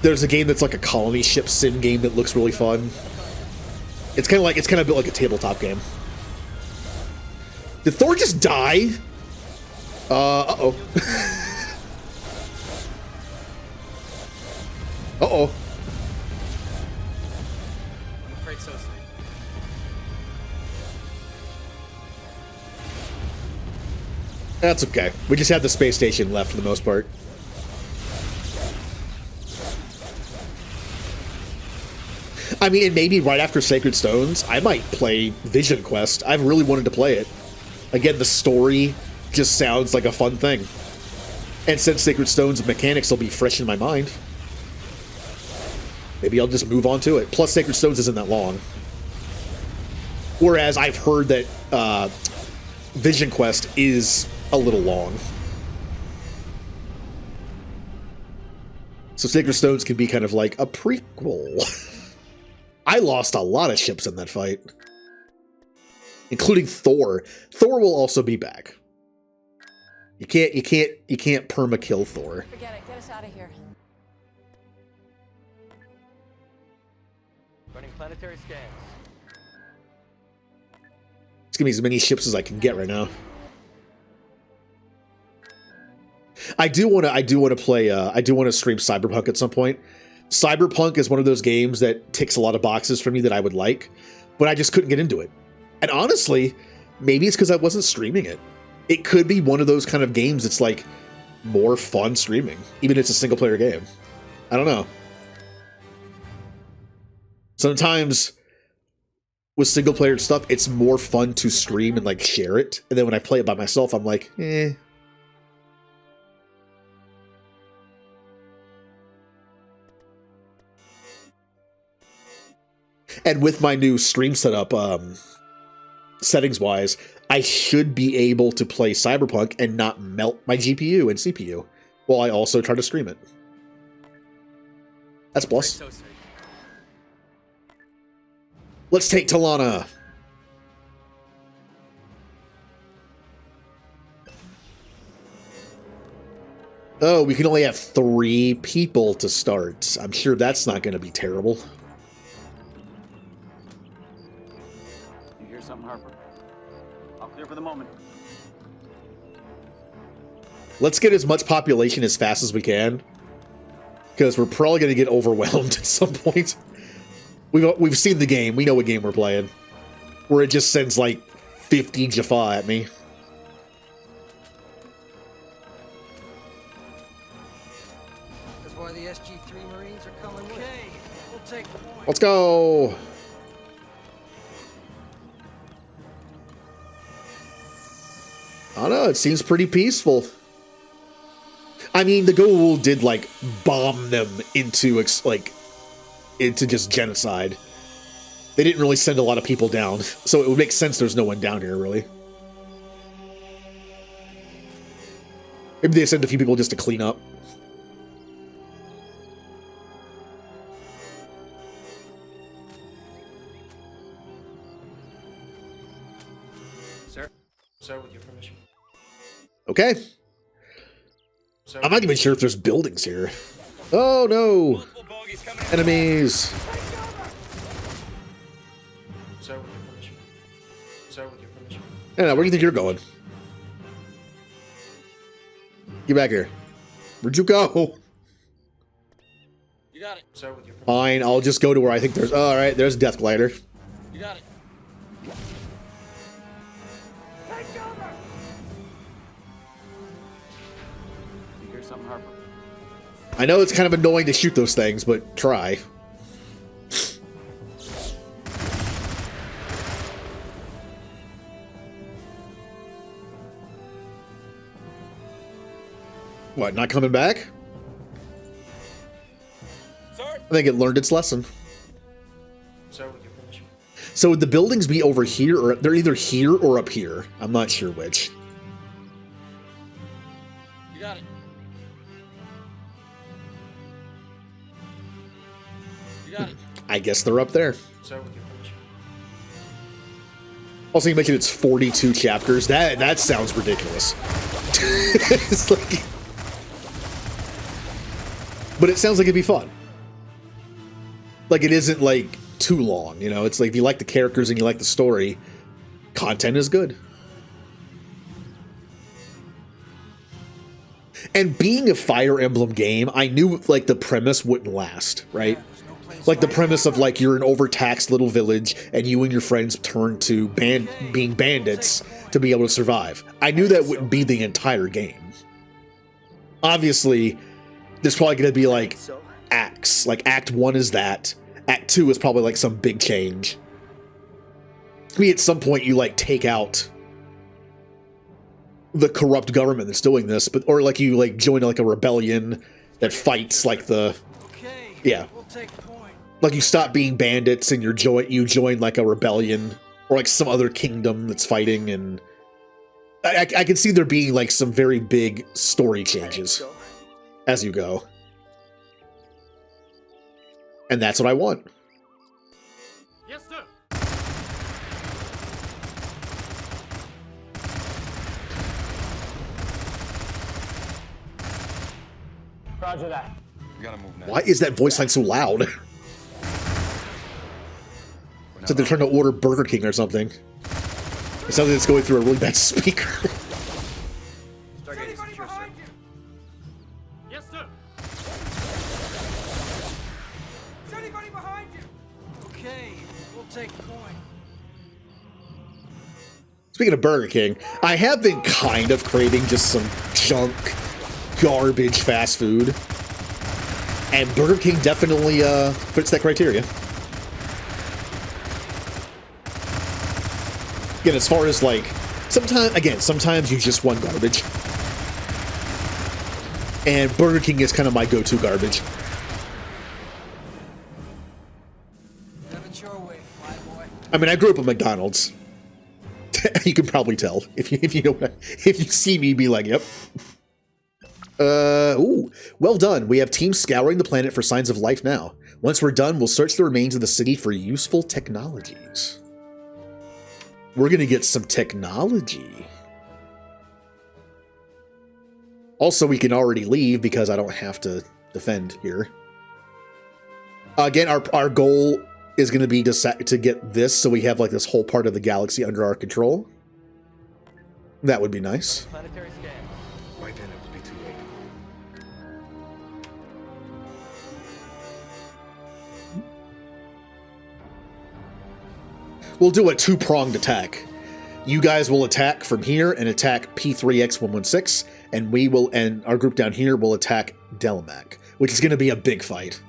There's a game that's like a colony ship sim game that looks really fun. It's kind of built like a tabletop game. Did Thor just die? Uh-oh. Uh-oh. I'm afraid so, sir. That's okay. We just have the space station left for the most part. I mean, and maybe right after Sacred Stones, I might play Vision Quest. I've really wanted to play it. Again, the story just sounds like a fun thing. And since Sacred Stones mechanics will be fresh in my mind, maybe I'll just move on to it. Plus, Sacred Stones isn't that long. Whereas I've heard that Vision Quest is a little long. So Sacred Stones can be kind of like a prequel. I lost a lot of ships in that fight. including Thor. Thor will also be back. You can't perma kill Thor. Forget it. Get us out of here. Running planetary scans. Just give me as many ships as I can get right now. I do want to play. I do want to stream Cyberpunk at some point. Cyberpunk is one of those games that ticks a lot of boxes for me that I would like, but I just couldn't get into it. And honestly, maybe it's because I wasn't streaming it. It could be one of those kind of games that's like more fun streaming, even if it's a single player game. I don't know. Sometimes with single player stuff, it's more fun to stream and like share it. And then when I play it by myself, I'm like, eh. And with my new stream setup, settings-wise, I should be able to play Cyberpunk and not melt my GPU and CPU while I also try to stream it. That's plus. Let's take Talana. Oh, we can only have 3 people to start. I'm sure that's not going to be terrible. You hear something, Harper? I'll clear for the moment. Let's get as much population as fast as we can, because we're probably going to get overwhelmed at some point. We've seen the game. We know what game we're playing, where it just sends like 50 Jaffa at me. That's why the SG-3 Marines are coming with. Okay, we'll take point. Let's go. I don't know, it seems pretty peaceful. I mean, the Goa'uld did, like, bomb them into just genocide. They didn't really send a lot of people down, so it would make sense there's no one down here, really. Maybe they sent a few people just to clean up. Sir, with your permission. Okay. Sir, I'm not even sure if there's buildings here. Oh no! Enemies! Sir, with your permission. Sir, with your permission. Anna, where do you think you're going? Get back here. Where'd you go? You got it. Sir, with your permission. Fine, I'll just go to where I think there's... Oh, alright, there's a Death Glider. You got it. You hear something, Harper? I know it's kind of annoying to shoot those things, but try. What, not coming back? Sir? I think it learned its lesson. Sir, with your permission. So would the buildings be over here, or they're either here or up here? I'm not sure which. You got it. You got it. I guess they're up there. Sir, with your permission. Also, you mentioned it's 42 chapters. That sounds ridiculous. It's like... But it sounds like it'd be fun. Like, it isn't, like, too long, you know? It's like, if you like the characters and you like the story, content is good. And being a Fire Emblem game, I knew, like, the premise wouldn't last, right? Like, the premise of, like, you're an overtaxed little village, and you and your friends turn to being bandits to be able to survive. I knew that wouldn't be the entire game. Obviously... There's probably going to be, like, acts. Like, Act 1 is that. Act 2 is probably, like, some big change. Maybe at some point you, like, take out the corrupt government that's doing this, but or, like, you, like, join, like, a rebellion that fights, like, the... Yeah. Like, you stop being bandits and you join, like, a rebellion or, like, some other kingdom that's fighting, and... I can see there being, like, some very big story changes as you go. And that's what I want. Yes, sir. Roger that. We gotta move now. Why is that voice line so loud? So they're trying to order Burger King or something. It sounds like it's going through a really bad speaker. Stargate is secure, sir. Yes, sir. Is anybody behind you? Okay, we'll take point. Speaking of Burger King, I have been kind of craving just some junk, garbage fast food. And Burger King definitely fits that criteria. Again, as far as like, sometimes you just want garbage. And Burger King is kind of my go-to garbage. Have it your way, my boy. I mean, I grew up at McDonald's. You can probably tell if you know if you see me be like, yep. Ooh, well done. We have teams scouring the planet for signs of life now. Once we're done, we'll search the remains of the city for useful technologies. We're gonna get some technology. Also, we can already leave because I don't have to defend here. Again, our goal is going to be to get this so we have like this whole part of the galaxy under our control. That would be nice. Planetary scan. By then it will be too late. We'll do a two-pronged attack. You guys will attack from here and attack P3X116, and we will, and our group down here will attack Delamac, which is going to be a big fight.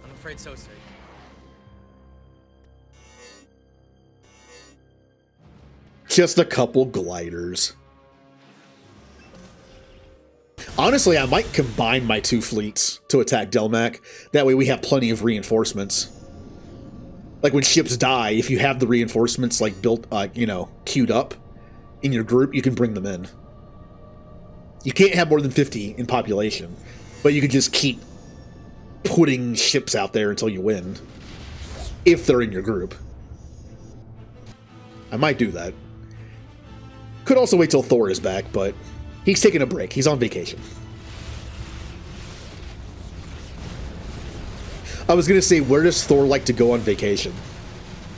I'm afraid so, sir. Just a couple gliders. Honestly, I might combine my two fleets to attack Delamac. That way we have plenty of reinforcements. Like when ships die, if you have the reinforcements like built, you know, queued up in your group, you can bring them in. You can't have more than 50 in population, but you can just keep putting ships out there until you win. If they're in your group. I might do that. Could also wait till Thor is back, but he's taking a break. He's on vacation. I was gonna say, where does Thor like to go on vacation?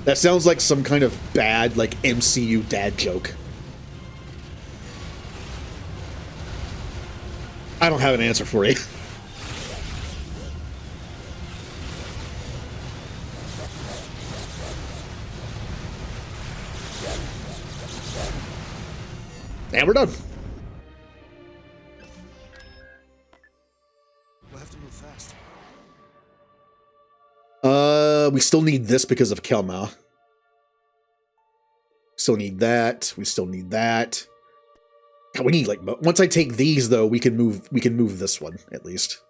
That sounds like some kind of bad, like, MCU dad joke. I don't have an answer for you. And we're done. We'll have to move fast. We still need this because of Kelma. Still need that. We still need that. God, we need like once I take these though, we can move this one at least.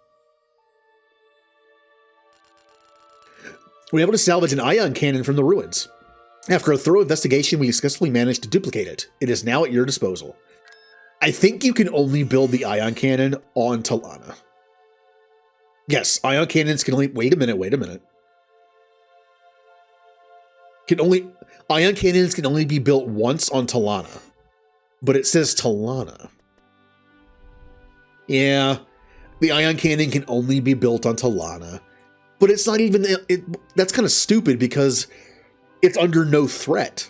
We're able to salvage an ion cannon from the ruins. After a thorough investigation, we successfully managed to duplicate it. It is now at your disposal. I think you can only build the ion cannon on Talana. Yes, ion cannons can only... Wait a minute. Ion cannons can only be built once on Talana. But it says Talana. Yeah, the ion cannon can only be built on Talana. But it's not even... that's kind of stupid because it's under no threat.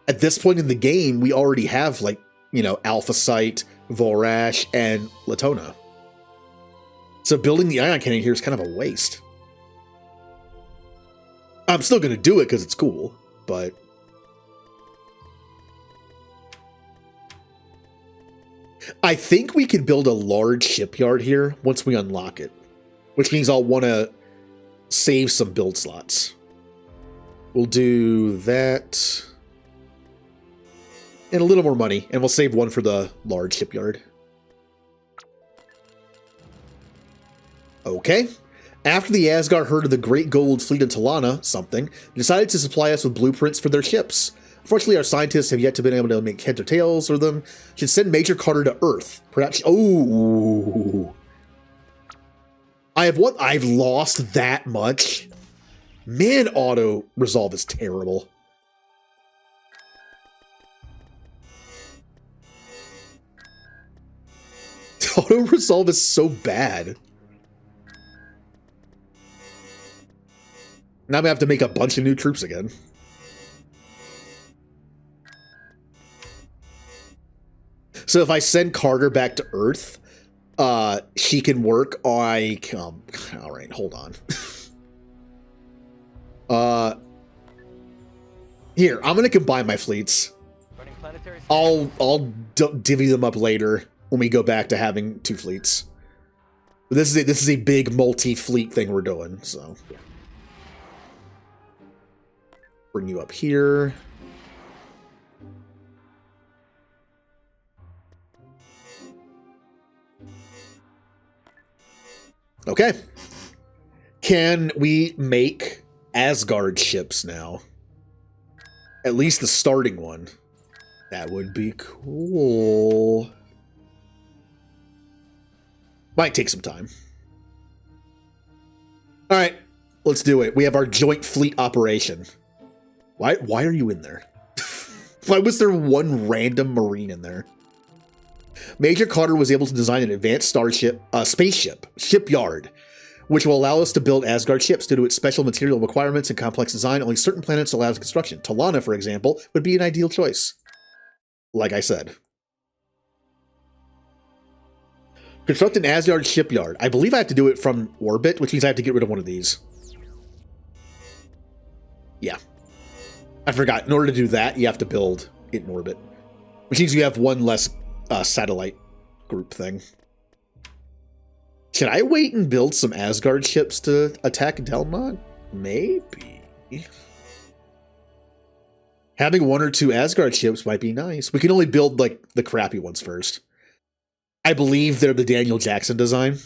At this point in the game, we already have, like, you know, Alpha Site, Vorash, and Latona. So building the ion cannon here is kind of a waste. I'm still going to do it because it's cool, but... I think we can build a large shipyard here once we unlock it. Which means I'll want to save some build slots. We'll do that. And a little more money, and we'll save one for the large shipyard. Okay. After the Asgard heard of the Great Gold Fleet in Talana, they decided to supply us with blueprints for their ships. Unfortunately, our scientists have yet to been able to make heads or tails of them. Should send Major Carter to Earth. Perhaps... Oh! I've lost that much? Man, auto-resolve is terrible. Auto resolve is so bad. Now I'm gonna have to make a bunch of new troops again. So if I send Carter back to Earth, she can work on... all right, hold on. Here, I'm gonna combine my fleets. I'll divvy them up later when we go back to having 2 fleets. This is a big multi-fleet thing we're doing, so... Bring you up here. Okay. Can we make Asgard ships now? At least the starting one. That would be cool. Might take some time. All right, let's do it. We have our joint fleet operation. Why are you in there? Why was there one random Marine in there? Major Carter was able to design an advanced spaceship shipyard, which will allow us to build Asgard ships due to its special material requirements and complex design. Only certain planets allow construction. Talana, for example, would be an ideal choice. Like I said. Construct an Asgard shipyard. I believe I have to do it from orbit, which means I have to get rid of one of these. Yeah. I forgot. In order to do that, you have to build it in orbit. Which means you have one less satellite group thing. Should I wait and build some Asgard ships to attack Delmont? Maybe. Having 1 or 2 Asgard ships might be nice. We can only build, like, the crappy ones first. I believe they're the Daniel Jackson design.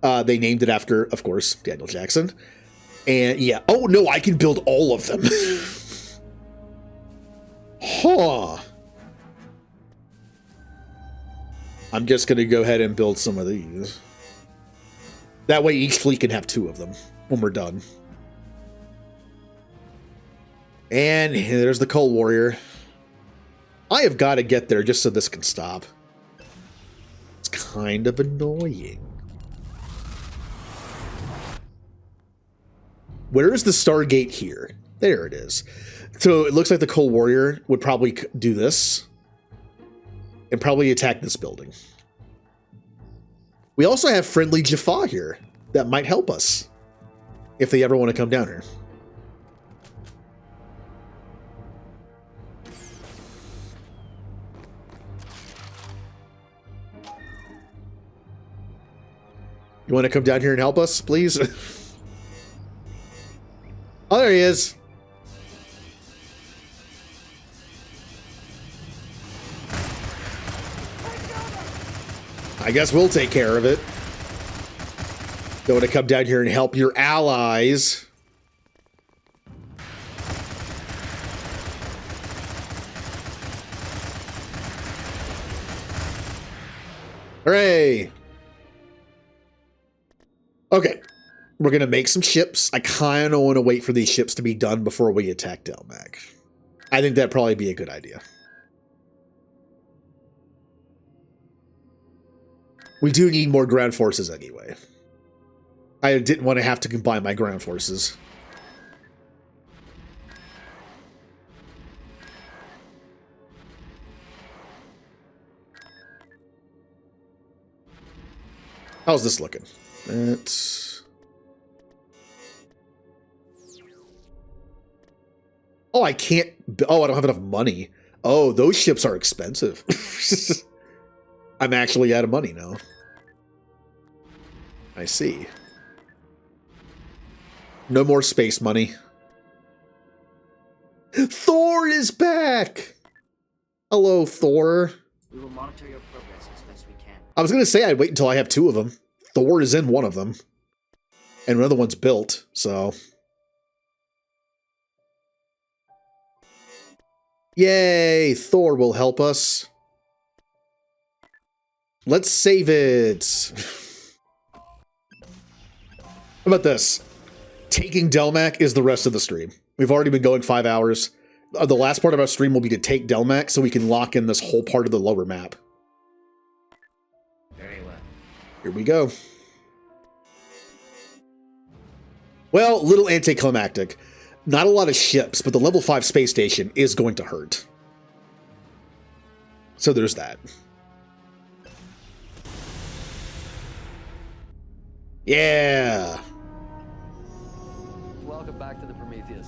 They named it after, of course, Daniel Jackson. And, yeah. Oh, no, I can build all of them. Huh. I'm just going to go ahead and build some of these. That way each fleet can have 2 of them when we're done. And there's the Cold Warrior. I have got to get there just so this can stop. It's kind of annoying. Where is the Stargate here? There it is. So it looks like the Cold Warrior would probably do this. And probably attack this building. We also have friendly Jaffa here. That might help us. If they ever want to come down here. You want to come down here and help us, please? Oh, there he is. I guess we'll take care of it. You want to come down here and help your allies. Hooray! Okay, we're going to make some ships. I kind of want to wait for these ships to be done before we attack Delmac. I think that'd probably be a good idea. We do need more ground forces anyway. I didn't want to have to combine my ground forces. How's this looking? It's... Oh, I can't... Oh, I don't have enough money. Oh, those ships are expensive. I'm actually out of money now. I see. No more space money. Thor is back! Hello, Thor. We will monitor your progress as best we can. I was going to say I'd wait until I have 2 of them. Thor is in one of them. And another one's built, so... Yay! Thor will help us. Let's save it. How about this? Taking Delmac is the rest of the stream. We've already been going 5 hours. The last part of our stream will be to take Delmac so we can lock in this whole part of the lower map. Here we go. Well, a little anticlimactic. Not a lot of ships, but the level 5 space station is going to hurt. So there's that. Yeah. Welcome back to the Prometheus.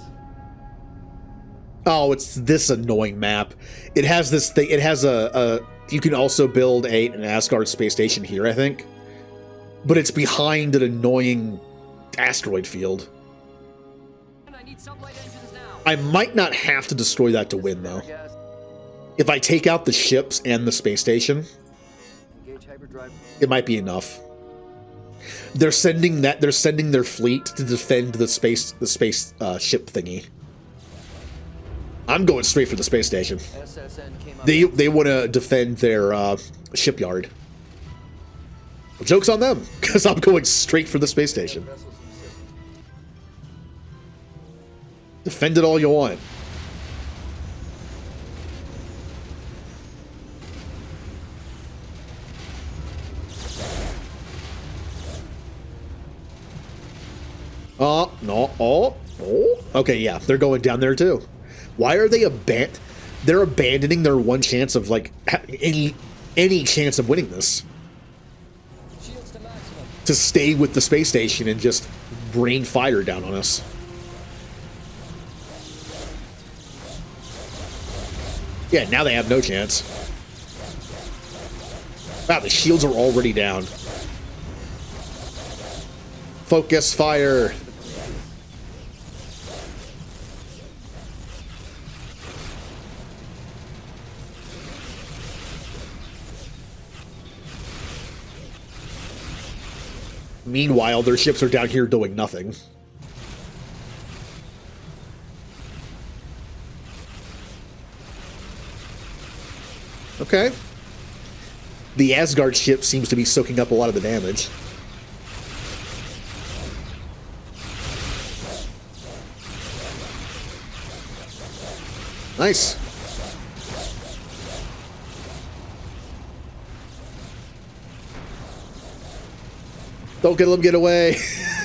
Oh, it's this annoying map. It has this thing. It has a you can also build an Asgard space station here, I think. But it's behind an annoying asteroid field. I need sublight engines now. I might not have to destroy that to win, though. If I take out the ships and the space station, Engage hyperdrive. it might be enough. They're sending their fleet to defend the space ship thingy. I'm going straight for the space station. SSN came up. They want to defend their shipyard. Joke's on them, because I'm going straight for the space station. Defend it all you want. No, oh. Okay, yeah, they're going down there too. Why are they they're abandoning their one chance of, like, any chance of winning this. Shields to maximum. To stay with the space station and just rain fire down on us. Yeah, now they have no chance. Wow, the shields are already down. Focus fire. Meanwhile, their ships are down here doing nothing. Okay. The Asgard ship seems to be soaking up a lot of the damage. Nice. Don't let them get away.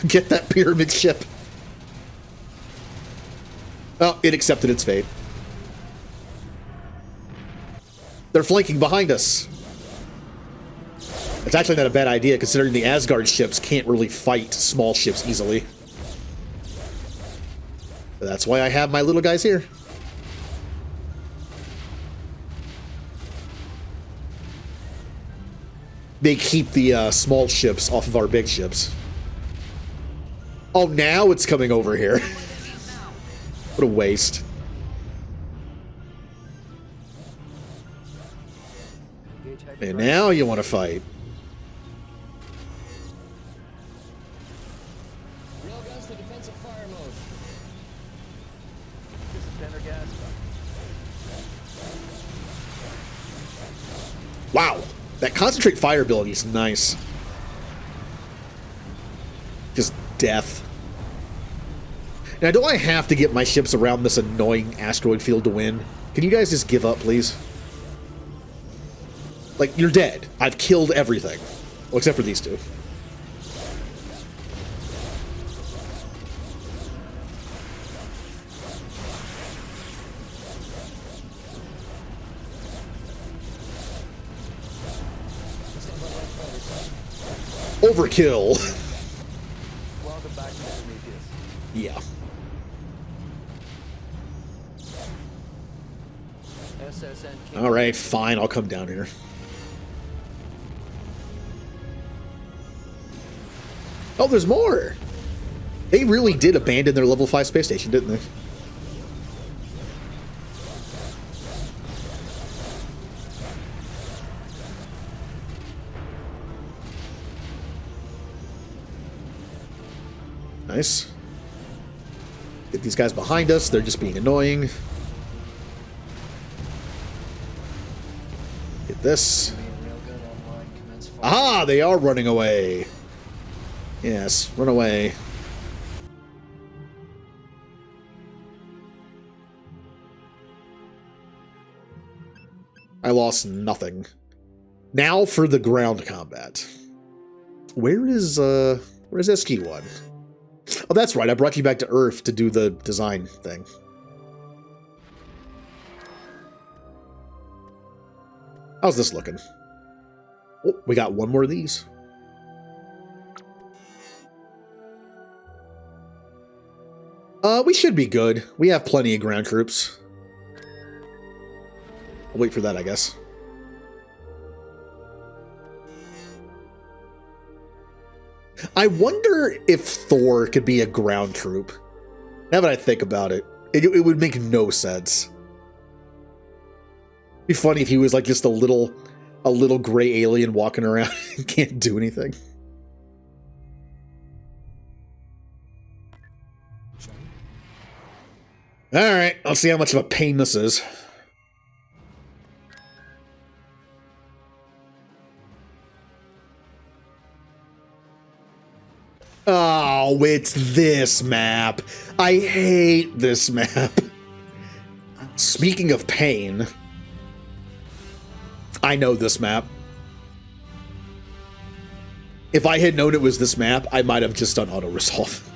Get that pyramid ship. Oh, it accepted its fate. They're flanking behind us. It's actually not a bad idea, considering the Asgard ships can't really fight small ships easily. But that's why I have my little guys here. They keep the small ships off of our big ships. Oh, now it's coming over here. What a waste. And now you want to fight. Railguns to defensive fire mode. This is Bender gas. Wow. That concentrate fire ability is nice. Just death. Now, do I have to get my ships around this annoying asteroid field to win? Can you guys just give up, please? Like, you're dead. I've killed everything. Well, except for these two. Overkill. Welcome back to the Prometheus. Yeah. SSN. All right, fine. I'll come down here. Oh, there's more. They really did abandon their level 5 space station, didn't they? Nice. Get these guys behind us. They're just being annoying. Get this. Aha! They are running away. Yes, run away. I lost nothing. Now for the ground combat. where's SG1? Oh, that's right. I brought you back to Earth to do the design thing. How's this looking? Oh, we got one more of these. We should be good. We have plenty of ground troops. I'll wait for that, I guess. I wonder if Thor could be a ground troop. Now that I think about it, it would make no sense. It'd be funny if he was like just a little gray alien walking around and can't do anything. Alright, let's see how much of a pain this is. Oh, it's this map. I hate this map. Speaking of pain, I know this map. If I had known it was this map, I might have just done auto-resolve.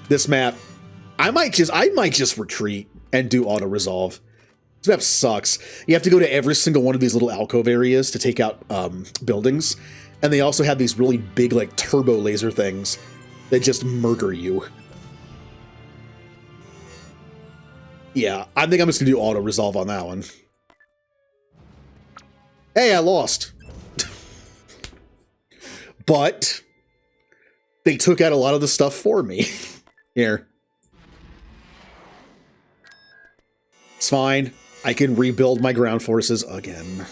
This map, I might just retreat and do auto-resolve. This map sucks. You have to go to every single one of these little alcove areas to take out buildings. And they also have these really big, like, turbo laser things that just murder you. Yeah, I think I'm just gonna do auto-resolve on that one. Hey, I lost. But they took out a lot of the stuff for me. Here. It's fine. I can rebuild my ground forces again.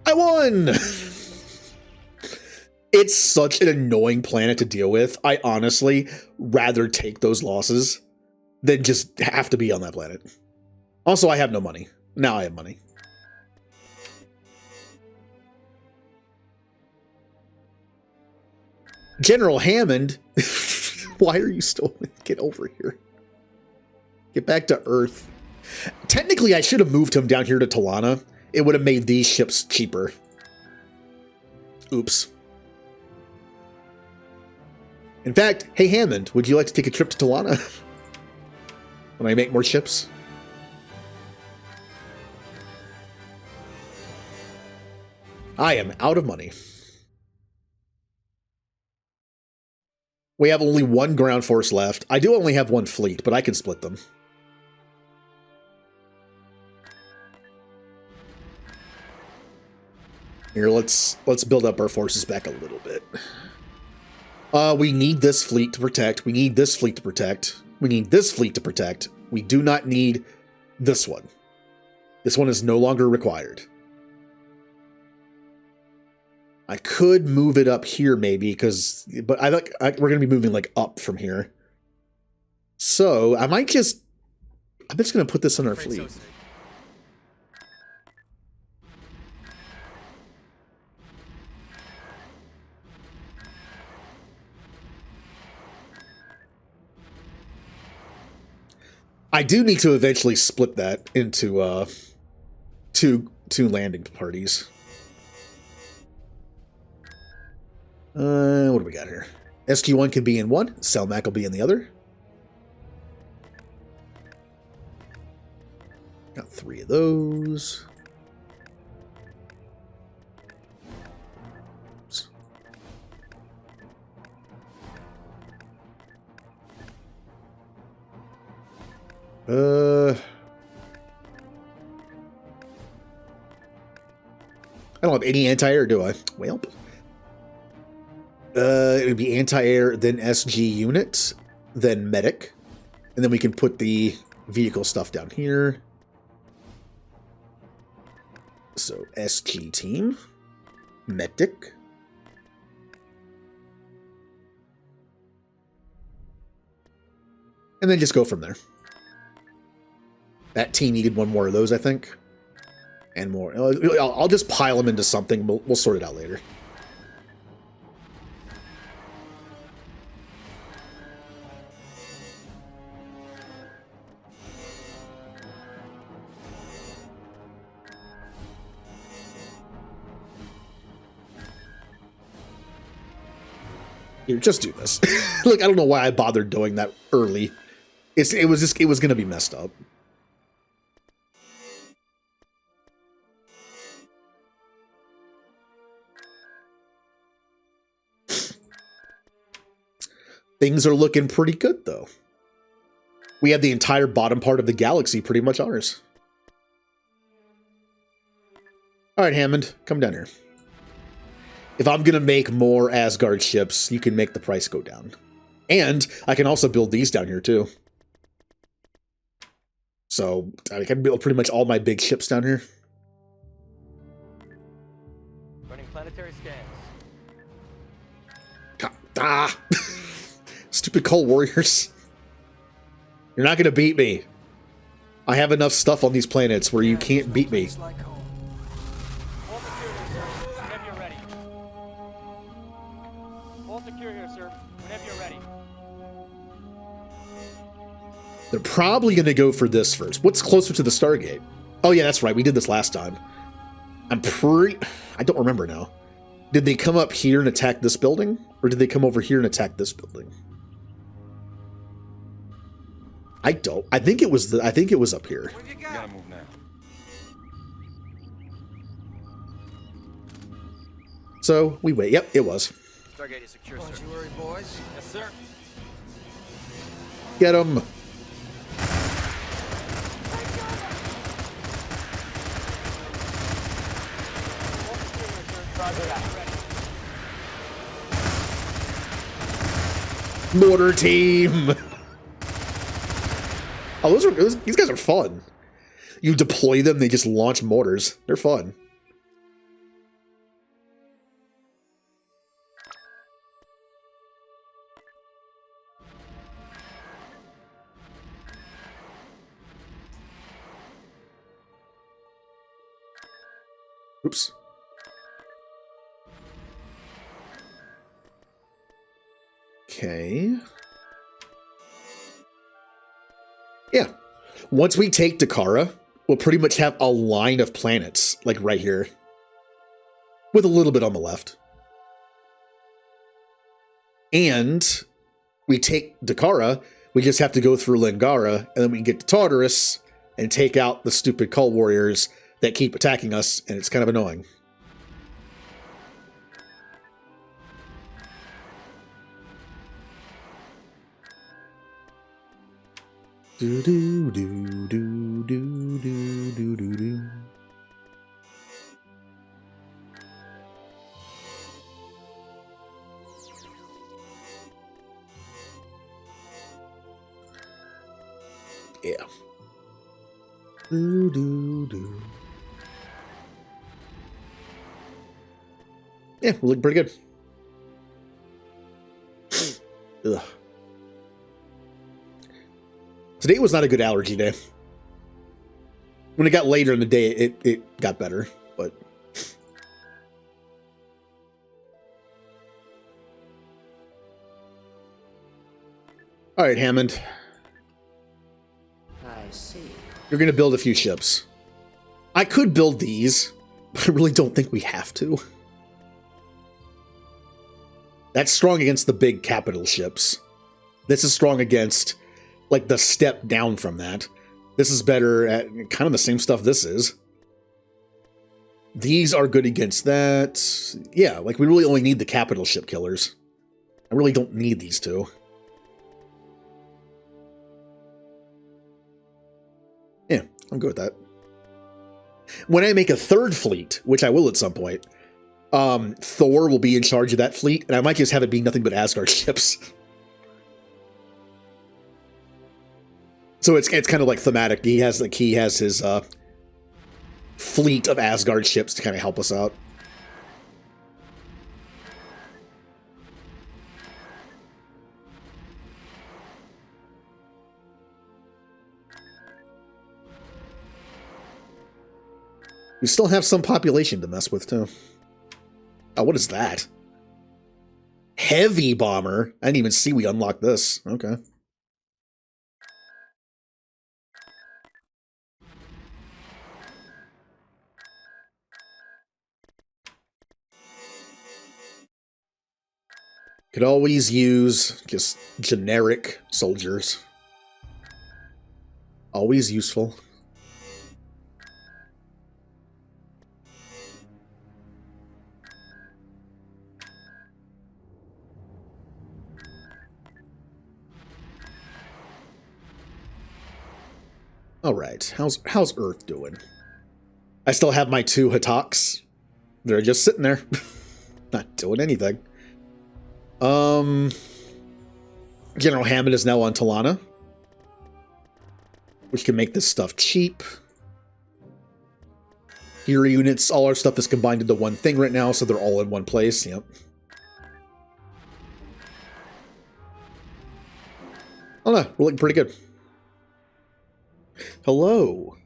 I won! It's such an annoying planet to deal with. I honestly rather take those losses than just have to be on that planet. Also, I have no money. Now I have money. General Hammond, why are you still... Get over here. Get back to Earth. Technically, I should have moved him down here to Talana. It would have made these ships cheaper. Oops. In fact, hey Hammond, would you like to take a trip to Talana? When I make more ships? I am out of money. We have only one ground force left. I do only have one fleet, but I can split them. Here, let's build up our forces back a little bit. We need this fleet to protect. We need this fleet to protect. We need this fleet to protect. We do not need this one. This one is no longer required. I could move it up here maybe, but I think we're going to be moving like up from here. So I'm just going to put this on our fleet. I do need to eventually split that into two landing parties. What do we got here? SG1 can be in one. Selmac will be in the other. Got 3 of those. Oops. I don't have any anti-air, do I? Well, it would be anti-air, then SG unit, then medic, and then we can put the vehicle stuff down here. So SG team, medic, and then just go from there. That team needed one more of those, I think. And more. I'll just pile them into something. We'll sort it out later. Here, just do this. Like, I don't know why I bothered doing that early. It was going to be messed up. Things are looking pretty good, though. We have the entire bottom part of the galaxy pretty much ours. All right, Hammond, come down here. If I'm going to make more Asgard ships, you can make the price go down. And I can also build these down here, too. So I can build pretty much all my big ships down here. Running planetary scans. Ah! Stupid Cold Warriors. You're not going to beat me. I have enough stuff on these planets where you can't beat me. They're probably going to go for this first. What's closer to the Stargate? Oh, yeah, that's right. We did this last time. I don't remember now. Did they come up here and attack this building? Or did they come over here and attack this building? I think it was up here. You gotta move now. So we wait. Yep, it was. Stargate is secure, sir. Don't you worry, boys. Yes, sir. Get him. Mortar team. Oh, these guys are fun. You deploy them, they just launch mortars. They're fun. Oops. Okay. Yeah. Once we take Dakara, we'll pretty much have a line of planets, like right here. With a little bit on the left. And we take Dakara, we just have to go through Lingara, and then we can get to Tartarus and take out the stupid Cult Warriors that keep attacking us, and it's kind of annoying. Do do do do do do do do do. Yeah. Do do do. Yeah, we look pretty good. Ugh. Today was not a good allergy day. When it got later in the day, it got better, but... Alright, Hammond. I see. You're going to build a few ships. I could build these, but I really don't think we have to. That's strong against the big capital ships. This is strong against... like the step down from that. This is better at kind of the same stuff this is. These are good against that. Yeah, like we really only need the capital ship killers. I really don't need these two. Yeah, I'm good with that. When I make a third fleet, which I will at some point, Thor will be in charge of that fleet, and I might just have it be nothing but Asgard ships. So it's kind of like thematic. He has his fleet of Asgard ships to kind of help us out. We still have some population to mess with, too. Oh, what is that? Heavy bomber. I didn't even see we unlocked this. Okay. Could always use just generic soldiers. Always useful. All right, how's Earth doing? I still have my 2 Hataks. They're just sitting there, not doing anything. General Hammond is now on Talana, which can make this stuff cheap. Hero units, all our stuff is combined into one thing right now, so they're all in one place. Yep. Oh no, we're looking pretty good. Hello.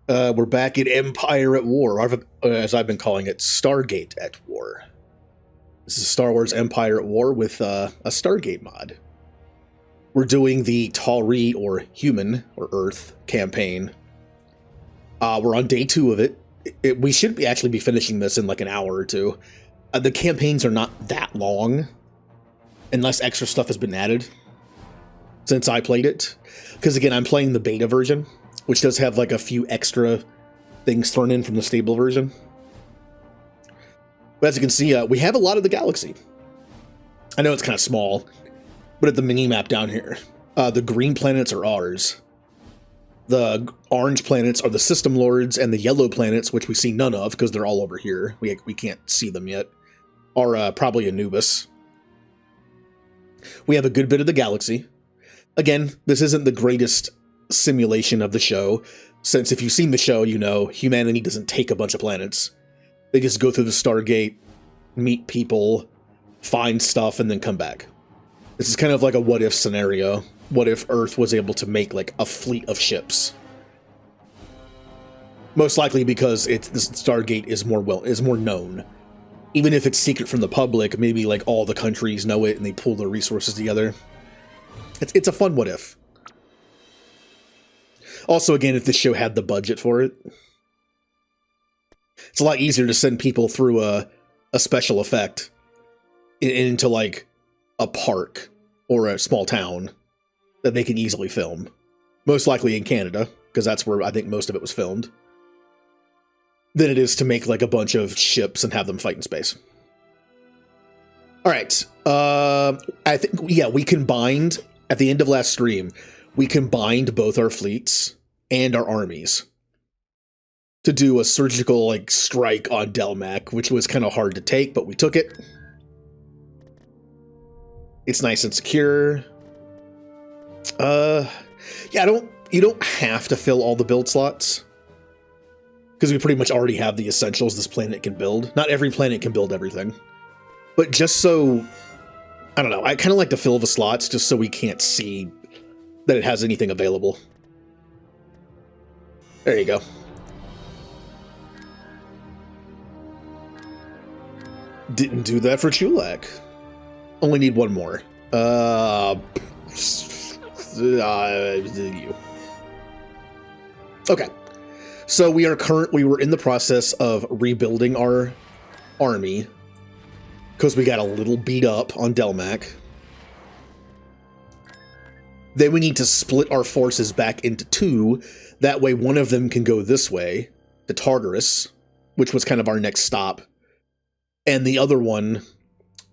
We're back in Empire at War, or as I've been calling it, Stargate at War. This is Star Wars Empire at War with a Stargate mod. We're doing the Tauri, or Human, or Earth, campaign. We're on day 2 of it. We should actually be finishing this in like an hour or 2. The campaigns are not that long, unless extra stuff has been added since I played it. Because again, I'm playing the beta version, which does have like a few extra things thrown in from the stable version. But as you can see, we have a lot of the galaxy. I know it's kind of small, but at the mini-map down here, the green planets are ours. The orange planets are the System Lords, and the yellow planets, which we see none of because they're all over here, we can't see them yet, are probably Anubis. We have a good bit of the galaxy. Again, this isn't the greatest simulation of the show, since if you've seen the show, you know humanity doesn't take a bunch of planets. They just go through the Stargate, meet people, find stuff, and then come back. This is kind of like a what-if scenario. What if Earth was able to make like a fleet of ships? Most likely because this Stargate is more known. Even if it's secret from the public, maybe like all the countries know it and they pull their resources together. It's a fun what if. Also, again, if this show had the budget for it, it's a lot easier to send people through a special effect into like a park or a small town that they can easily film. Most likely in Canada, because that's where I think most of it was filmed. Than it is to make like a bunch of ships and have them fight in space. Alright, I think, yeah, we combined, at the end of last stream, we combined both our fleets and our armies to do a surgical like strike on Delmac, which was kind of hard to take, but we took it. It's nice and secure. Yeah, you don't have to fill all the build slots, because we pretty much already have the essentials this planet can build. Not every planet can build everything, but just so, I don't know, I kind of like to fill the slots just so we can't see that it has anything available. There you go. Didn't do that for Chulak. Only need one more. You. Okay. So we were in the process of rebuilding our army because we got a little beat up on Delmac. Then we need to split our forces back into 2. That way one of them can go this way to Tartarus, which was kind of our next stop. And the other one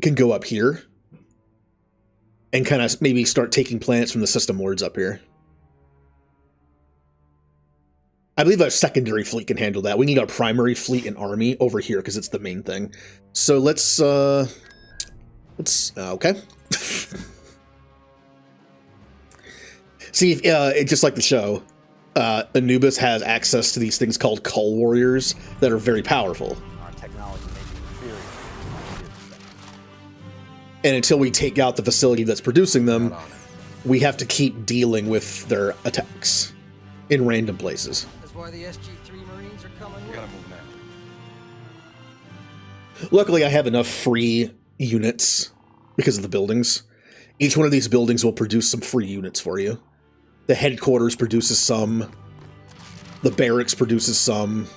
can go up here and kind of maybe start taking planets from the System Lords up here. I believe our secondary fleet can handle that. We need our primary fleet and army over here because it's the main thing. So let's okay. See, just like the show, Anubis has access to these things called Cull Warriors that are very powerful. Our technology may be inferior. And until we take out the facility that's producing them, we have to keep dealing with their attacks in random places. That's why the SG-3 Marines are coming. We gotta move now. Luckily, I have enough free units because of the buildings. Each one of these buildings will produce some free units for you. The headquarters produces some. The barracks produces some.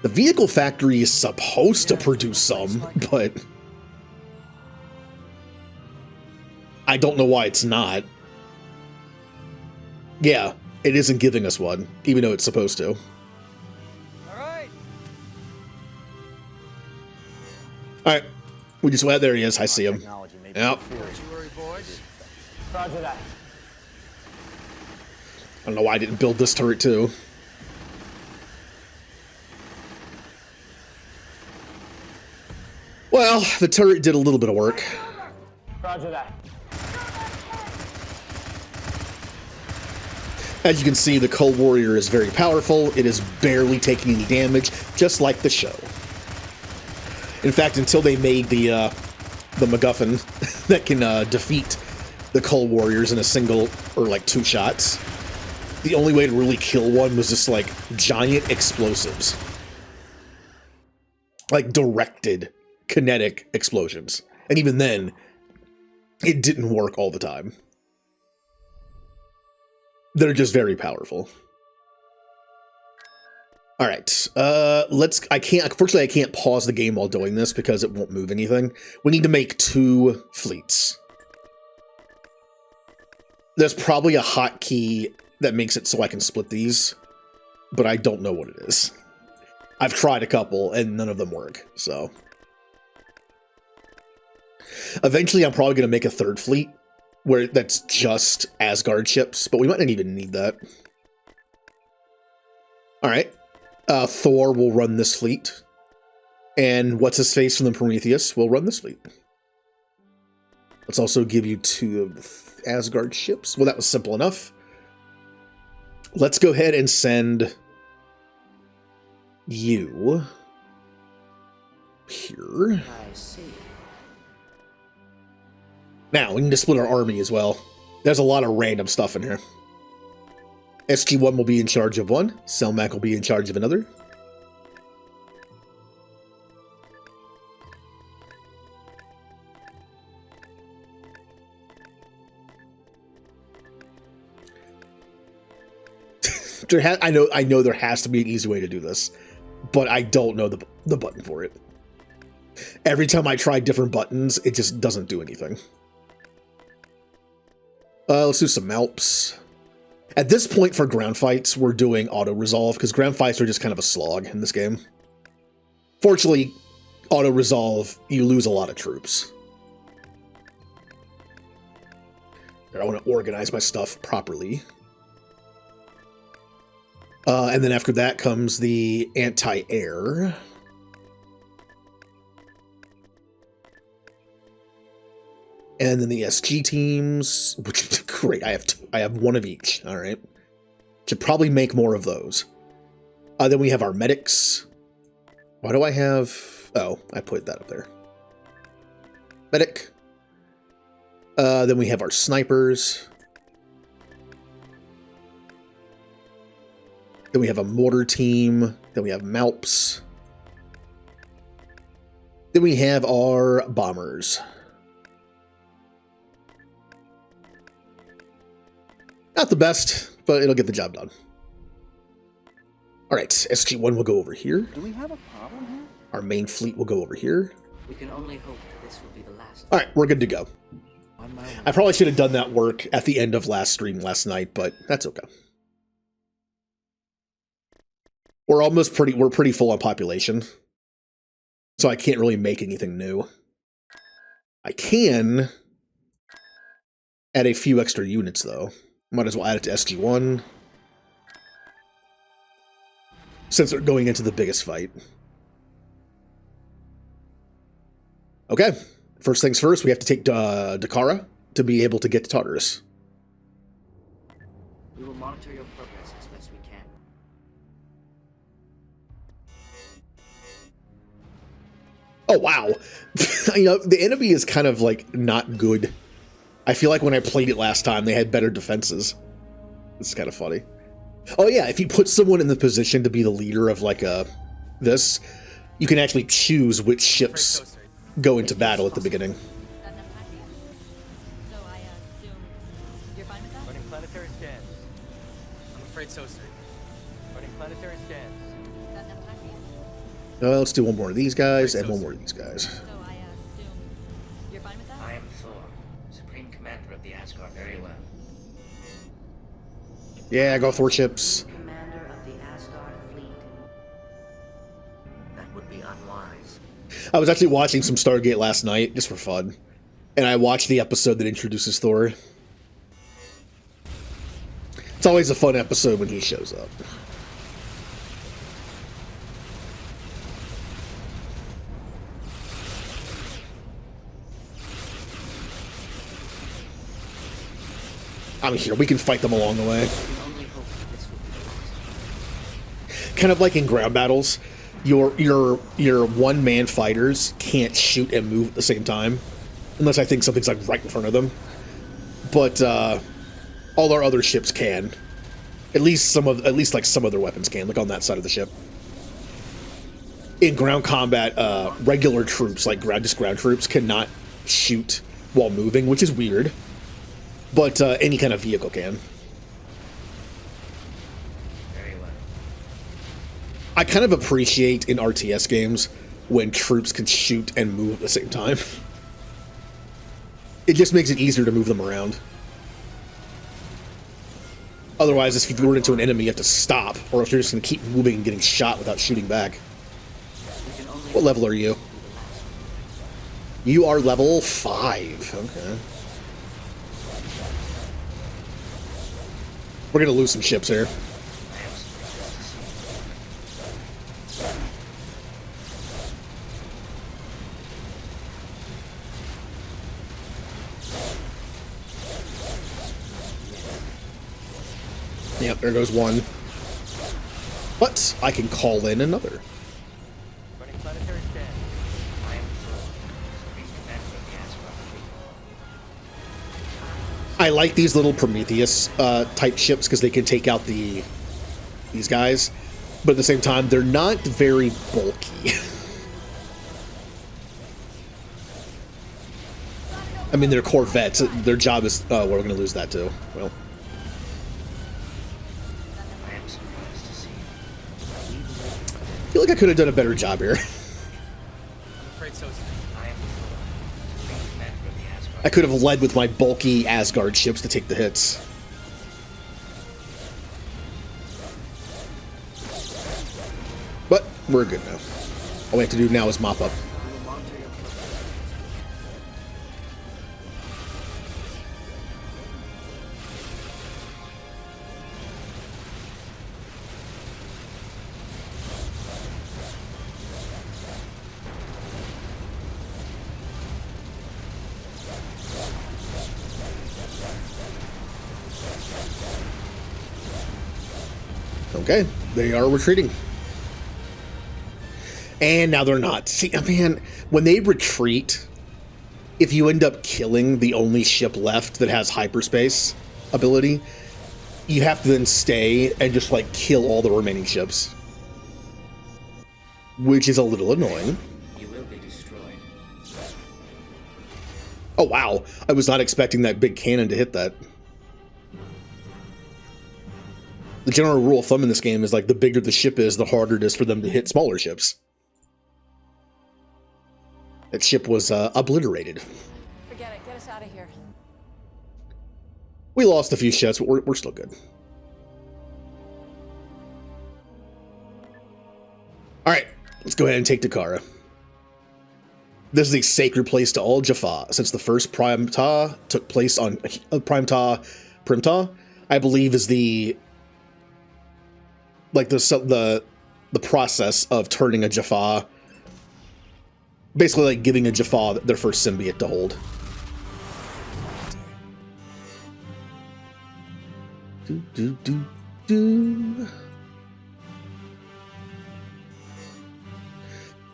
The vehicle factory is supposed to produce some, but I don't know why it's not. Yeah, it isn't giving us one, even though it's supposed to. Alright, we just went. There he is. I see him. Yep. Roger that. I don't know why I didn't build this turret too. Well, the turret did a little bit of work. Roger that. As you can see, the Cold Warrior is very powerful. It is barely taking any damage, just like the show. In fact, until they made the MacGuffin that can defeat the Cold Warriors in a single or like 2 shots, the only way to really kill one was just like giant explosives. Like directed kinetic explosions. And even then, it didn't work all the time. They're just very powerful. All right, unfortunately I can't pause the game while doing this because it won't move anything. We need to make 2 fleets. There's probably a hotkey that makes it so I can split these, but I don't know what it is. I've tried a couple and none of them work, so. Eventually I'm probably gonna make a 3rd fleet where that's just Asgard ships, but we might not even need that. All right. Thor will run this fleet, and what's-his-face from the Prometheus will run this fleet. Let's also give you 2 of the Asgard ships. Well, that was simple enough. Let's go ahead and send you here. I see. Now, we need to split our army as well. There's a lot of random stuff in here. SG-1 will be in charge of one. Selmac will be in charge of another. I know there has to be an easy way to do this, but I don't know the button for it. Every time I try different buttons, it just doesn't do anything. Let's do some Alps. At this point for ground fights, we're doing auto-resolve, because ground fights are just kind of a slog in this game. Fortunately, auto-resolve, you lose a lot of troops. I want to organize my stuff properly. And then after that comes the anti-air. And then the SG teams, which is great. I have 1 of each. All right. Should probably make more of those. Then we have our medics. Why do I have... Oh, I put that up there. Medic. Then we have our snipers. Then we have a mortar team. Then we have Malps. Then we have our bombers. Not the best, but it'll get the job done. All right, SG-1 will go over here. Do we have a problem here? Our main fleet will go over here. We can only hope that this will be the last. All right, we're good to go. I probably should have done that work at the end of last stream last night, but that's okay. We're pretty full on population, so I can't really make anything new. I can add a few extra units though. Might as well add it to SG-1. Since they're going into the biggest fight. Okay. First things first, we have to take Dakara to be able to get to Tartarus. We will monitor your progress as best we can. Oh, wow. You know, the enemy is kind of, like, not good. I feel like when I played it last time, they had better defenses. It's kind of funny. Oh yeah, if you put someone in the position to be the leader of like this, you can actually choose which ships go into battle at the beginning. So I assume you're fine with that? Running planetary scans. I'm afraid so, sir. Running planetary scans. Let's do one more of these guys and one more of these guys. So I assume you're fine with that? I am Thor, Supreme Commander of the Asgard. Very well. Yeah, go Thor ships. Commander of the Asgard fleet. That would be unwise. I was actually watching some Stargate last night, just for fun. And I watched the episode that introduces Thor. It's always a fun episode when he shows up. I'm here. We can fight them along the way. Kind of like in ground battles, your one-man fighters can't shoot and move at the same time, unless I think something's like right in front of them. But all our other ships can. At least some of their weapons can. Like on that side of the ship. In ground combat, regular troops like ground troops cannot shoot while moving, which is weird. But any kind of vehicle can. Very well. I kind of appreciate in RTS games when troops can shoot and move at the same time. It just makes it easier to move them around. Otherwise, if you run into an enemy, you have to stop, or else you're just going to keep moving and getting shot without shooting back. What level are you? You are level 5. Okay. We're going to lose some ships here. Yep, there goes one. But I can call in another. Running planetary scans. I am Thor, Supreme Commander of the Asgard fleet. I like these little Prometheus type ships because they can take out these guys, but at the same time they're not very bulky. I mean, they're Corvettes. Their job is we're going to lose that too. Well, I am surprised to see. I feel like I could have done a better job here. I'm afraid so, sir. I am Thor, Supreme Commander of the Asgard. I could have led with my bulky Asgard ships to take the hits. But we're good now. All we have to do now is mop up. Okay, they are retreating. And now they're not. See, man, when they retreat, if you end up killing the only ship left that has hyperspace ability, you have to then stay and just, like, kill all the remaining ships. Which is a little annoying. You will be destroyed. Oh, wow. I was not expecting that big cannon to hit that. The general rule of thumb in this game is, like, the bigger the ship is, the harder it is for them to hit smaller ships. That ship was obliterated. Forget it. Get us out of here. We lost a few ships, but we're still good. Alright, let's go ahead and take Takara. This is a sacred place to all Jaffa, since the first Primta took place on Primta, I believe is the process of turning a Jaffa, basically like giving a Jaffa their first symbiote to hold.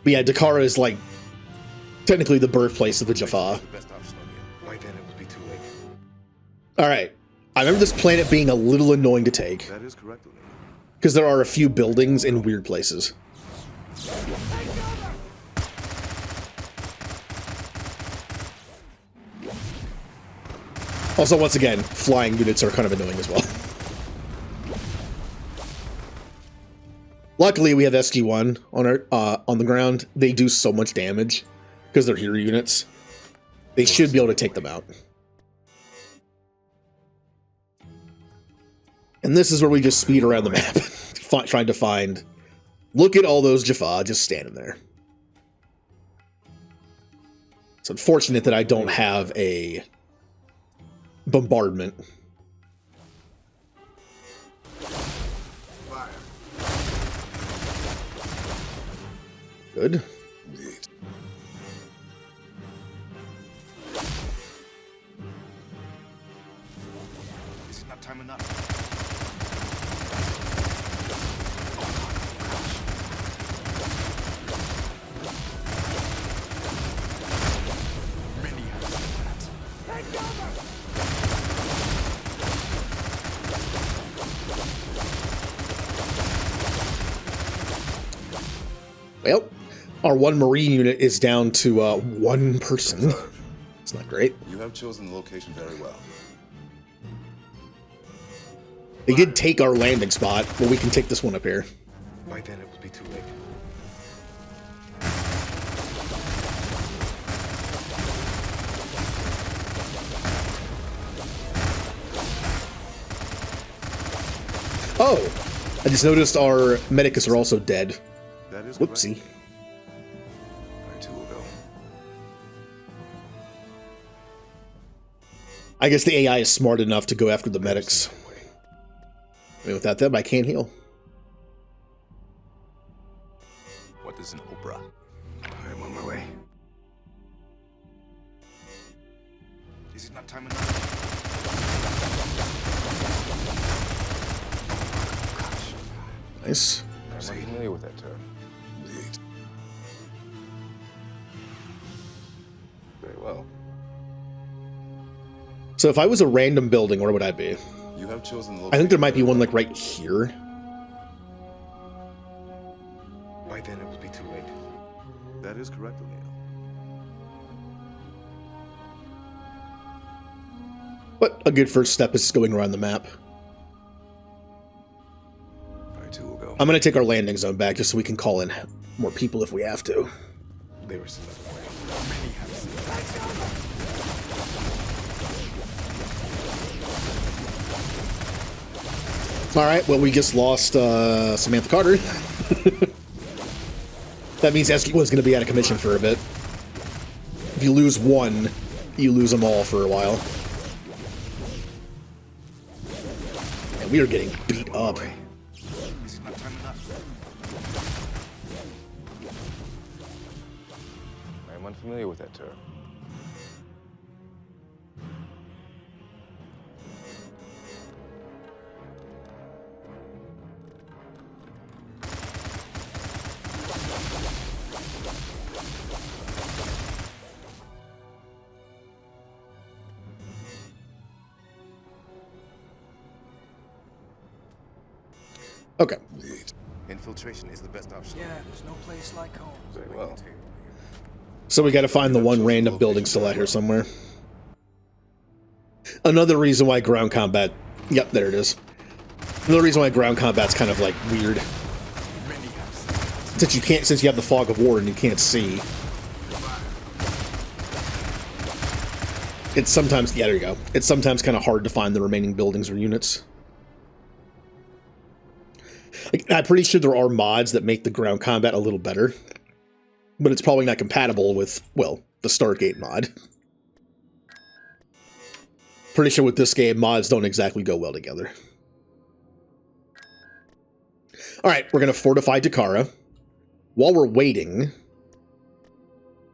But yeah, Takara is like technically the birthplace of the Jaffa. By then it would be too late. All right, I remember this planet being a little annoying to take. That is correct, O'Neill. Because there are a few buildings in weird places. Also, once again, flying units are kind of annoying as well. Luckily, we have SG-1 on our on the ground. They do so much damage because they're hero units. They should be able to take them out. And this is where we just speed around the map, trying to find... Look at all those Jaffa just standing there. It's unfortunate that I don't have a bombardment. Good. This is not time enough. Well, our one Marine unit is down to one person. It's not great. You have chosen the location very well. They did take our landing spot, but we can take this one up here. By then it will be too late. Oh! I just noticed our medicus are also dead. That is Whoopsie. I too will go. I guess the AI is smart enough to go after the medics. I mean, without them, I can't heal. What is an opera? I am on my way. Is it not time enough? Nice. I'm familiar with that term. Indeed. Very well. So if I was a random building, where would I be? You have chosen the I think there might be one like right here. By then it will be too late. That is correct, O'Neill. But a good first step is going around the map. I too will go. I'm going to take our landing zone back just so we can call in more people if we have to. There is another way. Alright, well, we just lost Samantha Carter. That means SG-1 is going to be out of commission for a bit. If you lose one, you lose them all for a while. And we are getting beat up. Is it not time enough? I am unfamiliar with that term. Okay. Infiltration is the best option. Yeah, there's no place like home. Very well. So we got to find the one random building still out here somewhere. Another reason why ground combat... Yep, there it is. Another reason why ground combat's kind of, like, weird. Since you have the fog of war and you can't see. It's sometimes... Yeah, there you go. It's sometimes kind of hard to find the remaining buildings or units. Like, I'm pretty sure there are mods that make the ground combat a little better. But it's probably not compatible with, well, the Stargate mod. Pretty sure with this game, mods don't exactly go well together. Alright, we're going to fortify Takara. While we're waiting,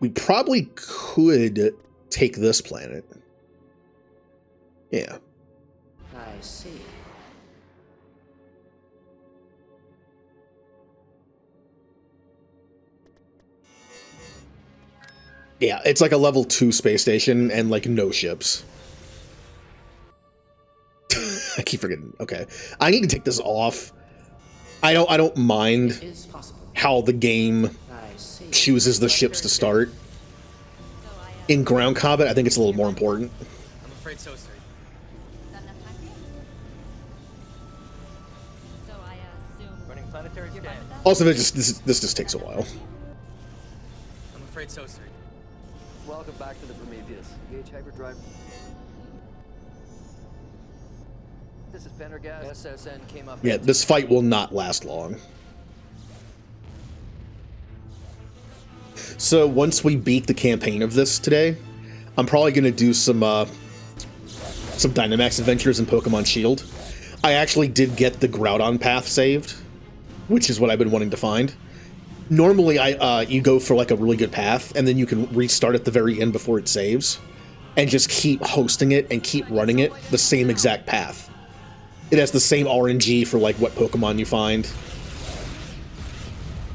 we probably could take this planet. Yeah. I see. Yeah, it's like a level 2 space station and like no ships. keep forgetting. Okay. I need to take this off. I don't mind how the game chooses the ships to start. In ground combat, I think it's a little more important. I'm afraid so, sir. So I assume. Running planetary scans. Also, this just takes a while. I'm afraid so, sir. Welcome back to the Prometheus. Engage hyperdrive. This is Pendergast. SSN came up. Yeah, this fight will not last long. So once we beat the campaign of this today, I'm probably going to do some Dynamax adventures in Pokemon Shield. I actually did get the Groudon path saved, which is what I've been wanting to find. Normally, you go for like a really good path, and then you can restart at the very end before it saves, and just keep hosting it and keep running it the same exact path. It has the same RNG for like what Pokemon you find.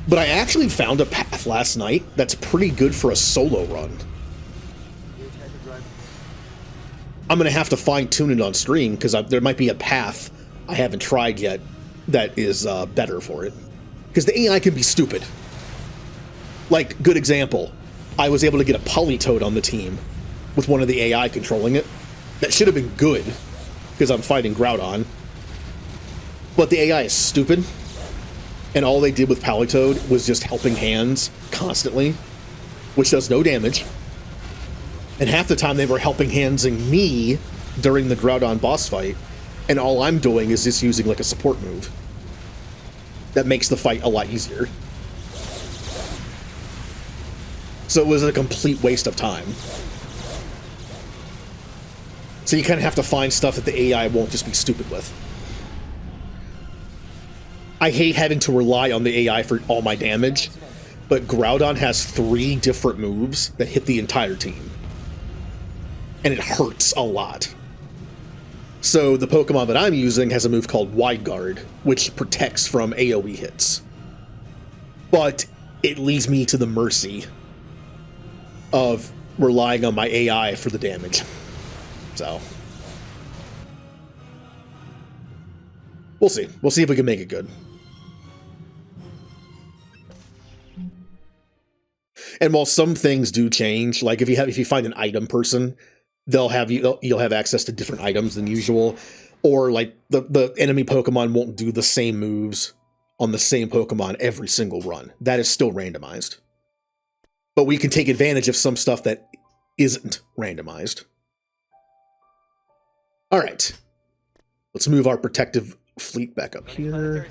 But I actually found a path last night that's pretty good for a solo run. I'm going to have to fine-tune it on stream, because there might be a path I haven't tried yet that is better for it. Because the AI can be stupid. Like, good example, I was able to get a Politoed on the team with one of the AI controlling it. That should have been good, because I'm fighting Groudon. But the AI is stupid. And all they did with Politoed was just helping hands constantly, which does no damage. And half the time they were helping handsing me during the Groudon boss fight, and all I'm doing is just using like a support move. That makes the fight a lot easier. So it was a complete waste of time. So you kind of have to find stuff that the AI won't just be stupid with. I hate having to rely on the AI for all my damage, but Groudon has 3 different moves that hit the entire team. And it hurts a lot. So the Pokemon that I'm using has a move called Wide Guard, which protects from AoE hits. But it leaves me to the mercy of relying on my AI for the damage. So we'll see. We'll see if we can make it good. And while some things do change, like if you find an item person, you'll have access to different items than usual, or like the enemy Pokemon won't do the same moves on the same Pokemon every single run. That is still randomized. But we can take advantage of some stuff that isn't randomized. All right. Let's move our protective fleet back up here.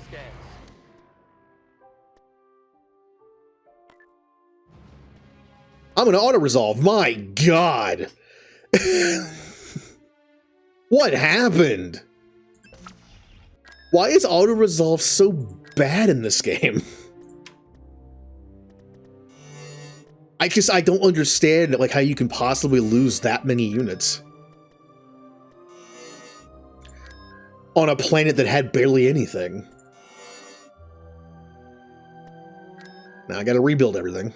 I'm going to auto-resolve. My God. What happened? Why is auto-resolve so bad in this game? I don't understand like how you can possibly lose that many units on a planet that had barely anything. Now I gotta rebuild everything.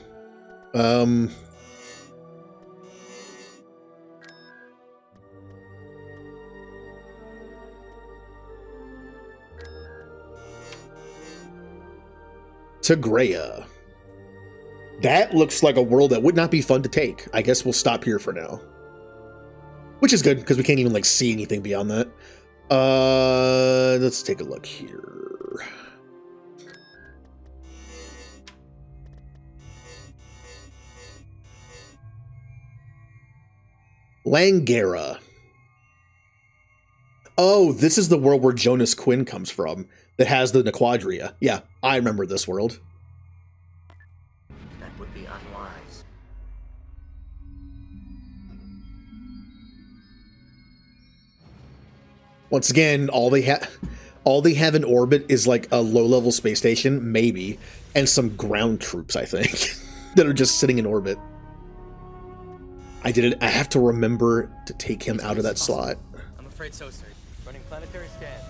Tigrea. That looks like a world that would not be fun to take. I guess we'll stop here for now. Which is good, because we can't even, like, see anything beyond that. Let's take a look here. Langara. Oh, this is the world where Jonas Quinn comes from, that has the Nequadria. Yeah, I remember this world. That would be unwise. Once again, all they have in orbit is like a low-level space station, maybe, and some ground troops, I think, that are just sitting in orbit. I have to remember to take him out of that slot. I'm afraid so, sir. Running planetary scans.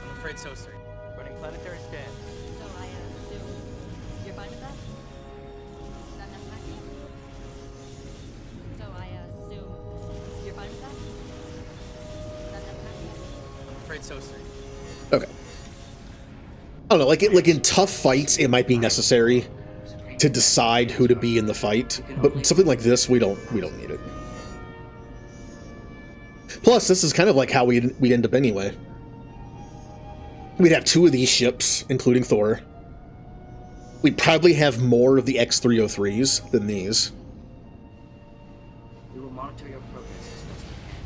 I'm afraid so, sir. Running planetary scans. So I assume you're fine with that? Not enough packing? So I assume you're fine with that? Not enough packing? afraid so, sir. Okay. I don't know, like in tough fights, it might be necessary to decide who to be in the fight, but something like this, we don't need it. Plus, this is kind of like how we'd end up anyway. We'd have 2 of these ships, including Thor. We'd probably have more of the X-303s than these. We will monitor your progress as best we can.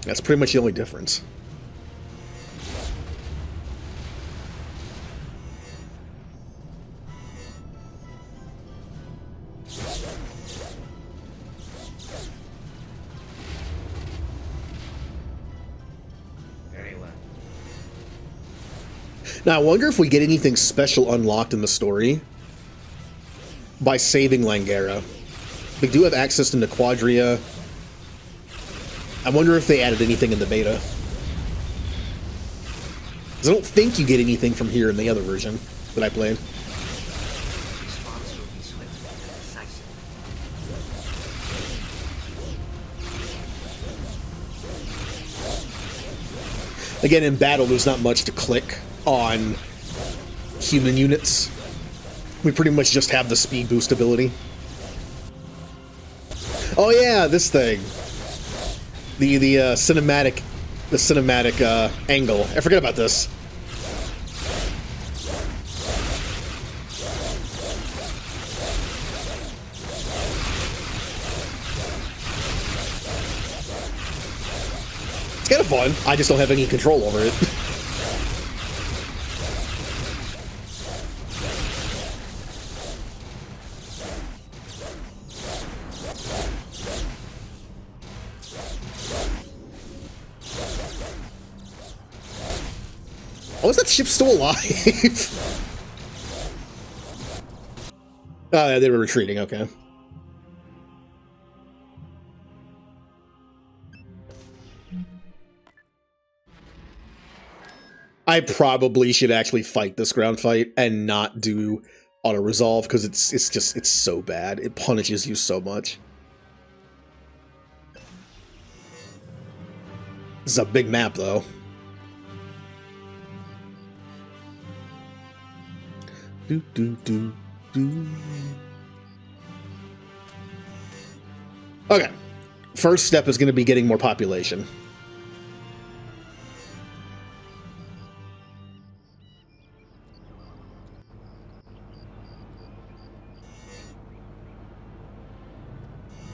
That's pretty much the only difference. Now, I wonder if we get anything special unlocked in the story by saving Langara. We do have access into Quadria. I wonder if they added anything in the beta. Because I don't think you get anything from here in the other version that I played. Response will be swift and decisive. Again, in battle, there's not much to click on human units. We pretty much just have the speed boost ability. Oh yeah, this thing. The cinematic angle. I forget about this. It's kind of fun. I just don't have any control over it. Oh, is that ship still alive? Oh, yeah, they were retreating, okay. I probably should actually fight this ground fight and not do auto-resolve, because it's so bad. It punishes you so much. This is a big map, though. Do, do, do, do. Okay. First step is going to be getting more population.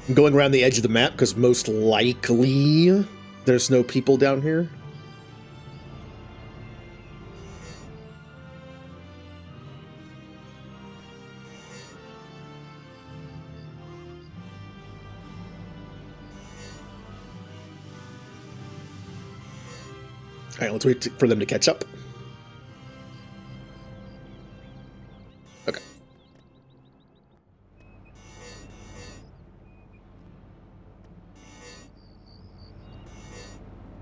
I'm going around the edge of the map because most likely there's no people down here. Alright, let's wait for them to catch up. Okay.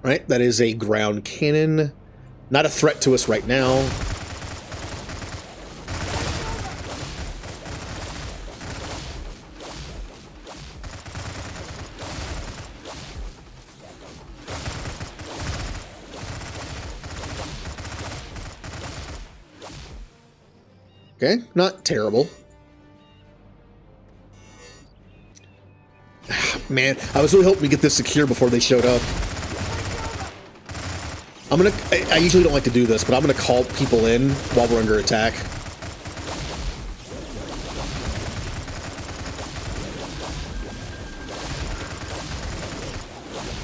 Alright, that is a ground cannon. Not a threat to us right now. Okay, not terrible. Man, I was really hoping we get this secure before they showed up. I usually don't like to do this, but I'm gonna call people in while we're under attack.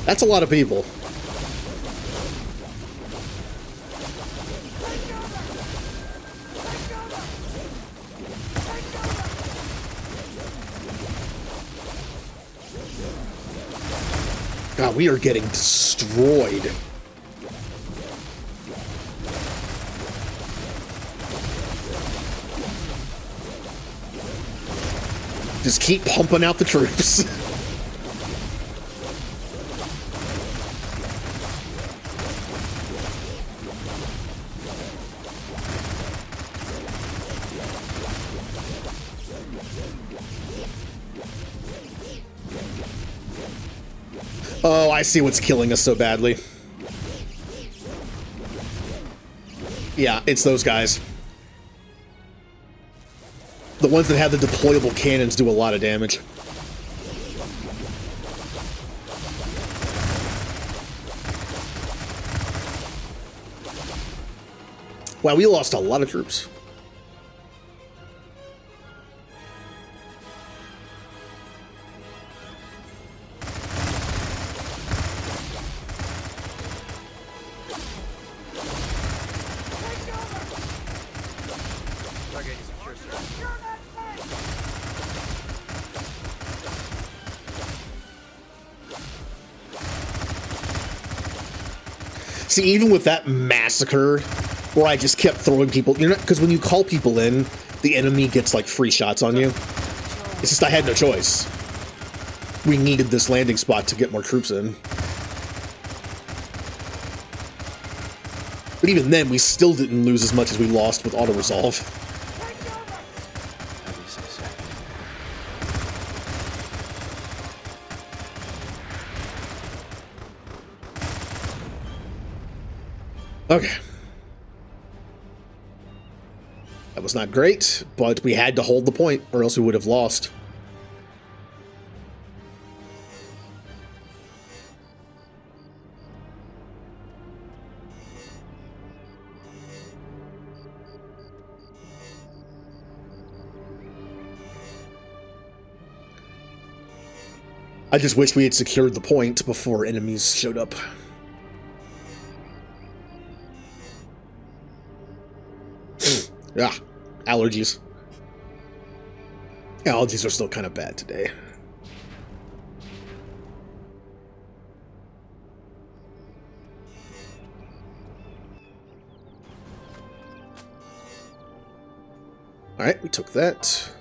That's a lot of people. God, we are getting destroyed. Just keep pumping out the troops. Oh, I see what's killing us so badly. Yeah, it's those guys. The ones that have the deployable cannons do a lot of damage. Wow, we lost a lot of troops. Stargate is secure, sir. See, even with that massacre, where I just kept throwing people, you know, because when you call people in, the enemy gets like free shots on you. It's just I had no choice. We needed this landing spot to get more troops in. But even then, we still didn't lose as much as we lost with auto-resolve. Okay. That was not great, but we had to hold the point, or else we would have lost. I just wish we had secured the point before enemies showed up. Yeah, allergies. Allergies are still kind of bad today. Alright, we took that.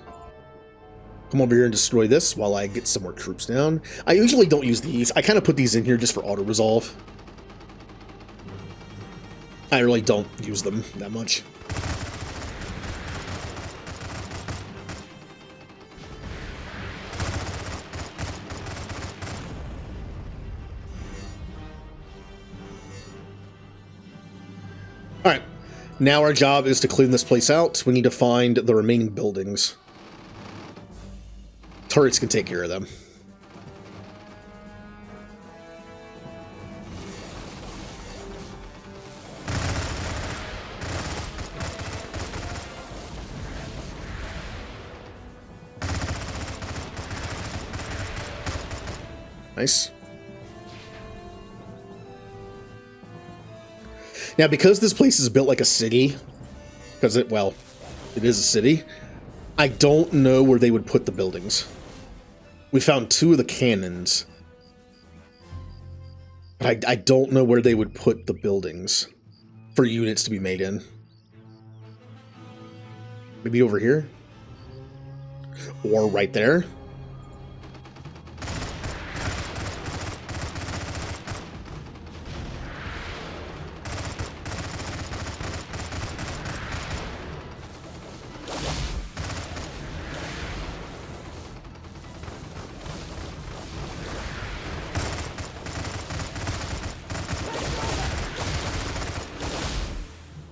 Come over here and destroy this while I get some more troops down. I usually don't use these. I kind of put these in here just for auto-resolve. I really don't use them that much. Alright, now our job is to clean this place out. We need to find the remaining buildings. Turrets can take care of them. Nice. Now, because this place is built like a city, because it is a city, I don't know where they would put the buildings. We found 2 of the cannons, but I don't know where they would put the buildings for units to be made in. Maybe over here? Or right there?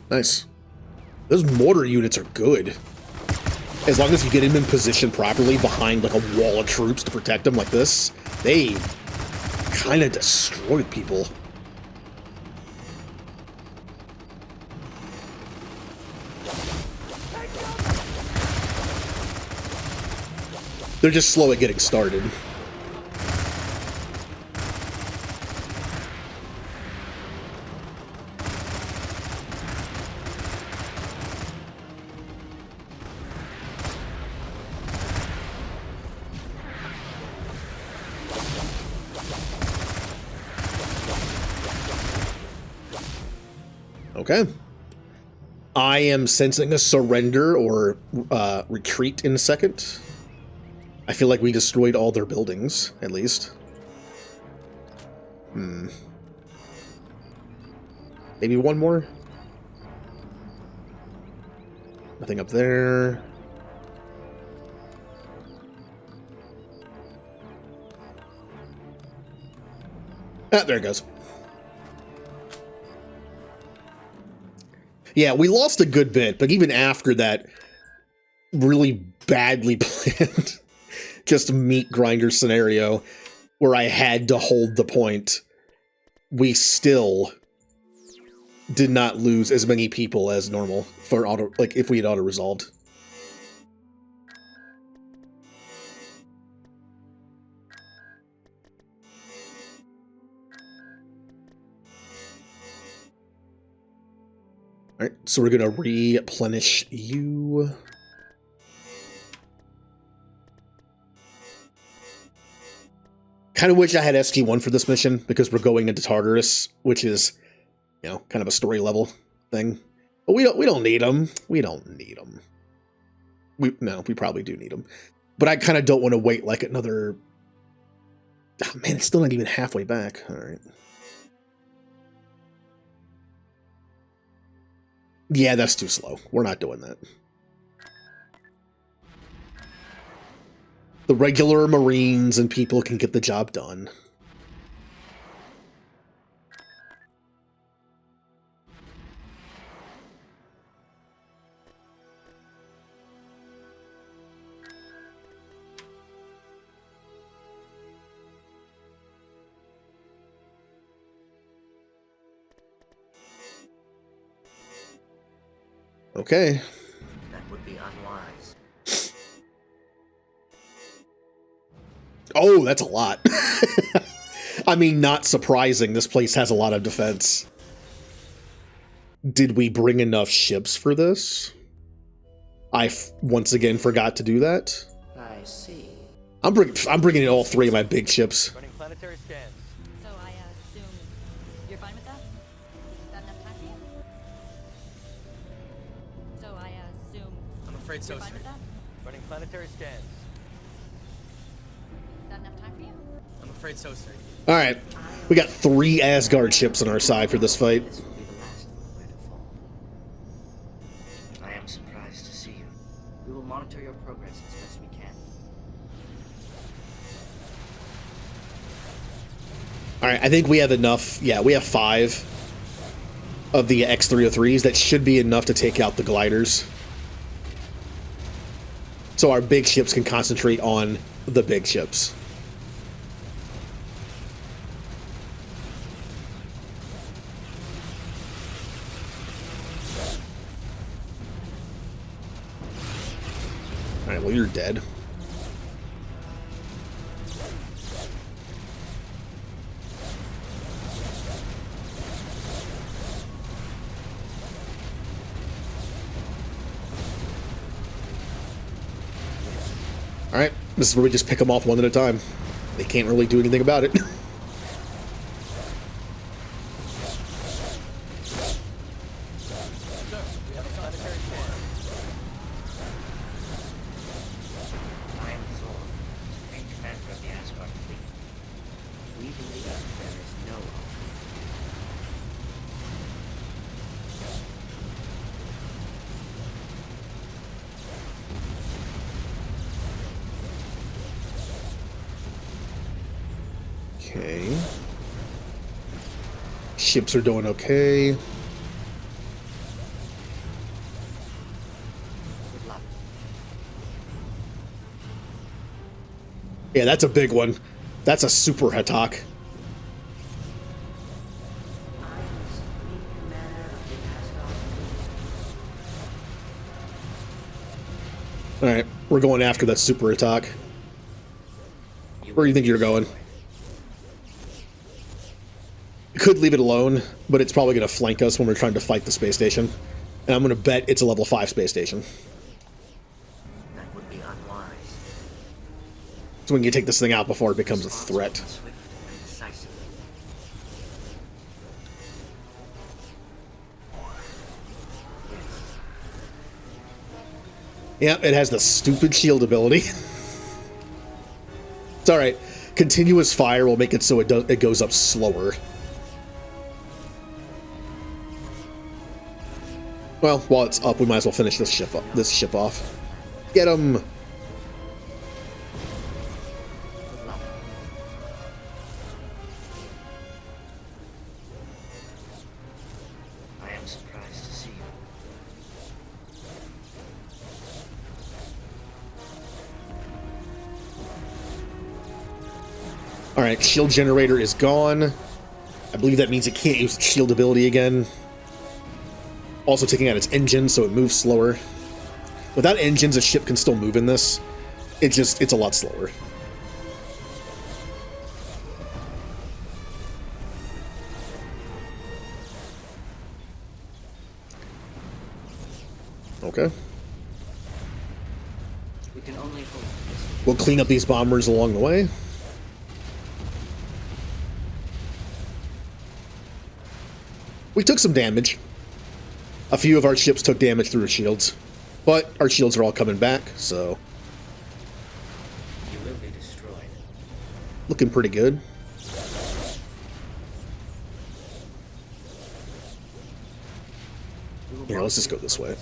Nice. Those mortar units are good. As long as you get them in position properly behind like a wall of troops to protect them like this, they kind of destroyed people. They're just slow at getting started. Okay. I am sensing a surrender or retreat in a second. I feel like we destroyed all their buildings, at least. Maybe one more? Nothing up there. Ah, there it goes. Yeah, we lost a good bit, but even after that really badly planned just meat grinder scenario where I had to hold the point, we still did not lose as many people as normal for auto, like if we had auto resolved. All right, so we're gonna replenish you. Kind of wish I had SG1 for this mission because we're going into Tartarus, which is, you know, kind of a story level thing. But we don't need them. We don't need them. We probably do need them. But I kind of don't want to wait like another. Oh, man, it's still not even halfway back. All right. Yeah, that's too slow. We're not doing that. The regular Marines and people can get the job done. Okay. That would be unwise. Oh, that's a lot. I mean, not surprising. This place has a lot of defense. Did we bring enough ships for this? I once again forgot to do that. I see. I'm bringing in all three of my big ships. Running planetary scans. So I assume you're fine with that? Is that enough time for you? So I assume I'm afraid so, you're fine sir. with that? Running planetary scans. Is that enough time for you? I'm afraid so, sir. All right, we got 3 Asgard ships on our side for this fight. This will be the last of where to fall. I am surprised to see you. We will monitor your progress as best we can. All right, I think we have enough. Yeah, we have 5 of the X-303s. That should be enough to take out the gliders. So our big ships can concentrate on the big ships. All right, well, you're dead. All right, this is where we just pick them off one at a time. They can't really do anything about it. I am Thor, Supreme Commander of the Asgard fleet. We believe there is no hope. Okay. Ships are doing okay. Good luck. Yeah, that's a big one. That's a super Hatak. I am the Supreme Commander of the Asgard fleet. All right, we're going after that super Hatak. Where do you think you're going? Could leave it alone, but it's probably going to flank us when we're trying to fight the space station. And I'm going to bet it's a level 5 space station. That would be unwise. So we can take this thing out before it becomes a threat. Swift and decisive. Yeah, it has the stupid shield ability. It's alright. Continuous fire will make it so it goes up slower. Well, while it's up, we might as well finish this ship off. Get him! I am surprised to see you. Alright, shield generator is gone. I believe that means it can't use its shield ability again. Also taking out its engine, so it moves slower. Without engines, a ship can still move in this. It's a lot slower. Okay. We can only hope. We'll clean up these bombers along the way. We took some damage. A few of our ships took damage through our shields, but our shields are all coming back, so You will be destroyed. looking pretty good. Here, let's just go this way.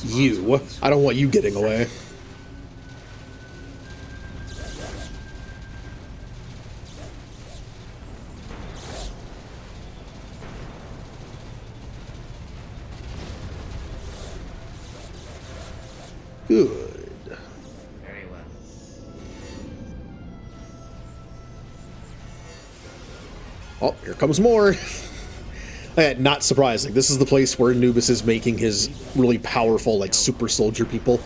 You. I don't want you getting away. Good. Very well. Oh, here comes more. Not surprising. This is the place where Anubis is making his really powerful, like, super soldier people.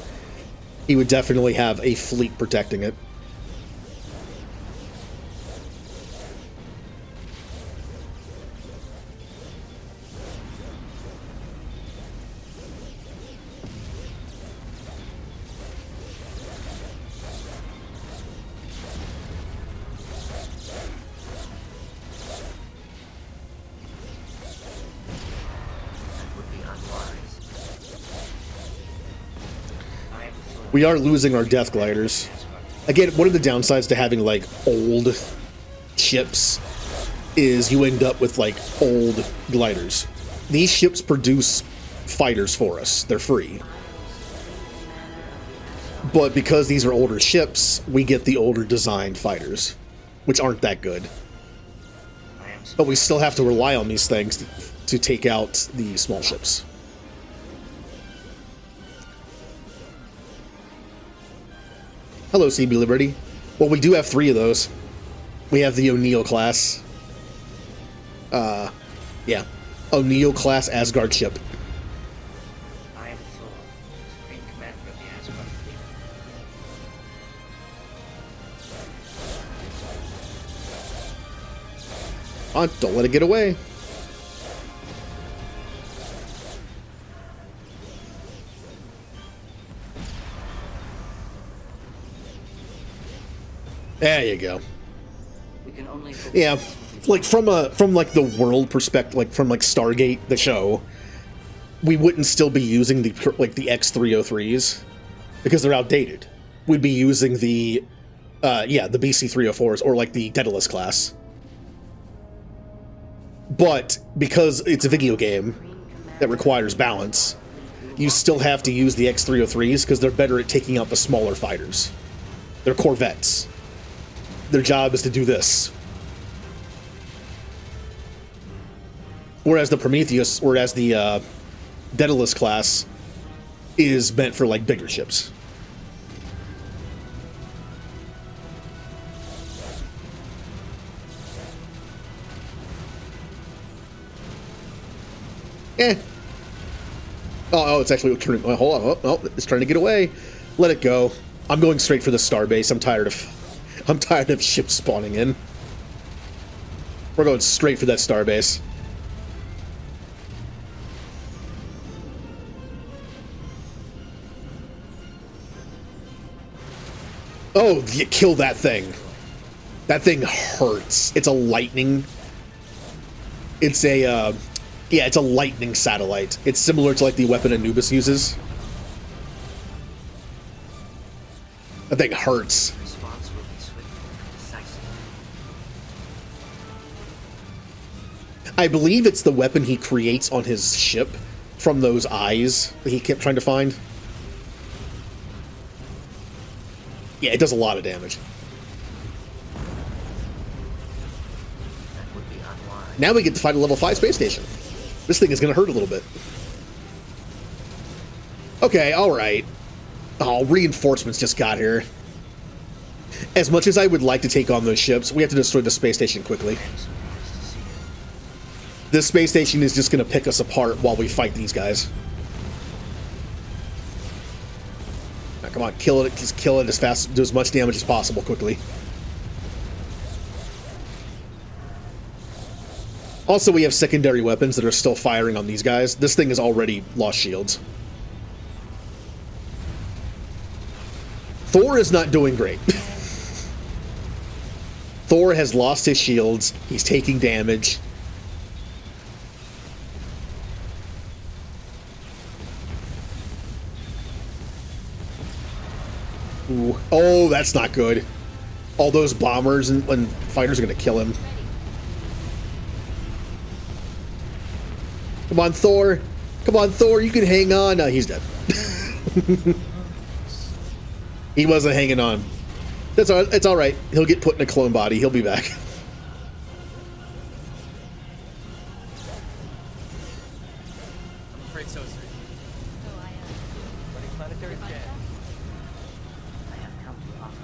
He would definitely have a fleet protecting it. We are losing our death gliders. Again, one of the downsides to having, like, old ships is you end up with, like, old gliders. These ships produce fighters for us. They're free. But because these are older ships, we get the older designed fighters, which aren't that good. But we still have to rely on these things to take out the small ships. Hello, CB Liberty. Well, we do have 3 of those. We have the O'Neill class. Yeah. O'Neill class Asgard ship. I am Thor, Supreme Commander of the Asgard Fleet. Oh, don't let it get away. There you go. We can only hope. Yeah, like from like the world perspective, like from like Stargate, the show, we wouldn't still be using the X303s because they're outdated. We'd be using the the BC304s or like the Daedalus class. But because it's a video game that requires balance, you still have to use the X303s because they're better at taking out the smaller fighters. They're corvettes. Their job is to do this. Whereas the Prometheus, whereas the Daedalus class is meant for like bigger ships. Oh, it's actually turning. Oh, hold on. Oh, it's trying to get away. Let it go. I'm going straight for the starbase. I'm tired of ships spawning in. We're going straight for that starbase. Oh, you kill that thing. That thing hurts. It's a lightning. It's a, yeah, it's a lightning satellite. It's similar to like the weapon Anubis uses. That thing hurts. Response will be swift and decisive. I believe it's the weapon he creates on his ship from those eyes that he kept trying to find. Yeah, it does a lot of damage. That would be unwise. Now we get to fight a level 5 space station. This thing is going to hurt a little bit. Okay, alright. Oh, reinforcements just got here. As much as I would like to take on those ships, we have to destroy the space station quickly. This space station is just going to pick us apart while we fight these guys. Now, come on, kill it. Just kill it as fast, do as much damage as possible quickly. Also, we have secondary weapons that are still firing on these guys. This thing has already lost shields. Thor is not doing great. Thor has lost his shields. He's taking damage. Ooh. Oh, that's not good. All those bombers and fighters are going to kill him. Come on, Thor. Come on, Thor. You can hang on. No, he's dead. He wasn't hanging on. That's all. It's all right. He'll get put in a clone body. He'll be back. I'm afraid so, sir. Running planetary scan.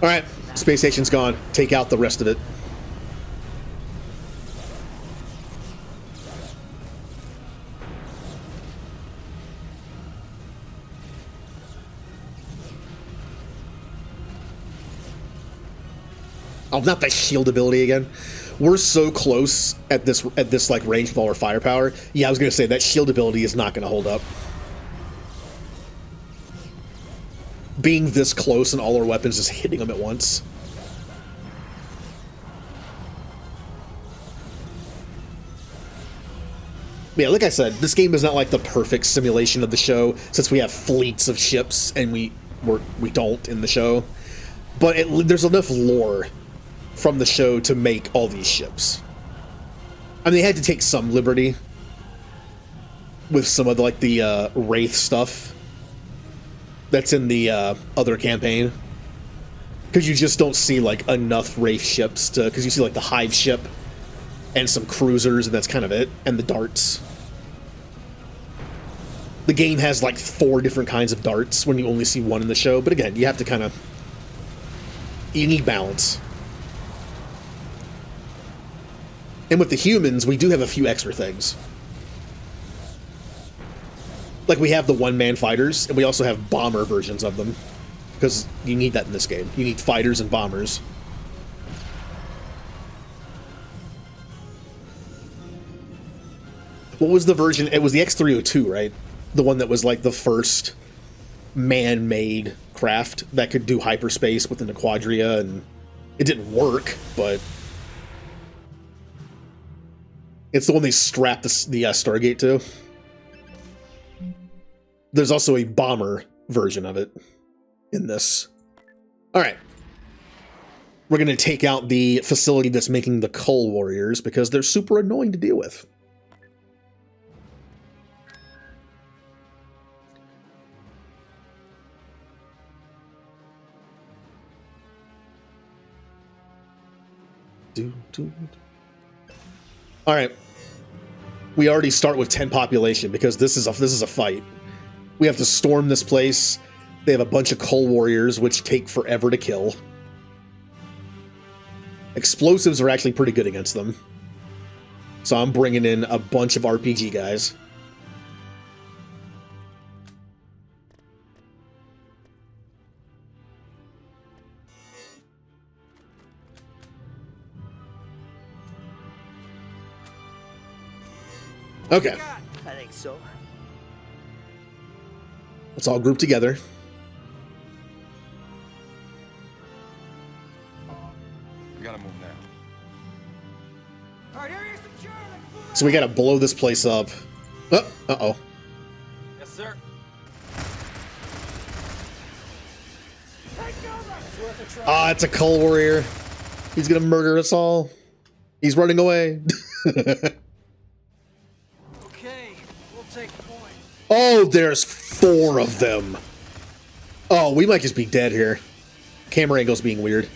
All right, space station's gone. Take out the rest of it. Oh, not the shield ability again. We're so close at this like range with all our firepower. Yeah, I was gonna say that shield ability is not gonna hold up. Being this close and all our weapons just hitting them at once. Yeah, like I said, this game is not like the perfect simulation of the show, since we have fleets of ships and we don't in the show. But there's enough lore from the show to make all these ships. I mean, they had to take some liberty with some of the Wraith stuff that's in the other campaign, because you just don't see like enough Wraith ships to, because you see like the Hive ship and some cruisers, and that's kind of it, and the darts. The game has like 4 different kinds of darts when you only see one in the show, but again, you have to kind of, you need balance. And with the humans, we do have a few extra things. Like, we have the one-man fighters, and we also have bomber versions of them. Because you need that in this game. You need fighters and bombers. What was the version? It was the X-302, right? The one that was like the first man-made craft that could do hyperspace within the Quadria, and it didn't work, but it's the one they strapped the Stargate to. There's also a bomber version of it in this. Alright. We're going to take out the facility that's making the Cull Warriors, because they're super annoying to deal with. All right, we already start with 10 population because this is a fight. We have to storm this place. They have a bunch of Cull Warriors which take forever to kill. Explosives are actually pretty good against them, so I'm bringing in a bunch of RPG guys. Okay. I think so. Let's all group together. We gotta move now. So we gotta blow this place up. Oh, uh-oh. Yes, sir. Ah, it's a Cull Warrior. He's gonna murder us all. He's running away. Oh, there's 4 of them. Oh, we might just be dead here. Camera angle's being weird.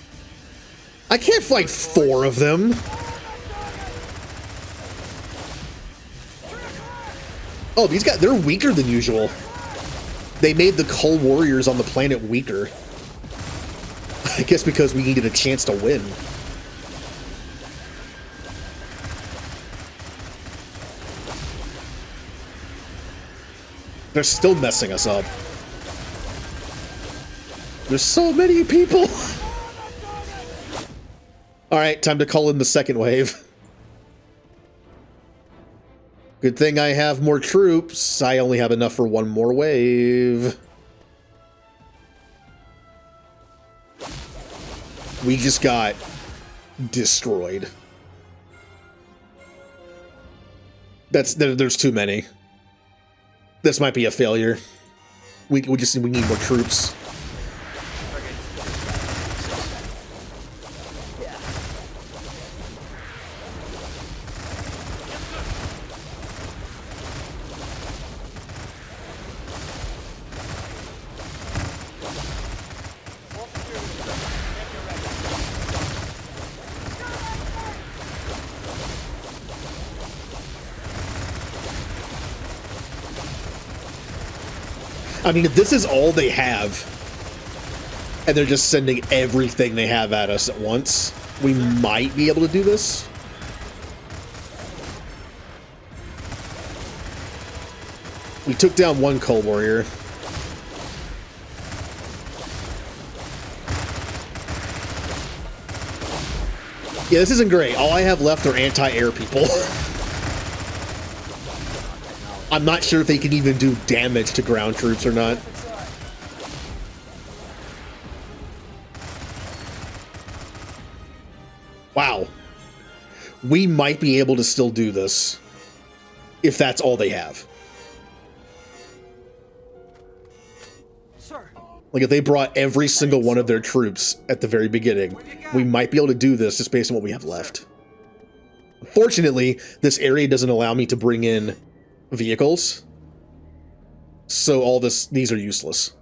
I can't fight 4 of them. Oh, these guys, they're weaker than usual. They made the Cull Warriors on the planet weaker. I guess because we needed a chance to win. They're still messing us up. There's so many people! Alright, time to call in the second wave. Good thing I have more troops. I only have enough for one more wave. We just got destroyed. There's too many. This might be a failure. We need more troops. I mean, if this is all they have, and they're just sending everything they have at us at once, we might be able to do this. We took down one Cull Warrior. Yeah, this isn't great. All I have left are anti-air people. I'm not sure if they can even do damage to ground troops or not. Wow. We might be able to still do this if that's all they have. Like, if they brought every single one of their troops at the very beginning, we might be able to do this just based on what we have left. Unfortunately, this area doesn't allow me to bring in vehicles, so these are useless.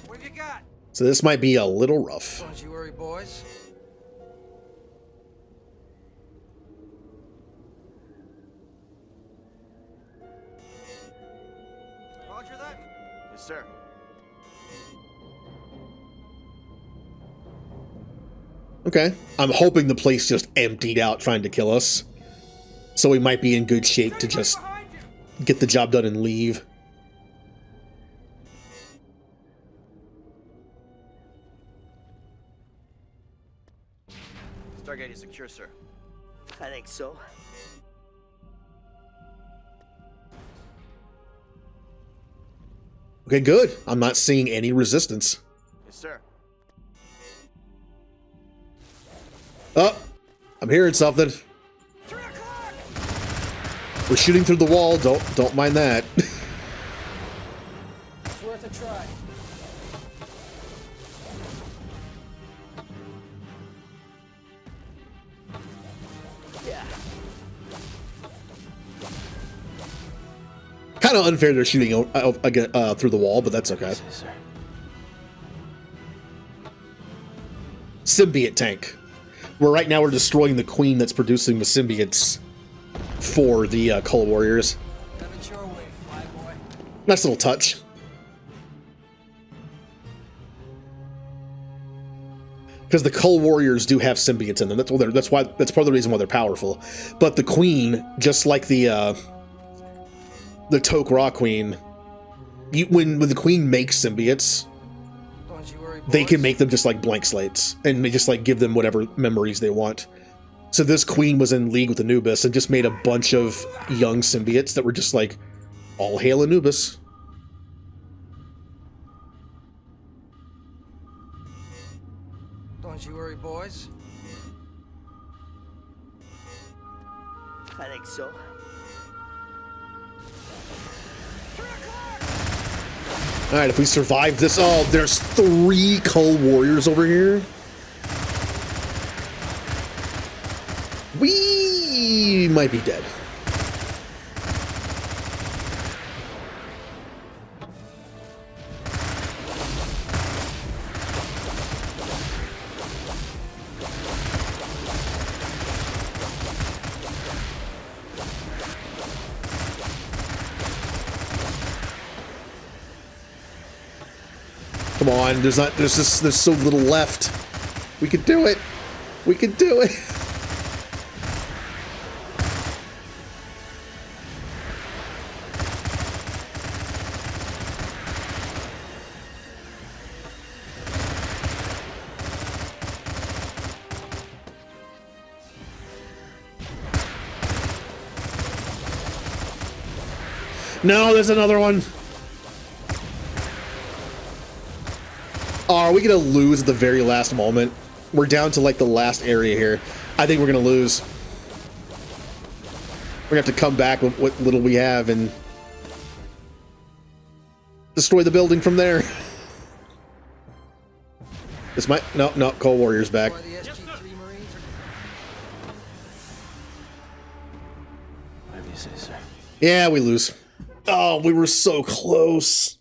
What have you got? So this might be a little rough. Don't you worry, boys. Roger that. Yes, sir. Okay. I'm hoping the place just emptied out trying to kill us. So we might be in good shape to just get the job done and leave. Stargate is secure, sir. I think so. Okay, good. I'm not seeing any resistance. Yes, sir. Oh, I'm hearing something. We're shooting through the wall. Don't mind that. It's worth a try. Yeah. Kind of unfair they're shooting through the wall, but that's okay. Yes, sir. Symbiote tank. Where right now we're destroying the queen that's producing the symbiotes for the Cull Warriors. Have it your way, flyboy. Nice little touch. Because the Cull Warriors do have symbiotes in them. That's part of the reason why they're powerful. But the queen, just like the Tok Ra queen, when the queen makes symbiotes, Don't you worry, boys. they can make them just like blank slates and just like give them whatever memories they want. So this queen was in league with Anubis and just made a bunch of young symbiotes that were just like, all hail Anubis. Don't you worry, boys. I think so. Alright, if we survive this... Oh, there's 3 Cull Warriors over here. We might be dead. Come on, there's so little left. We could do it. We could do it. No, there's another one. Oh, are we gonna lose at the very last moment? We're down to like the last area here. I think we're gonna lose. We're gonna have to come back with what little we have and destroy the building from there. This might no Cold Warrior's back. Whatever you say, sir. Yeah, we lose. Oh, we were so close.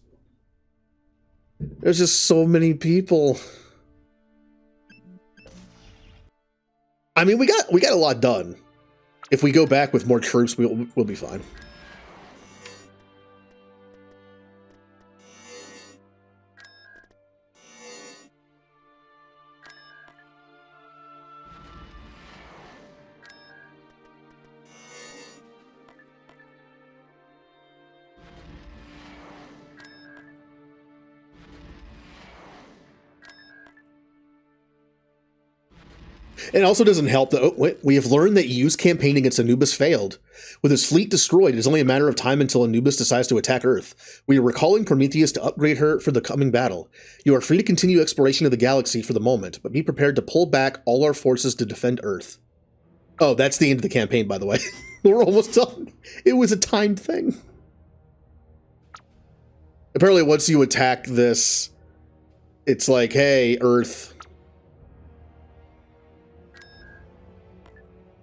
There's just so many people. I mean, we got a lot done. If we go back with more troops, we'll be fine. It also doesn't help that we have learned that Yu's campaign against Anubis failed. With his fleet destroyed, it is only a matter of time until Anubis decides to attack Earth. We are recalling Prometheus to upgrade her for the coming battle. You are free to continue exploration of the galaxy for the moment, but be prepared to pull back all our forces to defend Earth. Oh, that's the end of the campaign, by the way. We're almost done. It was a timed thing. Apparently, once you attack this, it's like, hey, Earth.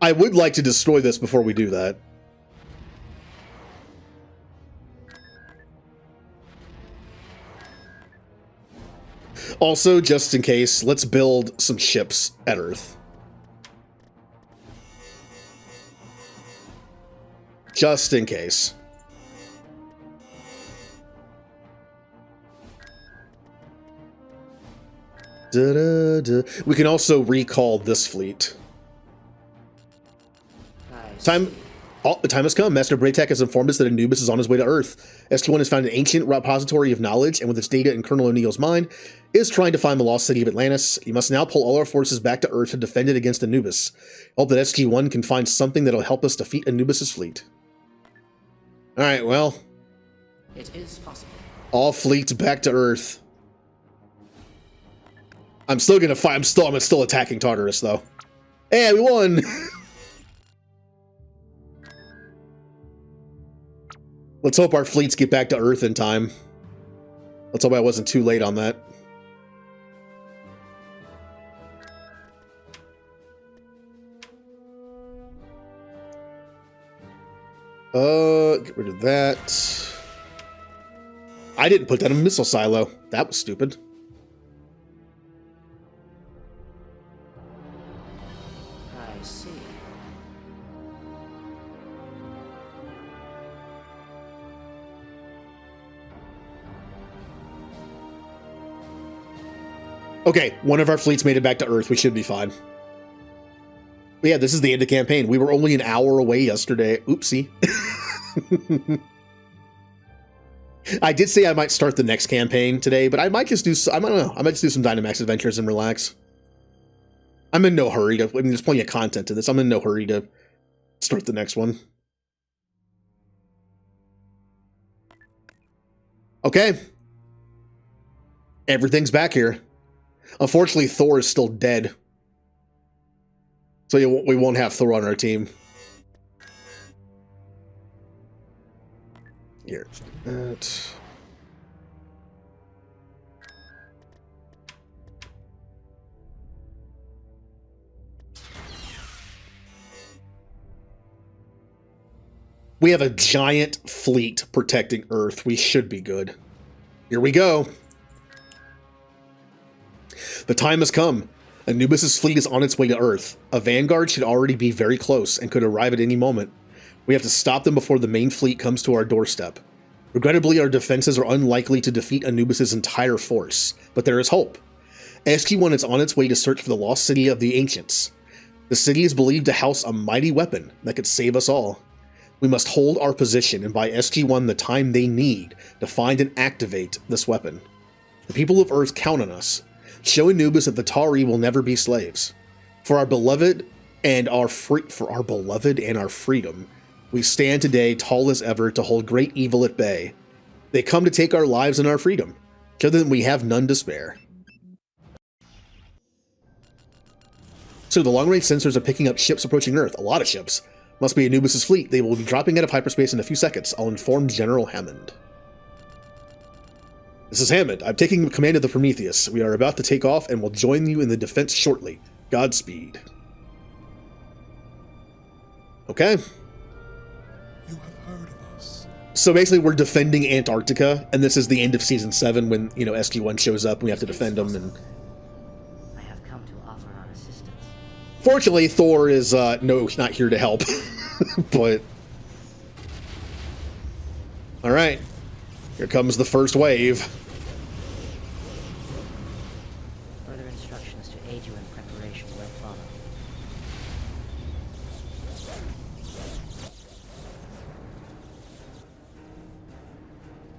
I would like to destroy this before we do that. Also, just in case, let's build some ships at Earth. Just in case. We can also recall this fleet. The time has come. Master Braytek has informed us that Anubis is on his way to Earth. SG-1 has found an ancient repository of knowledge, and with its data in Colonel O'Neill's mind, is trying to find the lost city of Atlantis. You must now pull all our forces back to Earth to defend it against Anubis. Hope that SG-1 can find something that'll help us defeat Anubis' fleet. Alright, well. It is possible. All fleets back to Earth. I'm still gonna fight. I'm still attacking Tartarus, though. Hey, we won! Let's hope our fleets get back to Earth in time. Let's hope I wasn't too late on that. Get rid of that. I didn't put that in a missile silo. That was stupid. I see. Okay, one of our fleets made it back to Earth. We should be fine. But yeah, this is the end of the campaign. We were only an hour away yesterday. Oopsie. I did say I might start the next campaign today, but I might just do, I don't know. I might just do some Dynamax Adventures and relax. I'm in no hurry to, I mean, there's plenty of content to this. I'm in no hurry to start the next one. Okay. Everything's back here. Unfortunately, Thor is still dead. So we won't have Thor on our team. Here. That. We have a giant fleet protecting Earth. We should be good. Here we go. The time has come. Anubis' fleet is on its way to Earth. A vanguard should already be very close and could arrive at any moment. We have to stop them before the main fleet comes to our doorstep. Regrettably, our defenses are unlikely to defeat Anubis' entire force, but there is hope. SG-1 is on its way to search for the lost city of the Ancients. The city is believed to house a mighty weapon that could save us all. We must hold our position and buy SG-1 the time they need to find and activate this weapon. The people of Earth count on us. Show Anubis that the Tari will never be slaves. For our beloved and our freedom, we stand today tall as ever to hold great evil at bay. They come to take our lives and our freedom. Show them we have none to spare. So the long-range sensors are picking up ships approaching Earth. A lot of ships. Must be Anubis' fleet. They will be dropping out of hyperspace in a few seconds. I'll inform General Hammond. This is Hammond. I'm taking command of the Prometheus. We are about to take off and will join you in the defense shortly. Godspeed. Okay. You have heard of us. So basically we're defending Antarctica, and this is the end of Season 7 when, you know, SG-1 shows up and we have to defend them. And I have come to offer our assistance. fortunately, Thor is, no, not here to help. But... Alright. Here comes the first wave. Further instructions to aid you in preparation will follow.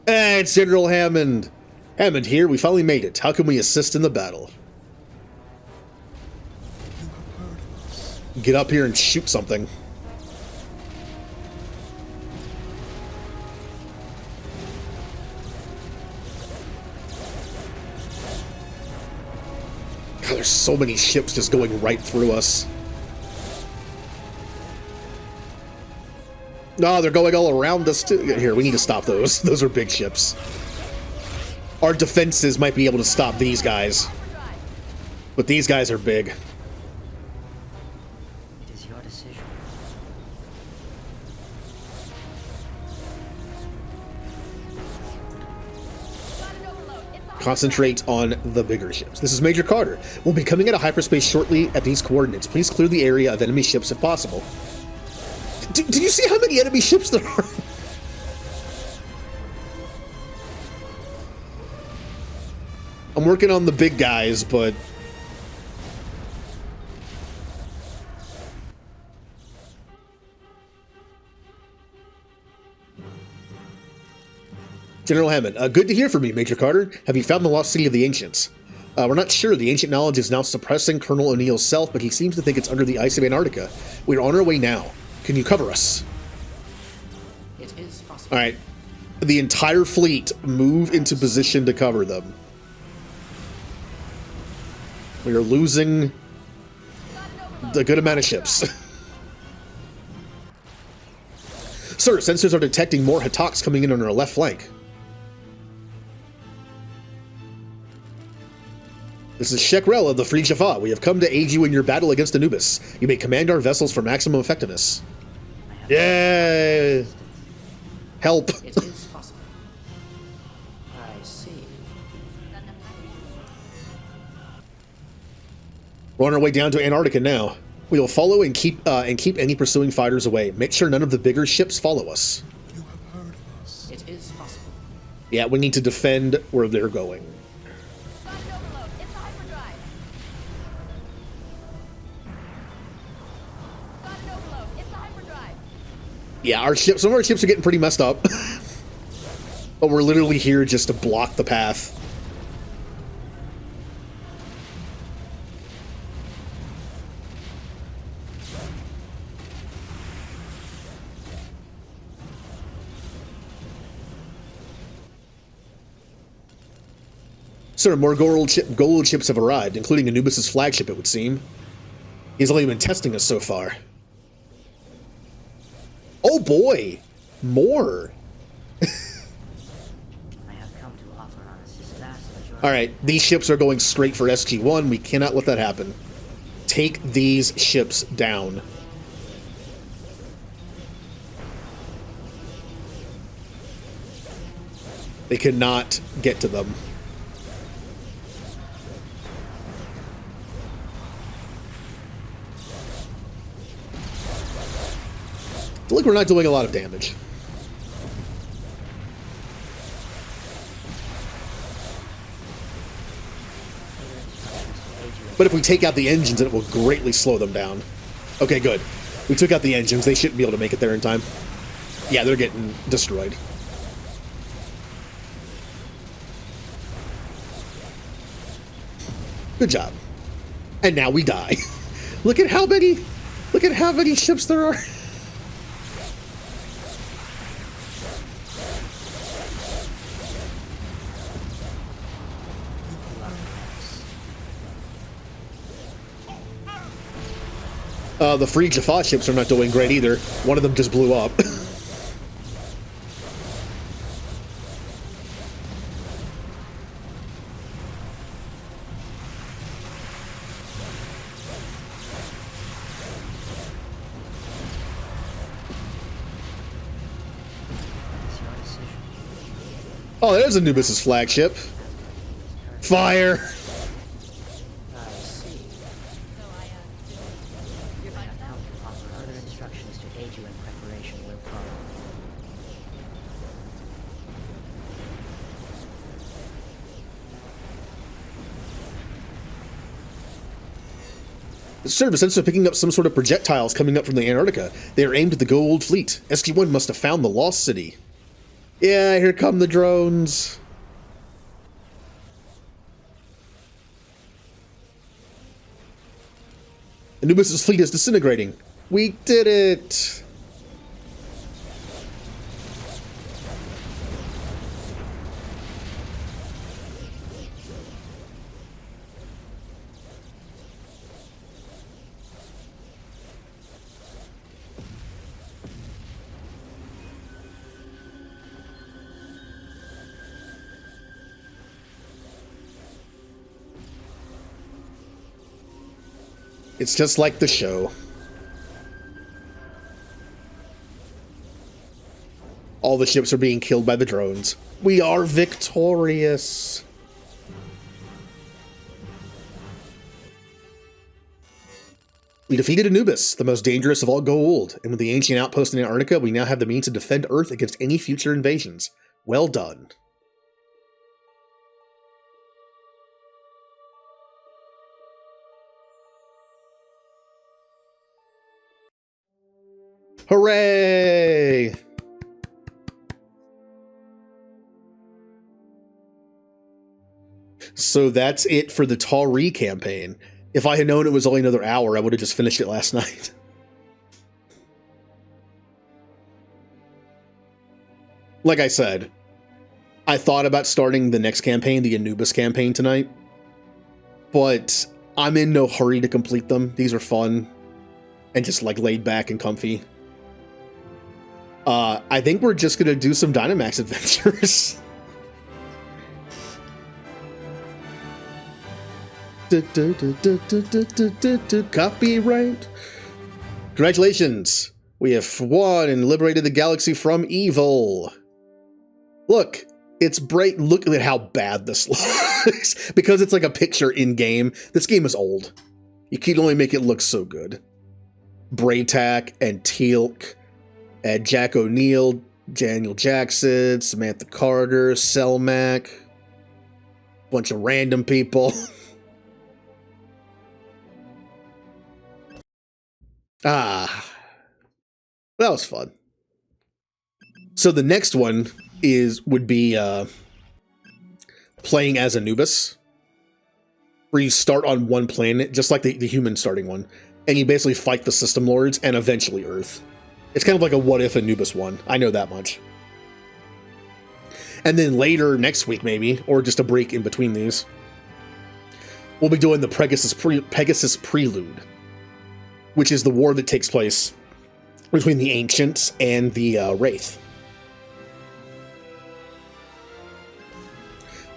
Hey, it's General Hammond. Hammond here. We finally made it. How can we assist in the battle? You have heard of us. Get up here and shoot something. God, there's so many ships just going right through us. No, they're going all around us too. Here, we need to stop those. Those are big ships. Our defenses might be able to stop these guys. But these guys are big. It is your decision. Concentrate on the bigger ships. This is Major Carter. We'll be coming out of hyperspace shortly at these coordinates. Please clear the area of enemy ships if possible. Do you see how many enemy ships there are? I'm working on the big guys, but... General Hammond, good to hear from you, Major Carter. Have you found the lost city of the Ancients? We're not sure. The ancient knowledge is now suppressing Colonel O'Neill's self, but he seems to think it's under the ice of Antarctica. We're on our way now. Can you cover us? It is possible. Alright. The entire fleet move into position to cover them. We are losing a good amount of ships. Sir, sensors are detecting more Hataks coming in on our left flank. This is Shekrel of the Free Jaffa. We have come to aid you in your battle against Anubis. You may command our vessels for maximum effectiveness. Yay! Help. It is possible. I see. We're on our way down to Antarctica now. We will follow and keep any pursuing fighters away. Make sure none of the bigger ships follow us. You have heard of us. It is possible. Yeah, we need to defend where they're going. Yeah, some of our ships are getting pretty messed up. But we're literally here just to block the path. Sir, more gold ships have arrived, including Anubis' flagship, it would seem. He's only been testing us so far. Oh boy! More! I have come to offer our assistance. Alright, these ships are going straight for SG-1. We cannot let that happen. Take these ships down. They cannot get to them. I feel like we're not doing a lot of damage. But if we take out the engines, it will greatly slow them down. Okay, good. We took out the engines. They shouldn't be able to make it there in time. Yeah, they're getting destroyed. Good job. And now we die. Look at how many ships there are. The free Jaffa ships are not doing great either. One of them just blew up. Oh, there's Anubis' flagship. Fire! The service sense of picking up some sort of projectiles coming up from the Antarctica. They are aimed at the Gold Fleet. SG-1 must have found the lost city. Yeah, here come the drones. Anubis' fleet is disintegrating. We did it! It's just like the show. All the ships are being killed by the drones. We are victorious. We defeated Anubis, the most dangerous of all Goa'uld, and with the ancient outpost in Antarctica, we now have the means to defend Earth against any future invasions. Well done. Hooray! So that's it for the Tari campaign. If I had known it was only another hour, I would have just finished it last night. Like I said, I thought about starting the next campaign, the Anubis campaign, tonight, but I'm in no hurry to complete them. These are fun and just like laid back and comfy. I think we're just gonna do some Dynamax adventures. Copyright. Congratulations. We have won and liberated the galaxy from evil. Look, it's bright. Look at how bad this looks. Because it's like a picture in game. This game is old. You can only make it look so good. Braytac and Teal'c. Add Jack O'Neill, Daniel Jackson, Samantha Carter, Selmac, bunch of random people. That was fun. So the next one would be playing as Anubis, where you start on one planet, just like the human starting one, and you basically fight the system lords and eventually Earth. It's kind of like a what if Anubis one. I know that much. And then later, next week maybe, or just a break in between these, we'll be doing the Pegasus Prelude, which is the war that takes place between the Ancients and the Wraith.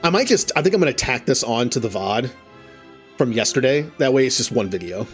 I think I'm going to tack this on to the VOD from yesterday. That way it's just one video.